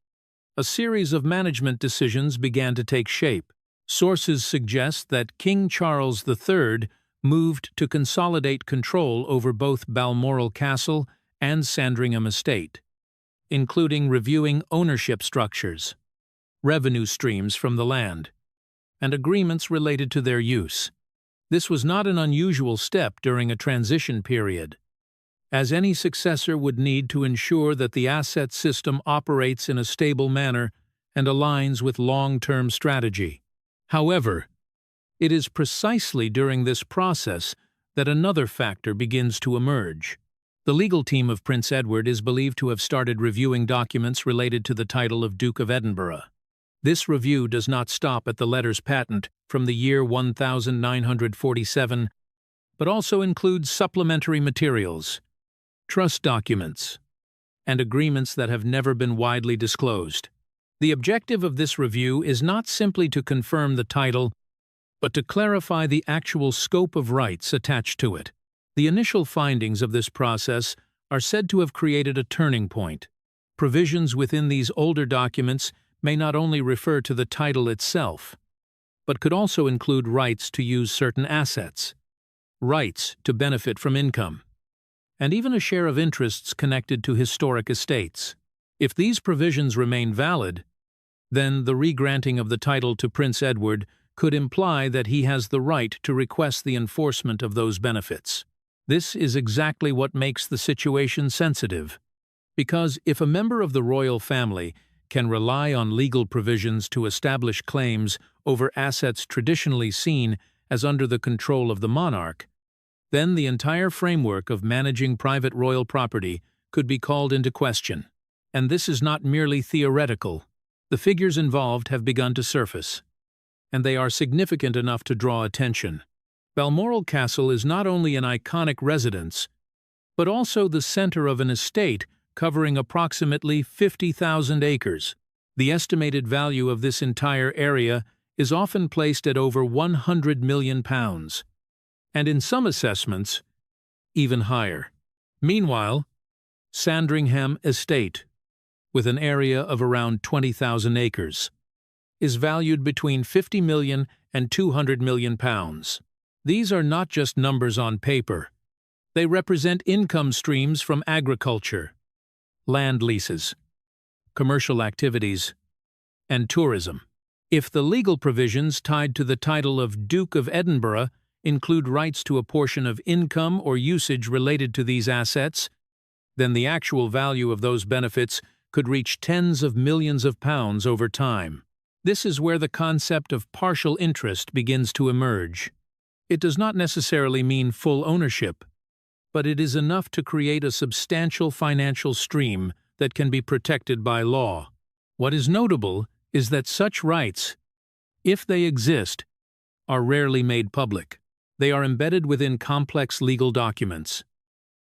a series of management decisions began to take shape. Sources suggest that King Charles III moved to consolidate control over both Balmoral Castle and Sandringham Estate, including reviewing ownership structures, revenue streams from the land, and agreements related to their use. This was not an unusual step during a transition period, as any successor would need to ensure that the asset system operates in a stable manner and aligns with long-term strategy. However, it is precisely during this process that another factor begins to emerge. The legal team of Prince Edward is believed to have started reviewing documents related to the title of Duke of Edinburgh. This review does not stop at the letters patent from the year 1947, but also includes supplementary materials, trust documents, and agreements that have never been widely disclosed. The objective of this review is not simply to confirm the title, but to clarify the actual scope of rights attached to it. The initial findings of this process are said to have created a turning point. Provisions within these older documents may not only refer to the title itself, but could also include rights to use certain assets, rights to benefit from income, and even a share of interests connected to historic estates. If these provisions remain valid, then the regranting of the title to Prince Edward could imply that he has the right to request the enforcement of those benefits. This is exactly what makes the situation sensitive, because if a member of the royal family can rely on legal provisions to establish claims over assets traditionally seen as under the control of the monarch, then the entire framework of managing private royal property could be called into question. And this is not merely theoretical. The figures involved have begun to surface, and they are significant enough to draw attention. Balmoral Castle is not only an iconic residence, but also the center of an estate covering approximately 50,000 acres. The estimated value of this entire area is often placed at over £100 million, and in some assessments, even higher. Meanwhile, Sandringham Estate, with an area of around 20,000 acres, is valued between £50 million and £200 million. These are not just numbers on paper. They represent income streams from agriculture, land leases, commercial activities, and tourism. If the legal provisions tied to the title of Duke of Edinburgh include rights to a portion of income or usage related to these assets, then the actual value of those benefits could reach tens of millions of pounds over time. This is where the concept of partial interest begins to emerge. It does not necessarily mean full ownership, but it is enough to create a substantial financial stream that can be protected by law. What is notable is that such rights, if they exist, are rarely made public. They are embedded within complex legal documents,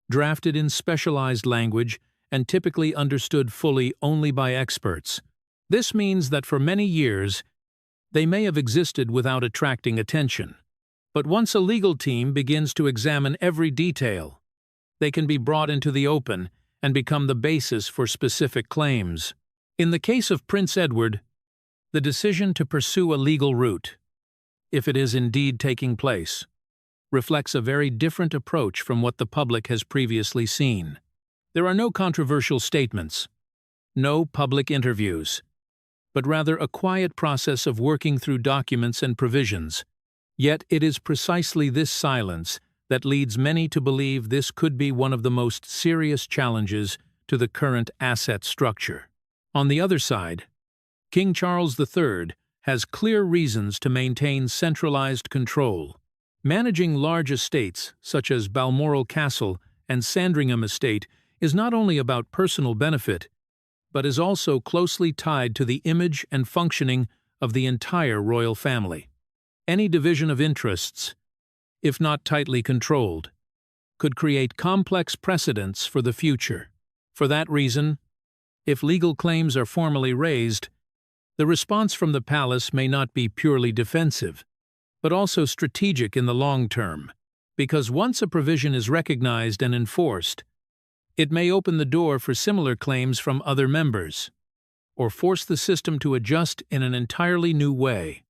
drafted in specialized language, and typically understood fully only by experts. This means that for many years, they may have existed without attracting attention. But once a legal team begins to examine every detail, they can be brought into the open and become the basis for specific claims. In the case of Prince Edward, the decision to pursue a legal route, if it is indeed taking place, reflects a very different approach from what the public has previously seen. There are no controversial statements, no public interviews, but rather a quiet process of working through documents and provisions. Yet it is precisely this silence that leads many to believe this could be one of the most serious challenges to the current asset structure. On the other side, King Charles III has clear reasons to maintain centralized control. Managing large estates, such as Balmoral Castle and Sandringham Estate, is not only about personal benefit, but is also closely tied to the image and functioning of the entire royal family. Any division of interests, if not tightly controlled, could create complex precedents for the future. For that reason, if legal claims are formally raised, the response from the palace may not be purely defensive, but also strategic in the long term, because once a provision is recognized and enforced, it may open the door for similar claims from other members, or force the system to adjust in an entirely new way.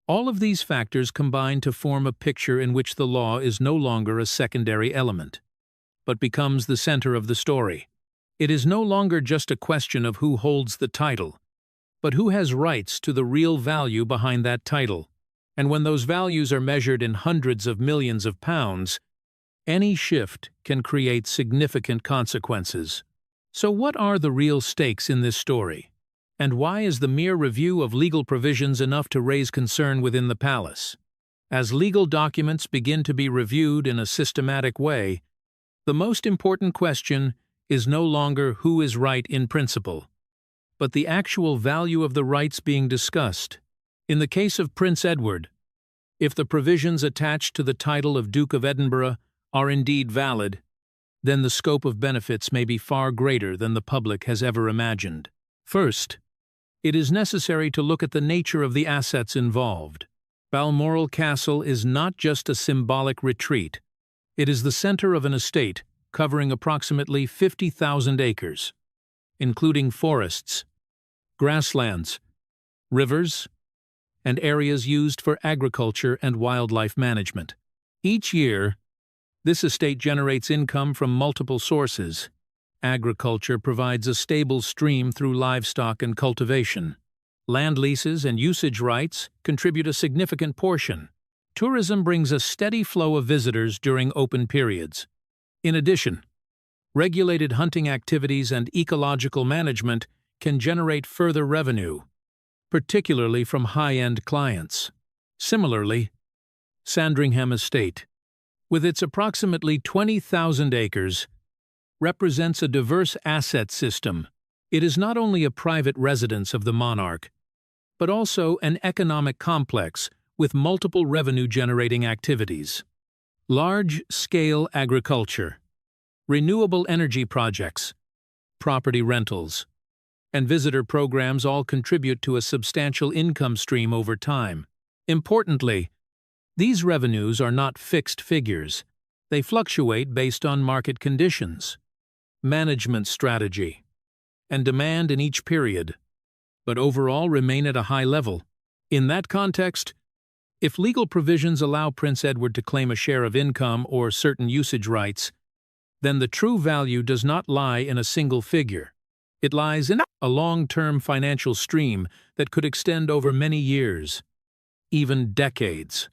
All of these factors combine to form a picture in which the law is no longer a secondary element, but becomes the center of the story. It is no longer just a question of who holds the title, but who has rights to the real value behind that title. And when those values are measured in hundreds of millions of pounds, any shift can create significant consequences. So what are the real stakes in this story? And why is the mere review of legal provisions enough to raise concern within the palace? As legal documents begin to be reviewed in a systematic way, the most important question is no longer who is right in principle, but the actual value of the rights being discussed. In the case of Prince Edward, if the provisions attached to the title of Duke of Edinburgh are indeed valid, then the scope of benefits may be far greater than the public has ever imagined. First, it is necessary to look at the nature of the assets involved. Balmoral Castle is not just a symbolic retreat. It is the center of an estate covering approximately 50,000 acres, including forests, grasslands, rivers, and areas used for agriculture and wildlife management. Each year, this estate generates income from multiple sources. Agriculture provides a stable stream through livestock and cultivation. Land leases and usage rights contribute a significant portion. Tourism brings a steady flow of visitors during open periods. In addition, regulated hunting activities and ecological management can generate further revenue, particularly from high-end clients. Similarly, Sandringham Estate, with its approximately 20,000 acres, represents a diverse asset system. It is not only a private residence of the monarch, but also an economic complex with multiple revenue-generating activities. Large-scale agriculture, renewable energy projects, property rentals, and visitor programs all contribute to a substantial income stream over time. Importantly, these revenues are not fixed figures. They fluctuate based on market conditions, management strategy, and demand in each period, but overall remain at a high level. In that context, if legal provisions allow Prince Edward to claim a share of income or certain usage rights, then the true value does not lie in a single figure. It lies in a long-term financial stream that could extend over many years, even decades.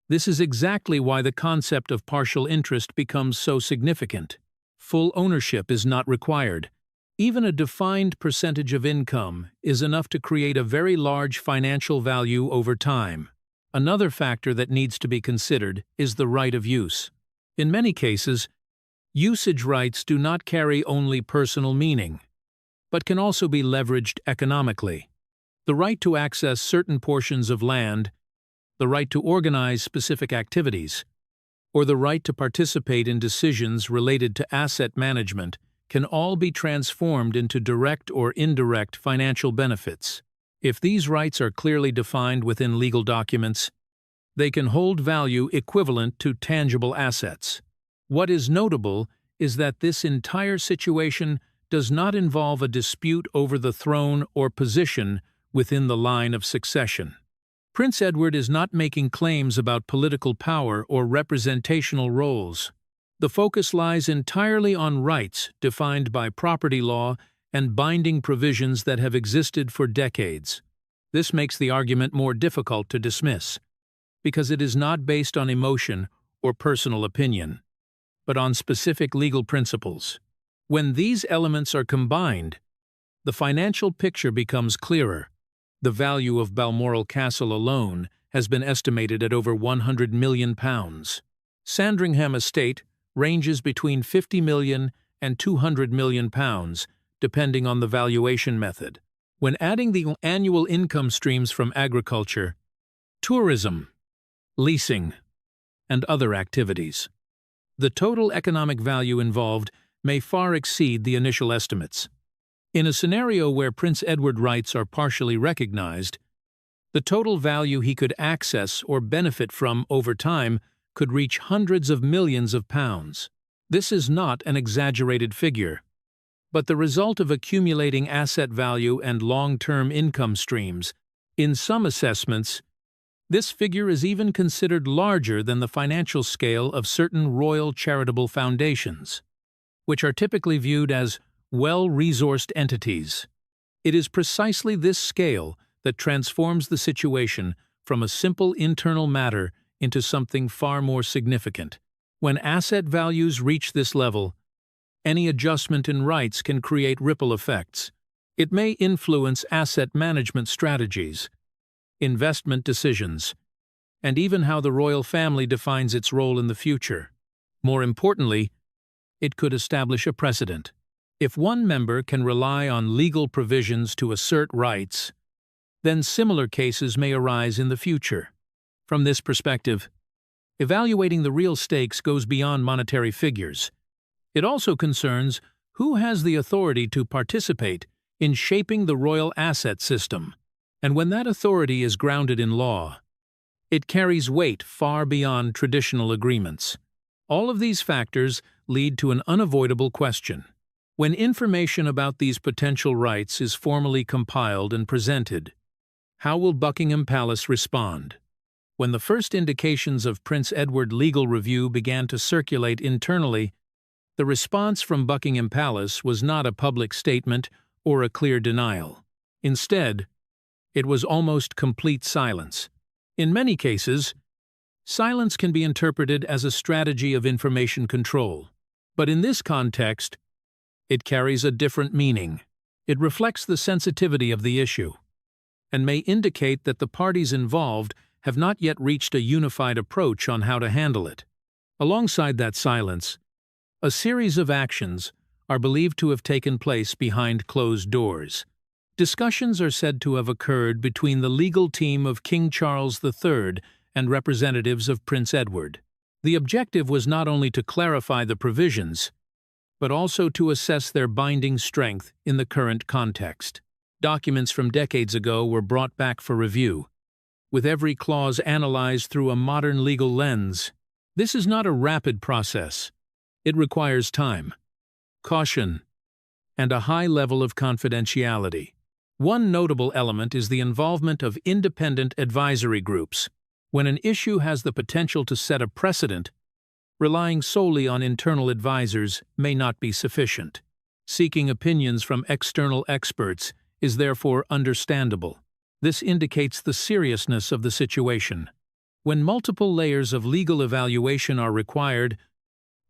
This is exactly why the concept of partial interest becomes so significant. Full ownership is not required. Even a defined percentage of income is enough to create a very large financial value over time. Another factor that needs to be considered is the right of use. In many cases, usage rights do not carry only personal meaning, but can also be leveraged economically. The right to access certain portions of land, the right to organize specific activities, or the right to participate in decisions related to asset management can all be transformed into direct or indirect financial benefits. If these rights are clearly defined within legal documents, they can hold value equivalent to tangible assets. What is notable is that this entire situation does not involve a dispute over the throne or position within the line of succession. Prince Edward is not making claims about political power or representational roles. The focus lies entirely on rights defined by property law and binding provisions that have existed for decades. This makes the argument more difficult to dismiss, because it is not based on emotion or personal opinion, but on specific legal principles. When these elements are combined, the financial picture becomes clearer. The value of Balmoral Castle alone has been estimated at over £100 million. Sandringham Estate ranges between £50 million and £200 million, depending on the valuation method. When adding the annual income streams from agriculture, tourism, leasing, and other activities, the total economic value involved may far exceed the initial estimates. In a scenario where Prince Edward rights are partially recognized, the total value he could access or benefit from over time could reach hundreds of millions of pounds. This is not an exaggerated figure, but the result of accumulating asset value and long-term income streams. In some assessments, this figure is even considered larger than the financial scale of certain royal charitable foundations, which are typically viewed as well-resourced entities. It is precisely this scale that transforms the situation from a simple internal matter into something far more significant. When asset values reach this level, any adjustment in rights can create ripple effects. It may influence asset management strategies, investment decisions, and even how the royal family defines its role in the future. More importantly, it could establish a precedent. If one member can rely on legal provisions to assert rights, then similar cases may arise in the future. From this perspective, evaluating the real stakes goes beyond monetary figures. It also concerns who has the authority to participate in shaping the royal asset system, and when that authority is grounded in law, it carries weight far beyond traditional agreements. All of these factors lead to an unavoidable question. When information about these potential rights is formally compiled and presented, how will Buckingham Palace respond? When the first indications of Prince Edward legal review began to circulate internally, the response from Buckingham Palace was not a public statement or a clear denial. Instead, it was almost complete silence. In many cases, silence can be interpreted as a strategy of information control. But in this context, it carries a different meaning. It reflects the sensitivity of the issue, and may indicate that the parties involved have not yet reached a unified approach on how to handle it. Alongside that silence, a series of actions are believed to have taken place behind closed doors. Discussions are said to have occurred between the legal team of King Charles III and representatives of Prince Edward. The objective was not only to clarify the provisions, but also to assess their binding strength in the current context. Documents from decades ago were brought back for review, with every clause analyzed through a modern legal lens. This is not a rapid process. It requires time, caution, and a high level of confidentiality. One notable element is the involvement of independent advisory groups. When an issue has the potential to set a precedent, relying solely on internal advisors may not be sufficient. Seeking opinions from external experts is therefore understandable. This indicates the seriousness of the situation. When multiple layers of legal evaluation are required,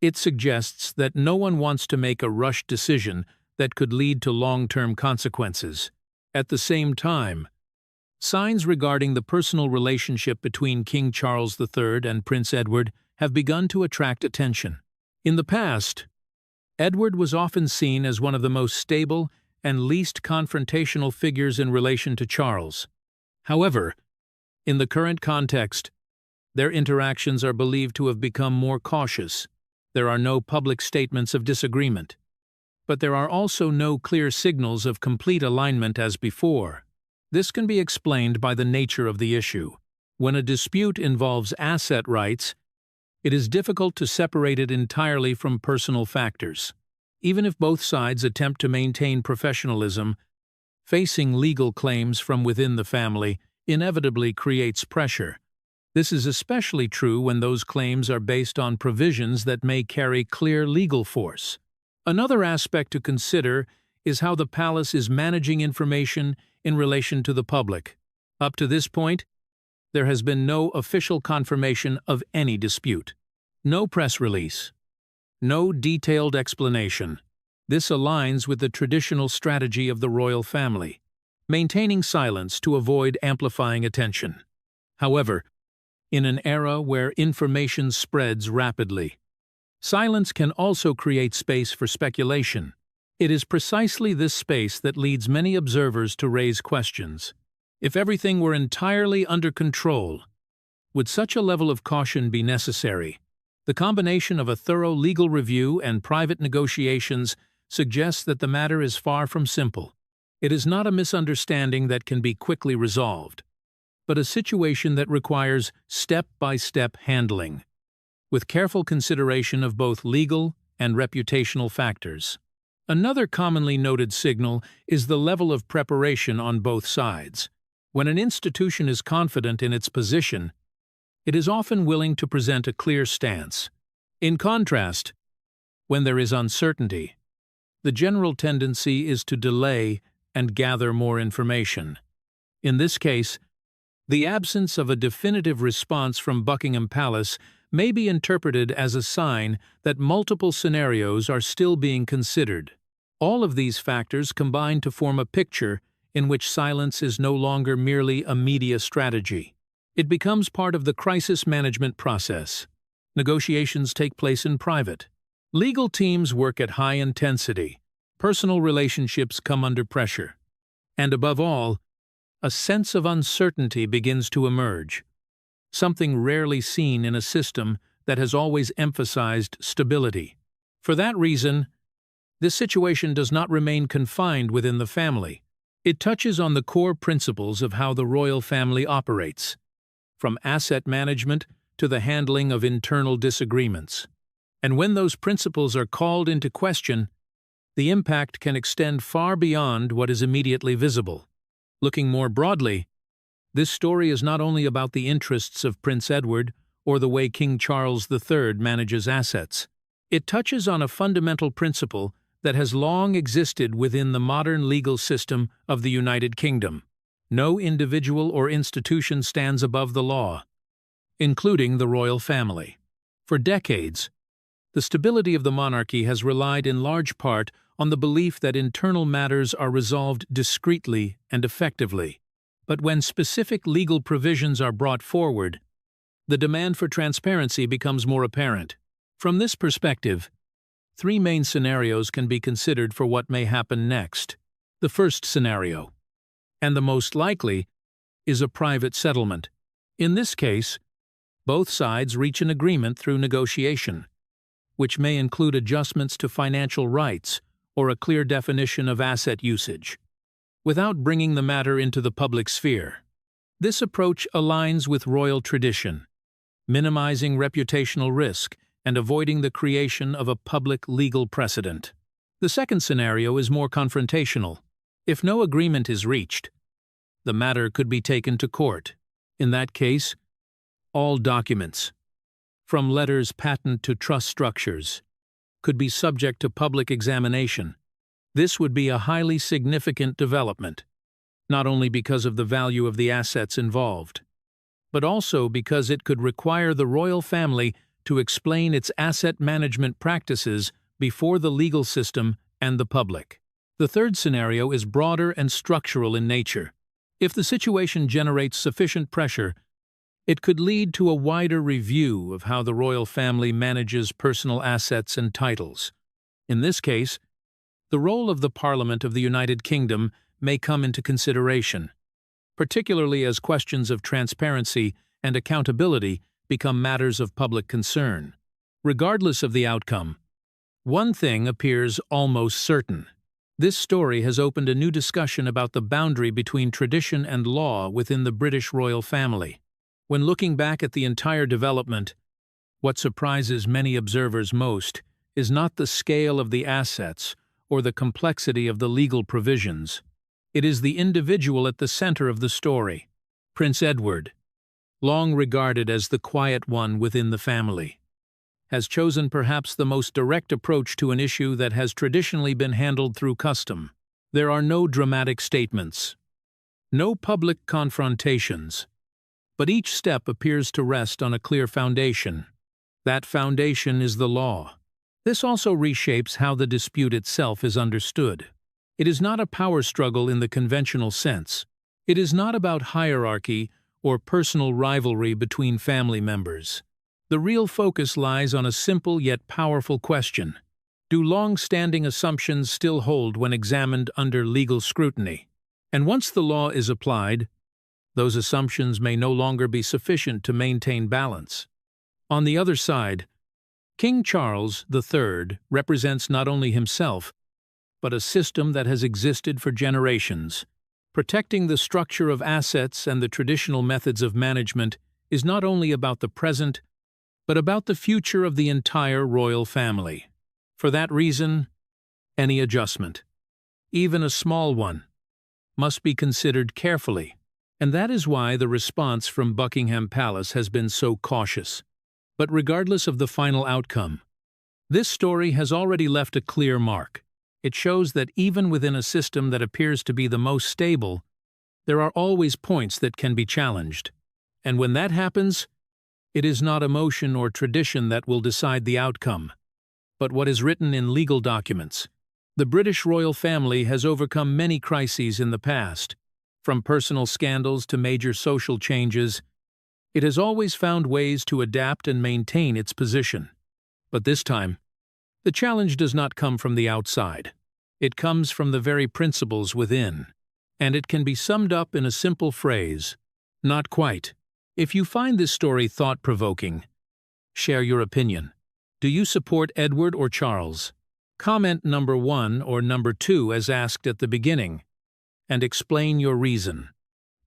it suggests that no one wants to make a rushed decision that could lead to long-term consequences. At the same time, signs regarding the personal relationship between King Charles III and Prince Edward have begun to attract attention. In the past, Edward was often seen as one of the most stable and least confrontational figures in relation to Charles. However, in the current context, their interactions are believed to have become more cautious. There are no public statements of disagreement, but there are also no clear signals of complete alignment as before. This can be explained by the nature of the issue. When a dispute involves asset rights, it is difficult to separate it entirely from personal factors. Even if both sides attempt to maintain professionalism, facing legal claims from within the family inevitably creates pressure. This is especially true when those claims are based on provisions that may carry clear legal force. Another aspect to consider is how the palace is managing information in relation to the public. Up to this point, there has been no official confirmation of any dispute. No press release. No detailed explanation. This aligns with the traditional strategy of the royal family, maintaining silence to avoid amplifying attention. However, in an era where information spreads rapidly, silence can also create space for speculation. It is precisely this space that leads many observers to raise questions. If everything were entirely under control, would such a level of caution be necessary? The combination of a thorough legal review and private negotiations suggests that the matter is far from simple. It is not a misunderstanding that can be quickly resolved, but a situation that requires step-by-step handling, with careful consideration of both legal and reputational factors. Another commonly noted signal is the level of preparation on both sides. When an institution is confident in its position, it is often willing to present a clear stance. In contrast, when there is uncertainty, the general tendency is to delay and gather more information. In this case, the absence of a definitive response from Buckingham Palace may be interpreted as a sign that multiple scenarios are still being considered. All of these factors combine to form a picture in which silence is no longer merely a media strategy. It becomes part of the crisis management process. Negotiations take place in private. Legal teams work at high intensity. Personal relationships come under pressure. And above all, a sense of uncertainty begins to emerge, something rarely seen in a system that has always emphasized stability. For that reason, this situation does not remain confined within the family. It touches on the core principles of how the royal family operates, from asset management to the handling of internal disagreements. And when those principles are called into question, the impact can extend far beyond what is immediately visible. Looking more broadly, this story is not only about the interests of Prince Edward or the way King Charles III manages assets. It touches on a fundamental principle that has long existed within the modern legal system of the United Kingdom. No individual or institution stands above the law, including the royal family. For decades, the stability of the monarchy has relied in large part on the belief that internal matters are resolved discreetly and effectively. But when specific legal provisions are brought forward, the demand for transparency becomes more apparent. From this perspective, three main scenarios can be considered for what may happen next. The first scenario, and the most likely, is a private settlement. In this case, both sides reach an agreement through negotiation, which may include adjustments to financial rights or a clear definition of asset usage, without bringing the matter into the public sphere. This approach aligns with royal tradition, minimizing reputational risk and avoiding the creation of a public legal precedent. The second scenario is more confrontational. If no agreement is reached, the matter could be taken to court. In that case, all documents, from letters patent to trust structures, could be subject to public examination. This would be a highly significant development, not only because of the value of the assets involved, but also because it could require the royal family to explain its asset management practices before the legal system and the public. The third scenario is broader and structural in nature. If the situation generates sufficient pressure, it could lead to a wider review of how the royal family manages personal assets and titles. In this case, the role of the Parliament of the United Kingdom may come into consideration, particularly as questions of transparency and accountability become matters of public concern. Regardless of the outcome, one thing appears almost certain. This story has opened a new discussion about the boundary between tradition and law within the British royal family. When looking back at the entire development, what surprises many observers most is not the scale of the assets or the complexity of the legal provisions. It is the individual at the center of the story, Prince Edward, long regarded as the quiet one within the family, has chosen perhaps the most direct approach to an issue that has traditionally been handled through custom. There are no dramatic statements, no public confrontations, but each step appears to rest on a clear foundation. That foundation is the law. This also reshapes how the dispute itself is understood. It is not a power struggle in the conventional sense. It is not about hierarchy or personal rivalry between family members. The real focus lies on a simple yet powerful question. Do long-standing assumptions still hold when examined under legal scrutiny? And once the law is applied, those assumptions may no longer be sufficient to maintain balance. On the other side, King Charles III represents not only himself, but a system that has existed for generations. Protecting the structure of assets and the traditional methods of management is not only about the present, but about the future of the entire royal family. For that reason, any adjustment, even a small one, must be considered carefully, and that is why the response from Buckingham Palace has been so cautious. But regardless of the final outcome, this story has already left a clear mark. It shows that even within a system that appears to be the most stable, there are always points that can be challenged. And when that happens, it is not emotion or tradition that will decide the outcome, but what is written in legal documents. The British royal family has overcome many crises in the past. From personal scandals to major social changes, it has always found ways to adapt and maintain its position. But this time, the challenge does not come from the outside. It comes from the very principles within. And it can be summed up in a simple phrase: not quite. If you find this story thought-provoking, share your opinion. Do you support Edward or Charles? Comment number 1 or number 2 as asked at the beginning, and explain your reason.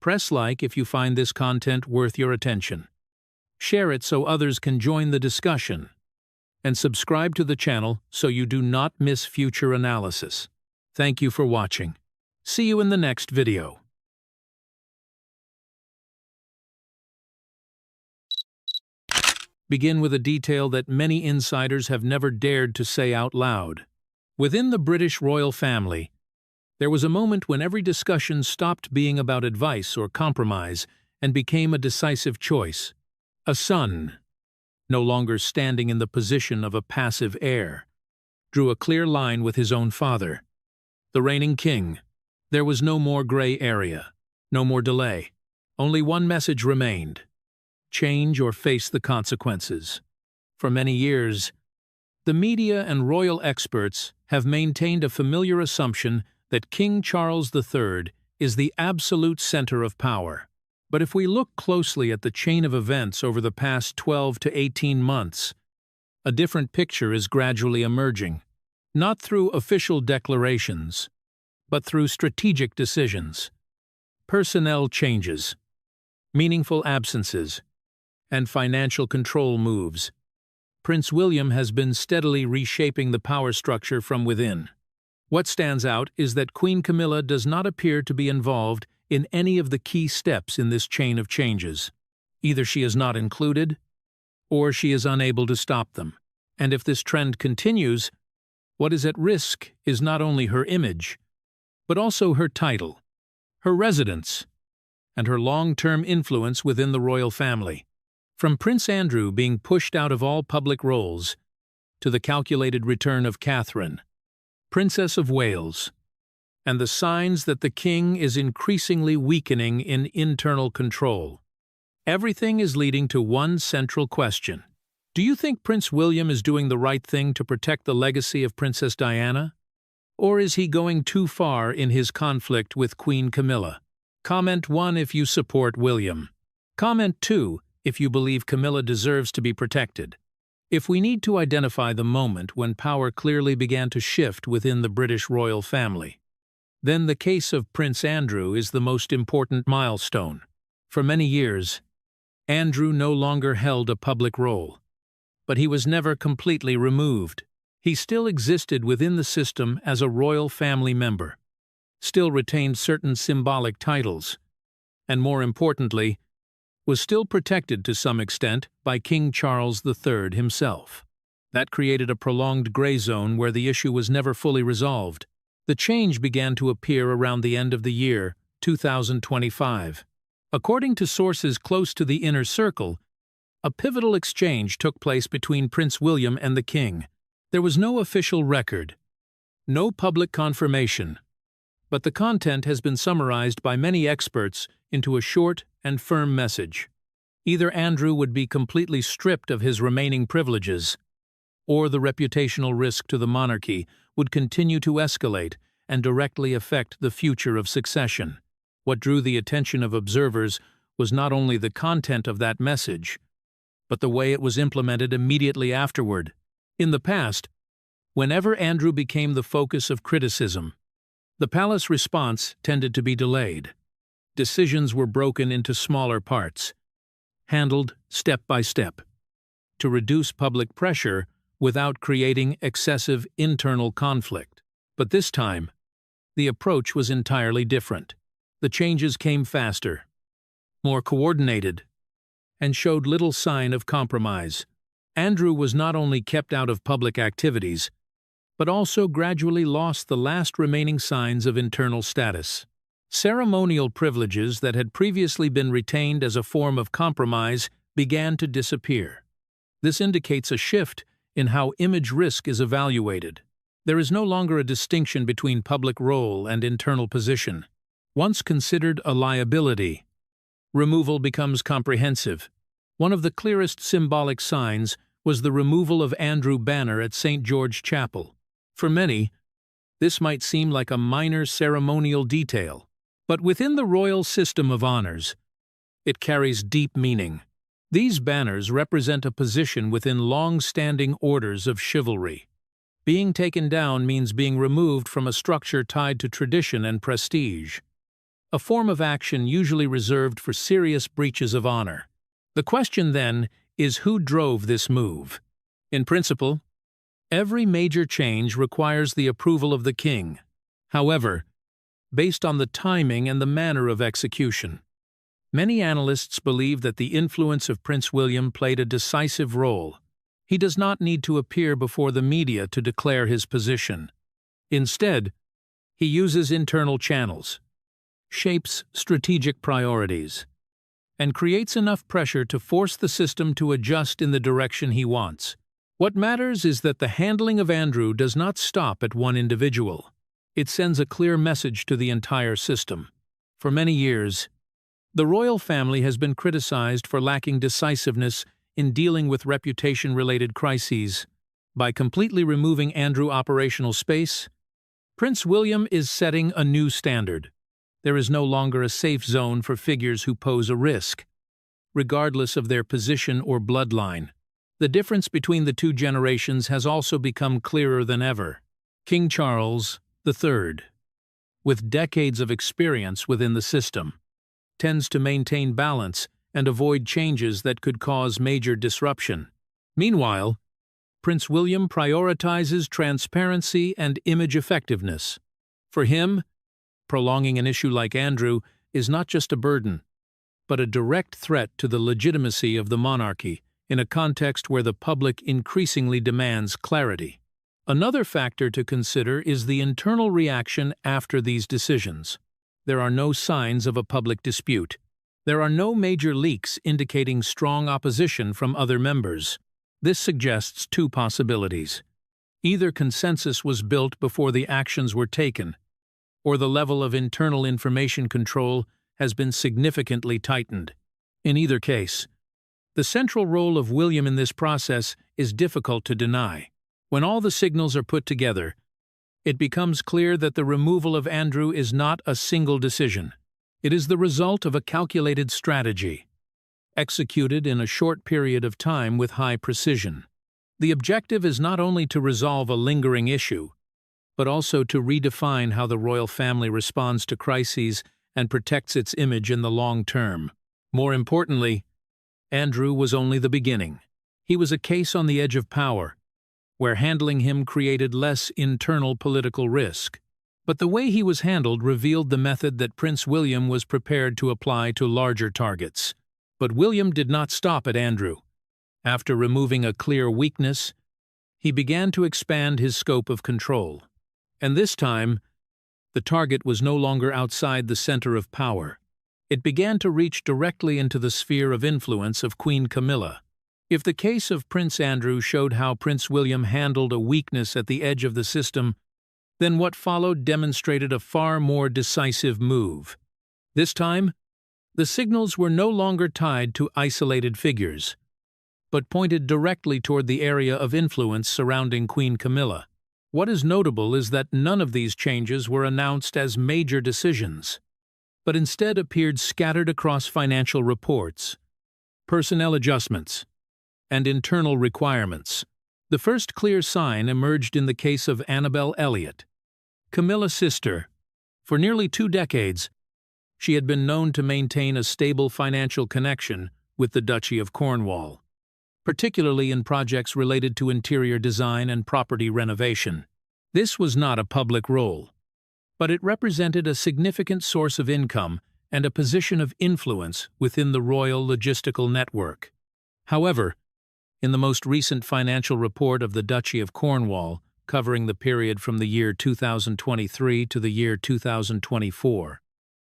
Press like if you find this content worth your attention. Share it so others can join the discussion. And subscribe to the channel so you do not miss future analysis. Thank you for watching. See you in the next video. Begin with a detail that many insiders have never dared to say out loud. Within the British royal family, there was a moment when every discussion stopped being about advice or compromise and became a decisive choice. A son, no longer standing in the position of a passive heir, drew a clear line with his own father, the reigning king. There was no more gray area, no more delay. Only one message remained: change or face the consequences. For many years, the media and royal experts have maintained a familiar assumption that King Charles III is the absolute center of power. But if we look closely at the chain of events over the past 12 to 18 months, a different picture is gradually emerging, not through official declarations, but through strategic decisions, personnel changes, meaningful absences, and financial control moves. Prince William has been steadily reshaping the power structure from within. What stands out is that Queen Camilla does not appear to be involved in any of the key steps in this chain of changes. Either she is not included, or she is unable to stop them. And if this trend continues, what is at risk is not only her image, but also her title, her residence, and her long-term influence within the royal family. From Prince Andrew being pushed out of all public roles, to the calculated return of Catherine, Princess of Wales, and the signs that the king is increasingly weakening in internal control, everything is leading to one central question. Do you think Prince William is doing the right thing to protect the legacy of Princess Diana? Or is he going too far in his conflict with Queen Camilla? Comment 1 if you support William. Comment 2 if you believe Camilla deserves to be protected. If we need to identify the moment when power clearly began to shift within the British royal family, then the case of Prince Andrew is the most important milestone. For many years, Andrew no longer held a public role, but he was never completely removed. He still existed within the system as a royal family member, still retained certain symbolic titles, and more importantly, was still protected to some extent by King Charles III himself. That created a prolonged gray zone where the issue was never fully resolved. The change began to appear around the end of the year 2025. According to sources close to the inner circle, a pivotal exchange took place between Prince William and the king. There was no official record, no public confirmation, but the content has been summarized by many experts into a short and firm message. Either Andrew would be completely stripped of his remaining privileges, or the reputational risk to the monarchy would continue to escalate and directly affect the future of succession. What drew the attention of observers was not only the content of that message, but the way it was implemented immediately afterward. In the past, whenever Andrew became the focus of criticism, the palace response tended to be delayed. Decisions were broken into smaller parts, handled step by step, to reduce public pressure without creating excessive internal conflict. But this time, the approach was entirely different. The changes came faster, more coordinated, and showed little sign of compromise. Andrew was not only kept out of public activities, but also gradually lost the last remaining signs of internal status. Ceremonial privileges that had previously been retained as a form of compromise began to disappear. This indicates a shift in how image risk is evaluated. There is no longer a distinction between public role and internal position. Once considered a liability, removal becomes comprehensive. One of the clearest symbolic signs was the removal of Andrew Banner at St. George Chapel. For many, this might seem like a minor ceremonial detail, but within the royal system of honors, it carries deep meaning. These banners represent a position within long-standing orders of chivalry. Being taken down means being removed from a structure tied to tradition and prestige, a form of action usually reserved for serious breaches of honor. The question then is who drove this move? In principle, every major change requires the approval of the king. However, based on the timing and the manner of execution, many analysts believe that the influence of Prince William played a decisive role. He does not need to appear before the media to declare his position. Instead, he uses internal channels, shapes strategic priorities, and creates enough pressure to force the system to adjust in the direction he wants. What matters is that the handling of Andrew does not stop at one individual. It sends a clear message to the entire system. For many years, the royal family has been criticized for lacking decisiveness in dealing with reputation-related crises. By completely removing Andrew operational space, Prince William is setting a new standard. There is no longer a safe zone for figures who pose a risk, regardless of their position or bloodline. The difference between the two generations has also become clearer than ever. King Charles III, with decades of experience within the system, tends to maintain balance and avoid changes that could cause major disruption. Meanwhile, Prince William prioritizes transparency and image effectiveness. For him, prolonging an issue like Andrew is not just a burden, but a direct threat to the legitimacy of the monarchy in a context where the public increasingly demands clarity. Another factor to consider is the internal reaction after these decisions. There are no signs of a public dispute. There are no major leaks indicating strong opposition from other members. This suggests two possibilities. Either consensus was built before the actions were taken, or the level of internal information control has been significantly tightened. In either case, the central role of William in this process is difficult to deny. When all the signals are put together, it becomes clear that the removal of Andrew is not a single decision. It is the result of a calculated strategy, executed in a short period of time with high precision. The objective is not only to resolve a lingering issue, but also to redefine how the royal family responds to crises and protects its image in the long term. More importantly, Andrew was only the beginning. He was a case on the edge of power, where handling him created less internal political risk. But the way he was handled revealed the method that Prince William was prepared to apply to larger targets. But William did not stop at Andrew. After removing a clear weakness, he began to expand his scope of control. And this time, the target was no longer outside the center of power. It began to reach directly into the sphere of influence of Queen Camilla. If the case of Prince Andrew showed how Prince William handled a weakness at the edge of the system, then what followed demonstrated a far more decisive move. This time, the signals were no longer tied to isolated figures. but pointed directly toward the area of influence surrounding Queen Camilla. What is notable is that none of these changes were announced as major decisions, but instead appeared scattered across financial reports, personnel adjustments, and internal requirements. The first clear sign emerged in the case of Annabel Elliot, Camilla's sister. For nearly 2 decades, she had been known to maintain a stable financial connection with the Duchy of Cornwall, particularly in projects related to interior design and property renovation. This was not a public role, but it represented a significant source of income and a position of influence within the royal logistical network. However, in the most recent financial report of the Duchy of Cornwall, covering the period from the year 2023 to the year 2024,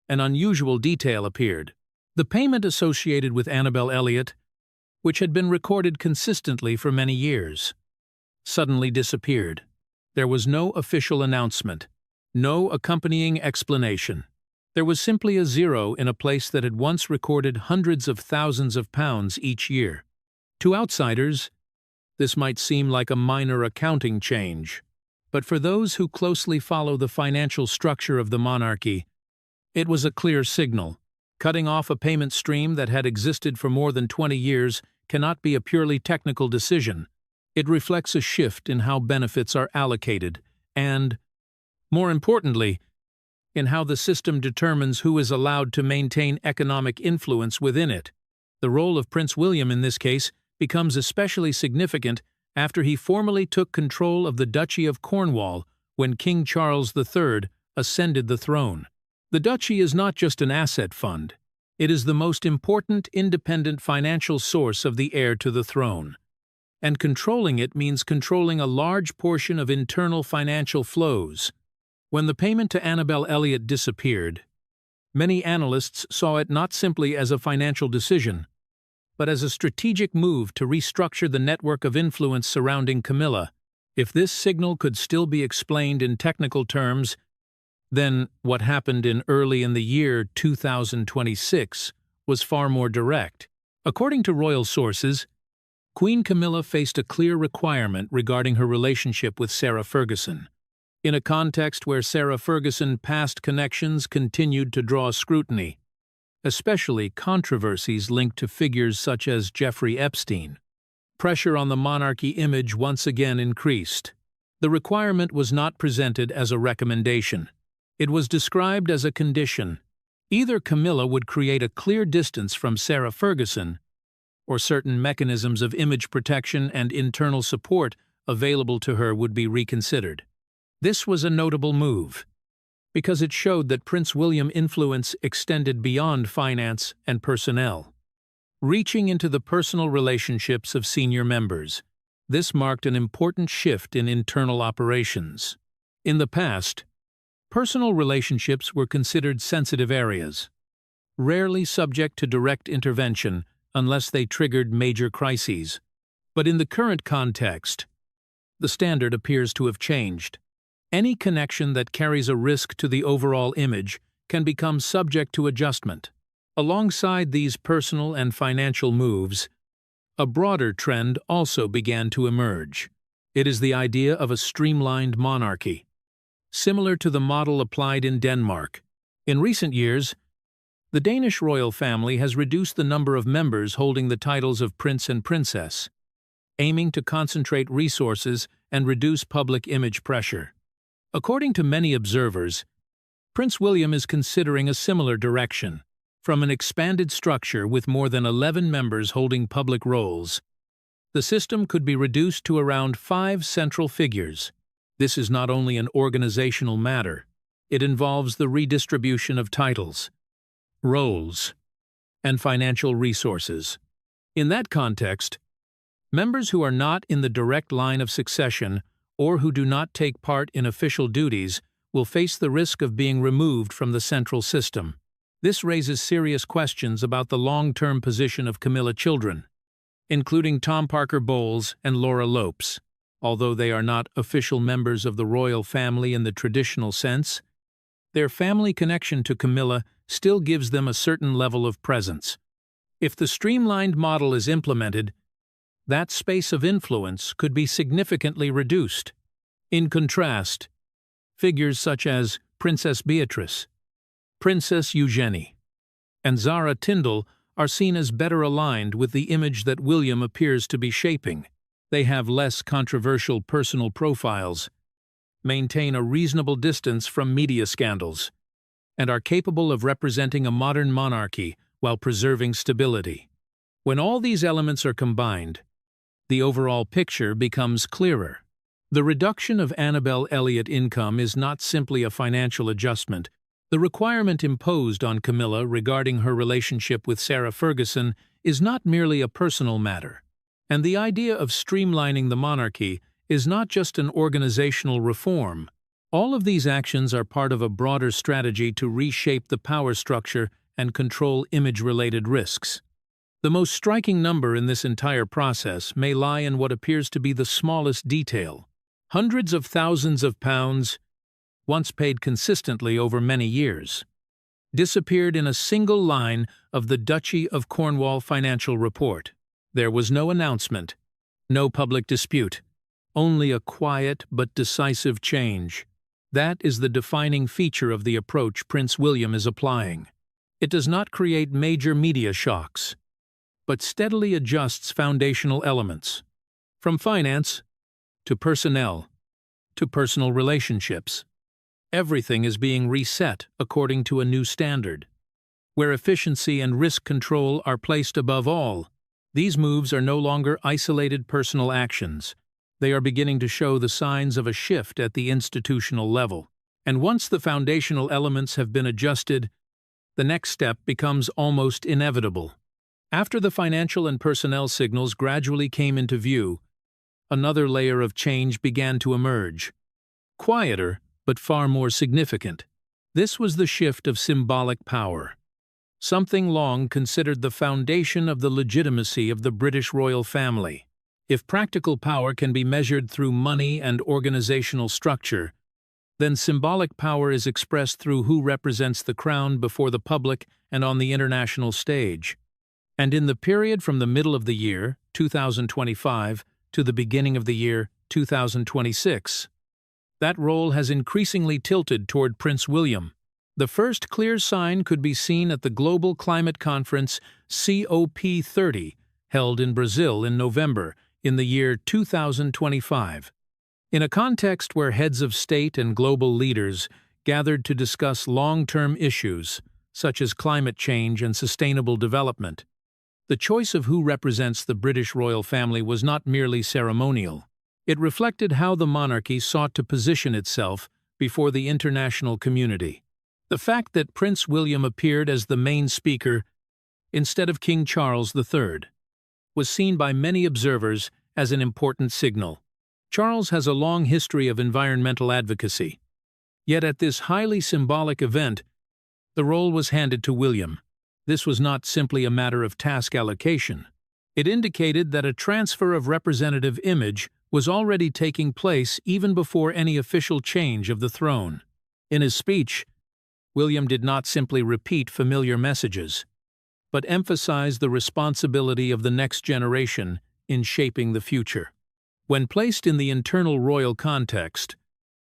an unusual detail appeared. The payment associated with Annabel Elliot, which had been recorded consistently for many years, suddenly disappeared. There was no official announcement, no accompanying explanation. There was simply a zero in a place that had once recorded hundreds of thousands of pounds each year. To outsiders, this might seem like a minor accounting change, but for those who closely follow the financial structure of the monarchy, it was a clear signal. Cutting off a payment stream that had existed for more than 20 years cannot be a purely technical decision. It reflects a shift in how benefits are allocated and, more importantly, in how the system determines who is allowed to maintain economic influence within it. The role of Prince William in this case becomes especially significant after he formally took control of the Duchy of Cornwall when King Charles III ascended the throne. The duchy is not just an asset fund. It is the most important independent financial source of the heir to the throne. And controlling it means controlling a large portion of internal financial flows. When the payment to Annabel Elliot disappeared, many analysts saw it not simply as a financial decision, but as a strategic move to restructure the network of influence surrounding Camilla. If this signal could still be explained in technical terms, then what happened early in the year 2026 was far more direct. According to royal sources, Queen Camilla faced a clear requirement regarding her relationship with Sarah Ferguson. In a context where Sarah Ferguson's past connections continued to draw scrutiny, especially controversies linked to figures such as Jeffrey Epstein, pressure on the monarchy image once again increased. The requirement was not presented as a recommendation. It was described as a condition. Either Camilla would create a clear distance from Sarah Ferguson, or certain mechanisms of image protection and internal support available to her would be reconsidered. This was a notable move, because it showed that Prince William's influence extended beyond finance and personnel, reaching into the personal relationships of senior members. This marked an important shift in internal operations. In the past, personal relationships were considered sensitive areas, rarely subject to direct intervention unless they triggered major crises. But in the current context, the standard appears to have changed. Any connection that carries a risk to the overall image can become subject to adjustment. Alongside these personal and financial moves, a broader trend also began to emerge. It is the idea of a streamlined monarchy, similar to the model applied in Denmark. In recent years, the Danish royal family has reduced the number of members holding the titles of prince and princess, aiming to concentrate resources and reduce public image pressure. According to many observers, Prince William is considering a similar direction. From an expanded structure with more than 11 members holding public roles, the system could be reduced to around 5 central figures. This is not only an organizational matter, it involves the redistribution of titles, roles, and financial resources. In that context, members who are not in the direct line of succession or who do not take part in official duties will face the risk of being removed from the central system. This raises serious questions about the long-term position of Camilla children, including Tom Parker Bowles and Laura Lopes. Although they are not official members of the royal family in the traditional sense, their family connection to Camilla still gives them a certain level of presence. If the streamlined model is implemented, that space of influence could be significantly reduced. In contrast, figures such as Princess Beatrice, Princess Eugenie, and Zara Tindall are seen as better aligned with the image that William appears to be shaping. They have less controversial personal profiles, maintain a reasonable distance from media scandals, and are capable of representing a modern monarchy while preserving stability. When all these elements are combined, the overall picture becomes clearer. The reduction of Annabel Elliott income is not simply a financial adjustment. The requirement imposed on Camilla regarding her relationship with Sarah Ferguson is not merely a personal matter. And the idea of streamlining the monarchy is not just an organizational reform. All of these actions are part of a broader strategy to reshape the power structure and control image-related risks. The most striking number in this entire process may lie in what appears to be the smallest detail. Hundreds of thousands of pounds, once paid consistently over many years, disappeared in a single line of the Duchy of Cornwall financial report. There was no announcement, no public dispute, only a quiet but decisive change. That is the defining feature of the approach Prince William is applying. It does not create major media shocks, but steadily adjusts foundational elements, from finance to personnel to personal relationships. Everything is being reset according to a new standard, where efficiency and risk control are placed above all. These moves are no longer isolated personal actions. They are beginning to show the signs of a shift at the institutional level. And once the foundational elements have been adjusted, the next step becomes almost inevitable. After the financial and personnel signals gradually came into view, another layer of change began to emerge. Quieter, but far more significant. This was the shift of symbolic power, something long considered the foundation of the legitimacy of the British royal family. If practical power can be measured through money and organizational structure, then symbolic power is expressed through who represents the crown before the public and on the international stage. And in the period from the middle of the year, 2025, to the beginning of the year, 2026, that role has increasingly tilted toward Prince William. The first clear sign could be seen at the Global Climate Conference COP30, held in Brazil in November, in the year 2025. In a context where heads of state and global leaders gathered to discuss long-term issues, such as climate change and sustainable development, the choice of who represents the British royal family was not merely ceremonial. It reflected how the monarchy sought to position itself before the international community. The fact that Prince William appeared as the main speaker instead of King Charles III was seen by many observers as an important signal. Charles has a long history of environmental advocacy. Yet at this highly symbolic event, the role was handed to William. This was not simply a matter of task allocation. It indicated that a transfer of representative image was already taking place even before any official change of the throne. In his speech, William did not simply repeat familiar messages, but emphasized the responsibility of the next generation in shaping the future. When placed in the internal royal context,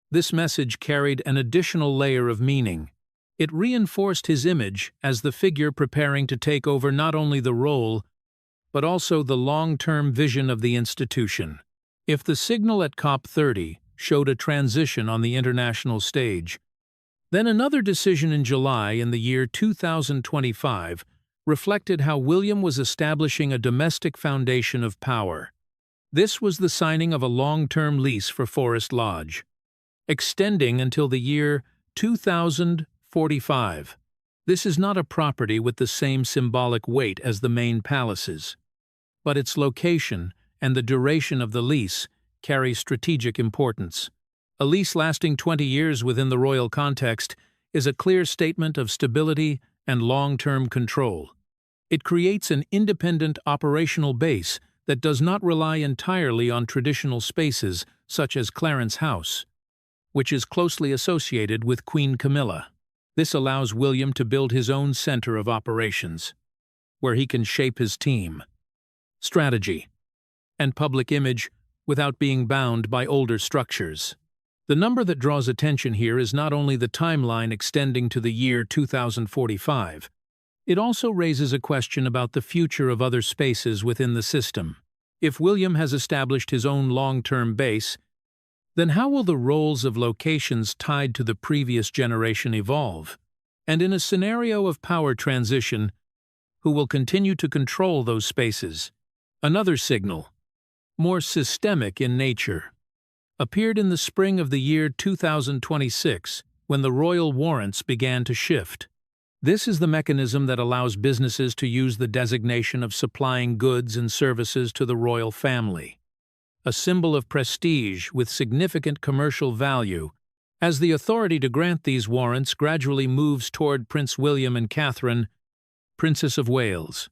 this message carried an additional layer of meaning. It reinforced his image as the figure preparing to take over not only the role, but also the long-term vision of the institution. If the signal at COP30 showed a transition on the international stage, then another decision in July in the year 2025 reflected how William was establishing a domestic foundation of power. This was the signing of a long-term lease for Forest Lodge, extending until the year 2045. This is not a property with the same symbolic weight as the main palaces, but its location and the duration of the lease carry strategic importance. A lease lasting 20 years within the royal context is a clear statement of stability and long-term control. It creates an independent operational base that does not rely entirely on traditional spaces such as Clarence House, which is closely associated with Queen Camilla. This allows William to build his own center of operations, where he can shape his team. Strategy. and public image without being bound by older structures. The number that draws attention here is not only the timeline extending to the year 2045, it also raises a question about the future of other spaces within the system. If William has established his own long-term base, then how will the roles of locations tied to the previous generation evolve? And in a scenario of power transition, who will continue to control those spaces? Another signal, more systemic in nature, appeared in the spring of the year 2026 when the royal warrants began to shift. This is the mechanism that allows businesses to use the designation of supplying goods and services to the royal family, a symbol of prestige with significant commercial value, as the authority to grant these warrants gradually moves toward Prince William and Catherine, Princess of Wales.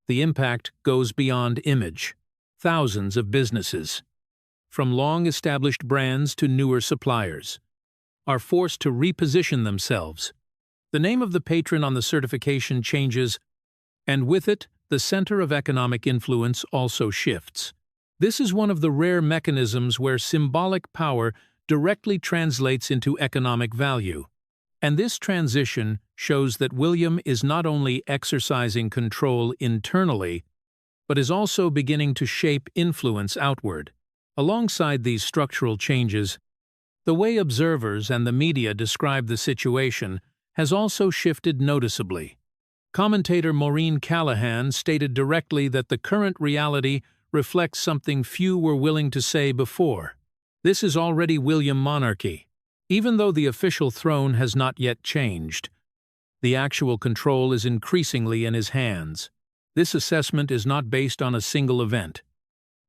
The impact goes beyond image. Thousands of businesses, from long-established brands to newer suppliers, are forced to reposition themselves. The name of the patron on the certification changes, and with it, the center of economic influence also shifts. This is one of the rare mechanisms where symbolic power directly translates into economic value. And this transition shows that William is not only exercising control internally, but is also beginning to shape influence outward. Alongside these structural changes, the way observers and the media describe the situation has also shifted noticeably. Commentator Maureen Callahan stated directly that the current reality reflects something few were willing to say before. This is already William monarchy. Even though the official throne has not yet changed, the actual control is increasingly in his hands. This assessment is not based on a single event,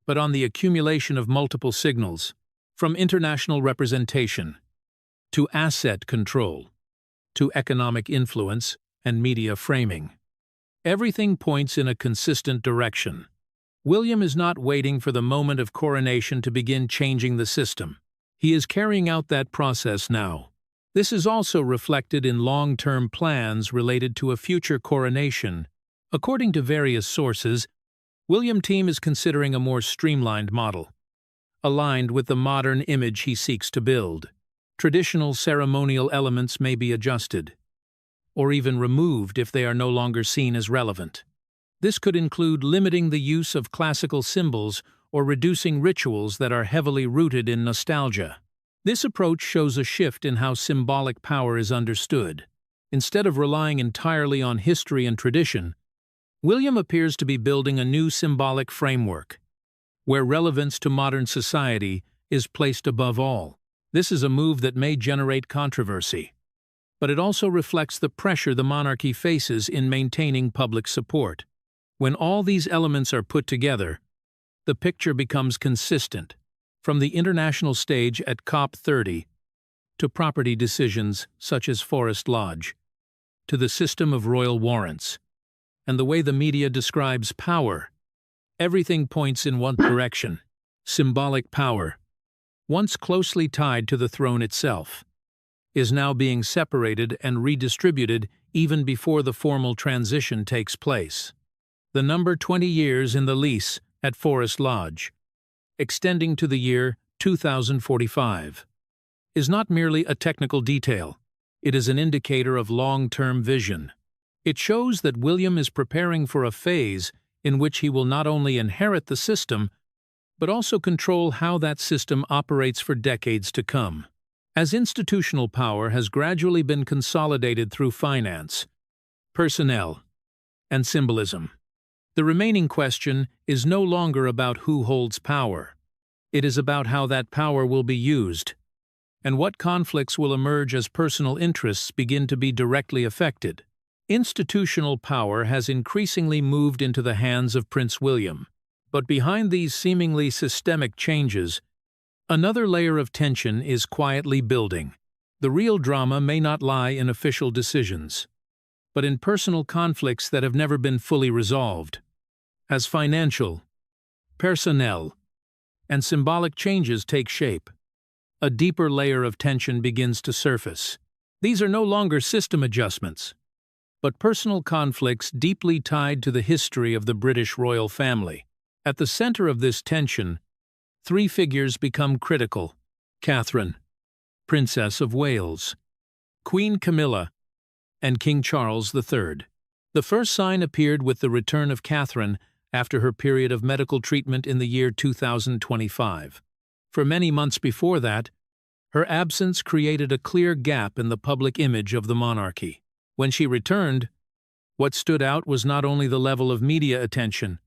but on the accumulation of multiple signals, from international representation to asset control to economic influence and media framing. Everything points in a consistent direction. William is not waiting for the moment of coronation to begin changing the system. He is carrying out that process now. This is also reflected in long-term plans related to a future coronation. According to various sources, William team is considering a more streamlined model, aligned with the modern image he seeks to build. Traditional ceremonial elements may be adjusted, or even removed if they are no longer seen as relevant. This could include limiting the use of classical symbols or reducing rituals that are heavily rooted in nostalgia. This approach shows a shift in how symbolic power is understood. Instead of relying entirely on history and tradition, William appears to be building a new symbolic framework, where relevance to modern society is placed above all. This is a move that may generate controversy, but it also reflects the pressure the monarchy faces in maintaining public support. When all these elements are put together, the picture becomes consistent, from the international stage at COP30 to property decisions such as Forest Lodge, to the system of royal warrants, and the way the media describes power. Everything points in one direction. Symbolic power, once closely tied to the throne itself, is now being separated and redistributed even before the formal transition takes place. The number 20 years in the lease at Forest Lodge, extending to the year 2045, is not merely a technical detail. It is an indicator of long-term vision. It shows that William is preparing for a phase in which he will not only inherit the system, but also control how that system operates for decades to come. As institutional power has gradually been consolidated through finance, personnel, and symbolism, the remaining question is no longer about who holds power. It is about how that power will be used, and what conflicts will emerge as personal interests begin to be directly affected. Institutional power has increasingly moved into the hands of Prince William, but behind these seemingly systemic changes, another layer of tension is quietly building. The real drama may not lie in official decisions, but in personal conflicts that have never been fully resolved. As financial, personnel, and symbolic changes take shape, a deeper layer of tension begins to surface. These are no longer system adjustments, but personal conflicts deeply tied to the history of the British royal family. At the center of this tension, three figures become critical: Catherine, Princess of Wales; Queen Camilla; and King Charles III. The first sign appeared with the return of Catherine after her period of medical treatment in the year 2025. For many months before that, her absence created a clear gap in the public image of the monarchy. When she returned, what stood out was not only the level of media attention,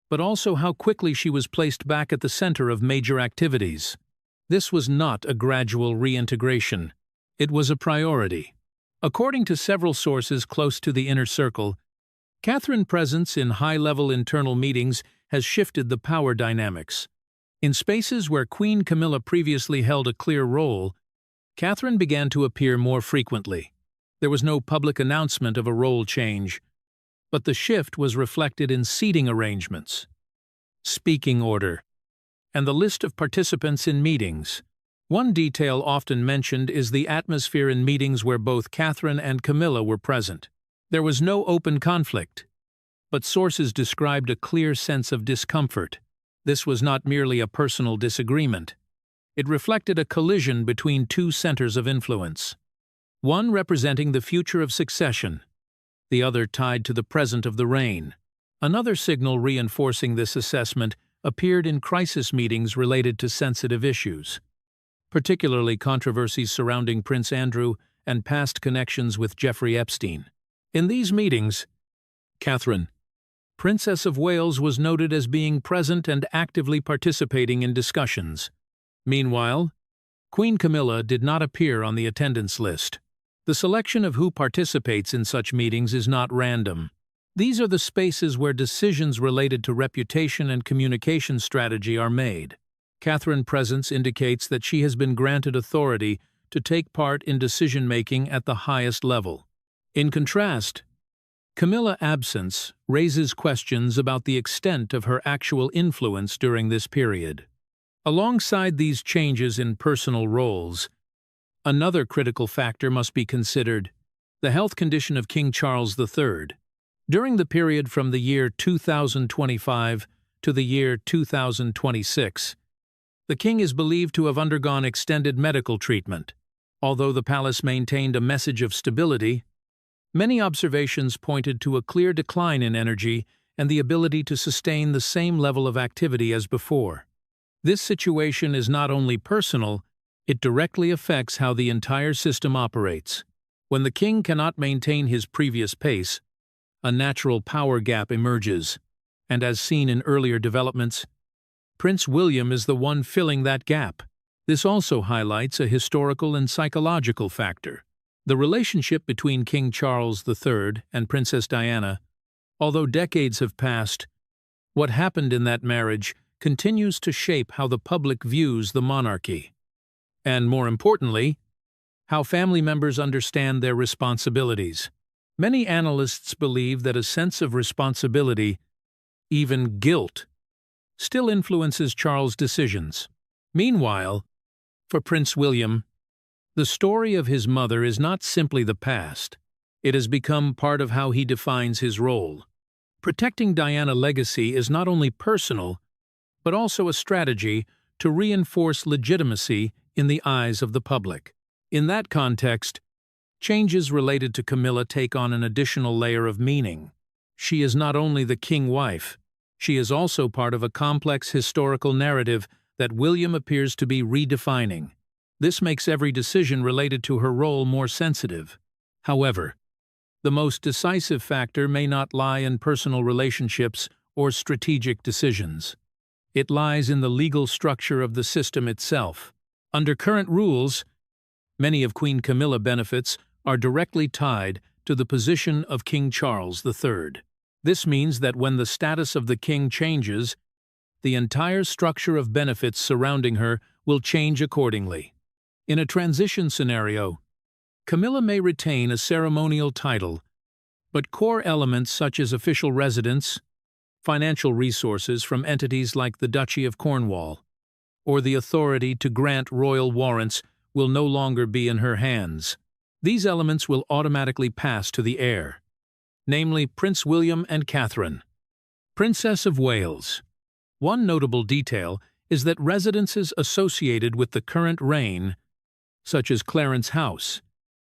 but also how quickly she was placed back at the center of major activities. This was not a gradual reintegration. It was a priority. According to several sources close to the inner circle, Catherine's presence in high-level internal meetings has shifted the power dynamics. In spaces where Queen Camilla previously held a clear role, Catherine began to appear more frequently. There was no public announcement of a role change, but the shift was reflected in seating arrangements, speaking order, and the list of participants in meetings. One detail often mentioned is the atmosphere in meetings where both Catherine and Camilla were present. There was no open conflict, but sources described a clear sense of discomfort. This was not merely a personal disagreement. It reflected a collision between two centers of influence, one representing the future of succession, the other tied to the present of the reign. Another signal reinforcing this assessment appeared in crisis meetings related to sensitive issues, particularly controversies surrounding Prince Andrew and past connections with Jeffrey Epstein. In these meetings, Catherine, Princess of Wales, was noted as being present and actively participating in discussions. Meanwhile, Queen Camilla did not appear on the attendance list. The selection of who participates in such meetings is not random. These are the spaces where decisions related to reputation and communication strategy are made. Catherine's presence indicates that she has been granted authority to take part in decision-making at the highest level. In contrast, Camilla's absence raises questions about the extent of her actual influence during this period. Alongside these changes in personal roles, another critical factor must be considered: the health condition of King Charles III. During the period from the year 2025 to the year 2026, the king is believed to have undergone extended medical treatment. Although the palace maintained a message of stability, many observations pointed to a clear decline in energy and the ability to sustain the same level of activity as before. This situation is not only personal, it directly affects how the entire system operates. When the king cannot maintain his previous pace, a natural power gap emerges, and as seen in earlier developments, Prince William is the one filling that gap. This also highlights a historical and psychological factor. The relationship between King Charles III and Princess Diana, although decades have passed, what happened in that marriage continues to shape how the public views the monarchy. And more importantly, how family members understand their responsibilities. Many analysts believe that a sense of responsibility, even guilt, still influences Charles' decisions. Meanwhile, for Prince William, the story of his mother is not simply the past. It has become part of how he defines his role. Protecting Diana's legacy is not only personal, but also a strategy to reinforce legitimacy in the eyes of the public. In that context, changes related to Camilla take on an additional layer of meaning. She is not only the king's wife, she is also part of a complex historical narrative that William appears to be redefining. This makes every decision related to her role more sensitive. However, the most decisive factor may not lie in personal relationships or strategic decisions. It lies in the legal structure of the system itself. Under current rules, many of Queen Camilla's benefits are directly tied to the position of King Charles III. This means that when the status of the king changes, the entire structure of benefits surrounding her will change accordingly. In a transition scenario, Camilla may retain a ceremonial title, but core elements such as official residence, financial resources from entities like the Duchy of Cornwall, or the authority to grant royal warrants will no longer be in her hands. These elements will automatically pass to the heir, namely Prince William and Catherine, Princess of Wales. One notable detail is that residences associated with the current reign, such as Clarence House,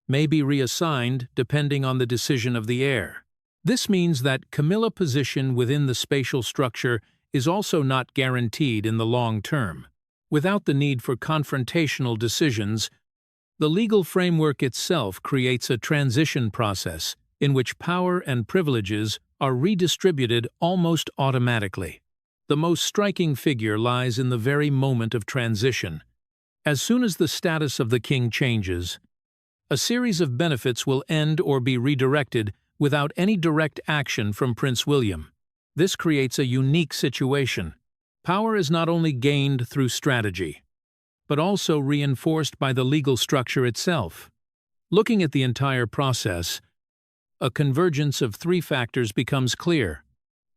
may be reassigned depending on the decision of the heir. This means that Camilla's position within the spatial structure is also not guaranteed in the long term. Without the need for confrontational decisions, the legal framework itself creates a transition process in which power and privileges are redistributed almost automatically. The most striking figure lies in the very moment of transition. As soon as the status of the king changes, a series of benefits will end or be redirected without any direct action from Prince William. This creates a unique situation. Power is not only gained through strategy, but also reinforced by the legal structure itself. Looking at the entire process, a convergence of three factors becomes clear: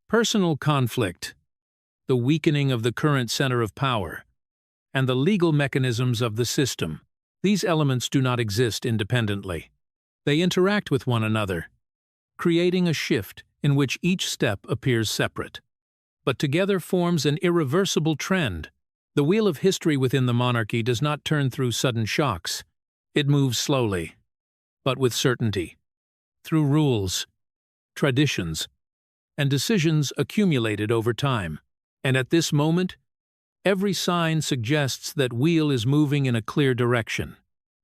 personal conflict, the weakening of the current center of power, and the legal mechanisms of the system. These elements do not exist independently. They interact with one another, creating a shift in which each step appears separate, but together forms an irreversible trend. The wheel of history within the monarchy does not turn through sudden shocks. It moves slowly, but with certainty, through rules, traditions, and decisions accumulated over time. And at this moment, every sign suggests that wheel is moving in a clear direction.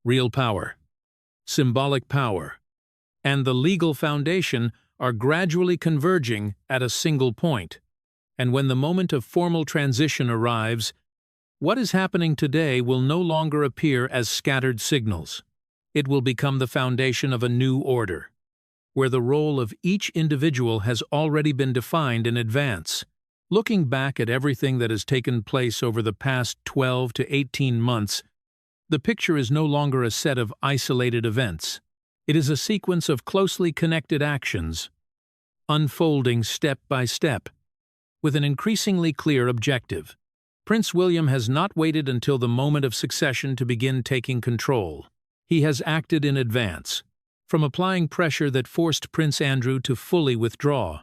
Real power, symbolic power, and the legal foundation are gradually converging at a single point. And when the moment of formal transition arrives, what is happening today will no longer appear as scattered signals. It will become the foundation of a new order, where the role of each individual has already been defined in advance. Looking back at everything that has taken place over the past 12 to 18 months, the picture is no longer a set of isolated events. It is a sequence of closely connected actions, unfolding step by step, with an increasingly clear objective. Prince William has not waited until the moment of succession to begin taking control. He has acted in advance, from applying pressure that forced Prince Andrew to fully withdraw,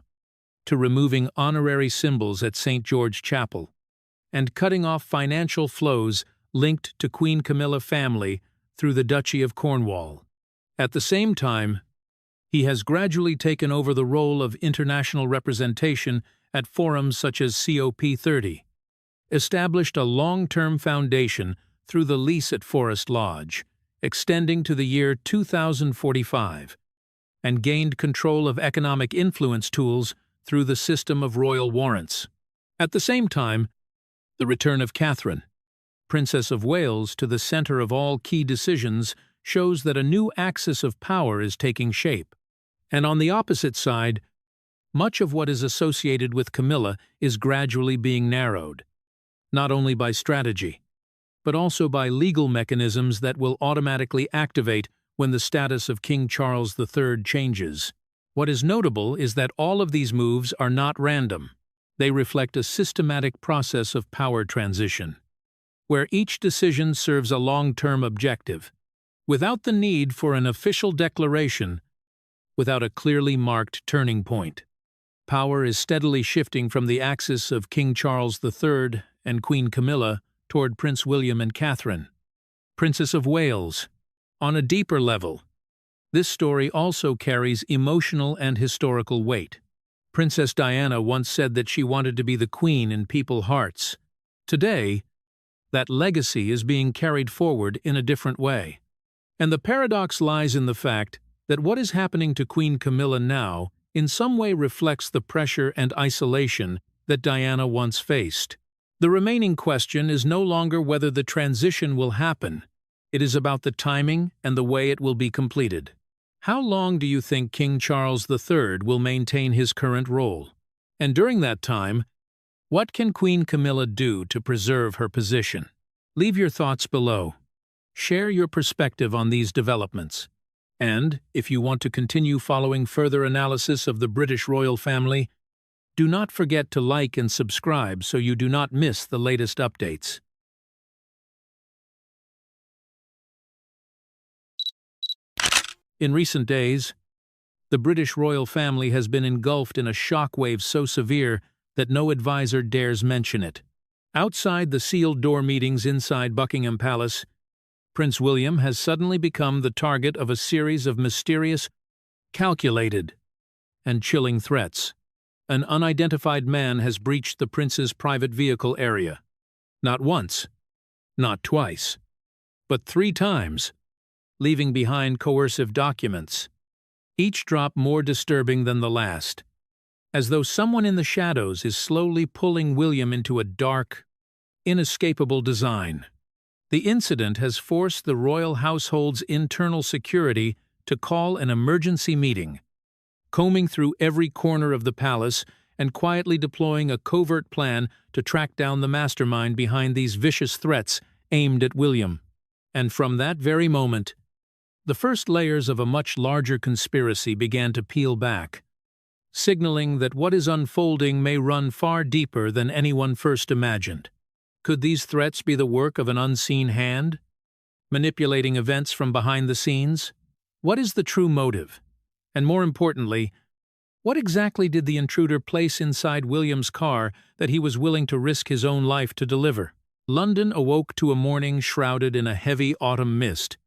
to removing honorary symbols at St. George Chapel, and cutting off financial flows linked to Queen Camilla family through the Duchy of Cornwall. At the same time, he has gradually taken over the role of international representation at forums such as COP30, established a long-term foundation through the lease at Forest Lodge, extending to the year 2045, and gained control of economic influence tools through the system of royal warrants. At the same time, the return of Catherine, Princess of Wales, to the center of all key decisions shows that a new axis of power is taking shape. And on the opposite side, much of what is associated with Camilla is gradually being narrowed, not only by strategy, but also by legal mechanisms that will automatically activate when the status of King Charles III changes. What is notable is that all of these moves are not random. They reflect a systematic process of power transition, where each decision serves a long-term objective, without the need for an official declaration, without a clearly marked turning point. Power is steadily shifting from the axis of King Charles III and Queen Camilla toward Prince William and Catherine, Princess of Wales. On a deeper level, this story also carries emotional and historical weight. Princess Diana once said that she wanted to be the queen in people's hearts. Today, that legacy is being carried forward in a different way. And the paradox lies in the fact that what is happening to Queen Camilla now in some way reflects the pressure and isolation that Diana once faced. The remaining question is no longer whether the transition will happen. It is about the timing and the way it will be completed. How long do you think King Charles III will maintain his current role? And during that time, what can Queen Camilla do to preserve her position? Leave your thoughts below. Share your perspective on these developments. And, if you want to continue following further analysis of the British royal family, do not forget to like and subscribe so you do not miss the latest updates. In recent days, the British royal family has been engulfed in a shockwave so severe that no advisor dares mention it. Outside the sealed-door meetings inside Buckingham Palace, Prince William has suddenly become the target of a series of mysterious, calculated, and chilling threats. An unidentified man has breached the prince's private vehicle area. Not once, not twice, but 3 times, leaving behind coercive documents, each drop more disturbing than the last, as though someone in the shadows is slowly pulling William into a dark, inescapable design. The incident has forced the royal household's internal security to call an emergency meeting, combing through every corner of the palace and quietly deploying a covert plan to track down the mastermind behind these vicious threats aimed at William. And from that very moment, the first layers of a much larger conspiracy began to peel back, signaling that what is unfolding may run far deeper than anyone first imagined. Could these threats be the work of an unseen hand, manipulating events from behind the scenes? What is the true motive? And more importantly, what exactly did the intruder place inside William's car that he was willing to risk his own life to deliver? London awoke to a morning shrouded in a heavy autumn mist.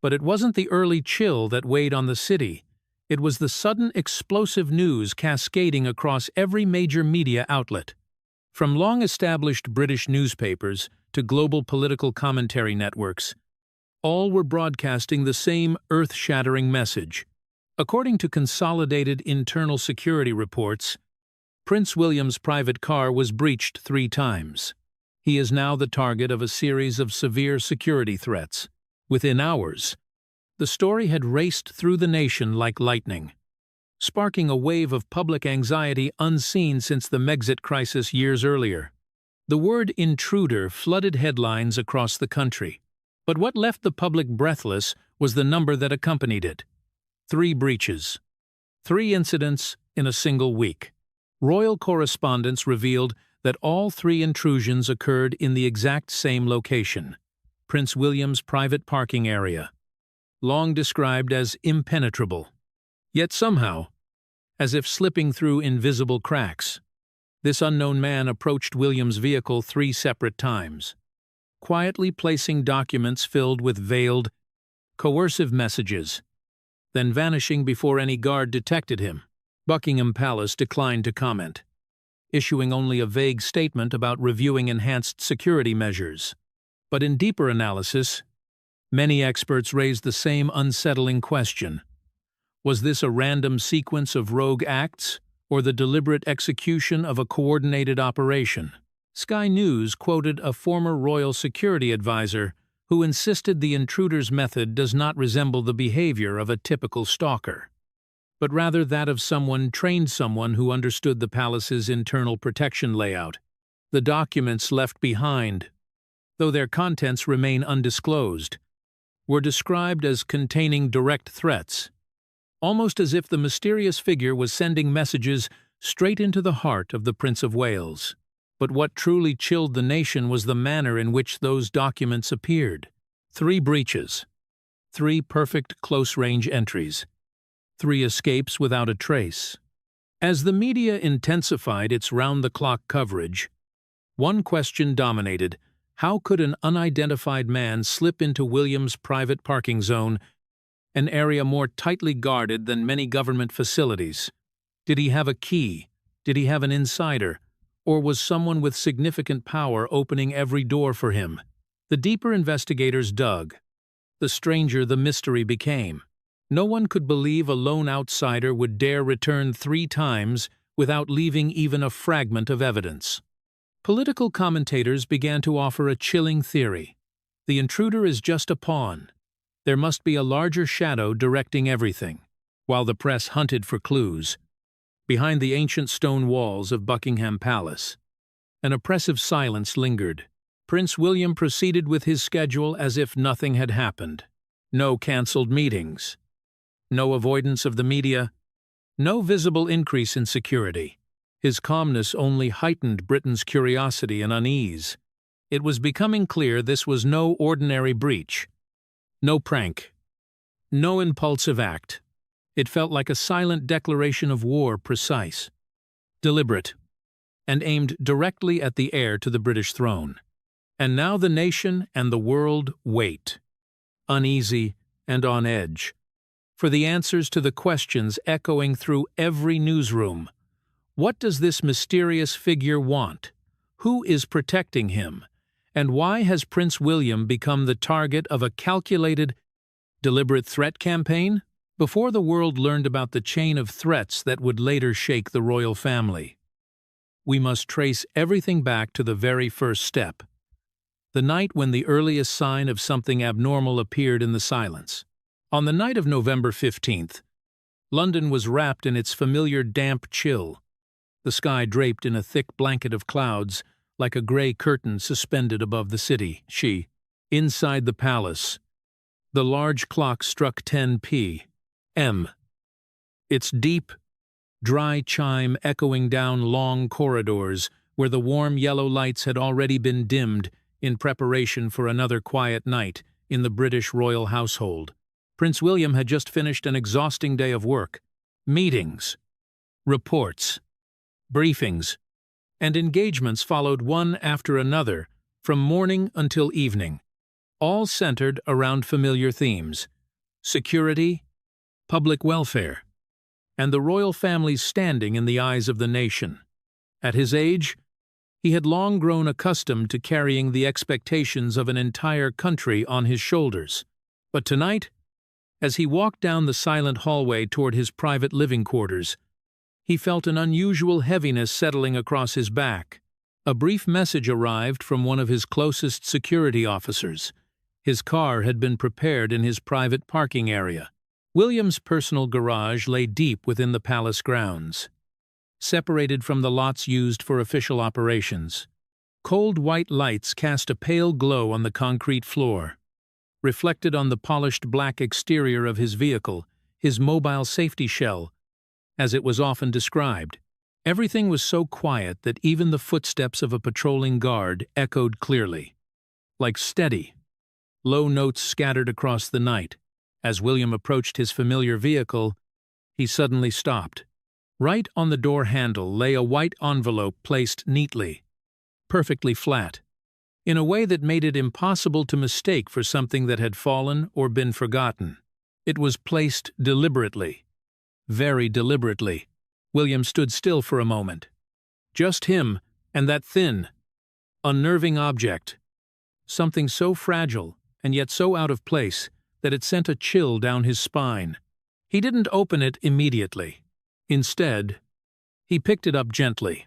But it wasn't the early chill that weighed on the city. It was the sudden explosive news cascading across every major media outlet. From long-established British newspapers to global political commentary networks, all were broadcasting the same earth-shattering message. According to consolidated internal security reports, Prince William's private car was breached 3 times. He is now the target of a series of severe security threats. Within hours, the story had raced through the nation like lightning, sparking a wave of public anxiety unseen since the Megxit crisis years earlier. The word intruder flooded headlines across the country. But what left the public breathless was the number that accompanied it. 3 breaches. 3 incidents in a single week. Royal correspondence revealed that all 3 intrusions occurred in the exact same location, Prince William's private parking area, long described as impenetrable. Yet somehow, as if slipping through invisible cracks, this unknown man approached William's vehicle 3 separate times, quietly placing documents filled with veiled, coercive messages, then vanishing before any guard detected him. Buckingham Palace declined to comment, issuing only a vague statement about reviewing enhanced security measures. But in deeper analysis, many experts raised the same unsettling question. Was this a random sequence of rogue acts, or the deliberate execution of a coordinated operation? Sky News quoted a former royal security advisor who insisted the intruder's method does not resemble the behavior of a typical stalker, but rather that of someone who understood the palace's internal protection layout. The documents left behind, though their contents remain undisclosed, were described as containing direct threats, almost as if the mysterious figure was sending messages straight into the heart of the Prince of Wales. But what truly chilled the nation was the manner in which those documents appeared. 3 breaches, 3 perfect close-range entries, 3 escapes without a trace. As the media intensified its round-the-clock coverage, one question dominated: how could an unidentified man slip into William's private parking zone, an area more tightly guarded than many government facilities? Did he have a key? Did he have an insider? Or was someone with significant power opening every door for him? The deeper investigators dug, the stranger the mystery became. No one could believe a lone outsider would dare return 3 times without leaving even a fragment of evidence. Political commentators began to offer a chilling theory. The intruder is just a pawn. There must be a larger shadow directing everything. While the press hunted for clues, behind the ancient stone walls of Buckingham Palace, an oppressive silence lingered. Prince William proceeded with his schedule as if nothing had happened. No cancelled meetings, no avoidance of the media, no visible increase in security. His calmness only heightened Britain's curiosity and unease. It was becoming clear this was no ordinary breach, no prank, no impulsive act. It felt like a silent declaration of war, precise, deliberate, and aimed directly at the heir to the British throne. And now the nation and the world wait, uneasy and on edge, for the answers to the questions echoing through every newsroom. What does this mysterious figure want? Who is protecting him? And why has Prince William become the target of a calculated, deliberate threat campaign? Before the world learned about the chain of threats that would later shake the royal family, we must trace everything back to the very first step, the night when the earliest sign of something abnormal appeared in the silence. On the night of November 15th, London was wrapped in its familiar damp chill, the sky draped in a thick blanket of clouds, like a gray curtain suspended above the city. Inside the palace, the large clock struck 10 p.m. Its deep, dry chime echoing down long corridors where the warm yellow lights had already been dimmed in preparation for another quiet night in the British royal household. Prince William had just finished an exhausting day of work. Meetings, reports, briefings, and engagements followed one after another from morning until evening, all centered around familiar themes: security, public welfare, and the royal family's standing in the eyes of the nation. At his age, he had long grown accustomed to carrying the expectations of an entire country on his shoulders. But tonight, as he walked down the silent hallway toward his private living quarters, he felt an unusual heaviness settling across his back. A brief message arrived from one of his closest security officers. His car had been prepared in his private parking area. William's personal garage lay deep within the palace grounds, separated from the lots used for official operations. Cold white lights cast a pale glow on the concrete floor. Reflected on the polished black exterior of his vehicle, his mobile safety shell, as it was often described. Everything was so quiet that even the footsteps of a patrolling guard echoed clearly, like steady, low notes scattered across the night. As William approached his familiar vehicle, he suddenly stopped. Right on the door handle lay a white envelope placed neatly, perfectly flat, in a way that made it impossible to mistake for something that had fallen or been forgotten. It was placed deliberately, very deliberately. William stood still for a moment. Just him and that thin, unnerving object. Something so fragile and yet so out of place that it sent a chill down his spine. He didn't open it immediately. Instead, he picked it up gently,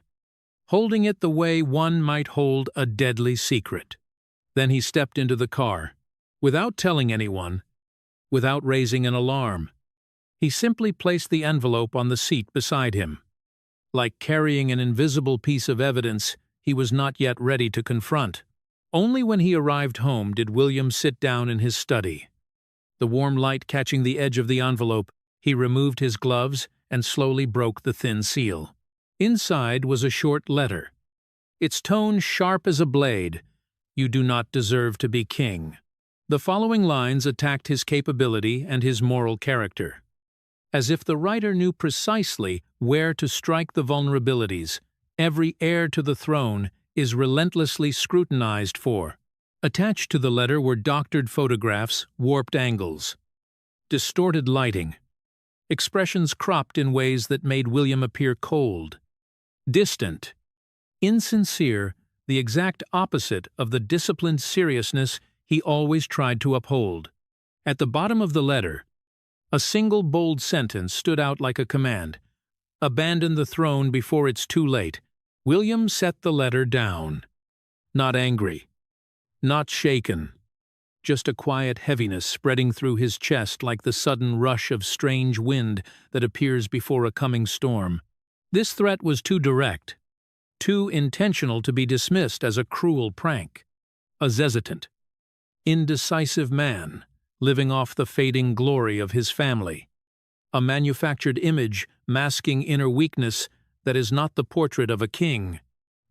holding it the way one might hold a deadly secret. Then he stepped into the car, without telling anyone, without raising an alarm. He simply placed the envelope on the seat beside him. Like carrying an invisible piece of evidence he was not yet ready to confront. Only when he arrived home did William sit down in his study. The warm light catching the edge of the envelope, he removed his gloves and slowly broke the thin seal. Inside was a short letter, its tone sharp as a blade. "You do not deserve to be king." The following lines attacked his capability and his moral character. As if the writer knew precisely where to strike the vulnerabilities, every heir to the throne is relentlessly scrutinized for. Attached to the letter were doctored photographs, warped angles, distorted lighting, expressions cropped in ways that made William appear cold, distant, insincere, the exact opposite of the disciplined seriousness he always tried to uphold. At the bottom of the letter, a single bold sentence stood out like a command: "Abandon the throne before it's too late." William set the letter down. Not angry, not shaken, just a quiet heaviness spreading through his chest like the sudden rush of strange wind that appears before a coming storm. This threat was too direct, too intentional to be dismissed as a cruel prank. A hesitant, indecisive man, living off the fading glory of his family. A manufactured image masking inner weakness that is not the portrait of a king.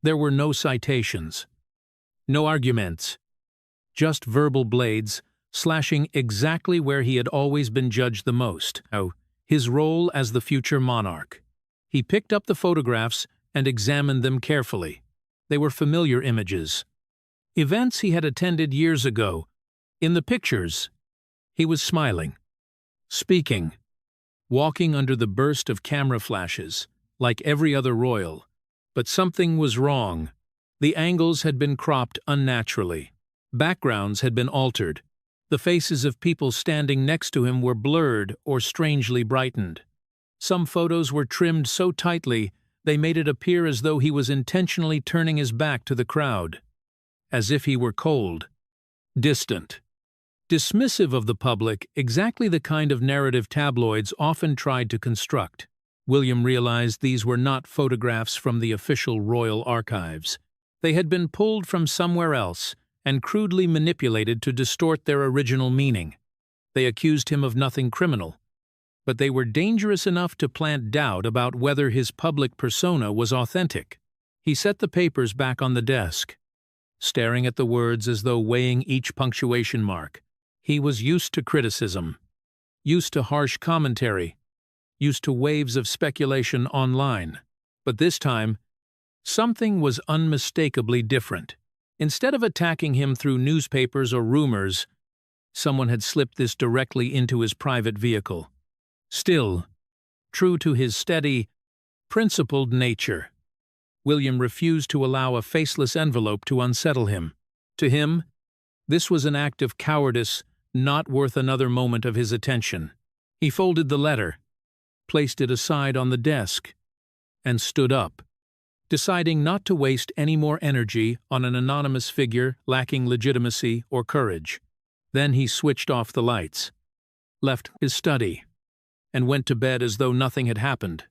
There were no citations, no arguments, just verbal blades slashing exactly where he had always been judged the most: his role as the future monarch. He picked up the photographs and examined them carefully. They were familiar images. Events he had attended years ago. In the pictures, he was smiling, speaking, walking under the burst of camera flashes, like every other royal. But something was wrong. The angles had been cropped unnaturally. Backgrounds had been altered. The faces of people standing next to him were blurred or strangely brightened. Some photos were trimmed so tightly they made it appear as though he was intentionally turning his back to the crowd, as if he were cold, distant, dismissive of the public, exactly the kind of narrative tabloids often tried to construct. William realized these were not photographs from the official royal archives. They had been pulled from somewhere else and crudely manipulated to distort their original meaning. They accused him of nothing criminal, but they were dangerous enough to plant doubt about whether his public persona was authentic. He set the papers back on the desk, staring at the words as though weighing each punctuation mark. He was used to criticism, used to harsh commentary, used to waves of speculation online. But this time, something was unmistakably different. Instead of attacking him through newspapers or rumors, someone had slipped this directly into his private vehicle. Still, true to his steady, principled nature, William refused to allow a faceless envelope to unsettle him. To him, this was an act of cowardice not worth another moment of his attention. He folded the letter, placed it aside on the desk, and stood up, deciding not to waste any more energy on an anonymous figure lacking legitimacy or courage. Then he switched off the lights, left his study, and went to bed as though nothing had happened.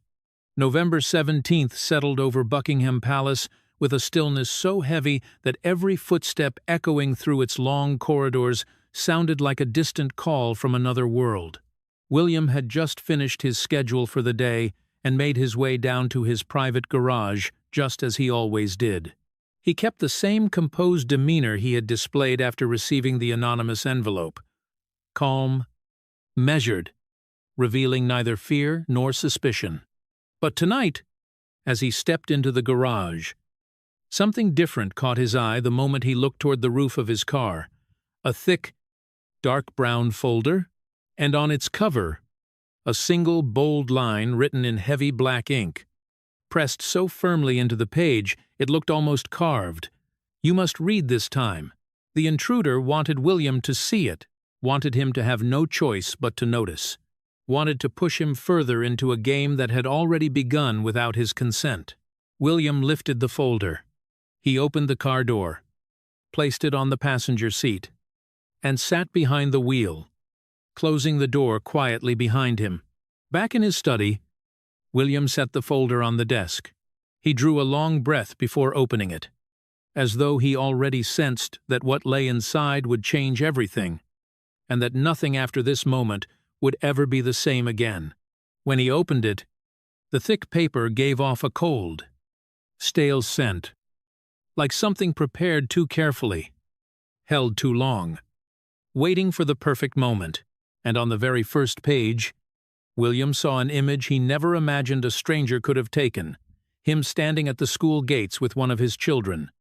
November 17th settled over Buckingham Palace with a stillness so heavy that every footstep echoing through its long corridors sounded like a distant call from another world. William had just finished his schedule for the day and made his way down to his private garage, just as he always did. He kept the same composed demeanor he had displayed after receiving the anonymous envelope. Calm, measured, revealing neither fear nor suspicion. But tonight, as he stepped into the garage, something different caught his eye the moment he looked toward the roof of his car. A thick, dark brown folder, and on its cover, a single bold line written in heavy black ink. Pressed so firmly into the page, it looked almost carved. "You must read this time." The intruder wanted William to see it, wanted him to have no choice but to notice, wanted to push him further into a game that had already begun without his consent. William lifted the folder. He opened the car door, placed it on the passenger seat, and sat behind the wheel, closing the door quietly behind him. Back in his study, William set the folder on the desk. He drew a long breath before opening it, as though he already sensed that what lay inside would change everything, and that nothing after this moment would ever be the same again. When he opened it, the thick paper gave off a cold, stale scent, like something prepared too carefully, held too long, waiting for the perfect moment. And on the very first page, William saw an image he never imagined a stranger could have taken, him standing at the school gates with one of his children,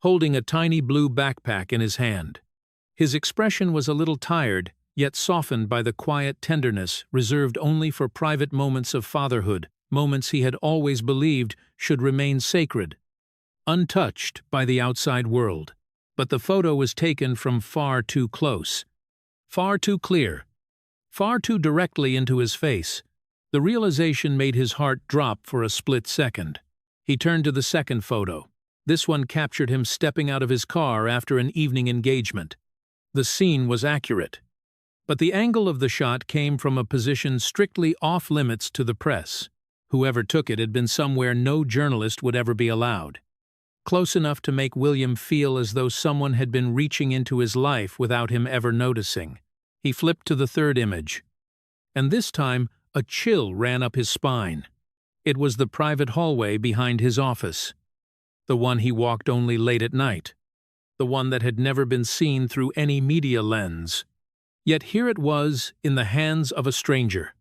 holding a tiny blue backpack in his hand. His expression was a little tired, yet softened by the quiet tenderness reserved only for private moments of fatherhood, moments he had always believed should remain sacred, untouched by the outside world. But the photo was taken from far too close, far too clear, far too directly into his face. The realization made his heart drop for a split second. He turned to the second photo. This one captured him stepping out of his car after an evening engagement. The scene was accurate, but the angle of the shot came from a position strictly off-limits to the press. Whoever took it had been somewhere no journalist would ever be allowed. Close enough to make William feel as though someone had been reaching into his life without him ever noticing. He flipped to the third image, and this time a chill ran up his spine. It was the private hallway behind his office, the one he walked only late at night, the one that had never been seen through any media lens. Yet here it was in the hands of a stranger,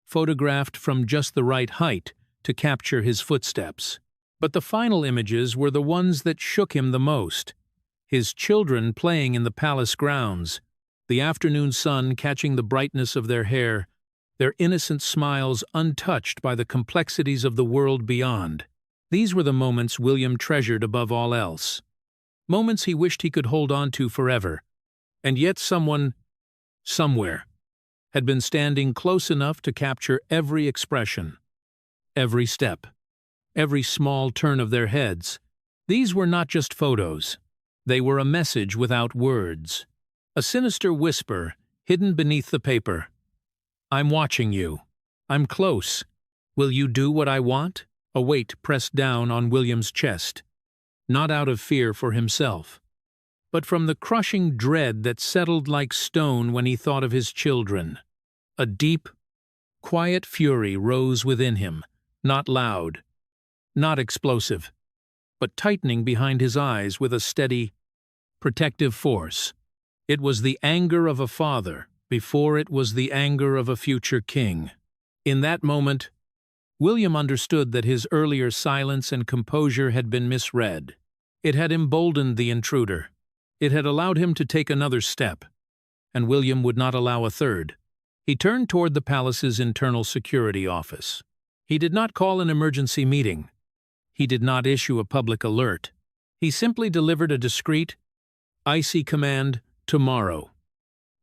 photographed from just the right height to capture his footsteps. But the final images were the ones that shook him the most. His children playing in the palace grounds, the afternoon sun catching the brightness of their hair, their innocent smiles untouched by the complexities of the world beyond. These were the moments William treasured above all else. Moments he wished he could hold on to forever. And yet someone, somewhere, had been standing close enough to capture every expression, every step, every small turn of their heads. These were not just photos. They were a message without words. A sinister whisper hidden beneath the paper. I'm watching you. I'm close. Will you do what I want? A weight pressed down on William's chest, not out of fear for himself, but from the crushing dread that settled like stone when he thought of his children. A deep, quiet fury rose within him, not loud, not explosive, but tightening behind his eyes with a steady, protective force. It was the anger of a father before it was the anger of a future king. In that moment, William understood that his earlier silence and composure had been misread. It had emboldened the intruder. It had allowed him to take another step, and William would not allow a third. He turned toward the palace's internal security office. He did not call an emergency meeting. He did not issue a public alert. He simply delivered a discreet, icy command: tomorrow.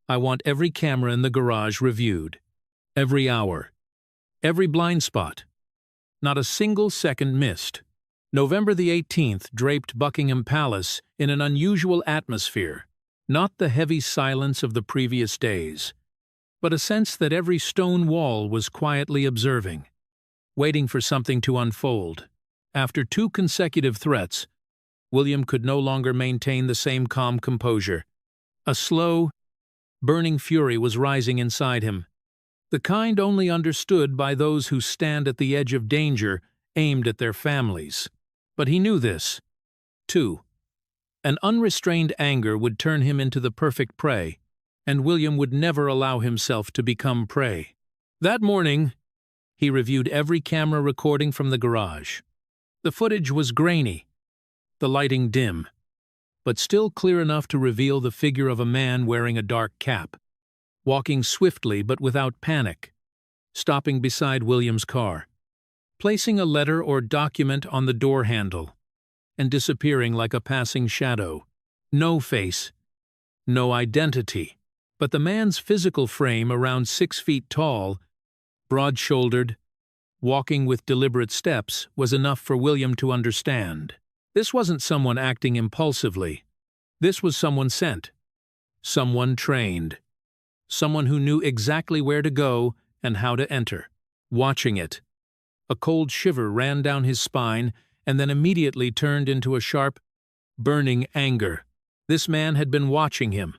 I want every camera in the garage reviewed. Every hour. Every blind spot. Not a single second missed. November the 18th draped Buckingham Palace in an unusual atmosphere, not the heavy silence of the previous days, but a sense that every stone wall was quietly observing, waiting for something to unfold. After 2 consecutive threats, William could no longer maintain the same calm composure. A slow, burning fury was rising inside him, the kind only understood by those who stand at the edge of danger aimed at their families. But he knew this, too. An unrestrained anger would turn him into the perfect prey, and William would never allow himself to become prey. That morning, he reviewed every camera recording from the garage. The footage was grainy, the lighting dim, but still clear enough to reveal the figure of a man wearing a dark cap, walking swiftly but without panic, stopping beside William's car, placing a letter or document on the door handle, and disappearing like a passing shadow. No face, no identity, but the man's physical frame, around 6 feet tall, broad-shouldered, walking with deliberate steps, was enough for William to understand. This wasn't someone acting impulsively. This was someone sent, someone trained, someone who knew exactly where to go and how to enter. Watching it, a cold shiver ran down his spine and then immediately turned into a sharp, burning anger. This man had been watching him,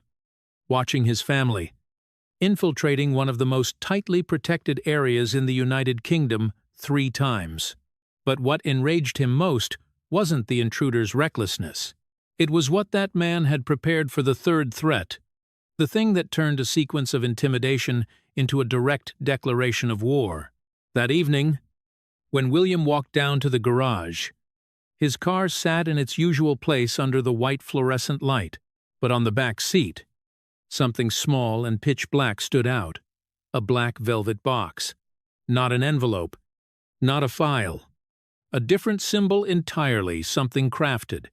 watching his family, infiltrating one of the most tightly protected areas in the United Kingdom 3 times. But what enraged him most wasn't the intruder's recklessness. It was what that man had prepared for the 3rd threat, the thing that turned a sequence of intimidation into a direct declaration of war. That evening, when William walked down to the garage, his car sat in its usual place under the white fluorescent light, but on the back seat, something small and pitch black stood out. A black velvet box. Not an envelope. Not a file. A different symbol entirely, something crafted.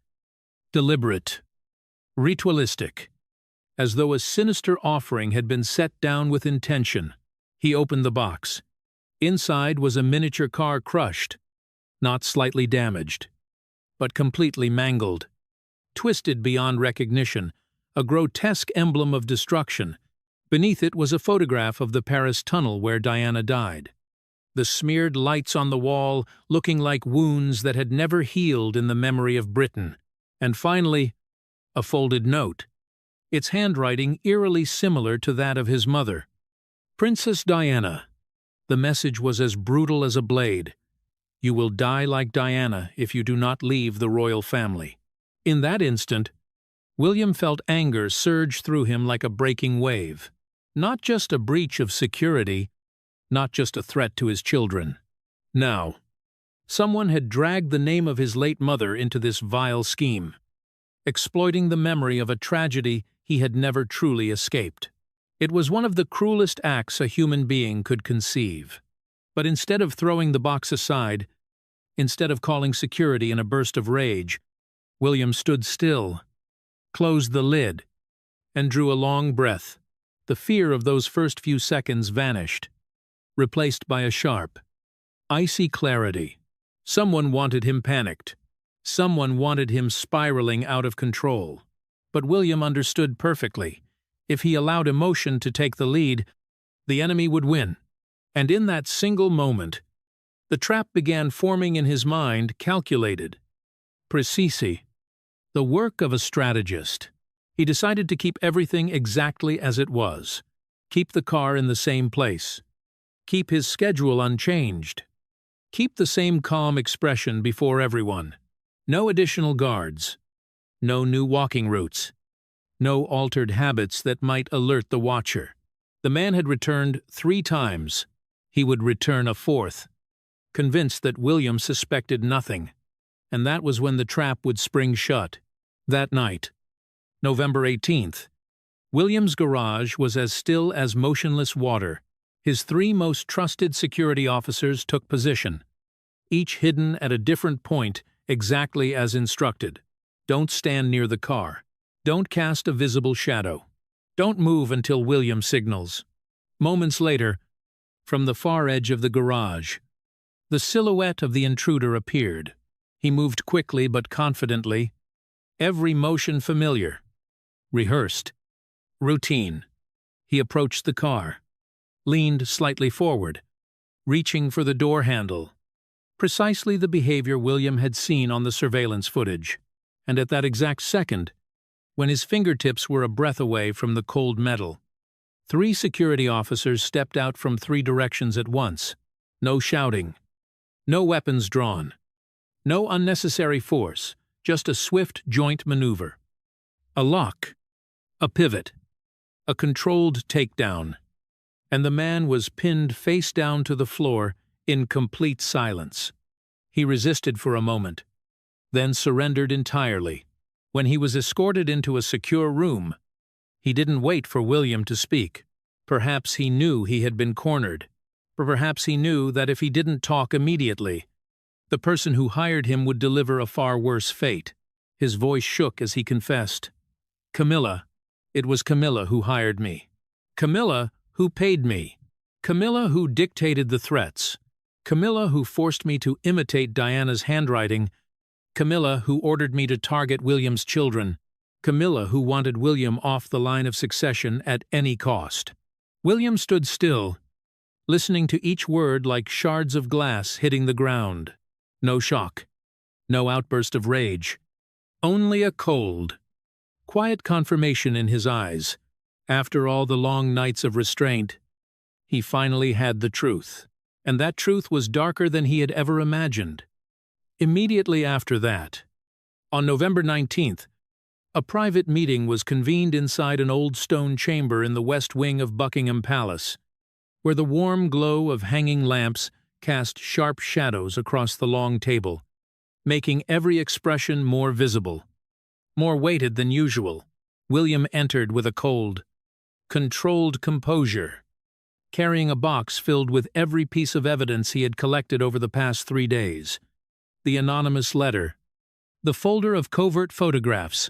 Deliberate. Ritualistic. As though a sinister offering had been set down with intention. He opened the box. Inside was a miniature car crushed, not slightly damaged, but completely mangled. Twisted beyond recognition, a grotesque emblem of destruction. Beneath it was a photograph of the Paris tunnel where Diana died. The smeared lights on the wall looking like wounds that had never healed in the memory of Britain. And finally, a folded note, its handwriting eerily similar to that of his mother. Princess Diana. The message was as brutal as a blade. You will die like Diana if you do not leave the royal family. In that instant, William felt anger surge through him like a breaking wave. Not just a breach of security, not just a threat to his children. Now, Someone had dragged the name of his late mother into this vile scheme, exploiting the memory of a tragedy he had never truly escaped. It was one of the cruelest acts a human being could conceive. But instead of throwing the box aside, instead of calling security in a burst of rage, William stood still, closed the lid, and drew a long breath. The fear of those first few seconds vanished, replaced by a sharp, icy clarity. Someone wanted him panicked. Someone wanted him spiraling out of control. But William understood perfectly. If he allowed emotion to take the lead, the enemy would win. And in that single moment, the trap began forming in his mind, calculated, precise, the work of a strategist. He decided to keep everything exactly as it was, keep the car in the same place, keep his schedule unchanged, keep the same calm expression before everyone. No additional guards, no new walking routes, no altered habits that might alert the watcher. The man had returned 3 times. He would return a 4th, convinced that William suspected nothing, and that was when the trap would spring shut. That night, November 18th, William's garage was as still as motionless water. His 3 most trusted security officers took position, each hidden at a different point, exactly as instructed. Don't stand near the car. Don't cast a visible shadow. Don't move until William signals. Moments later, from the far edge of the garage, the silhouette of the intruder appeared. He moved quickly but confidently, every motion familiar, rehearsed, routine. He approached the car, leaned slightly forward, reaching for the door handle. Precisely the behavior William had seen on the surveillance footage. And at that exact second, when his fingertips were a breath away from the cold metal, 3 security officers stepped out from 3 directions at once. No shouting, no weapons drawn, no unnecessary force, just a swift joint maneuver. A lock, a pivot, a controlled takedown, and the man was pinned face down to the floor in complete silence. He resisted for a moment, then surrendered entirely. When he was escorted into a secure room, he didn't wait for William to speak. Perhaps he knew he had been cornered, or perhaps he knew that if he didn't talk immediately, the person who hired him would deliver a far worse fate. His voice shook as he confessed, "Camilla, it was Camilla who hired me. Camilla who paid me. Camilla who dictated the threats. Camilla who forced me to imitate Diana's handwriting. Camilla who ordered me to target William's children. Camilla who wanted William off the line of succession at any cost." William stood still, listening to each word like shards of glass hitting the ground. No shock, no outburst of rage, only a cold, quiet confirmation in his eyes. After all the long nights of restraint, he finally had the truth, and that truth was darker than he had ever imagined. Immediately after that, on November 19th, a private meeting was convened inside an old stone chamber in the west wing of Buckingham Palace, where the warm glow of hanging lamps cast sharp shadows across the long table, making every expression more visible, more weighted than usual. William entered with a cold, controlled composure, carrying a box filled with every piece of evidence he had collected over the past 3 days. The anonymous letter, the folder of covert photographs,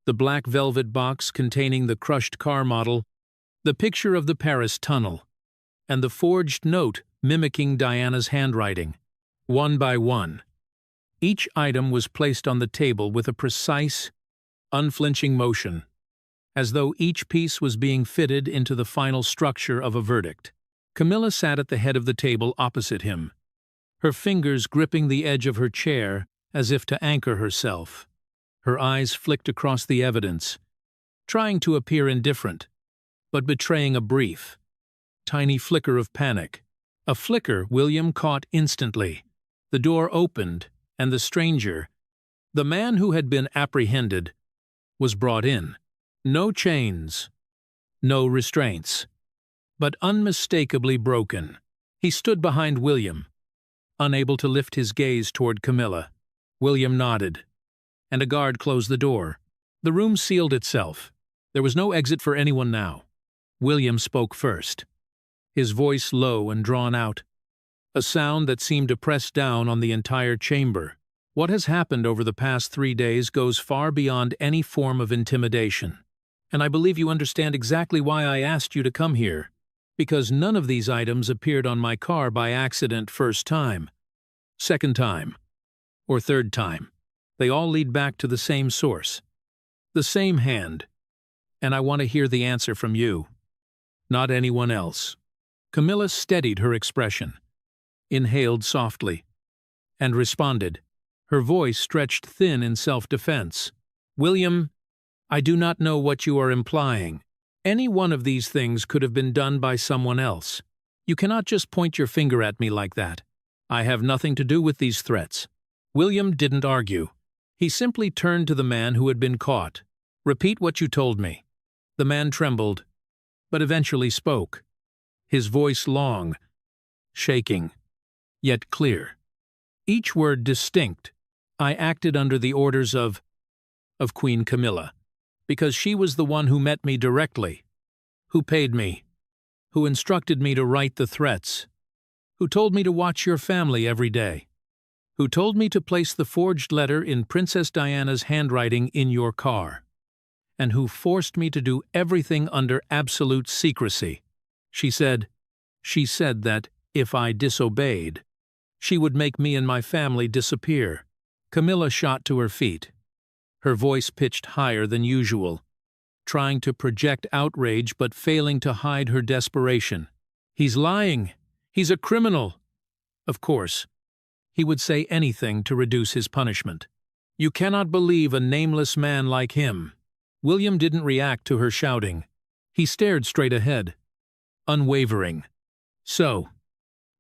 the black velvet box containing the crushed car model, the picture of the Paris tunnel, and the forged note mimicking Diana's handwriting. One by one, each item was placed on the table with a precise, unflinching motion, as though each piece was being fitted into the final structure of a verdict. Camilla sat at the head of the table opposite him, her fingers gripping the edge of her chair as if to anchor herself. Her eyes flicked across the evidence, trying to appear indifferent, but betraying a brief, tiny flicker of panic. A flicker William caught instantly. The door opened, and the stranger, the man who had been apprehended, was brought in. No chains, no restraints, but unmistakably broken. He stood behind William, unable to lift his gaze toward Camilla. William nodded, and a guard closed the door. The room sealed itself. There was no exit for anyone now. William spoke first, his voice low and drawn out, a sound that seemed to press down on the entire chamber. What has happened over the past 3 days goes far beyond any form of intimidation. And I believe you understand exactly why I asked you to come here. Because none of these items appeared on my car by accident first time, second time, or third time. They all lead back to the same source, the same hand. And I want to hear the answer from you, not anyone else. Camilla steadied her expression, inhaled softly, and responded, her voice stretched thin in self-defense. William, I do not know what you are implying. Any one of these things could have been done by someone else. You cannot just point your finger at me like that. I have nothing to do with these threats. William didn't argue. He simply turned to the man who had been caught. Repeat what you told me. The man trembled, but eventually spoke. His voice long, shaking, yet clear. Each word distinct. I acted under the orders of Queen Camilla, because she was the one who met me directly, who paid me, who instructed me to write the threats, who told me to watch your family every day, who told me to place the forged letter in Princess Diana's handwriting in your car, and who forced me to do everything under absolute secrecy. She said that if I disobeyed, she would make me and my family disappear. Camilla shot to her feet, her voice pitched higher than usual, trying to project outrage but failing to hide her desperation. He's lying. He's a criminal. Of course, he would say anything to reduce his punishment. You cannot believe a nameless man like him. William didn't react to her shouting. He stared straight ahead, unwavering. So,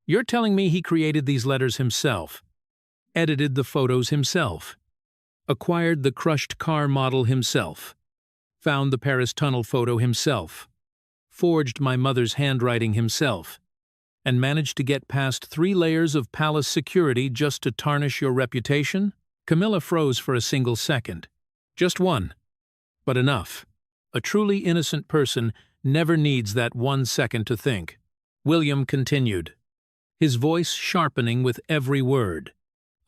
you're telling me he created these letters himself, edited the photos himself, acquired the crushed car model himself, found the Paris tunnel photo himself, forged my mother's handwriting himself, and managed to get past 3 layers of palace security just to tarnish your reputation? Camilla froze for a single second. Just one, but enough. A truly innocent person never needs that 1 second to think. William continued, his voice sharpening with every word.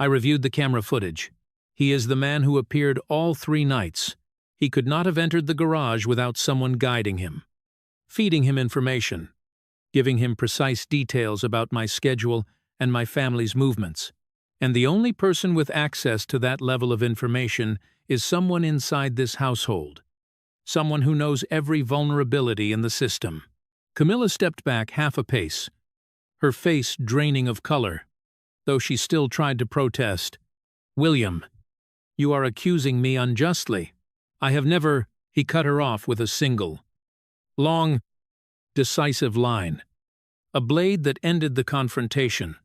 I reviewed the camera footage. He is the man who appeared all 3 nights. He could not have entered the garage without someone guiding him, feeding him information, giving him precise details about my schedule and my family's movements. And the only person with access to that level of information is someone inside this household, someone who knows every vulnerability in the system. Camilla stepped back half a pace, her face draining of color, though she still tried to protest. William, you are accusing me unjustly. I have never— He cut her off with a single, long, decisive line, a blade that ended the confrontation.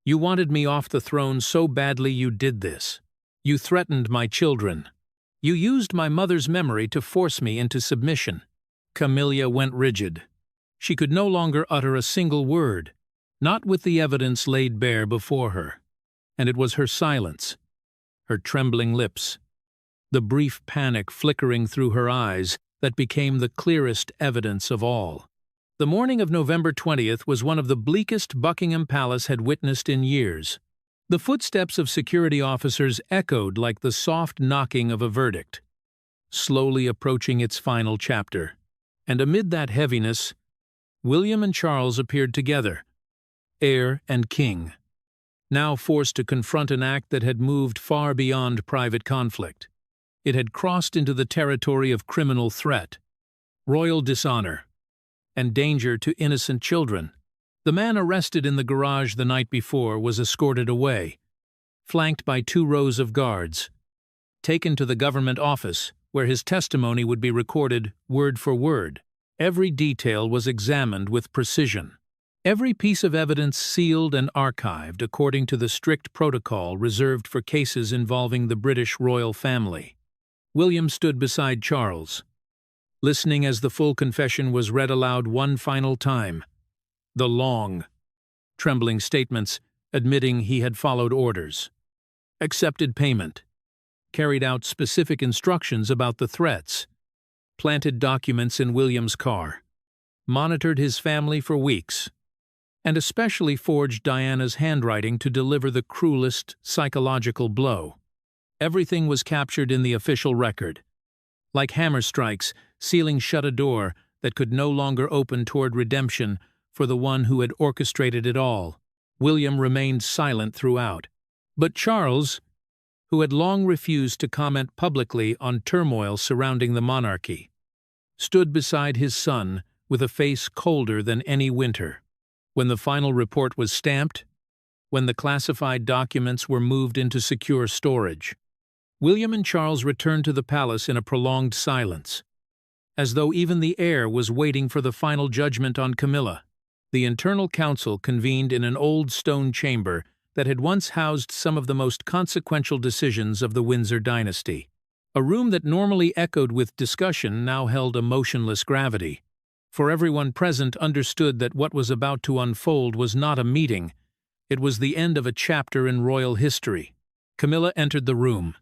You wanted me off the throne so badly you did this. You threatened my children. You used my mother's memory to force me into submission. Camilla went rigid. She could no longer utter a single word, not with the evidence laid bare before her. And it was her silence, her trembling lips, the brief panic flickering through her eyes that became the clearest evidence of all. The morning of November 20th was one of the bleakest Buckingham Palace had witnessed in years. The footsteps of security officers echoed like the soft knocking of a verdict, slowly approaching its final chapter. And amid that heaviness, William and Charles appeared together, heir and king, now forced to confront an act that had moved far beyond private conflict. It had crossed into the territory of criminal threat, royal dishonor, and danger to innocent children. The man arrested in the garage the night before was escorted away, flanked by 2 rows of guards, taken to the government office, where his testimony would be recorded word for word. Every detail was examined with precision. Every piece of evidence sealed and archived according to the strict protocol reserved for cases involving the British royal family. William stood beside Charles, listening as the full confession was read aloud one final time. The long, trembling statements admitting he had followed orders, accepted payment, carried out specific instructions about the threats, planted documents in William's car, monitored his family for weeks, and especially forged Diana's handwriting to deliver the cruelest psychological blow. Everything was captured in the official record, like hammer strikes sealing shut a door that could no longer open toward redemption for the one who had orchestrated it all. William remained silent throughout. But Charles, who had long refused to comment publicly on turmoil surrounding the monarchy, stood beside his son with a face colder than any winter. When the final report was stamped, when the classified documents were moved into secure storage, William and Charles returned to the palace in a prolonged silence, as though even the air was waiting for the final judgment on Camilla. The internal council convened in an old stone chamber that had once housed some of the most consequential decisions of the Windsor dynasty. A room that normally echoed with discussion now held a motionless gravity, for everyone present understood that what was about to unfold was not a meeting, it was the end of a chapter in royal history. Camilla entered the room,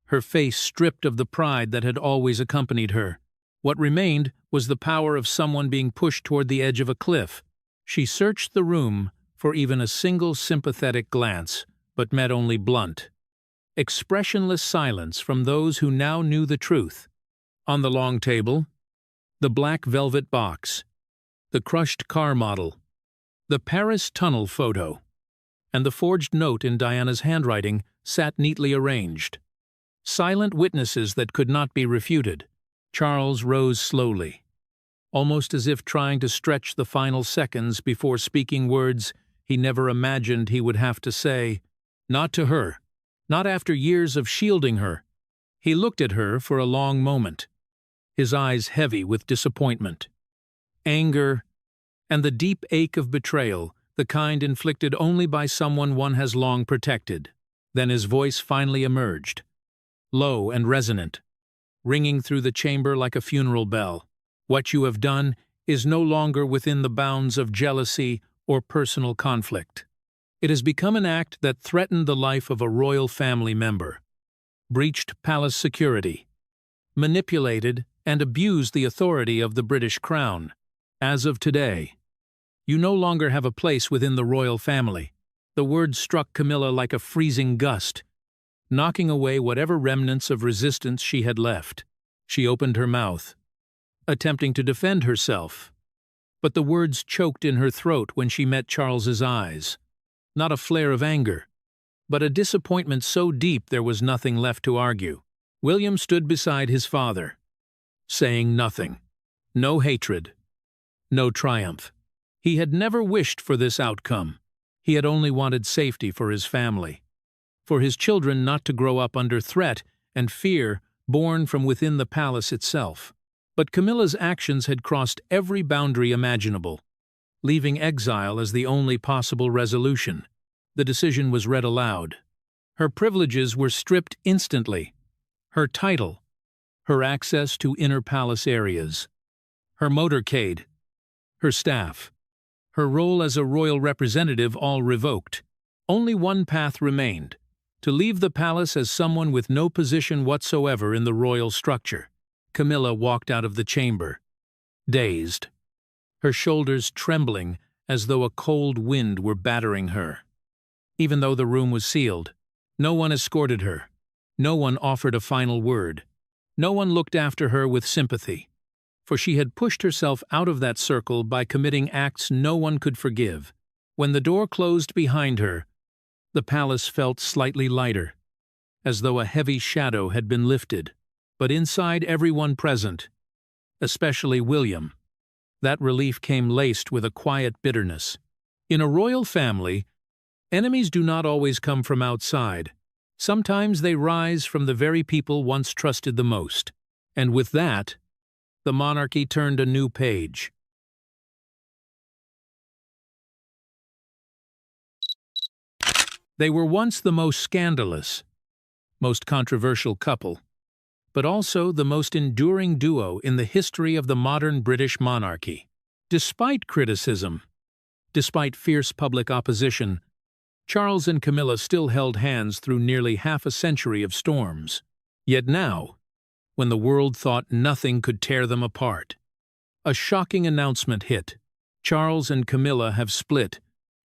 her face stripped of the pride that had always accompanied her. What remained was the power of someone being pushed toward the edge of a cliff. She searched the room for even a single sympathetic glance, but met only blunt, expressionless silence from those who now knew the truth. On the long table, the black velvet box, the crushed car model, the Paris tunnel photo, and the forged note in Diana's handwriting sat neatly arranged. Silent witnesses that could not be refuted. Charles rose slowly, almost as if trying to stretch the final seconds before speaking words he never imagined he would have to say. Not to her, not after years of shielding her. He looked at her for a long moment, his eyes heavy with disappointment, anger, and the deep ache of betrayal, the kind inflicted only by someone one has long protected. Then his voice finally emerged, low and resonant, ringing through the chamber like a funeral bell. What you have done is no longer within the bounds of jealousy or personal conflict. It has become an act that threatened the life of a royal family member, breached palace security, manipulated and abused the authority of the British Crown. As of today, you no longer have a place within the royal family. The words struck Camilla like a freezing gust, knocking away whatever remnants of resistance she had left. She opened her mouth, attempting to defend herself, but the words choked in her throat when she met Charles's eyes. Not a flare of anger, but a disappointment so deep there was nothing left to argue. William stood beside his father, saying nothing. No hatred, no triumph. He had never wished for this outcome. He had only wanted safety for his family, for his children not to grow up under threat and fear born from within the palace itself. But Camilla's actions had crossed every boundary imaginable, leaving exile as the only possible resolution. The decision was read aloud. Her privileges were stripped instantly. Her title, her access to inner palace areas, her motorcade, her staff, her role as a royal representative all revoked. Only one path remained: to leave the palace as someone with no position whatsoever in the royal structure. Camilla walked out of the chamber, dazed, her shoulders trembling as though a cold wind were battering her. Even though the room was sealed, no one escorted her, no one offered a final word, no one looked after her with sympathy, for she had pushed herself out of that circle by committing acts no one could forgive. When the door closed behind her, the palace felt slightly lighter, as though a heavy shadow had been lifted. But inside everyone present, especially William, that relief came laced with a quiet bitterness. In a royal family, enemies do not always come from outside. Sometimes they rise from the very people once trusted the most. And with that, the monarchy turned a new page. They were once the most scandalous, most controversial couple, but also the most enduring duo in the history of the modern British monarchy. Despite criticism, despite fierce public opposition, Charles and Camilla still held hands through nearly half a century of storms. Yet now, when the world thought nothing could tear them apart, a shocking announcement hit. Charles and Camilla have split.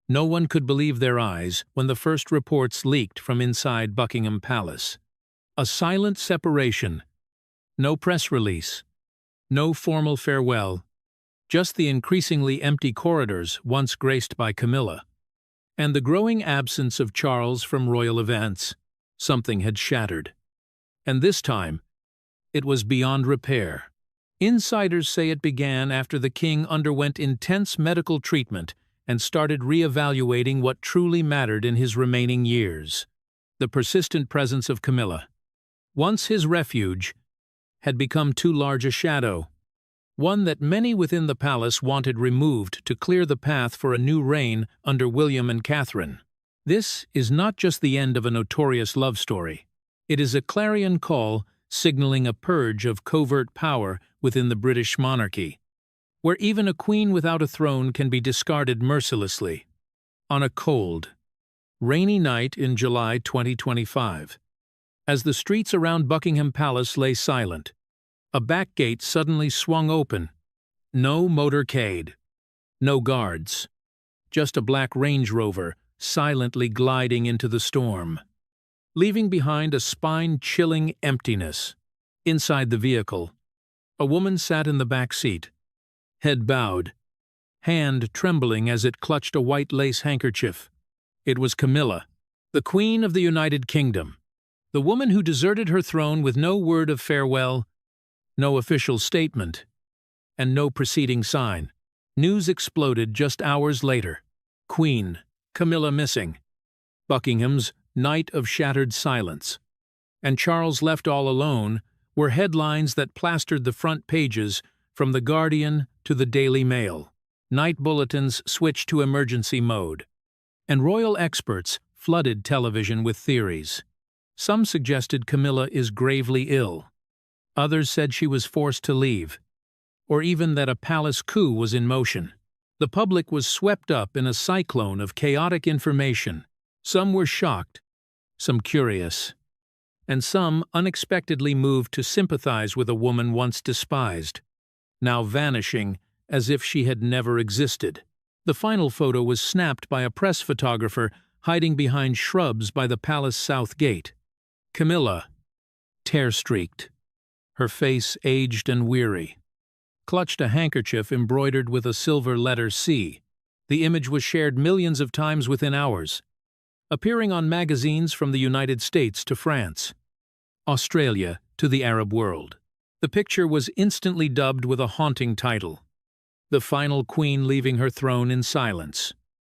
No one could believe their eyes when the first reports leaked from inside Buckingham Palace. A silent separation. No press release. No formal farewell. Just the increasingly empty corridors once graced by Camilla. And the growing absence of Charles from royal events. Something had shattered. And this time, it was beyond repair. Insiders say it began after the king underwent intense medical treatment and started re-evaluating what truly mattered in his remaining years. The persistent presence of Camilla, once his refuge, had become too large a shadow, one that many within the palace wanted removed to clear the path for a new reign under William and Catherine. This is not just the end of a notorious love story. It is a clarion call signaling a purge of covert power within the British monarchy, where even a queen without a throne can be discarded mercilessly. On a cold, rainy night in July 2025, as the streets around Buckingham Palace lay silent, a back gate suddenly swung open. No motorcade, no guards, just a black Range Rover silently gliding into the storm, leaving behind a spine-chilling emptiness. Inside the vehicle, a woman sat in the back seat, head bowed, hand trembling as it clutched a white lace handkerchief. It was Camilla, the Queen of the United Kingdom, the woman who deserted her throne with no word of farewell, no official statement, and no preceding sign. News exploded just hours later. Queen Camilla missing. Buckingham's night of shattered silence. And Charles left all alone were headlines that plastered the front pages from The Guardian to the Daily Mail. Night bulletins switched to emergency mode. And royal experts flooded television with theories. Some suggested Camilla is gravely ill. Others said she was forced to leave, or even that a palace coup was in motion. The public was swept up in a cyclone of chaotic information. Some were shocked, some curious, and some unexpectedly moved to sympathize with a woman once despised, now vanishing as if she had never existed. The final photo was snapped by a press photographer hiding behind shrubs by the palace south gate. Camilla, tear-streaked, her face aged and weary, clutched a handkerchief embroidered with a silver letter C. The image was shared millions of times within hours, appearing on magazines from the United States to France, Australia to the Arab world. The picture was instantly dubbed with a haunting title, The Final Queen Leaving Her Throne in Silence.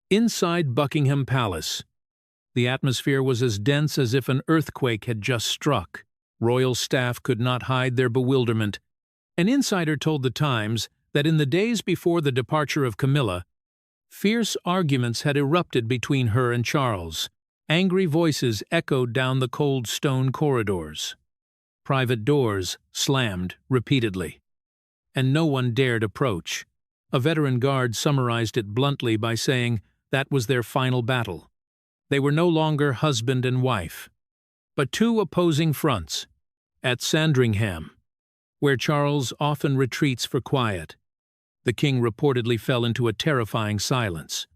Inside Buckingham Palace, the atmosphere was as dense as if an earthquake had just struck. Royal staff could not hide their bewilderment. An insider told The Times that in the days before the departure of Camilla, fierce arguments had erupted between her and Charles. Angry voices echoed down the cold stone corridors. Private doors slammed repeatedly, and no one dared approach. A veteran guard summarized it bluntly by saying that was their final battle. They were no longer husband and wife, but two opposing fronts. At Sandringham, where Charles often retreats for quiet, the king reportedly fell into a terrifying silence.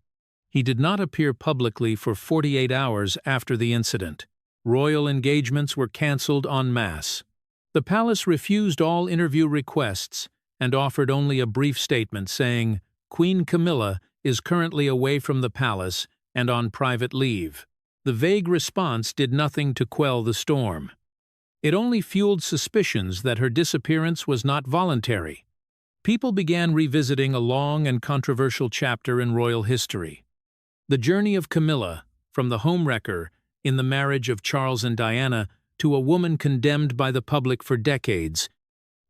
He did not appear publicly for 48 hours after the incident. Royal engagements were cancelled en masse. The palace refused all interview requests and offered only a brief statement saying, "Queen Camilla is currently away from the palace and on private leave." The vague response did nothing to quell the storm. It only fueled suspicions that her disappearance was not voluntary. People began revisiting a long and controversial chapter in royal history. The journey of Camilla, from the homewrecker in the marriage of Charles and Diana to a woman condemned by the public for decades,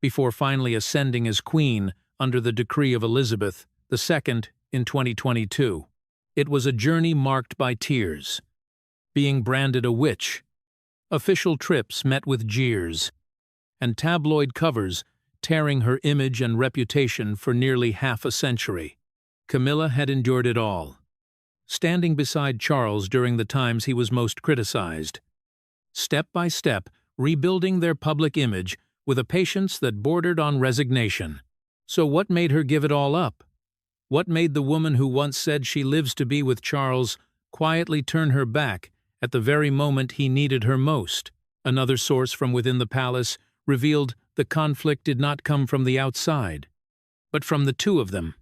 before finally ascending as queen under the decree of Elizabeth II in 2022. It was a journey marked by tears, being branded a witch, official trips met with jeers, and tabloid covers tearing her image and reputation for nearly half a century. Camilla had endured it all. standing beside Charles during the times he was most criticized. Step by step, rebuilding their public image with a patience that bordered on resignation. So what made her give it all up? What made the woman who once said she lives to be with Charles quietly turn her back at the very moment he needed her most? Another source from within the palace revealed the conflict did not come from the outside, but from the two of them.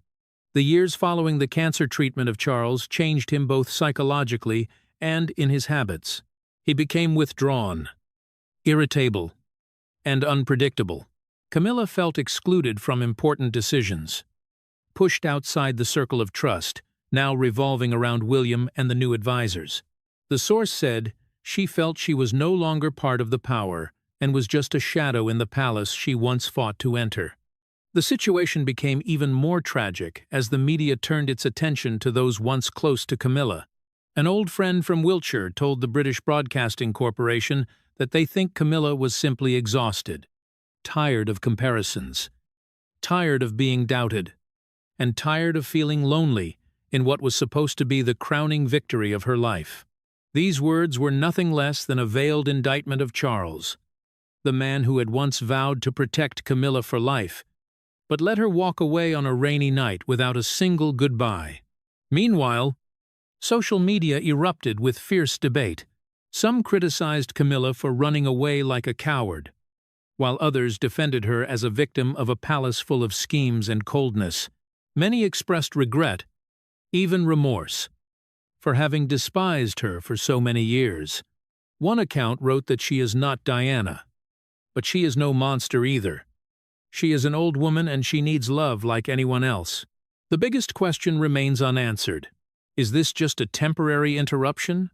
The years following the cancer treatment of Charles changed him both psychologically and in his habits. He became withdrawn, irritable, and unpredictable. Camilla felt excluded from important decisions, pushed outside the circle of trust, now revolving around William and the new advisors. The source said she felt she was no longer part of the power and was just a shadow in the palace she once fought to enter. The situation became even more tragic as the media turned its attention to those once close to Camilla. An old friend from Wiltshire told the British Broadcasting Corporation that they think Camilla was simply exhausted, tired of comparisons, tired of being doubted, and tired of feeling lonely in what was supposed to be the crowning victory of her life. These words were nothing less than a veiled indictment of Charles, the man who had once vowed to protect Camilla for life, but let her walk away on a rainy night without a single goodbye. Meanwhile, social media erupted with fierce debate. Some criticized Camilla for running away like a coward, while others defended her as a victim of a palace full of schemes and coldness. Many expressed regret, even remorse, for having despised her for so many years. One account wrote that she is not Diana, but she is no monster either. She is an old woman and she needs love like anyone else. The biggest question remains unanswered. Is this just a temporary interruption?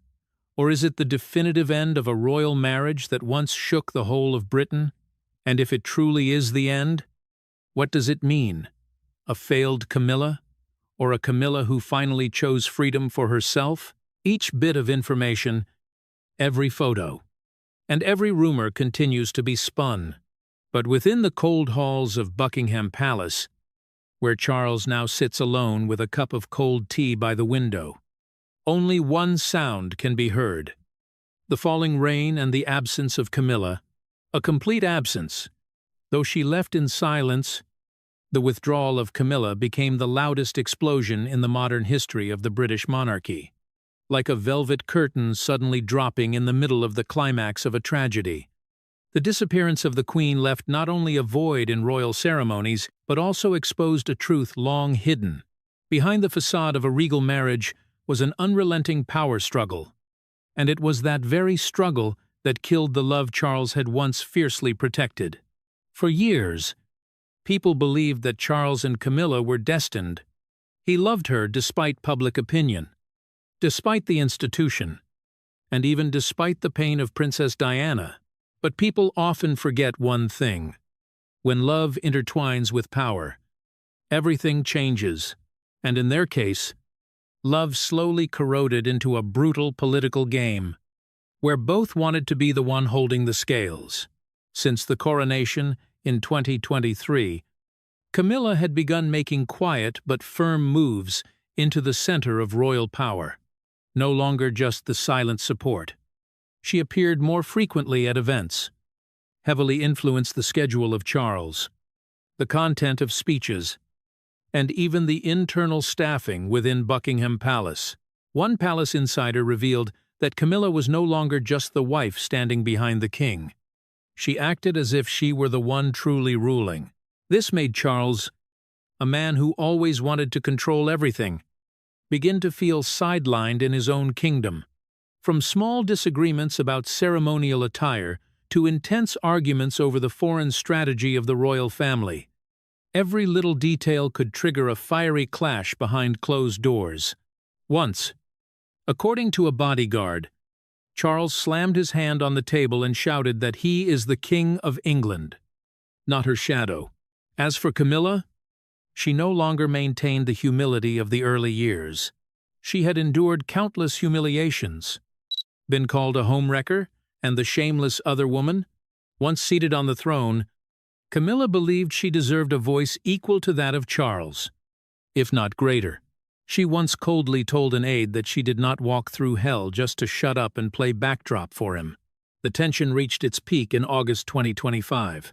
Or is it the definitive end of a royal marriage that once shook the whole of Britain? And if it truly is the end, what does it mean? A failed Camilla? Or a Camilla who finally chose freedom for herself? Each bit of information, every photo, and every rumor continues to be spun. But within the cold halls of Buckingham Palace, where Charles now sits alone with a cup of cold tea by the window, only one sound can be heard: the falling rain and the absence of Camilla. A complete absence. Though she left in silence, the withdrawal of Camilla became the loudest explosion in the modern history of the British monarchy, like a velvet curtain suddenly dropping in the middle of the climax of a tragedy. The disappearance of the Queen left not only a void in royal ceremonies, but also exposed a truth long hidden. Behind the facade of a regal marriage was an unrelenting power struggle, and it was that very struggle that killed the love Charles had once fiercely protected. For years, people believed that Charles and Camilla were destined. He loved her despite public opinion, despite the institution, and even despite the pain of Princess Diana. But people often forget one thing. When love intertwines with power, everything changes, and in their case, love slowly corroded into a brutal political game, where both wanted to be the one holding the scales. Since the coronation in 2023, Camilla had begun making quiet but firm moves into the center of royal power, no longer just the silent support. She appeared more frequently at events, heavily influenced the schedule of Charles, the content of speeches, and even the internal staffing within Buckingham Palace. One palace insider revealed that Camilla was no longer just the wife standing behind the king. She acted as if she were the one truly ruling. This made Charles, a man who always wanted to control everything, begin to feel sidelined in his own kingdom. From small disagreements about ceremonial attire to intense arguments over the foreign strategy of the royal family, every little detail could trigger a fiery clash behind closed doors. Once, according to a bodyguard, Charles slammed his hand on the table and shouted that he is the King of England, not her shadow. As for Camilla, she no longer maintained the humility of the early years. She had endured countless humiliations, been called a homewrecker and the shameless other woman. Once seated on the throne, Camilla believed she deserved a voice equal to that of Charles, if not greater. She once coldly told an aide that she did not walk through hell just to shut up and play backdrop for him. The tension reached its peak in August 2025.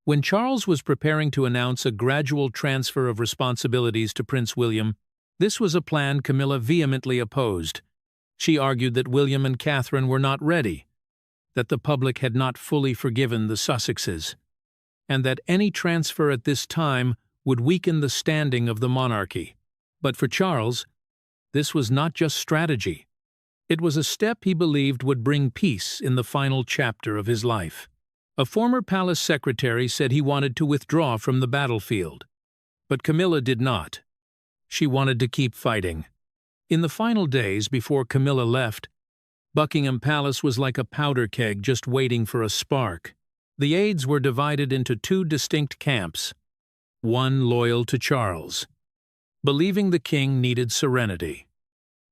When Charles was preparing to announce a gradual transfer of responsibilities to Prince William, this was a plan Camilla vehemently opposed. She argued that William and Catherine were not ready, that the public had not fully forgiven the Sussexes, and that any transfer at this time would weaken the standing of the monarchy. But for Charles, this was not just strategy. It was a step he believed would bring peace in the final chapter of his life. A former palace secretary said he wanted to withdraw from the battlefield. But Camilla did not. She wanted to keep fighting. In the final days before Camilla left, Buckingham Palace was like a powder keg just waiting for a spark. The aides were divided into two distinct camps, one loyal to Charles, believing the king needed serenity,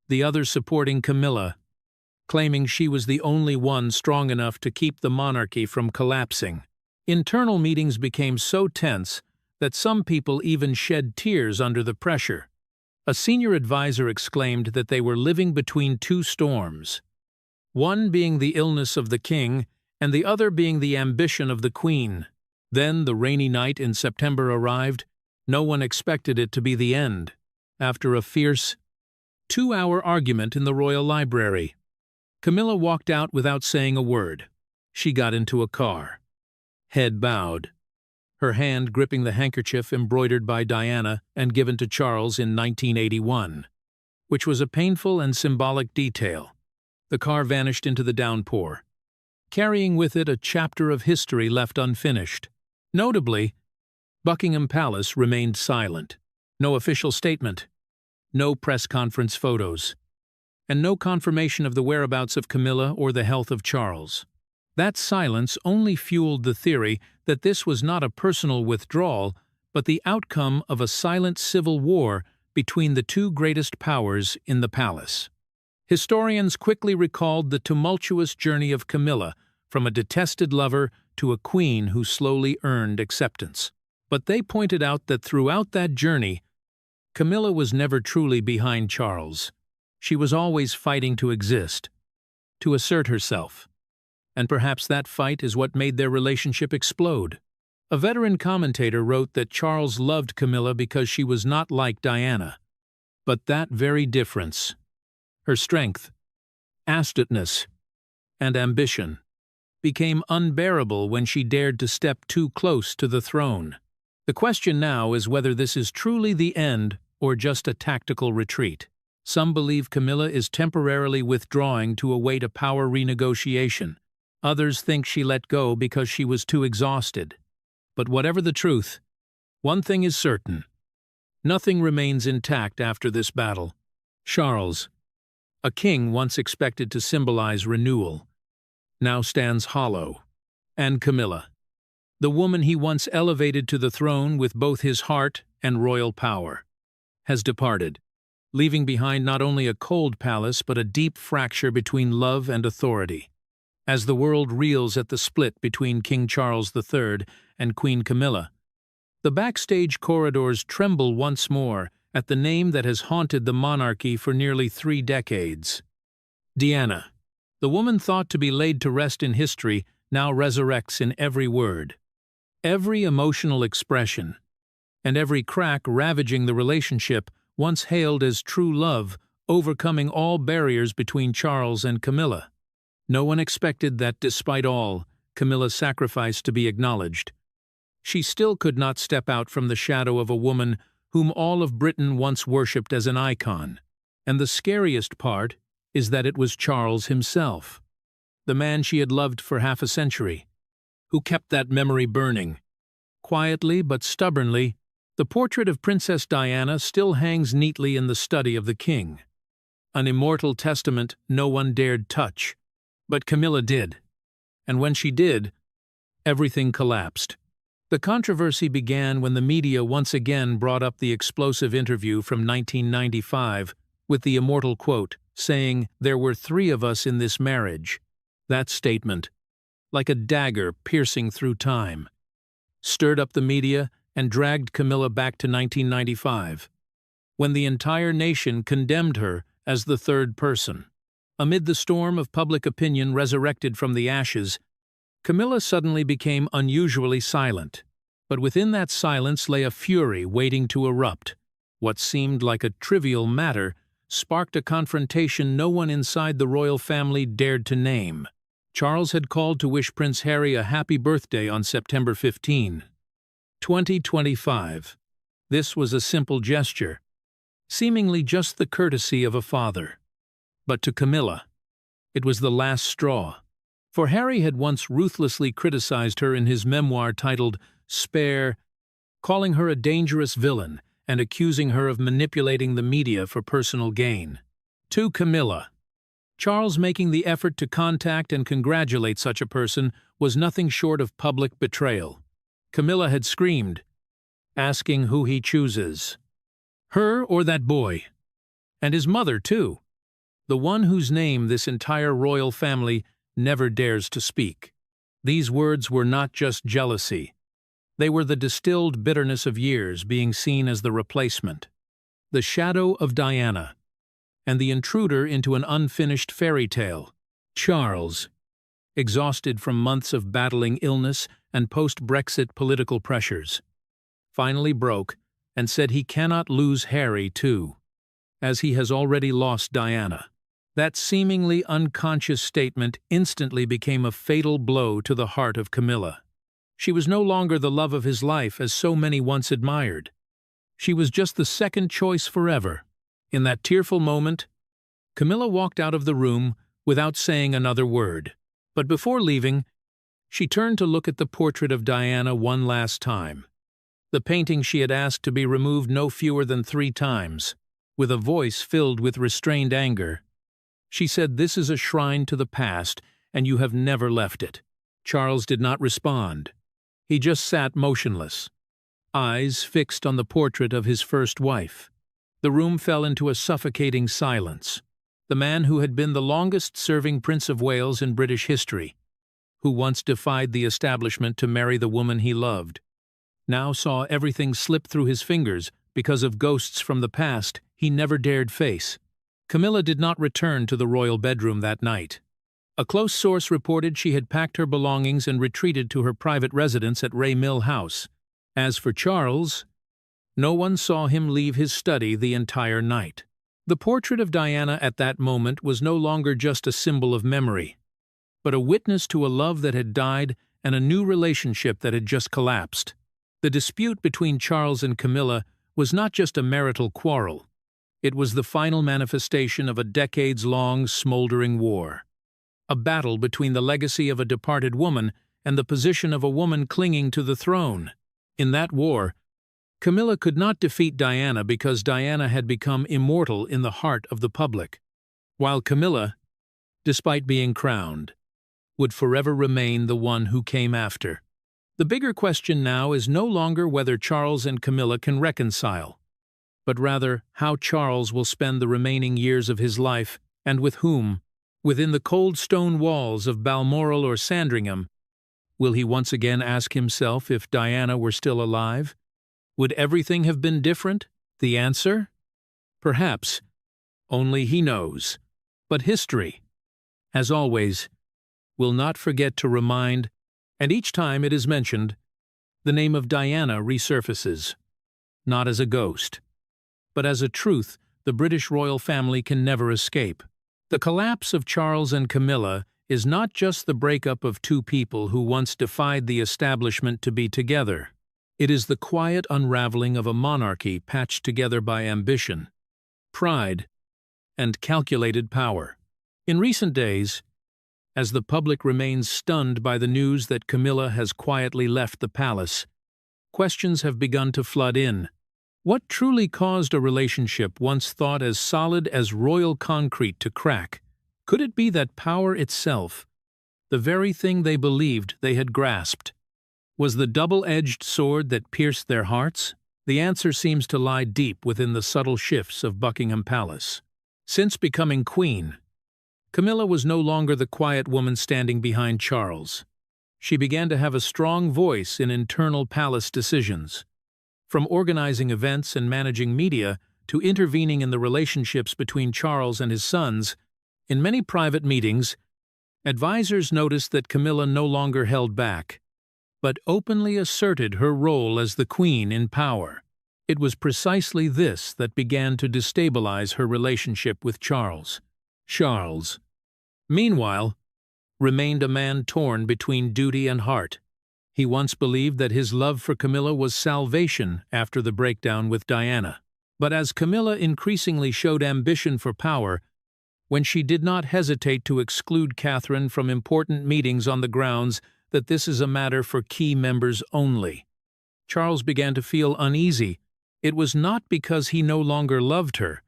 the other supporting Camilla, claiming she was the only one strong enough to keep the monarchy from collapsing. Internal meetings became so tense that some people even shed tears under the pressure. A senior advisor exclaimed that they were living between two storms, one being the illness of the king and the other being the ambition of the queen. Then the rainy night in September arrived. No one expected it to be the end. After a fierce, 2-hour argument in the royal library, Camilla walked out without saying a word. She got into a car, head bowed, her hand gripping the handkerchief embroidered by Diana and given to Charles in 1981, which was a painful and symbolic detail. The car vanished into the downpour, carrying with it a chapter of history left unfinished. Notably, Buckingham Palace remained silent. No official statement, no press conference photos, and no confirmation of the whereabouts of Camilla or the health of Charles. That silence only fueled the theory that this was not a personal withdrawal, but the outcome of a silent civil war between the two greatest powers in the palace. Historians quickly recalled the tumultuous journey of Camilla from a detested lover to a queen who slowly earned acceptance. But they pointed out that throughout that journey, Camilla was never truly behind Charles. She was always fighting to exist, to assert herself. And perhaps that fight is what made their relationship explode. A veteran commentator wrote that Charles loved Camilla because she was not like Diana. But that very difference, her strength, astuteness, and ambition, became unbearable when she dared to step too close to the throne. The question now is whether this is truly the end or just a tactical retreat. Some believe Camilla is temporarily withdrawing to await a power renegotiation. Others think she let go because she was too exhausted. But whatever the truth, one thing is certain. Nothing remains intact after this battle. Charles, a king once expected to symbolize renewal, now stands hollow. And Camilla, the woman he once elevated to the throne with both his heart and royal power, has departed, leaving behind not only a cold palace but a deep fracture between love and authority. As the world reels at the split between King Charles III and Queen Camilla, the backstage corridors tremble once more at the name that has haunted the monarchy for nearly 3 decades. Diana, the woman thought to be laid to rest in history, now resurrects in every word, every emotional expression, and every crack ravaging the relationship once hailed as true love, overcoming all barriers between Charles and Camilla. No one expected that, despite all, Camilla's sacrifice to be acknowledged. She still could not step out from the shadow of a woman whom all of Britain once worshipped as an icon. And the scariest part is that it was Charles himself, the man she had loved for half a century, who kept that memory burning. Quietly but stubbornly, the portrait of Princess Diana still hangs neatly in the study of the king, an immortal testament no one dared touch. But Camilla did, and when she did, everything collapsed. The controversy began when the media once again brought up the explosive interview from 1995 with the immortal quote, saying, "There were 3 of us in this marriage." That statement, like a dagger piercing through time, stirred up the media and dragged Camilla back to 1995. when the entire nation condemned her as the third person. Amid the storm of public opinion resurrected from the ashes, Camilla suddenly became unusually silent. But within that silence lay a fury waiting to erupt. What seemed like a trivial matter sparked a confrontation no one inside the royal family dared to name. Charles had called to wish Prince Harry a happy birthday on September 15, 2025. This was a simple gesture, seemingly just the courtesy of a father. But to Camilla, it was the last straw. For Harry had once ruthlessly criticized her in his memoir titled Spare, calling her a dangerous villain and accusing her of manipulating the media for personal gain. To Camilla, Charles making the effort to contact and congratulate such a person was nothing short of public betrayal. Camilla had screamed, asking who he chooses. Her or that boy? And his mother, too. The one whose name this entire royal family never dares to speak. These words were not just jealousy. They were the distilled bitterness of years being seen as the replacement, the shadow of Diana, and the intruder into an unfinished fairy tale. Charles, exhausted from months of battling illness and post-Brexit political pressures, finally broke and said he cannot lose Harry too, as he has already lost Diana. That seemingly unconscious statement instantly became a fatal blow to the heart of Camilla. She was no longer the love of his life as so many once admired. She was just the second choice forever. In that tearful moment, Camilla walked out of the room without saying another word. But before leaving, she turned to look at the portrait of Diana one last time. The painting she had asked to be removed no fewer than 3 times. With a voice filled with restrained anger, she said, "This is a shrine to the past, and you have never left it." Charles did not respond. He just sat motionless, eyes fixed on the portrait of his first wife. The room fell into a suffocating silence. The man who had been the longest-serving Prince of Wales in British history, who once defied the establishment to marry the woman he loved, now saw everything slip through his fingers because of ghosts from the past he never dared face. Camilla did not return to the royal bedroom that night. A close source reported she had packed her belongings and retreated to her private residence at Ray Mill House. As for Charles, no one saw him leave his study the entire night. The portrait of Diana at that moment was no longer just a symbol of memory, but a witness to a love that had died and a new relationship that had just collapsed. The dispute between Charles and Camilla was not just a marital quarrel. It was the final manifestation of a decades-long smoldering war. A battle between the legacy of a departed woman and the position of a woman clinging to the throne. In that war, Camilla could not defeat Diana because Diana had become immortal in the heart of the public, while Camilla, despite being crowned, would forever remain the one who came after. The bigger question now is no longer whether Charles and Camilla can reconcile, but rather how Charles will spend the remaining years of his life, and with whom. Within the cold stone walls of Balmoral or Sandringham, will he once again ask himself if Diana were still alive? Would everything have been different? The answer? Perhaps. Only he knows. But history, as always, will not forget to remind, and each time it is mentioned, the name of Diana resurfaces, not as a ghost, but as a truth the British royal family can never escape. The collapse of Charles and Camilla is not just the breakup of two people who once defied the establishment to be together. It is the quiet unraveling of a monarchy patched together by ambition, pride, and calculated power. In recent days, as the public remains stunned by the news that Camilla has quietly left the palace, questions have begun to flood in. What truly caused a relationship once thought as solid as royal concrete to crack? Could it be that power itself, the very thing they believed they had grasped, was the double-edged sword that pierced their hearts? The answer seems to lie deep within the subtle shifts of Buckingham Palace. Since becoming queen, Camilla was no longer the quiet woman standing behind Charles. She began to have a strong voice in internal palace decisions. From organizing events and managing media to intervening in the relationships between Charles and his sons, in many private meetings, advisors noticed that Camilla no longer held back, but openly asserted her role as the queen in power. It was precisely this that began to destabilize her relationship with Charles. Charles, meanwhile, remained a man torn between duty and heart. He once believed that his love for Camilla was salvation after the breakdown with Diana. But as Camilla increasingly showed ambition for power, when she did not hesitate to exclude Catherine from important meetings on the grounds that this is a matter for key members only, Charles began to feel uneasy. It was not because he no longer loved her,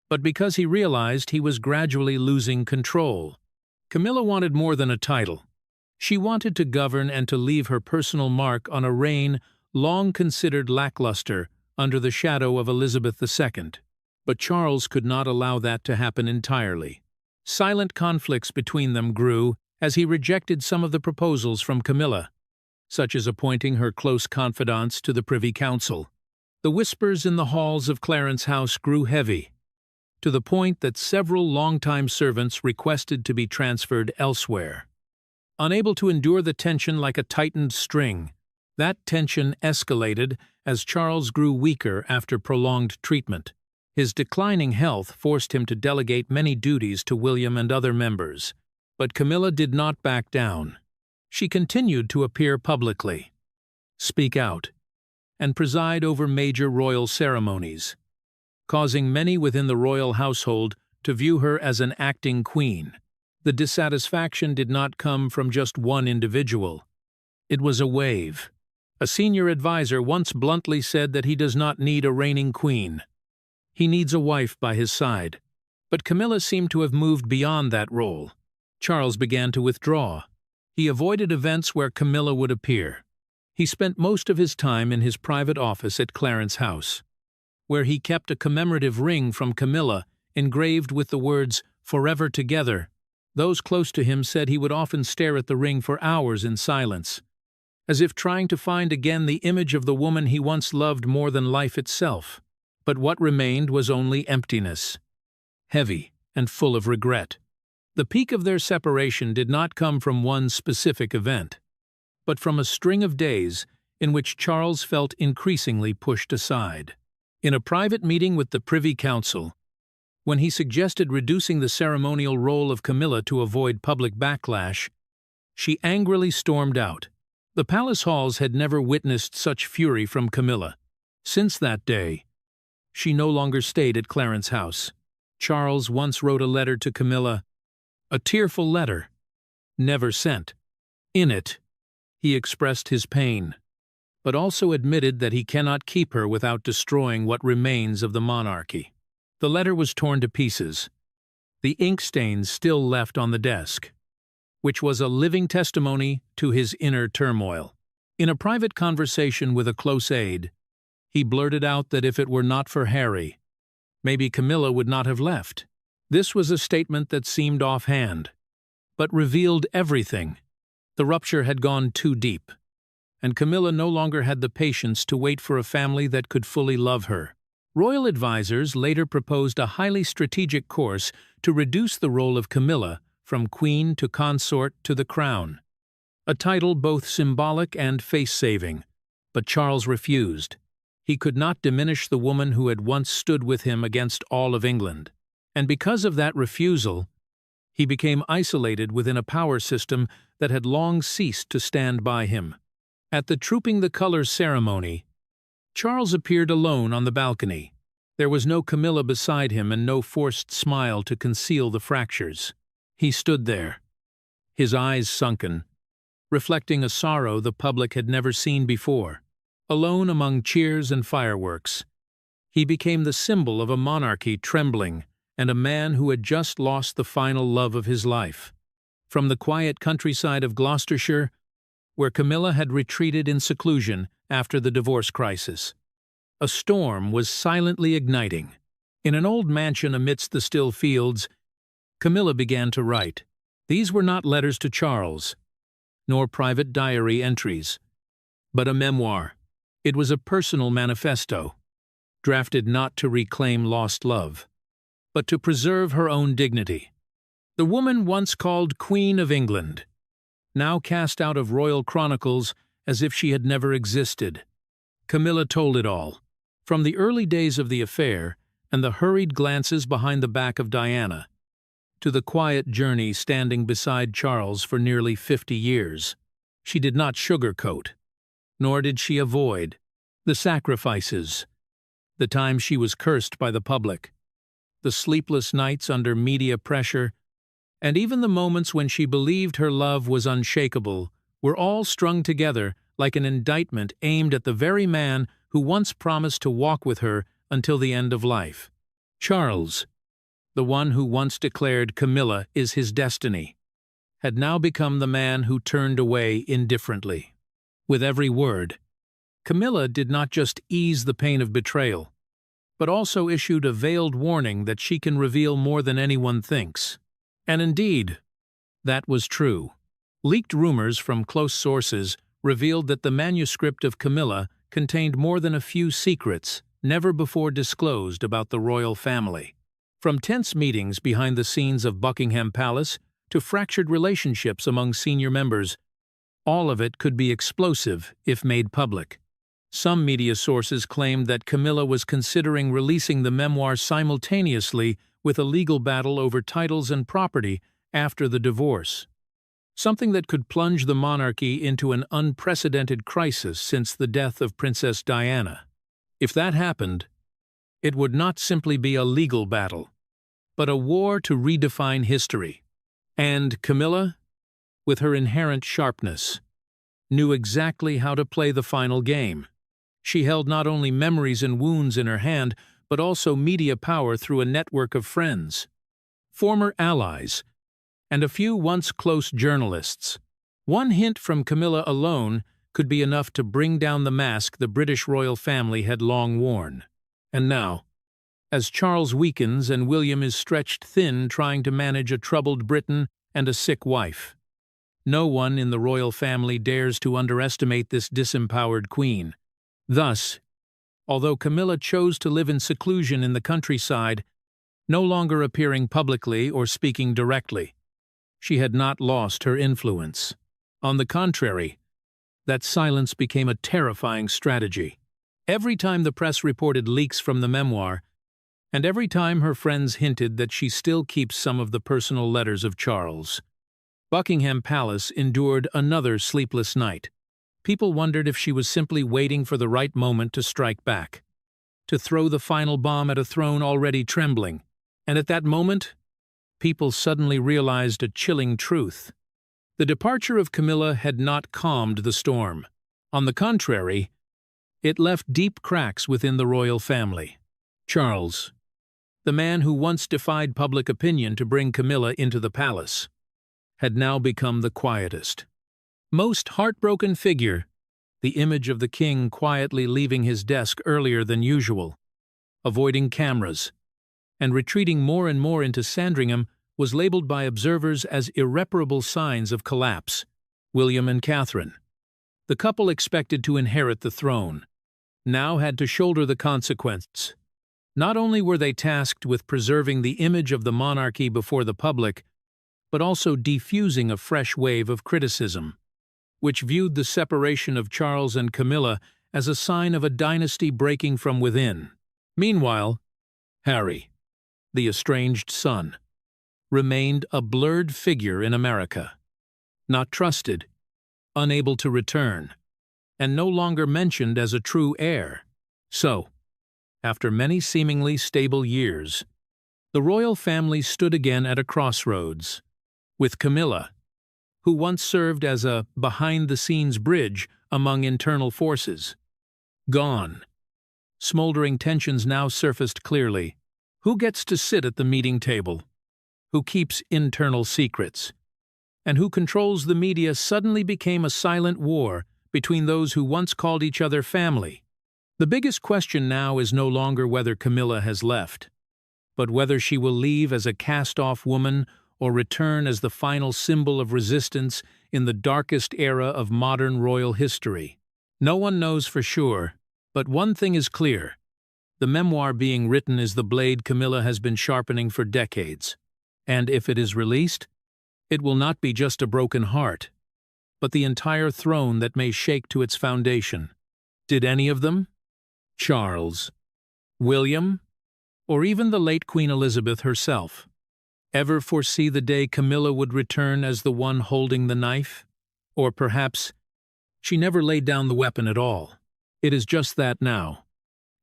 but because he realized he was gradually losing control. Camilla wanted more than a title. She wanted to govern and to leave her personal mark on a reign long considered lackluster under the shadow of Elizabeth II. But Charles could not allow that to happen entirely. Silent conflicts between them grew as he rejected some of the proposals from Camilla, such as appointing her close confidants to the Privy Council. The whispers in the halls of Clarence House grew heavy, to the point that several longtime servants requested to be transferred elsewhere. Unable to endure the tension like a tightened string, that tension escalated as Charles grew weaker after prolonged treatment. His declining health forced him to delegate many duties to William and other members. But Camilla did not back down. She continued to appear publicly, speak out, and preside over major royal ceremonies, causing many within the royal household to view her as an acting queen. The dissatisfaction did not come from just one individual. It was a wave. A senior advisor once bluntly said that he does not need a reigning queen. He needs a wife by his side. But Camilla seemed to have moved beyond that role. Charles began to withdraw. He avoided events where Camilla would appear. He spent most of his time in his private office at Clarence House, where he kept a commemorative ring from Camilla engraved with the words, "Forever Together." Those close to him said he would often stare at the ring for hours in silence, as if trying to find again the image of the woman he once loved more than life itself. But what remained was only emptiness, heavy and full of regret. The peak of their separation did not come from one specific event, but from a string of days in which Charles felt increasingly pushed aside. In a private meeting with the Privy Council, when he suggested reducing the ceremonial role of Camilla to avoid public backlash, she angrily stormed out. The palace halls had never witnessed such fury from Camilla. Since that day, she no longer stayed at Clarence House. Charles once wrote a letter to Camilla, a tearful letter, never sent. In it, he expressed his pain, but also admitted that he cannot keep her without destroying what remains of the monarchy. The letter was torn to pieces, the ink stains still left on the desk, which was a living testimony to his inner turmoil. In a private conversation with a close aide, he blurted out that if it were not for Harry, maybe Camilla would not have left. This was a statement that seemed offhand, but revealed everything. The rupture had gone too deep, and Camilla no longer had the patience to wait for a family that could fully love her. Royal advisors later proposed a highly strategic course to reduce the role of Camilla from queen to consort to the crown, a title both symbolic and face-saving. But Charles refused. He could not diminish the woman who had once stood with him against all of England. And because of that refusal, he became isolated within a power system that had long ceased to stand by him. At the Trooping the Colours ceremony, Charles appeared alone on the balcony. There was no Camilla beside him and no forced smile to conceal the fractures. He stood there, his eyes sunken, reflecting a sorrow the public had never seen before. Alone among cheers and fireworks, he became the symbol of a monarchy trembling and a man who had just lost the final love of his life. From the quiet countryside of Gloucestershire, where Camilla had retreated in seclusion after the divorce crisis, a storm was silently igniting. In an old mansion amidst the still fields, Camilla began to write. These were not letters to Charles, nor private diary entries, but a memoir. It was a personal manifesto. drafted not to reclaim lost love, but to preserve her own dignity. The woman once called Queen of England, now cast out of royal chronicles as if she had never existed. Camilla told it all, from the early days of the affair and the hurried glances behind the back of Diana, to the quiet journey standing beside Charles for nearly 50 years. She did not sugarcoat, nor did she avoid, the sacrifices, the times she was cursed by the public, the sleepless nights under media pressure, and even the moments when she believed her love was unshakable, were all strung together like an indictment aimed at the very man who once promised to walk with her until the end of life. Charles, the one who once declared Camilla is his destiny, had now become the man who turned away indifferently. With every word, Camilla did not just ease the pain of betrayal, but also issued a veiled warning that she can reveal more than anyone thinks. And indeed, that was true. Leaked rumors from close sources revealed that the manuscript of Camilla contained more than a few secrets never before disclosed about the royal family. From tense meetings behind the scenes of Buckingham Palace to fractured relationships among senior members, all of it could be explosive if made public. Some media sources claimed that Camilla was considering releasing the memoir simultaneously with a legal battle over titles and property after the divorce, something that could plunge the monarchy into an unprecedented crisis since the death of Princess Diana. If that happened, it would not simply be a legal battle, but a war to redefine history. And Camilla, with her inherent sharpness, knew exactly how to play the final game. She held not only memories and wounds in her hand, but also media power through a network of friends, former allies, and a few once close journalists. One hint from Camilla alone could be enough to bring down the mask the British royal family had long worn. And now, as Charles weakens and William is stretched thin trying to manage a troubled Britain and a sick wife, no one in the royal family dares to underestimate this disempowered queen. Thus, although Camilla chose to live in seclusion in the countryside, no longer appearing publicly or speaking directly, she had not lost her influence. On the contrary, that silence became a terrifying strategy. Every time the press reported leaks from the memoir, and every time her friends hinted that she still keeps some of the personal letters of Charles, Buckingham Palace endured another sleepless night. People wondered if she was simply waiting for the right moment to strike back, to throw the final bomb at a throne already trembling. And at that moment, people suddenly realized a chilling truth. The departure of Camilla had not calmed the storm. On the contrary, it left deep cracks within the royal family. Charles, the man who once defied public opinion to bring Camilla into the palace, had now become the quietest, most heartbroken figure, the image of the king quietly leaving his desk earlier than usual, avoiding cameras, and retreating more and more into Sandringham was labeled by observers as irreparable signs of collapse. William and Catherine, the couple expected to inherit the throne, now had to shoulder the consequences. Not only were they tasked with preserving the image of the monarchy before the public, but also defusing a fresh wave of criticism, which viewed the separation of Charles and Camilla as a sign of a dynasty breaking from within. Meanwhile, Harry, the estranged son, remained a blurred figure in America, not trusted, unable to return, and no longer mentioned as a true heir. So, after many seemingly stable years, the royal family stood again at a crossroads, with Camilla, who once served as a behind-the-scenes bridge among internal forces, gone. Smoldering tensions now surfaced clearly. Who gets to sit at the meeting table? Who keeps internal secrets? And who controls the media suddenly became a silent war between those who once called each other family. The biggest question now is no longer whether Camilla has left, but whether she will leave as a cast-off woman or return as the final symbol of resistance in the darkest era of modern royal history. No one knows for sure, but one thing is clear. The memoir being written is the blade Camilla has been sharpening for decades. And if it is released, it will not be just a broken heart, but the entire throne that may shake to its foundation. Did any of them, Charles, William, or even the late Queen Elizabeth herself, ever foresee the day Camilla would return as the one holding the knife? Or perhaps she never laid down the weapon at all. It is just that now.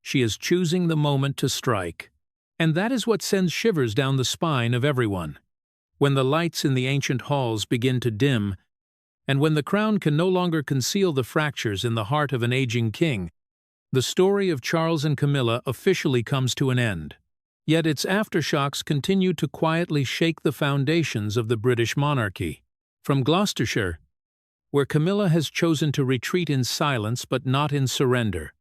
She is choosing the moment to strike. And that is what sends shivers down the spine of everyone. When the lights in the ancient halls begin to dim, and when the crown can no longer conceal the fractures in the heart of an aging king, the story of Charles and Camilla officially comes to an end. Yet its aftershocks continue to quietly shake the foundations of the British monarchy. From Gloucestershire, where Camilla has chosen to retreat in silence but not in surrender,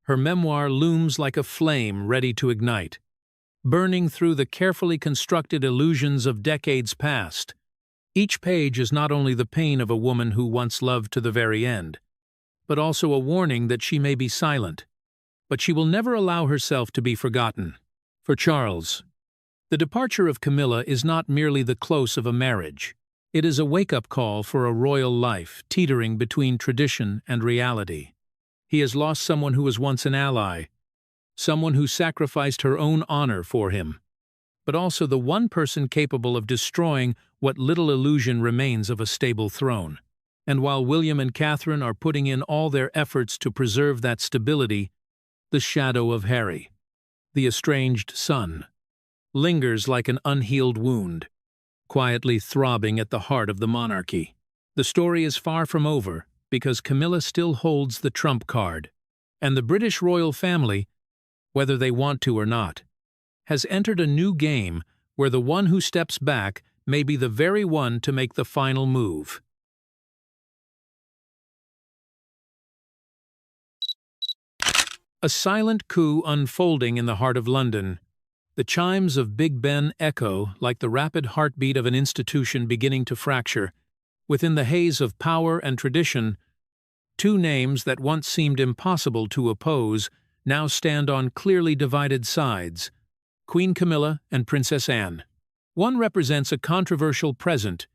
her memoir looms like a flame ready to ignite, burning through the carefully constructed illusions of decades past. Each page is not only the pain of a woman who once loved to the very end, but also a warning that she may be silent, but she will never allow herself to be forgotten. For Charles, the departure of Camilla is not merely the close of a marriage. It is a wake-up call for a royal life teetering between tradition and reality. He has lost someone who was once an ally, someone who sacrificed her own honor for him, but also the one person capable of destroying what little illusion remains of a stable throne. And while William and Catherine are putting in all their efforts to preserve that stability, the shadow of Harry, the estranged son, lingers like an unhealed wound, quietly throbbing at the heart of the monarchy. The story is far from over because Camilla still holds the trump card, and the British royal family, whether they want to or not, has entered a new game where the one who steps back may be the very one to make the final move. A silent coup unfolding in the heart of London. The chimes of Big Ben echo like the rapid heartbeat of an institution beginning to fracture. Within the haze of power and tradition, two names that once seemed impossible to oppose now stand on clearly divided sides: Queen Camilla and Princess Anne. One represents a controversial present.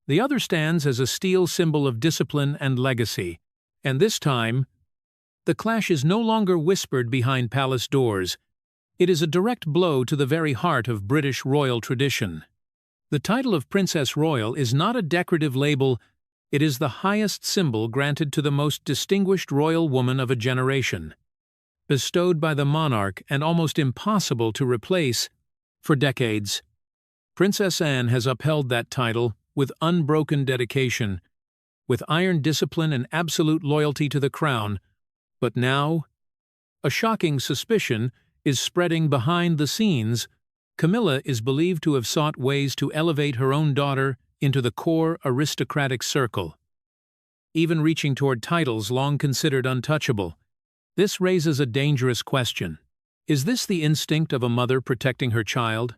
The other stands as a steel symbol of discipline and legacy. And this time, the clash is no longer whispered behind palace doors. It is a direct blow to the very heart of British royal tradition. The title of Princess Royal is not a decorative label, it is the highest symbol granted to the most distinguished royal woman of a generation. Bestowed by the monarch and almost impossible to replace, for decades, Princess Anne has upheld that title with unbroken dedication, with iron discipline and absolute loyalty to the crown. But now, a shocking suspicion is spreading behind the scenes. Camilla is believed to have sought ways to elevate her own daughter into the core aristocratic circle, even reaching toward titles long considered untouchable. This raises a dangerous question. Is this the instinct of a mother protecting her child,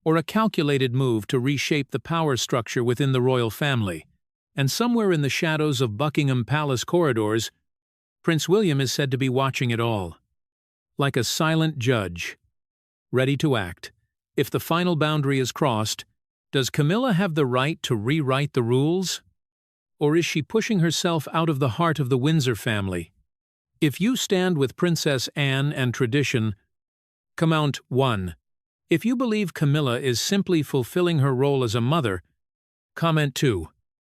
or a calculated move to reshape the power structure within the royal family? And somewhere in the shadows of Buckingham Palace corridors, Prince William is said to be watching it all, like a silent judge, ready to act. If the final boundary is crossed, does Camilla have the right to rewrite the rules? Or is she pushing herself out of the heart of the Windsor family? If you stand with Princess Anne and tradition, comment 1. If you believe Camilla is simply fulfilling her role as a mother, comment 2.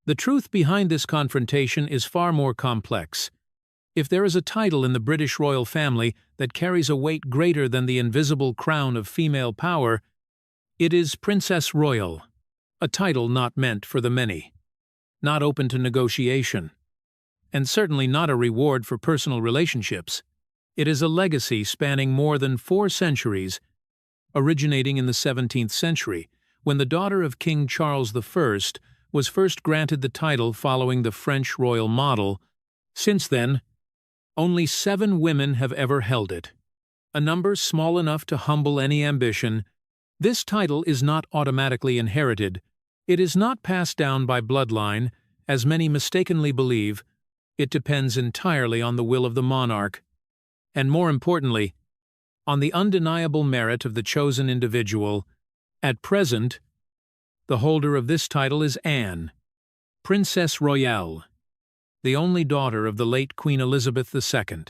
The truth behind this confrontation is far more complex. If there is a title in the British royal family that carries a weight greater than the invisible crown of female power, it is Princess Royal, a title not meant for the many, not open to negotiation, and certainly not a reward for personal relationships. It is a legacy spanning more than 4 centuries, originating in the 17th century, when the daughter of King Charles I was first granted the title following the French royal model. Since then, only 7 women have ever held it, a number small enough to humble any ambition. This title is not automatically inherited. It is not passed down by bloodline, as many mistakenly believe. It depends entirely on the will of the monarch. And more importantly, on the undeniable merit of the chosen individual. At present, the holder of this title is Anne, Princess Royale, the only daughter of the late Queen Elizabeth II,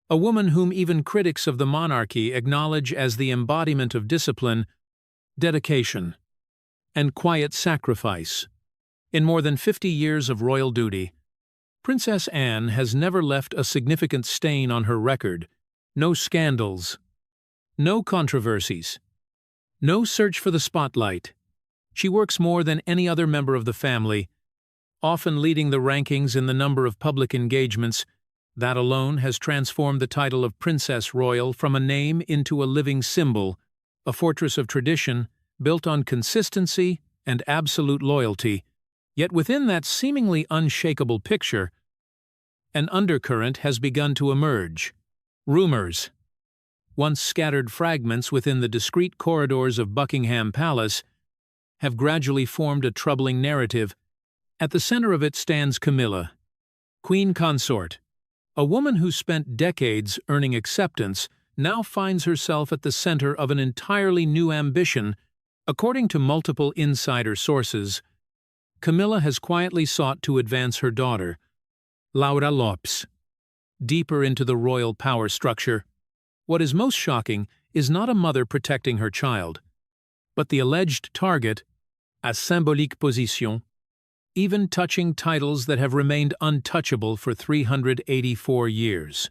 a woman whom even critics of the monarchy acknowledge as the embodiment of discipline, dedication, and quiet sacrifice. In more than 50 years of royal duty, Princess Anne has never left a significant stain on her record. No scandals, no controversies, no search for the spotlight. She works more than any other member of the family, often leading the rankings in the number of public engagements. That alone has transformed the title of Princess Royal from a name into a living symbol, a fortress of tradition built on consistency and absolute loyalty. Yet within that seemingly unshakable picture, an undercurrent has begun to emerge. Rumors, once scattered fragments within the discreet corridors of Buckingham Palace, have gradually formed a troubling narrative. At the center of it stands Camilla, Queen Consort. A woman who spent decades earning acceptance now finds herself at the center of an entirely new ambition. According to multiple insider sources, Camilla has quietly sought to advance her daughter, Laura Lopes, deeper into the royal power structure. What is most shocking is not a mother protecting her child, but the alleged target, a symbolique position, even touching titles that have remained untouchable for 384 years.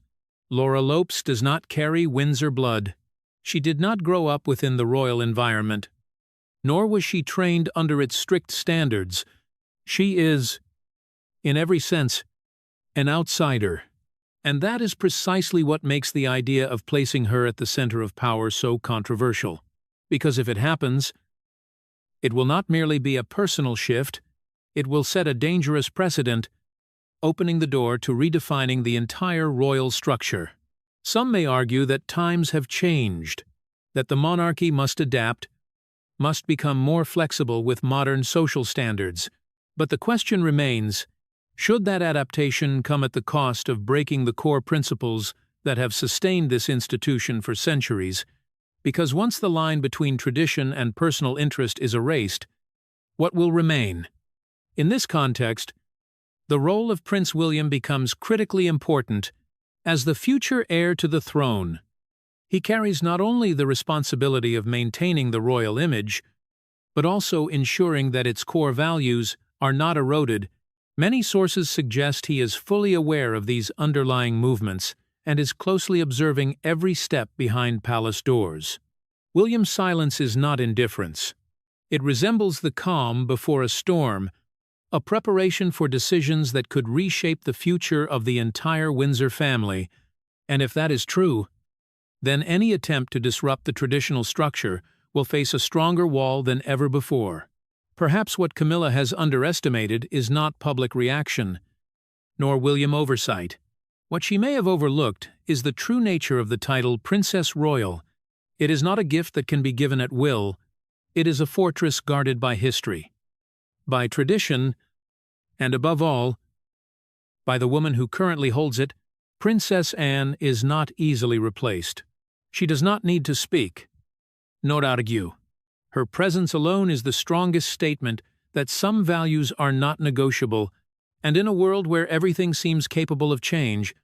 Laura Lopes does not carry Windsor blood. She did not grow up within the royal environment, nor was she trained under its strict standards. She is, in every sense, an outsider. And that is precisely what makes the idea of placing her at the center of power so controversial. Because if it happens, it will not merely be a personal shift, it will set a dangerous precedent, opening the door to redefining the entire royal structure. Some may argue that times have changed, that the monarchy must adapt, must become more flexible with modern social standards. But the question remains, should that adaptation come at the cost of breaking the core principles that have sustained this institution for centuries? Because once the line between tradition and personal interest is erased, what will remain? In this context, the role of Prince William becomes critically important. As the future heir to the throne, he carries not only the responsibility of maintaining the royal image, but also ensuring that its core values are not eroded. Many sources suggest he is fully aware of these underlying movements and is closely observing every step behind palace doors. William's silence is not indifference. It resembles the calm before a storm, a preparation for decisions that could reshape the future of the entire Windsor family. And if that is true, then any attempt to disrupt the traditional structure will face a stronger wall than ever before. Perhaps what Camilla has underestimated is not public reaction, nor William oversight. What she may have overlooked is the true nature of the title Princess Royal. It is not a gift that can be given at will. It is a fortress guarded by history, by tradition, and above all, by the woman who currently holds it. Princess Anne is not easily replaced. She does not need to speak, nor argue. Her presence alone is the strongest statement that some values are not negotiable, and in a world where everything seems capable of change,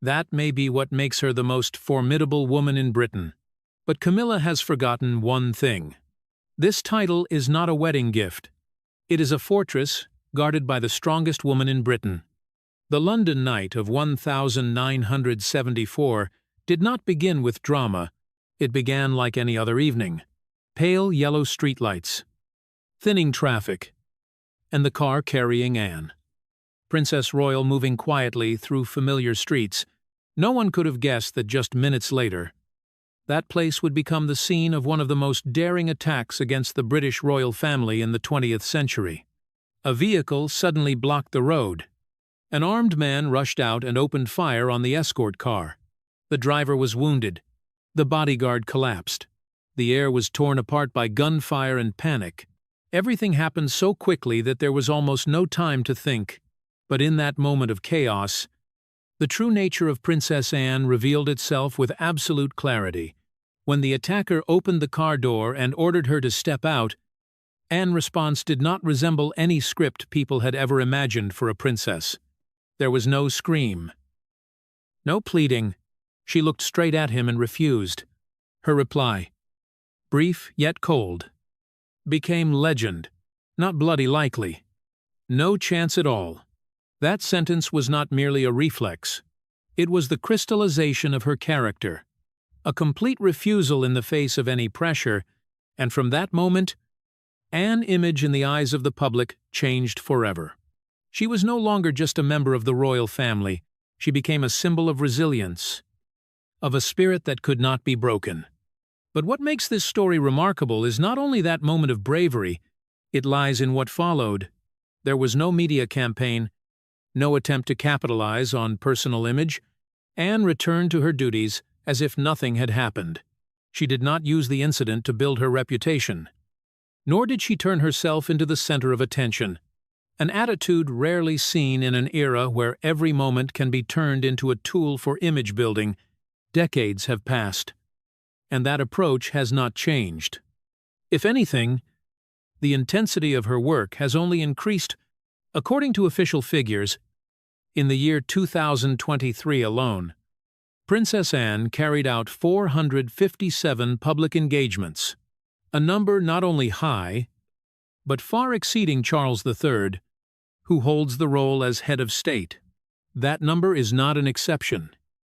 that may be what makes her the most formidable woman in Britain. But Camilla has forgotten one thing. This title is not a wedding gift. It is a fortress guarded by the strongest woman in Britain. The London night of 1974 did not begin with drama. It began like any other evening. Pale yellow streetlights, thinning traffic, and the car carrying Anne, Princess Royal, moving quietly through familiar streets. No one could have guessed that just minutes later, that place would become the scene of one of the most daring attacks against the British royal family in the 20th century. A vehicle suddenly blocked the road. An armed man rushed out and opened fire on the escort car. The driver was wounded. The bodyguard collapsed. The air was torn apart by gunfire and panic. Everything happened so quickly that there was almost no time to think. But in that moment of chaos, the true nature of Princess Anne revealed itself with absolute clarity. When the attacker opened the car door and ordered her to step out, Anne's response did not resemble any script people had ever imagined for a princess. There was no scream, no pleading. She looked straight at him and refused. Her reply, brief yet cold, became legend, not bloody likely. No chance at all. That sentence was not merely a reflex. It was the crystallization of her character, a complete refusal in the face of any pressure, and from that moment, Anne's image in the eyes of the public changed forever. She was no longer just a member of the royal family. She became a symbol of resilience, of a spirit that could not be broken. But what makes this story remarkable is not only that moment of bravery, it lies in what followed. There was no media campaign, no attempt to capitalize on personal image. Anne returned to her duties as if nothing had happened. She did not use the incident to build her reputation. Nor did she turn herself into the center of attention, an attitude rarely seen in an era where every moment can be turned into a tool for image building. Decades have passed, and that approach has not changed. If anything, the intensity of her work has only increased. According to official figures, in the year 2023 alone, Princess Anne carried out 457 public engagements, a number not only high, but far exceeding Charles III, who holds the role as head of state. That number is not an exception.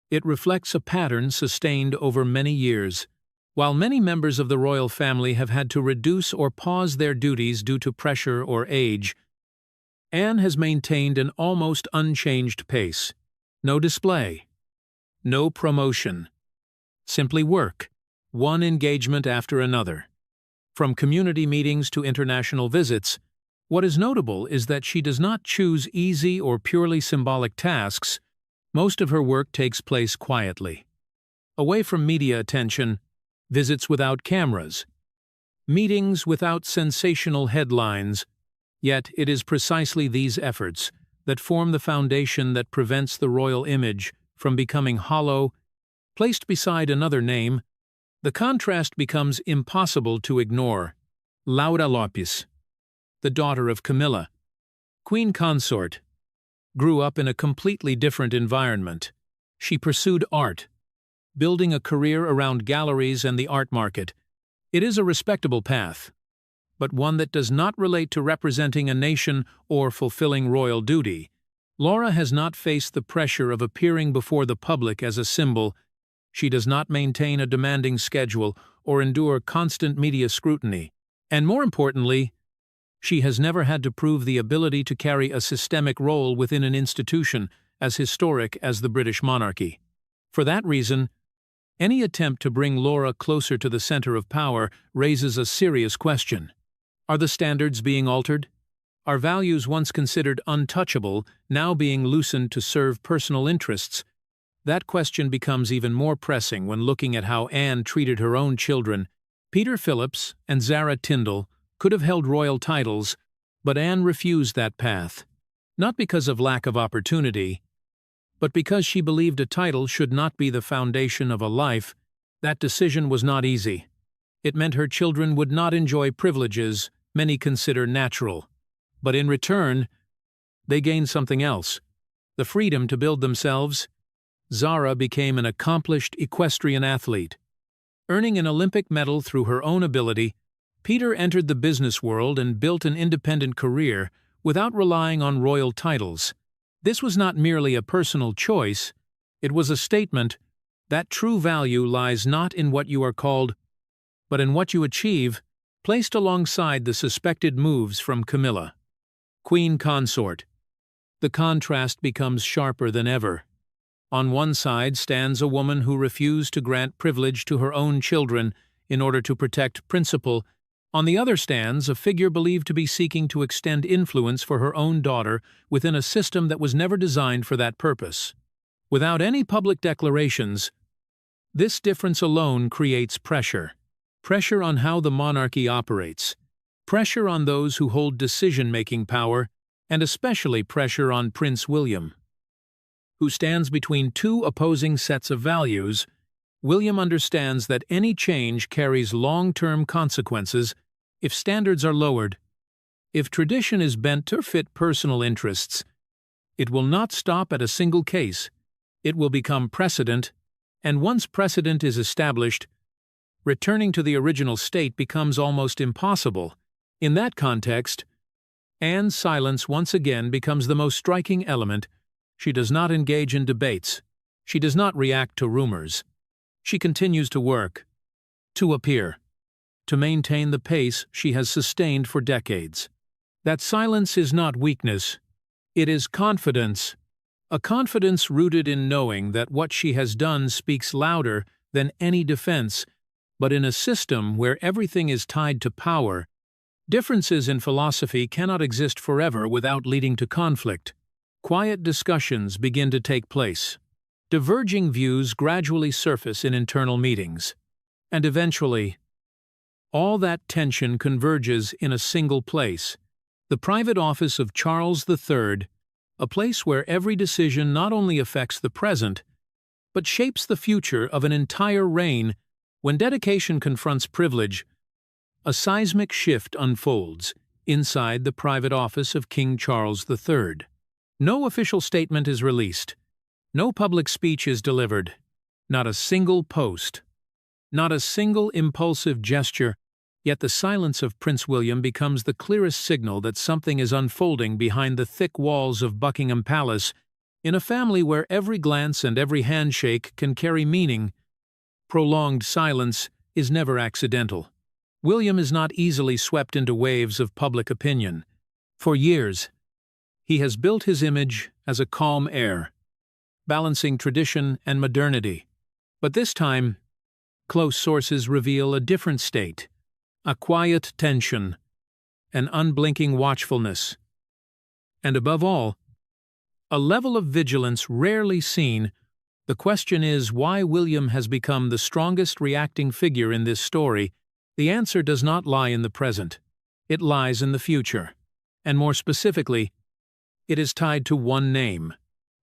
It reflects a pattern sustained over many years. While many members of the royal family have had to reduce or pause their duties due to pressure or age, Anne has maintained an almost unchanged pace. No display, no promotion, simply work, one engagement after another. From community meetings to international visits, what is notable is that she does not choose easy or purely symbolic tasks. Most of her work takes place quietly, away from media attention, visits without cameras, meetings without sensational headlines. Yet it is precisely these efforts that form the foundation that prevents the royal image from becoming hollow, placed beside another name. The contrast becomes impossible to ignore. Laura Lopez, the daughter of Camilla, queen consort, grew up in a completely different environment. She pursued art, building a career around galleries and the art market. It is a respectable path, but one that does not relate to representing a nation or fulfilling royal duty. Laura has not faced the pressure of appearing before the public as a symbol. She does not maintain a demanding schedule or endure constant media scrutiny. And more importantly, she has never had to prove the ability to carry a systemic role within an institution as historic as the British monarchy. For that reason, any attempt to bring Laura closer to the center of power raises a serious question. Are the standards being altered? Are values once considered untouchable now being loosened to serve personal interests? That question becomes even more pressing when looking at how Anne treated her own children. Peter Phillips and Zara Tyndall could have held royal titles, but Anne refused that path, not because of lack of opportunity, but because she believed a title should not be the foundation of a life. That decision was not easy. It meant her children would not enjoy privileges many consider natural, but in return, they gained something else: the freedom to build themselves. Zara became an accomplished equestrian athlete, earning an Olympic medal through her own ability. Peter entered the business world and built an independent career without relying on royal titles. This was not merely a personal choice, it was a statement that true value lies not in what you are called, but in what you achieve, placed alongside the suspected moves from Camilla, queen consort. The contrast becomes sharper than ever. On one side stands a woman who refused to grant privilege to her own children in order to protect principle. On the other stands a figure believed to be seeking to extend influence for her own daughter within a system that was never designed for that purpose. Without any public declarations, this difference alone creates pressure. Pressure on how the monarchy operates, pressure on those who hold decision-making power, and especially pressure on Prince William, who stands between two opposing sets of values. William understands that any change carries long-term consequences if standards are lowered. If tradition is bent to fit personal interests, it will not stop at a single case. It will become precedent, and once precedent is established, returning to the original state becomes almost impossible. In that context, Anne's silence once again becomes the most striking element. She does not engage in debates. She does not react to rumors. She continues to work, to appear, to maintain the pace she has sustained for decades. That silence is not weakness. It is confidence. A confidence rooted in knowing that what she has done speaks louder than any defense. But in a system where everything is tied to power, differences in philosophy cannot exist forever without leading to conflict. Quiet discussions begin to take place. Diverging views gradually surface in internal meetings. And eventually, all that tension converges in a single place, the private office of Charles III, a place where every decision not only affects the present, but shapes the future of an entire reign. When dedication confronts privilege, a seismic shift unfolds inside the private office of King Charles III. No official statement is released. No public speech is delivered. Not a single post. Not a single impulsive gesture. Yet the silence of Prince William becomes the clearest signal that something is unfolding behind the thick walls of Buckingham Palace. In a family where every glance and every handshake can carry meaning, prolonged silence is never accidental. William is not easily swept into waves of public opinion. For years, he has built his image as a calm heir, balancing tradition and modernity. But this time, close sources reveal a different state, a quiet tension, an unblinking watchfulness, and above all, a level of vigilance rarely seen. The question is why William has become the strongest reacting figure in this story. The answer does not lie in the present. It lies in the future. And more specifically, it is tied to one name: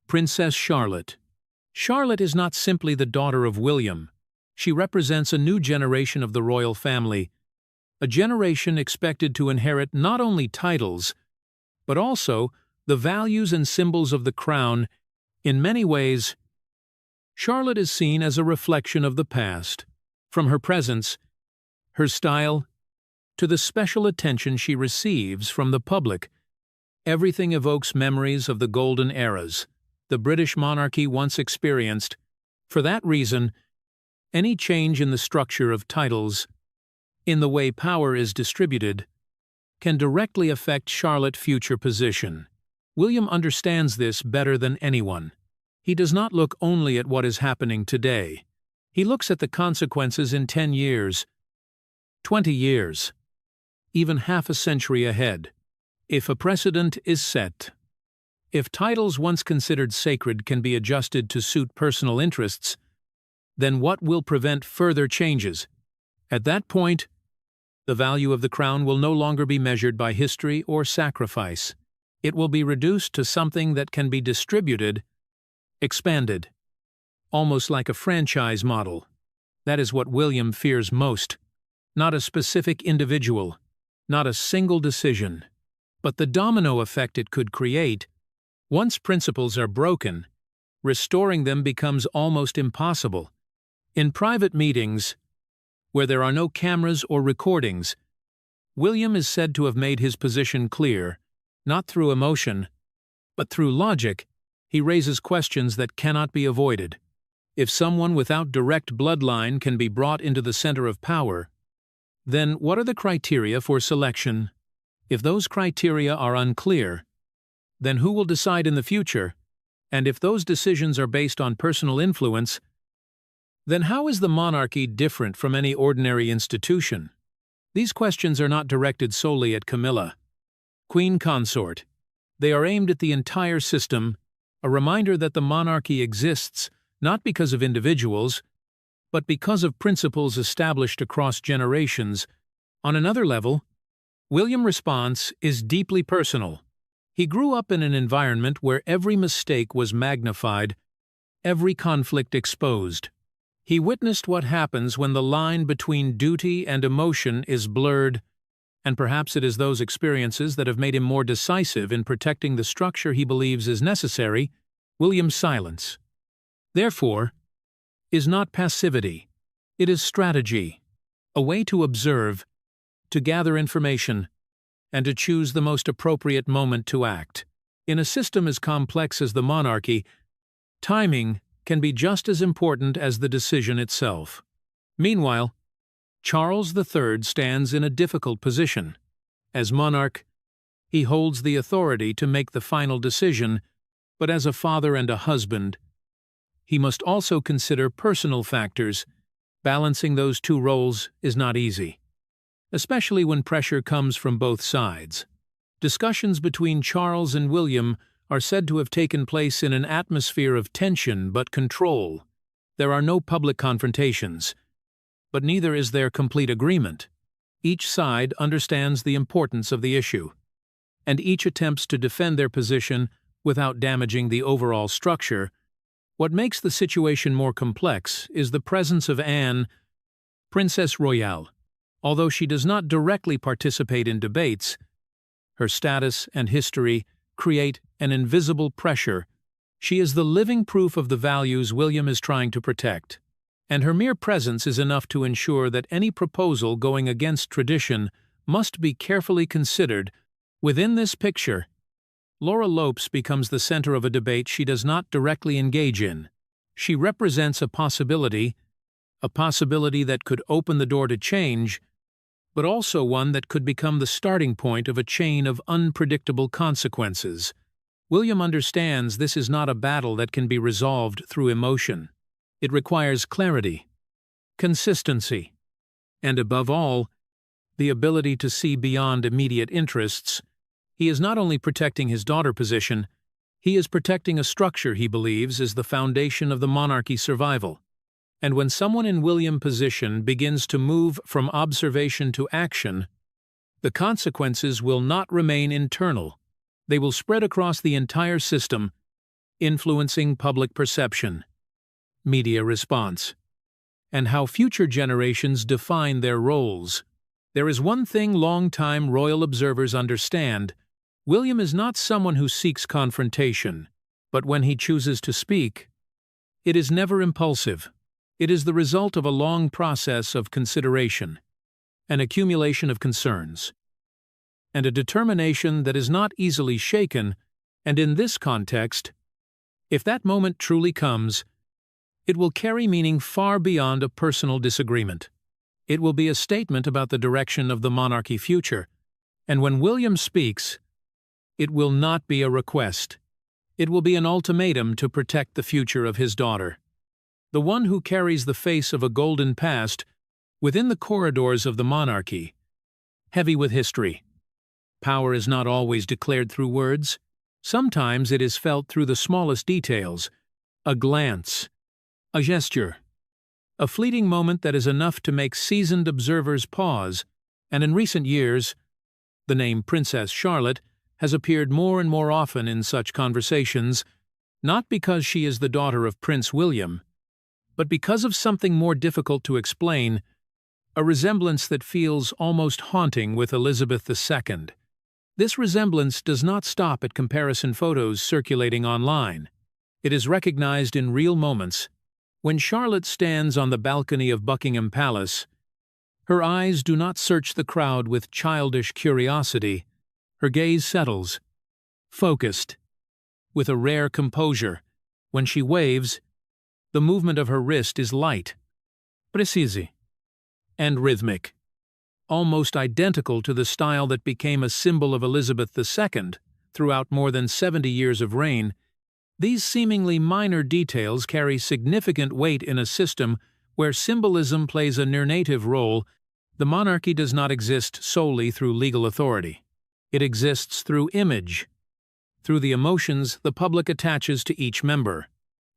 Princess Charlotte. Charlotte is not simply the daughter of William. She represents a new generation of the royal family, a generation expected to inherit not only titles, but also the values and symbols of the crown. In many ways, Charlotte is seen as a reflection of the past. From her presence, her style, to the special attention she receives from the public, everything evokes memories of the golden eras the British monarchy once experienced. For that reason, any change in the structure of titles, in the way power is distributed, can directly affect Charlotte's future position. William understands this better than anyone. He does not look only at what is happening today. He looks at the consequences in 10 years, 20 years, even half a century ahead. If a precedent is set, if titles once considered sacred can be adjusted to suit personal interests, then what will prevent further changes? At that point, the value of the crown will no longer be measured by history or sacrifice. It will be reduced to something that can be distributed, expanded, almost like a franchise model. That is what William fears most. Not a specific individual, not a single decision, but the domino effect it could create. Once principles are broken, restoring them becomes almost impossible. In private meetings, where there are no cameras or recordings, William is said to have made his position clear, not through emotion, but through logic. He raises questions that cannot be avoided. If someone without direct bloodline can be brought into the center of power, then what are the criteria for selection? If those criteria are unclear, then who will decide in the future? And if those decisions are based on personal influence, then how is the monarchy different from any ordinary institution? These questions are not directed solely at Camilla, Queen Consort. They are aimed at the entire system, a reminder that the monarchy exists not because of individuals, but because of principles established across generations. On another level, William's response is deeply personal. He grew up in an environment where every mistake was magnified, every conflict exposed. He witnessed what happens when the line between duty and emotion is blurred, and perhaps it is those experiences that have made him more decisive in protecting the structure he believes is necessary. William's silence, therefore, is not passivity. It is strategy, a way to observe, to gather information, and to choose the most appropriate moment to act. In a system as complex as the monarchy, timing can be just as important as the decision itself. Meanwhile, Charles III stands in a difficult position. As monarch, he holds the authority to make the final decision, but as a father and a husband, he must also consider personal factors. Balancing those two roles is not easy, especially when pressure comes from both sides. Discussions between Charles and William are said to have taken place in an atmosphere of tension but control. There are no public confrontations, but neither is there complete agreement. Each side understands the importance of the issue, and each attempts to defend their position without damaging the overall structure. What makes the situation more complex is the presence of Anne, Princess Royale. Although she does not directly participate in debates, her status and history create an invisible pressure. She is the living proof of the values William is trying to protect, and her mere presence is enough to ensure that any proposal going against tradition must be carefully considered. Within this picture, Laura Lopes becomes the center of a debate she does not directly engage in. She represents a possibility that could open the door to change, but also one that could become the starting point of a chain of unpredictable consequences. William understands this is not a battle that can be resolved through emotion. It requires clarity, consistency, and above all, the ability to see beyond immediate interests. He is not only protecting his daughter's position, he is protecting a structure he believes is the foundation of the monarchy's survival. And when someone in William's position begins to move from observation to action, the consequences will not remain internal. They will spread across the entire system, influencing public perception, media response, and how future generations define their roles. There is one thing long-time royal observers understand: William is not someone who seeks confrontation, but when he chooses to speak, it is never impulsive. It is the result of a long process of consideration, an accumulation of concerns, and a determination that is not easily shaken. And in this context, if that moment truly comes, it will carry meaning far beyond a personal disagreement. It will be a statement about the direction of the monarchy's future, and when William speaks, it will not be a request. It will be an ultimatum to protect the future of his daughter, the one who carries the face of a golden past within the corridors of the monarchy, heavy with history. Power is not always declared through words. Sometimes it is felt through the smallest details: a glance, a gesture, a fleeting moment that is enough to make seasoned observers pause. And in recent years, the name Princess Charlotte has appeared more and more often in such conversations, not because she is the daughter of Prince William, but because of something more difficult to explain, a resemblance that feels almost haunting with Elizabeth II. This resemblance does not stop at comparison photos circulating online. It is recognized in real moments. When Charlotte stands on the balcony of Buckingham Palace, her eyes do not search the crowd with childish curiosity. Her gaze settles, focused, with a rare composure. When she waves, the movement of her wrist is light, precise, and rhythmic, almost identical to the style that became a symbol of Elizabeth II throughout more than 70 years of reign. These seemingly minor details carry significant weight in a system where symbolism plays a normative role. The monarchy does not exist solely through legal authority. It exists through image, through the emotions the public attaches to each member.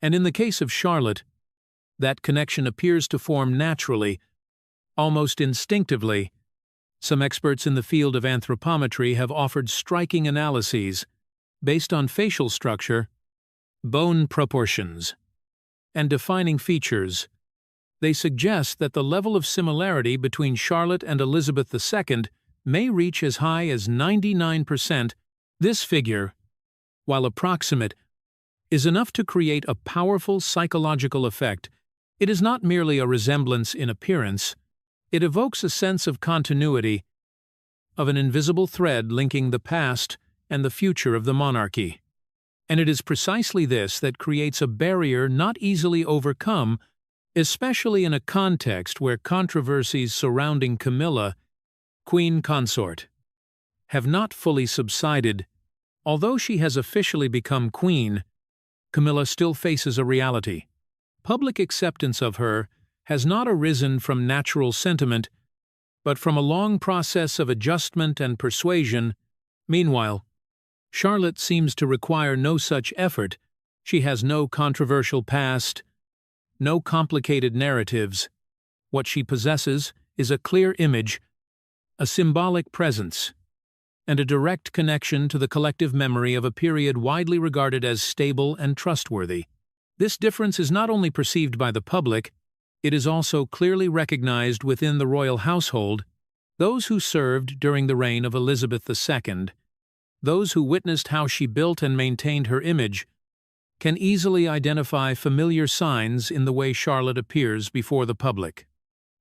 And in the case of Charlotte, that connection appears to form naturally, almost instinctively. Some experts in the field of anthropometry have offered striking analyses based on facial structure, bone proportions, and defining features. They suggest that the level of similarity between Charlotte and Elizabeth II may reach as high as 99%. This figure, while approximate, is enough to create a powerful psychological effect. It is not merely a resemblance in appearance. It evokes a sense of continuity, of an invisible thread linking the past and the future of the monarchy. And it is precisely this that creates a barrier not easily overcome, especially in a context where controversies surrounding Camilla, Queen Consort, have not fully subsided. Although she has officially become queen, Camilla still faces a reality. Public acceptance of her has not arisen from natural sentiment, but from a long process of adjustment and persuasion. Meanwhile, Charlotte seems to require no such effort. She has no controversial past, no complicated narratives. What she possesses is a clear image, a symbolic presence, and a direct connection to the collective memory of a period widely regarded as stable and trustworthy. This difference is not only perceived by the public, it is also clearly recognized within the royal household. Those who served during the reign of Elizabeth II, those who witnessed how she built and maintained her image, can easily identify familiar signs in the way Charlotte appears before the public.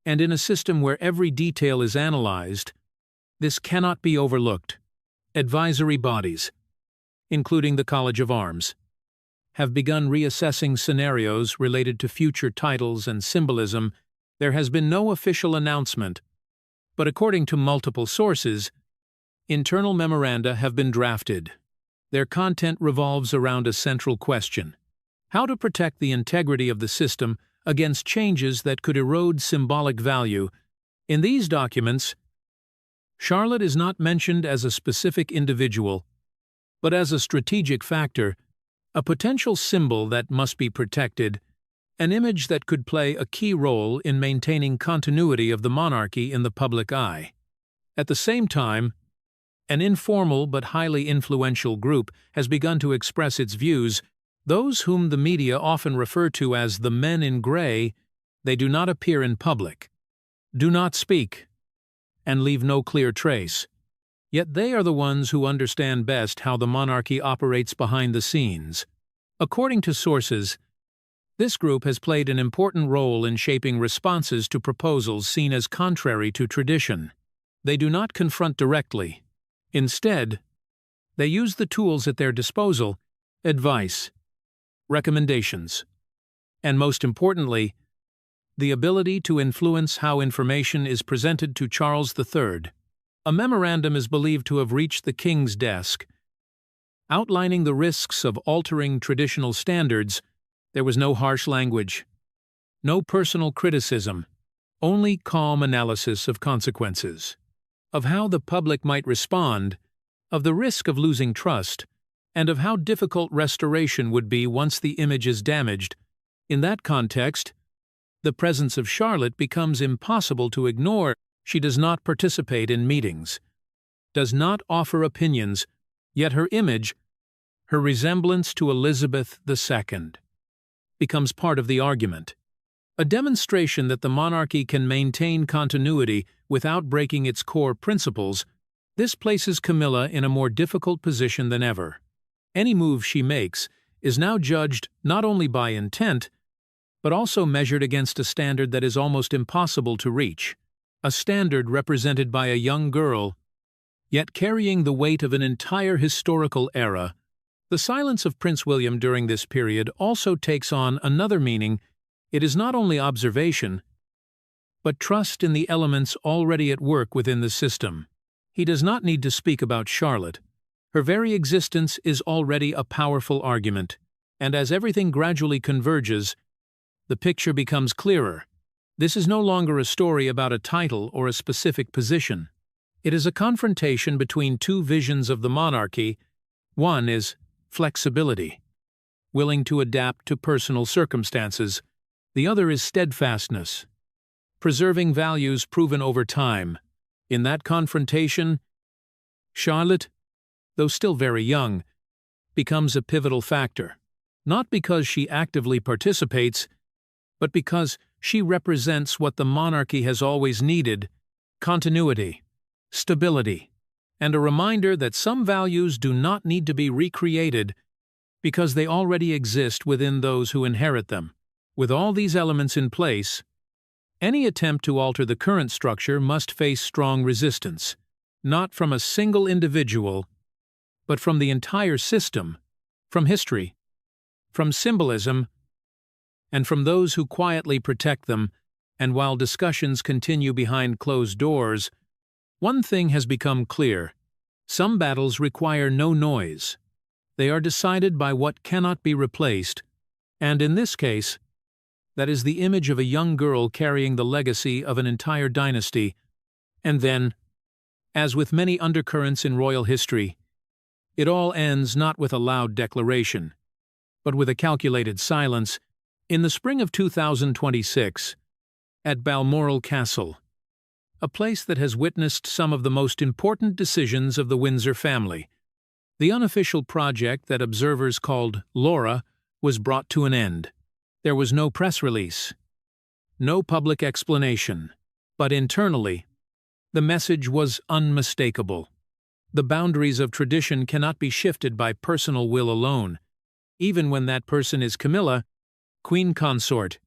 And in a system where every detail is analyzed, this cannot be overlooked. Advisory bodies, including the College of Arms, have begun reassessing scenarios related to future titles and symbolism. There has been no official announcement, but according to multiple sources, internal memoranda have been drafted. Their content revolves around a central question: how to protect the integrity of the system against changes that could erode symbolic value. In these documents, Charlotte is not mentioned as a specific individual, but as a strategic factor, a potential symbol that must be protected, an image that could play a key role in maintaining continuity of the monarchy in the public eye. At the same time, an informal but highly influential group has begun to express its views. Those whom the media often refer to as the men in gray, they do not appear in public, do not speak, and leave no clear trace. Yet they are the ones who understand best how the monarchy operates behind the scenes. According to sources, this group has played an important role in shaping responses to proposals seen as contrary to tradition. They do not confront directly. Instead, they use the tools at their disposal: advice, recommendations, and most importantly, the ability to influence how information is presented to Charles III. A memorandum is believed to have reached the king's desk, outlining the risks of altering traditional standards. There was no harsh language, no personal criticism, only calm analysis of consequences, of how the public might respond, of the risk of losing trust, and of how difficult restoration would be once the image is damaged. In that context, the presence of Charlotte becomes impossible to ignore. She does not participate in meetings, does not offer opinions, yet her image, her resemblance to Elizabeth II, becomes part of the argument. A demonstration that the monarchy can maintain continuity without breaking its core principles. This places Camilla in a more difficult position than ever. Any move she makes is now judged not only by intent, but also measured against a standard that is almost impossible to reach. A standard represented by a young girl, yet carrying the weight of an entire historical era. The silence of Prince William during this period also takes on another meaning. It is not only observation, but trust in the elements already at work within the system. He does not need to speak about Charlotte. Her very existence is already a powerful argument, and as everything gradually converges, the picture becomes clearer. This is no longer a story about a title or a specific position. It is a confrontation between two visions of the monarchy. One is flexibility, willing to adapt to personal circumstances. The other is steadfastness, preserving values proven over time. In that confrontation, Charlotte, though still very young, becomes a pivotal factor, not because she actively participates, but because She represents what the monarchy has always needed: continuity, stability, and a reminder that some values do not need to be recreated because they already exist within those who inherit them. With all these elements in place, any attempt to alter the current structure must face strong resistance, not from a single individual, but from the entire system, from history, from symbolism, and from those who quietly protect them. And while discussions continue behind closed doors, one thing has become clear: some battles require no noise. They are decided by what cannot be replaced, and in this case, that is the image of a young girl carrying the legacy of an entire dynasty. And then, as with many undercurrents in royal history, it all ends not with a loud declaration, but with a calculated silence. In the spring of 2026, at Balmoral Castle, a place that has witnessed some of the most important decisions of the Windsor family, the unofficial project that observers called Laura was brought to an end. There was no press release, no public explanation, but internally, the message was unmistakable. The boundaries of tradition cannot be shifted by personal will alone, even when that person is Camilla, Queen Consort.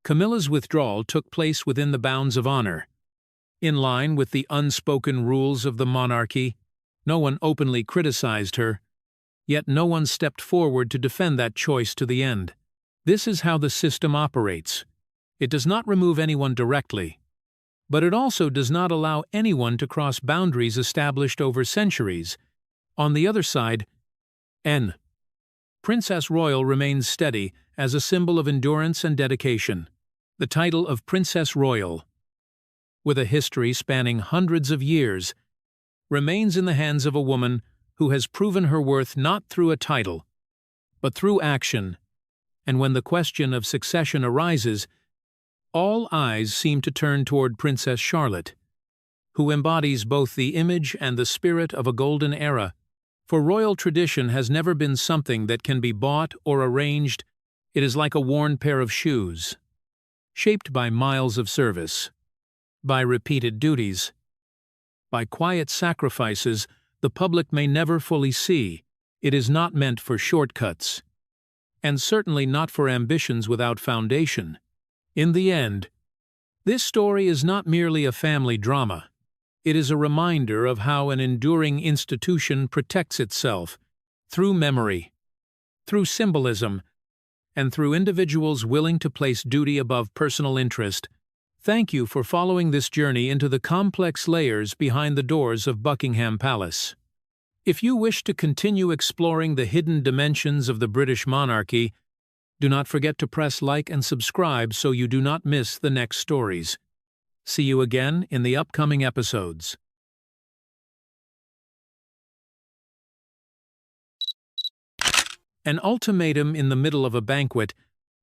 Camilla's withdrawal took place within the bounds of honor. In line with the unspoken rules of the monarchy, no one openly criticized her, yet no one stepped forward to defend that choice to the end. This is how the system operates. It does not remove anyone directly, but it also does not allow anyone to cross boundaries established over centuries. On the other side, Princess Royal remains steady as a symbol of endurance and dedication. The title of Princess Royal, with a history spanning hundreds of years, remains in the hands of a woman who has proven her worth not through a title, but through action. And when the question of succession arises, all eyes seem to turn toward Princess Charlotte, who embodies both the image and the spirit of a golden era. For royal tradition has never been something that can be bought or arranged. It is like a worn pair of shoes, shaped by miles of service, by repeated duties, by quiet sacrifices the public may never fully see. It is not meant for shortcuts, and certainly not for ambitions without foundation. In the end, this story is not merely a family drama. It is a reminder of how an enduring institution protects itself, through memory, through symbolism, and through individuals willing to place duty above personal interest. Thank you for following this journey into the complex layers behind the doors of Buckingham Palace. If you wish to continue exploring the hidden dimensions of the British monarchy, do not forget to press like and subscribe so you do not miss the next stories. See you again in the upcoming episodes. An ultimatum in the middle of a banquet,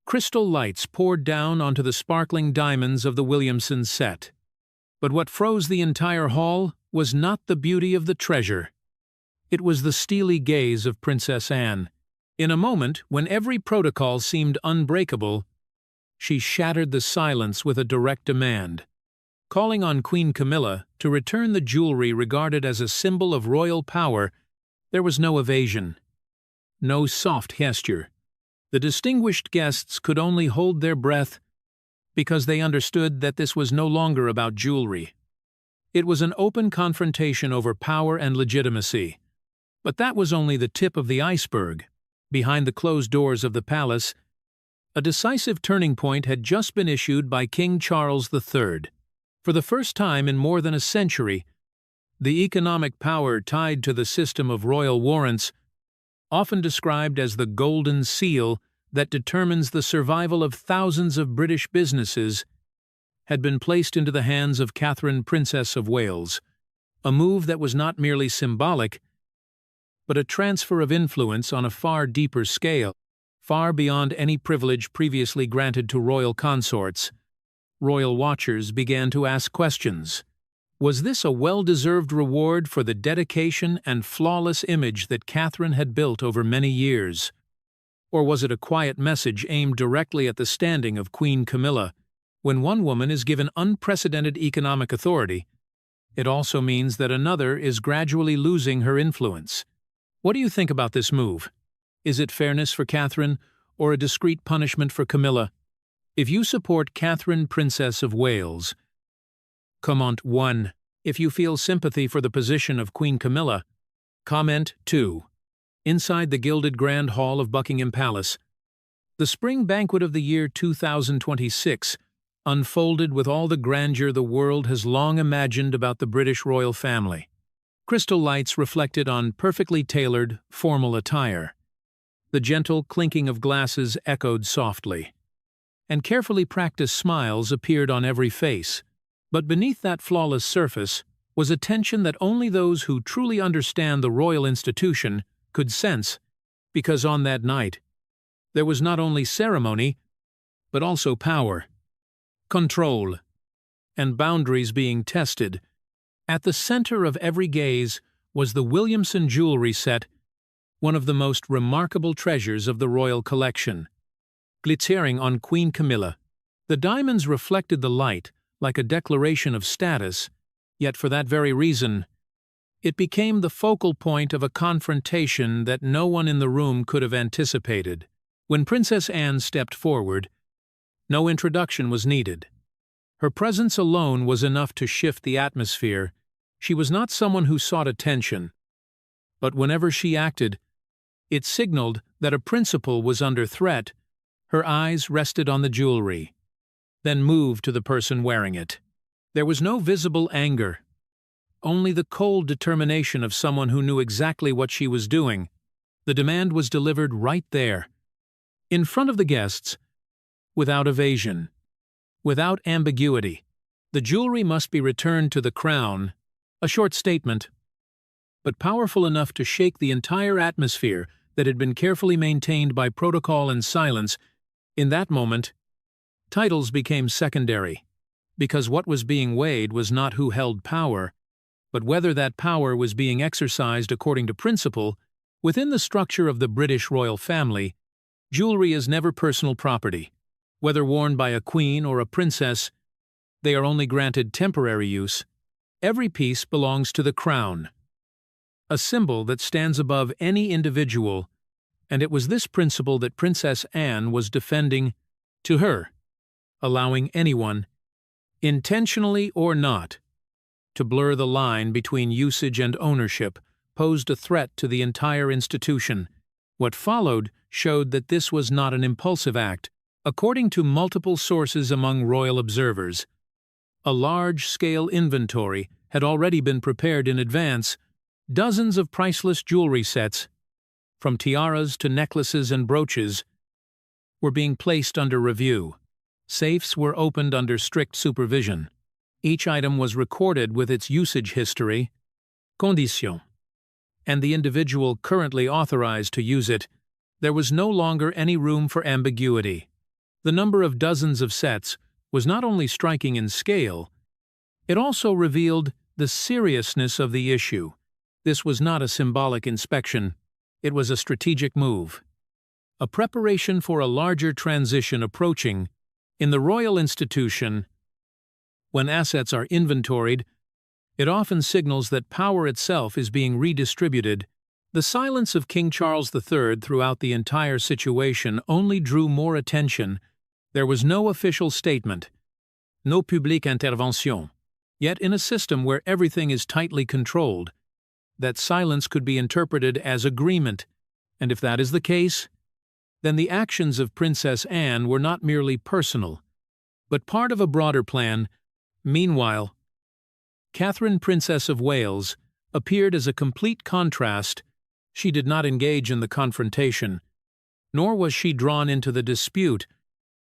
crystal lights poured down onto the sparkling diamonds of the Williamson set. But what froze the entire hall was not the beauty of the treasure. It was the steely gaze of Princess Anne. In a moment when every protocol seemed unbreakable, she shattered the silence with a direct demand. Calling on Queen Camilla to return the jewelry regarded as a symbol of royal power, there was no evasion, no soft gesture. The distinguished guests could only hold their breath because they understood that this was no longer about jewelry. It was an open confrontation over power and legitimacy. But that was only the tip of the iceberg. Behind the closed doors of the palace, a decisive turning point had just been issued by King Charles III. For the first time in more than a century, the economic power tied to the system of royal warrants, often described as the golden seal that determines the survival of thousands of British businesses, had been placed into the hands of Catherine, Princess of Wales, a move that was not merely symbolic, but a transfer of influence on a far deeper scale, far beyond any privilege previously granted to royal consorts. Royal watchers began to ask questions. Was this a well-deserved reward for the dedication and flawless image that Catherine had built over many years? Or was it a quiet message aimed directly at the standing of Queen Camilla, When one woman is given unprecedented economic authority, it also means that another is gradually losing her influence. What do you think about this move? Is it fairness for Catherine, or a discreet punishment for Camilla? If you support Catherine, Princess of Wales, comment 1. If you feel sympathy for the position of Queen Camilla, comment 2. Inside the gilded Grand Hall of Buckingham Palace, the spring banquet of the year 2026 unfolded with all the grandeur the world has long imagined about the British royal family. Crystal lights reflected on perfectly tailored, formal attire. The gentle clinking of glasses echoed softly, and carefully practiced smiles appeared on every face. But beneath that flawless surface was a tension that only those who truly understand the royal institution could sense, because on that night, there was not only ceremony, but also power, control, and boundaries being tested. At the center of every gaze was the Williamson jewelry set, one of the most remarkable treasures of the royal collection. Glittering on Queen Camilla, the diamonds reflected the light like a declaration of status, yet for that very reason, it became the focal point of a confrontation that no one in the room could have anticipated. When Princess Anne stepped forward, no introduction was needed. Her presence alone was enough to shift the atmosphere. She was not someone who sought attention, but whenever she acted, it signaled that a principle was under threat. Her eyes rested on the jewelry, then moved to the person wearing it. There was no visible anger, only the cold determination of someone who knew exactly what she was doing. The demand was delivered right there, in front of the guests, without evasion, without ambiguity. The jewelry must be returned to the crown, a short statement, but powerful enough to shake the entire atmosphere that had been carefully maintained by protocol and silence. In that moment, titles became secondary, because what was being weighed was not who held power, but whether that power was being exercised according to principle. Within the structure of the British royal family, jewelry is never personal property. Whether worn by a queen or a princess, they are only granted temporary use. Every piece belongs to the crown, a symbol that stands above any individual, and it was this principle that Princess Anne was defending. To her, allowing anyone, intentionally or not, to blur the line between usage and ownership posed a threat to the entire institution. What followed showed that this was not an impulsive act. According to multiple sources among royal observers, a large-scale inventory had already been prepared in advance. Dozens of priceless jewelry sets, from tiaras to necklaces and brooches, were being placed under review. Safes were opened under strict supervision. Each item was recorded with its usage history, condition, and the individual currently authorized to use it. There was no longer any room for ambiguity. The number of dozens of sets was not only striking in scale, it also revealed the seriousness of the issue. This was not a symbolic inspection, it was a strategic move, a preparation for a larger transition approaching. In the royal institution, when assets are inventoried, it often signals that power itself is being redistributed. The silence of King Charles III throughout the entire situation only drew more attention. There was no official statement, no publique intervention. Yet in a system where everything is tightly controlled, that silence could be interpreted as agreement, and if that is the case, then the actions of Princess Anne were not merely personal, but part of a broader plan. Meanwhile, Catherine, Princess of Wales, appeared as a complete contrast. She did not engage in the confrontation, nor was she drawn into the dispute,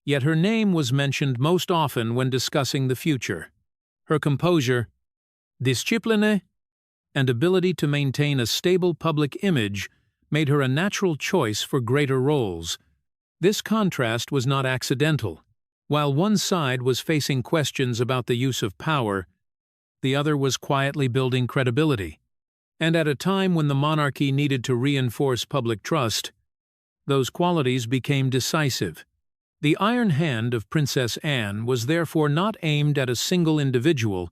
yet her name was mentioned most often when discussing the future. Her composure, discipline, and ability to maintain a stable public image made her a natural choice for greater roles. This contrast was not accidental. While one side was facing questions about the use of power, the other was quietly building credibility. And at a time when the monarchy needed to reinforce public trust, those qualities became decisive. The iron hand of Princess Anne was therefore not aimed at a single individual.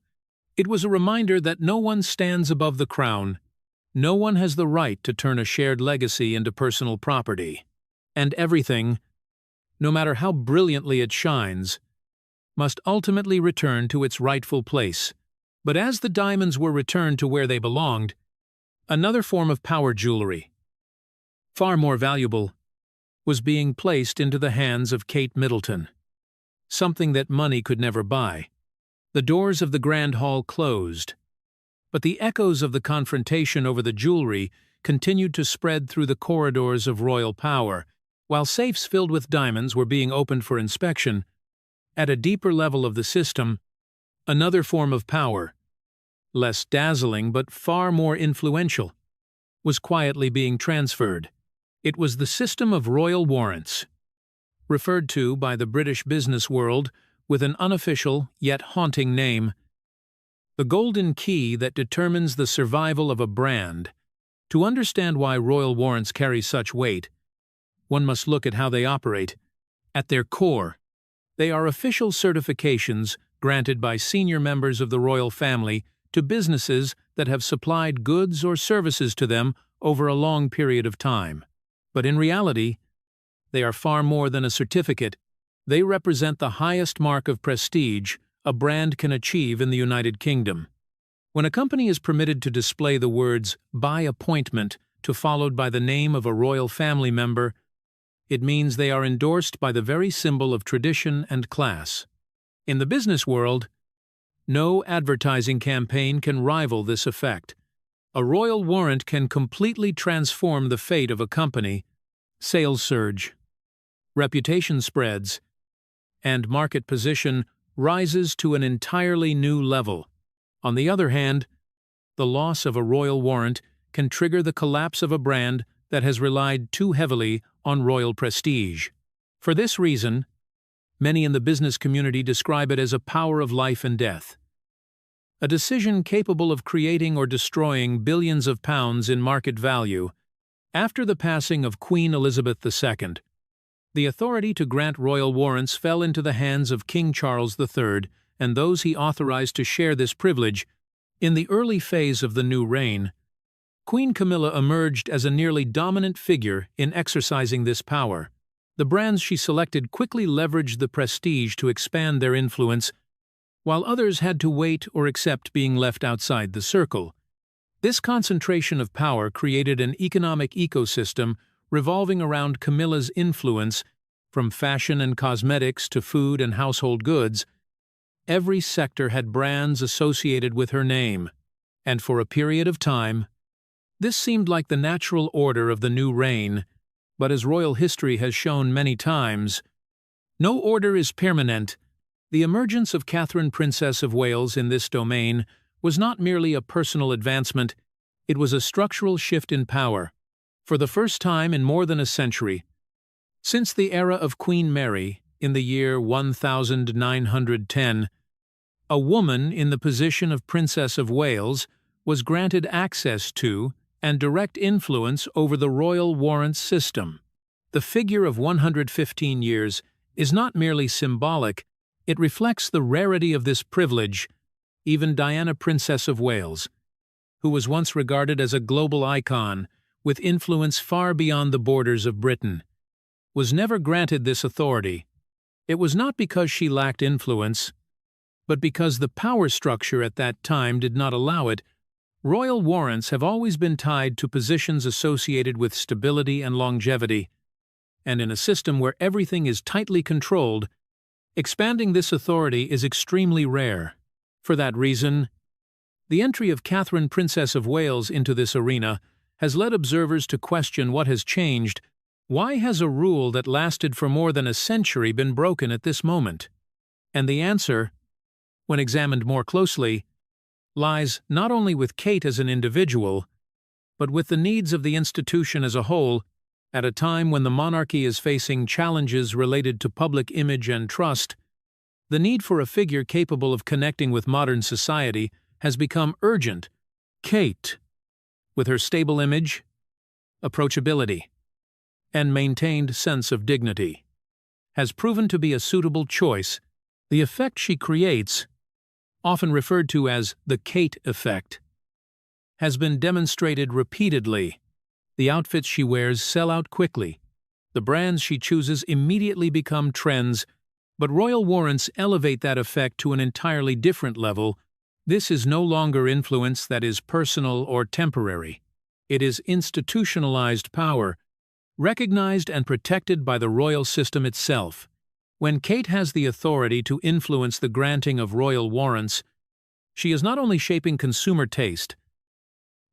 It was a reminder that no one stands above the crown. No one has the right to turn a shared legacy into personal property. And everything, no matter how brilliantly it shines, must ultimately return to its rightful place. But as the diamonds were returned to where they belonged, another form of power jewelry, far more valuable, was being placed into the hands of Kate Middleton. Something that money could never buy. The doors of the Grand Hall closed, but the echoes of the confrontation over the jewelry continued to spread through the corridors of royal power. While safes filled with diamonds were being opened for inspection, at a deeper level of the system, another form of power, less dazzling but far more influential, was quietly being transferred. It was the system of royal warrants, referred to by the British business world with an unofficial yet haunting name, the golden key that determines the survival of a brand. To understand why royal warrants carry such weight, one must look at how they operate. At their core, they are official certifications granted by senior members of the royal family to businesses that have supplied goods or services to them over a long period of time. But in reality, they are far more than a certificate. They represent the highest mark of prestige a brand can achieve in the United Kingdom. When a company is permitted to display the words "by appointment" followed by the name of a royal family member, it means they are endorsed by the very symbol of tradition and class. In the business world, no advertising campaign can rival this effect. A royal warrant can completely transform the fate of a company. Sales surge, reputation spreads, and market position rises to an entirely new level. On the other hand, the loss of a royal warrant can trigger the collapse of a brand that has relied too heavily on royal prestige. For this reason, many in the business community describe it as a power of life and death, a decision capable of creating or destroying billions of pounds in market value. After the passing of Queen Elizabeth II, the authority to grant royal warrants fell into the hands of King Charles III and those he authorized to share this privilege. In the early phase of the new reign, Queen Camilla emerged as a nearly dominant figure in exercising this power. The brands she selected quickly leveraged the prestige to expand their influence, while others had to wait or accept being left outside the circle. This concentration of power created an economic ecosystem revolving around Camilla's influence. From fashion and cosmetics to food and household goods, every sector had brands associated with her name, and for a period of time, this seemed like the natural order of the new reign. But as royal history has shown many times, no order is permanent. The emergence of Catherine, Princess of Wales, in this domain was not merely a personal advancement, it was a structural shift in power. For the first time in more than a century, since the era of Queen Mary in the year 1910, a woman in the position of Princess of Wales was granted access to and direct influence over the royal warrant system. The figure of 115 years is not merely symbolic, it reflects the rarity of this privilege. Even Diana, Princess of Wales, who was once regarded as a global icon with influence far beyond the borders of Britain, was never granted this authority. It was not because she lacked influence, but because the power structure at that time did not allow it. Royal warrants have always been tied to positions associated with stability and longevity, and in a system where everything is tightly controlled, expanding this authority is extremely rare. For that reason, the entry of Catherine, Princess of Wales, into this arena has led observers to question what has changed. Why has a rule that lasted for more than a century been broken at this moment? And the answer, when examined more closely, lies not only with Kate as an individual, but with the needs of the institution as a whole. At a time when the monarchy is facing challenges related to public image and trust, the need for a figure capable of connecting with modern society has become urgent. Kate, with her stable image, approachability, and maintained sense of dignity, has proven to be a suitable choice. The effect she creates, often referred to as the Kate effect, has been demonstrated repeatedly. The outfits she wears sell out quickly. The brands she chooses immediately become trends, but royal warrants elevate that effect to an entirely different level. This is no longer influence that is personal or temporary. It is institutionalized power, recognized and protected by the royal system itself. When Kate has the authority to influence the granting of royal warrants, she is not only shaping consumer taste,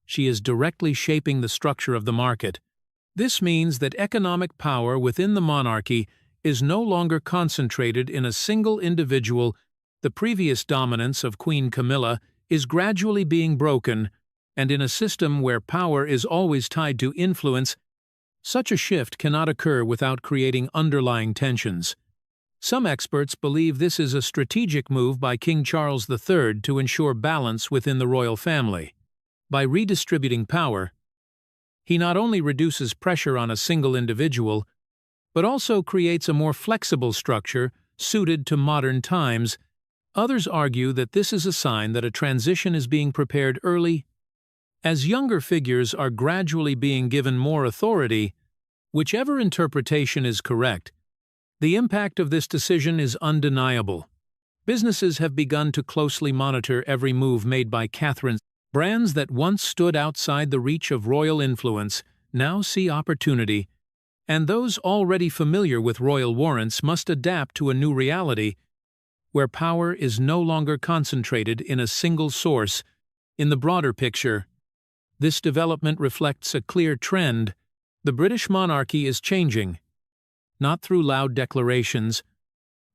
she is directly shaping the structure of the market. This means that economic power within the monarchy is no longer concentrated in a single individual. The previous dominance of Queen Camilla is gradually being broken, and in a system where power is always tied to influence, such a shift cannot occur without creating underlying tensions. Some experts believe this is a strategic move by King Charles III to ensure balance within the royal family. By redistributing power, he not only reduces pressure on a single individual, but also creates a more flexible structure suited to modern times. Others argue that this is a sign that a transition is being prepared early. As younger figures are gradually being given more authority, whichever interpretation is correct, the impact of this decision is undeniable. Businesses have begun to closely monitor every move made by Catherine. Brands that once stood outside the reach of royal influence now see opportunity, and those already familiar with royal warrants must adapt to a new reality where power is no longer concentrated in a single source. In the broader picture, this development reflects a clear trend. The British monarchy is changing, not through loud declarations,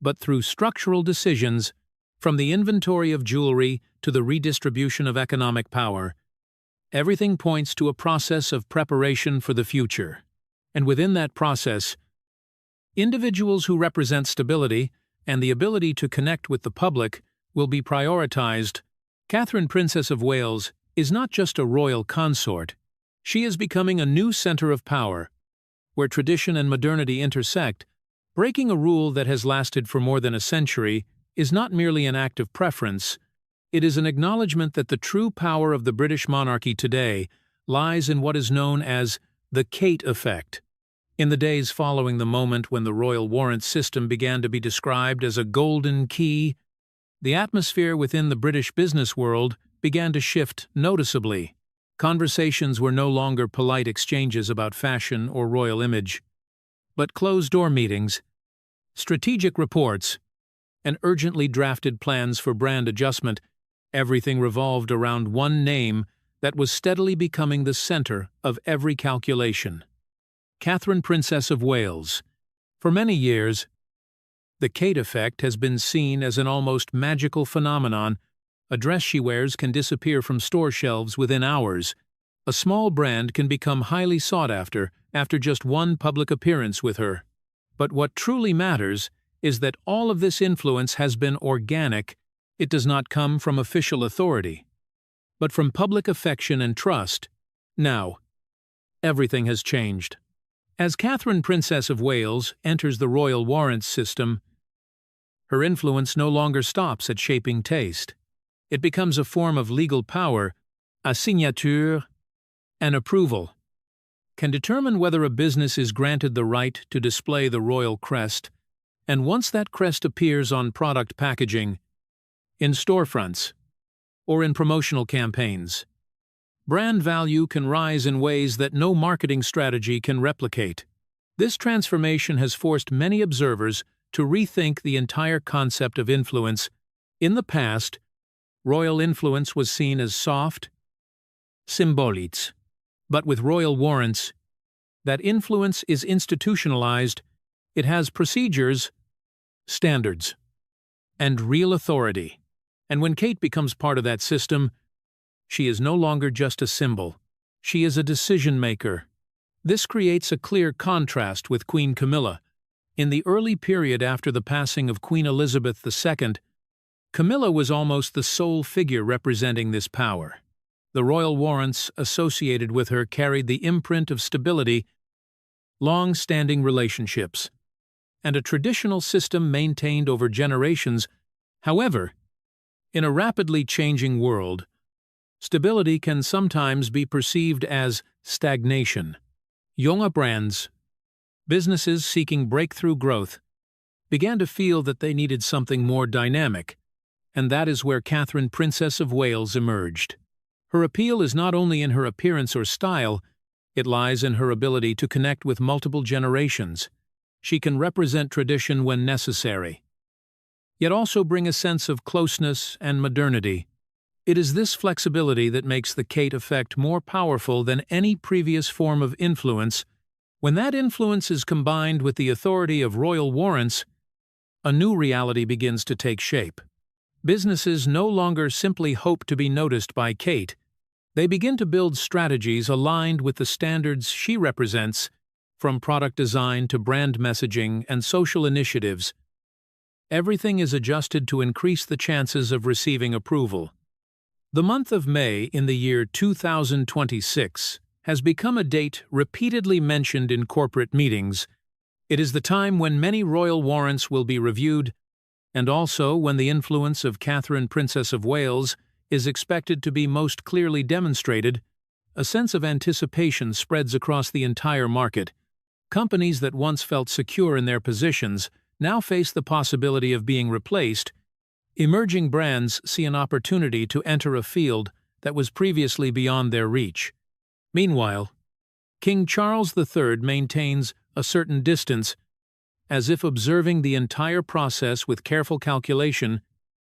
but through structural decisions. From the inventory of jewelry to the redistribution of economic power, everything points to a process of preparation for the future. And within that process, individuals who represent stability and the ability to connect with the public will be prioritized. Catherine, Princess of Wales, is not just a royal consort. She is becoming a new center of power, where tradition and modernity intersect. Breaking a rule that has lasted for more than a century is not merely an act of preference, it is an acknowledgement that the true power of the British monarchy today lies in what is known as the Kate effect. In the days following the moment when the royal warrant system began to be described as a golden key, the atmosphere within the British business world began to shift noticeably. Conversations were no longer polite exchanges about fashion or royal image, but closed-door meetings, strategic reports, and urgently drafted plans for brand adjustment. Everything revolved around one name that was steadily becoming the center of every calculation: Catherine, Princess of Wales. For many years, the Kate effect has been seen as an almost magical phenomenon. A dress she wears can disappear from store shelves within hours. A small brand can become highly sought after just one public appearance with her. But what truly matters is that all of this influence has been organic. It does not come from official authority, but from public affection and trust. Now, everything has changed. As Catherine, Princess of Wales, enters the royal warrants system, her influence no longer stops at shaping taste. It becomes a form of legal power. A signature, an approval, can determine whether a business is granted the right to display the royal crest, and once that crest appears on product packaging, in storefronts, or in promotional campaigns, brand value can rise in ways that no marketing strategy can replicate. This transformation has forced many observers to rethink the entire concept of influence. In the past, royal influence was seen as soft, symbolic, but with royal warrants, that influence is institutionalized. It has procedures, standards, and real authority. And when Kate becomes part of that system, she is no longer just a symbol. She is a decision-maker. This creates a clear contrast with Queen Camilla. In the early period after the passing of Queen Elizabeth II, Camilla was almost the sole figure representing this power. The royal warrants associated with her carried the imprint of stability, long-standing relationships, and a traditional system maintained over generations. However, in a rapidly changing world, stability can sometimes be perceived as stagnation. Junge brands, businesses seeking breakthrough growth, began to feel that they needed something more dynamic, and that is where Catherine, Princess of Wales, emerged. Her appeal is not only in her appearance or style, it lies in her ability to connect with multiple generations. She can represent tradition when necessary, yet also bring a sense of closeness and modernity. It is this flexibility that makes the Kate effect more powerful than any previous form of influence. When that influence is combined with the authority of royal warrants, a new reality begins to take shape. Businesses no longer simply hope to be noticed by Kate. They begin to build strategies aligned with the standards she represents, from product design to brand messaging and social initiatives. Everything is adjusted to increase the chances of receiving approval. The month of May in the year 2026 has become a date repeatedly mentioned in corporate meetings. It is the time when many royal warrants will be reviewed, and also when the influence of Catherine, Princess of Wales, is expected to be most clearly demonstrated. A sense of anticipation spreads across the entire market. Companies that once felt secure in their positions now face the possibility of being replaced. Emerging brands see an opportunity to enter a field that was previously beyond their reach. Meanwhile, King Charles III maintains a certain distance, as if observing the entire process with careful calculation.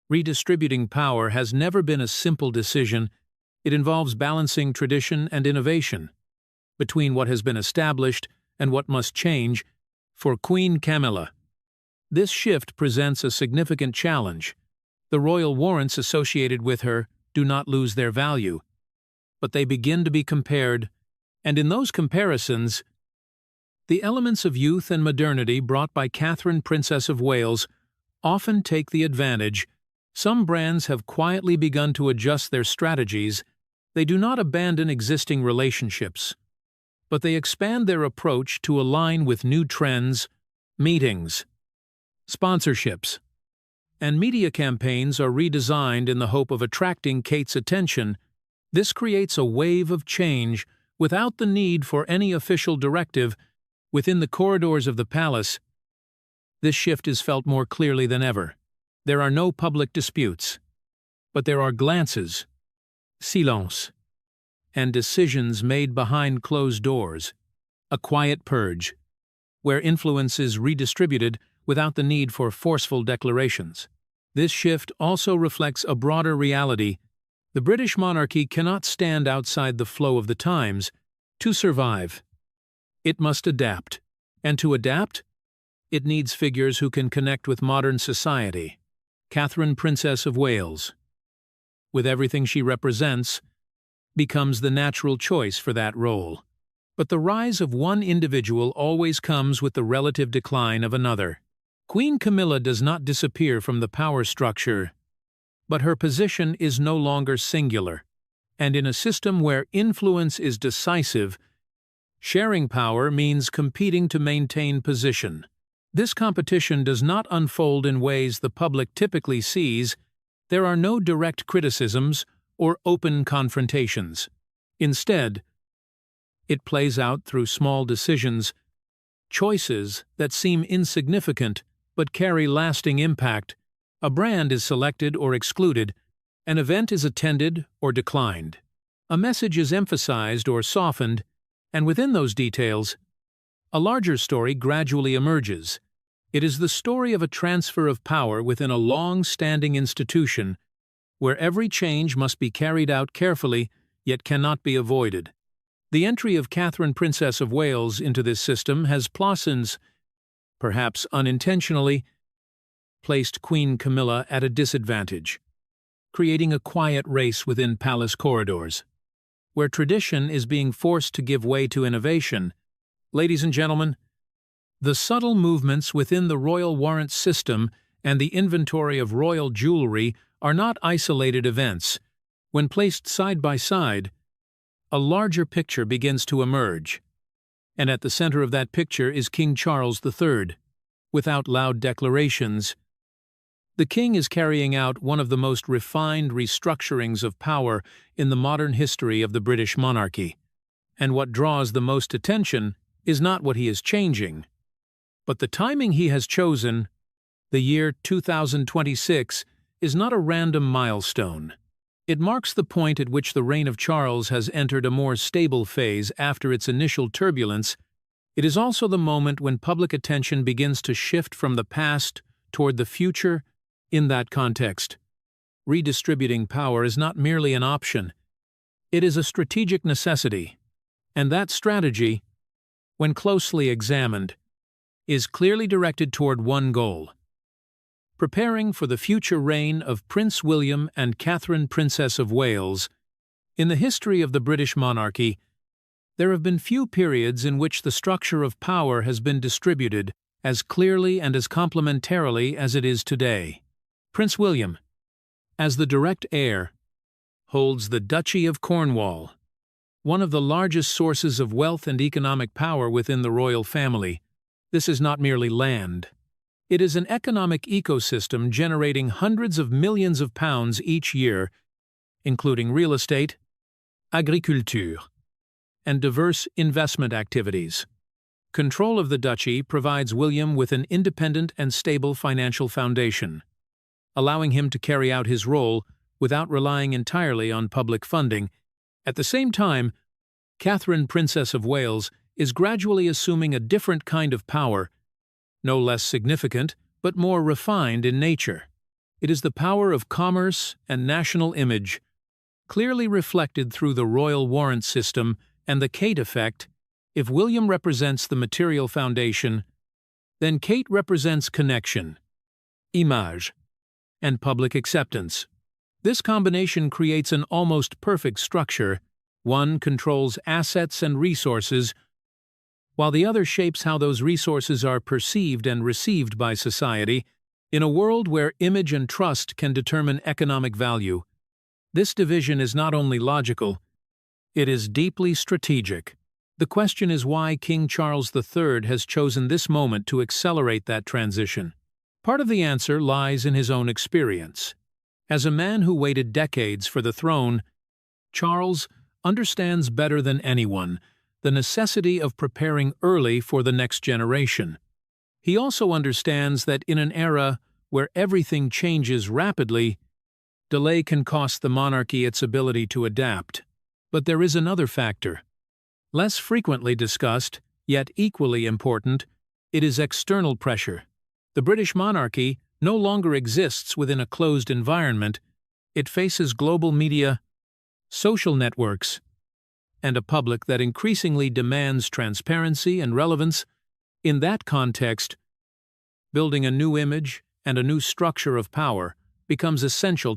Redistributing power has never been a simple decision. It involves balancing tradition and innovation, between what has been established and what must change. For Queen Camilla, this shift presents a significant challenge. The royal warrants associated with her do not lose their value, but they begin to be compared, and in those comparisons, the elements of youth and modernity brought by Catherine, Princess of Wales, often take the advantage. Some brands have quietly begun to adjust their strategies. They do not abandon existing relationships, but they expand their approach to align with new trends. Meetings, sponsorships, and media campaigns are redesigned in the hope of attracting Kate's attention. This creates a wave of change without the need for any official directive. Within the corridors of the palace, this shift is felt more clearly than ever. There are no public disputes, but there are glances, silence, and decisions made behind closed doors. A quiet purge, where influence is redistributed without the need for forceful declarations. This shift also reflects a broader reality. The British monarchy cannot stand outside the flow of the times. To survive, it must adapt. And to adapt, it needs figures who can connect with modern society. Catherine, Princess of Wales, with everything she represents, becomes the natural choice for that role. But the rise of one individual always comes with the relative decline of another. Queen Camilla does not disappear from the power structure, but her position is no longer singular. And in a system where influence is decisive, sharing power means competing to maintain position. This competition does not unfold in ways the public typically sees. There are no direct criticisms or open confrontations. Instead, it plays out through small decisions, choices that seem insignificant but carry lasting impact. A brand is selected or excluded, an event is attended or declined. A message is emphasized or softened, and within those details, a larger story gradually emerges. It is the story of a transfer of power within a long-standing institution, where every change must be carried out carefully, yet cannot be avoided. The entry of Catherine, Princess of Wales, into this system has perhaps unintentionally, placed Queen Camilla at a disadvantage, creating a quiet race within palace corridors, where tradition is being forced to give way to innovation. Ladies and gentlemen, the subtle movements within the royal warrant system and the inventory of royal jewelry are not isolated events. When placed side by side, a larger picture begins to emerge. And at the center of that picture is King Charles III. without loud declarations. The king is carrying out one of the most refined restructurings of power in the modern history of the British monarchy. And what draws the most attention is not what he is changing, but the timing he has chosen. The year 2026 is not a random milestone. It marks the point at which the reign of Charles has entered a more stable phase after its initial turbulence. It is also the moment when public attention begins to shift from the past toward the future. In that context, redistributing power is not merely an option. It is a strategic necessity, and that strategy, when closely examined, is clearly directed toward one goal: preparing for the future reign of Prince William and Catherine, Princess of Wales. In the history of the British monarchy, there have been few periods in which the structure of power has been distributed as clearly and as complementarily as it is today. Prince William, as the direct heir, holds the Duchy of Cornwall, one of the largest sources of wealth and economic power within the royal family. This is not merely land. It is an economic ecosystem generating hundreds of millions of pounds each year, including real estate, agriculture, and diverse investment activities. Control of the duchy provides William with an independent and stable financial foundation, allowing him to carry out his role without relying entirely on public funding. At the same time, Catherine, Princess of Wales, is gradually assuming a different kind of power, no less significant, but more refined in nature. It is the power of commerce and national image, clearly reflected through the royal warrant system and the Kate effect. If William represents the material foundation, then Kate represents connection, image, and public acceptance. This combination creates an almost perfect structure. One controls assets and resources, while the other shapes how those resources are perceived and received by society. In a world where image and trust can determine economic value, this division is not only logical, it is deeply strategic. The question is why King Charles III has chosen this moment to accelerate that transition. Part of the answer lies in his own experience. As a man who waited decades for the throne, Charles understands better than anyone the necessity of preparing early for the next generation. He also understands that in an era where everything changes rapidly, delay can cost the monarchy its ability to adapt. But there is another factor. Less frequently discussed, yet equally important, it is external pressure. The British monarchy no longer exists within a closed environment. It faces global media, social networks, and a public that increasingly demands transparency and relevance. In that context, building a new image and a new structure of power becomes essential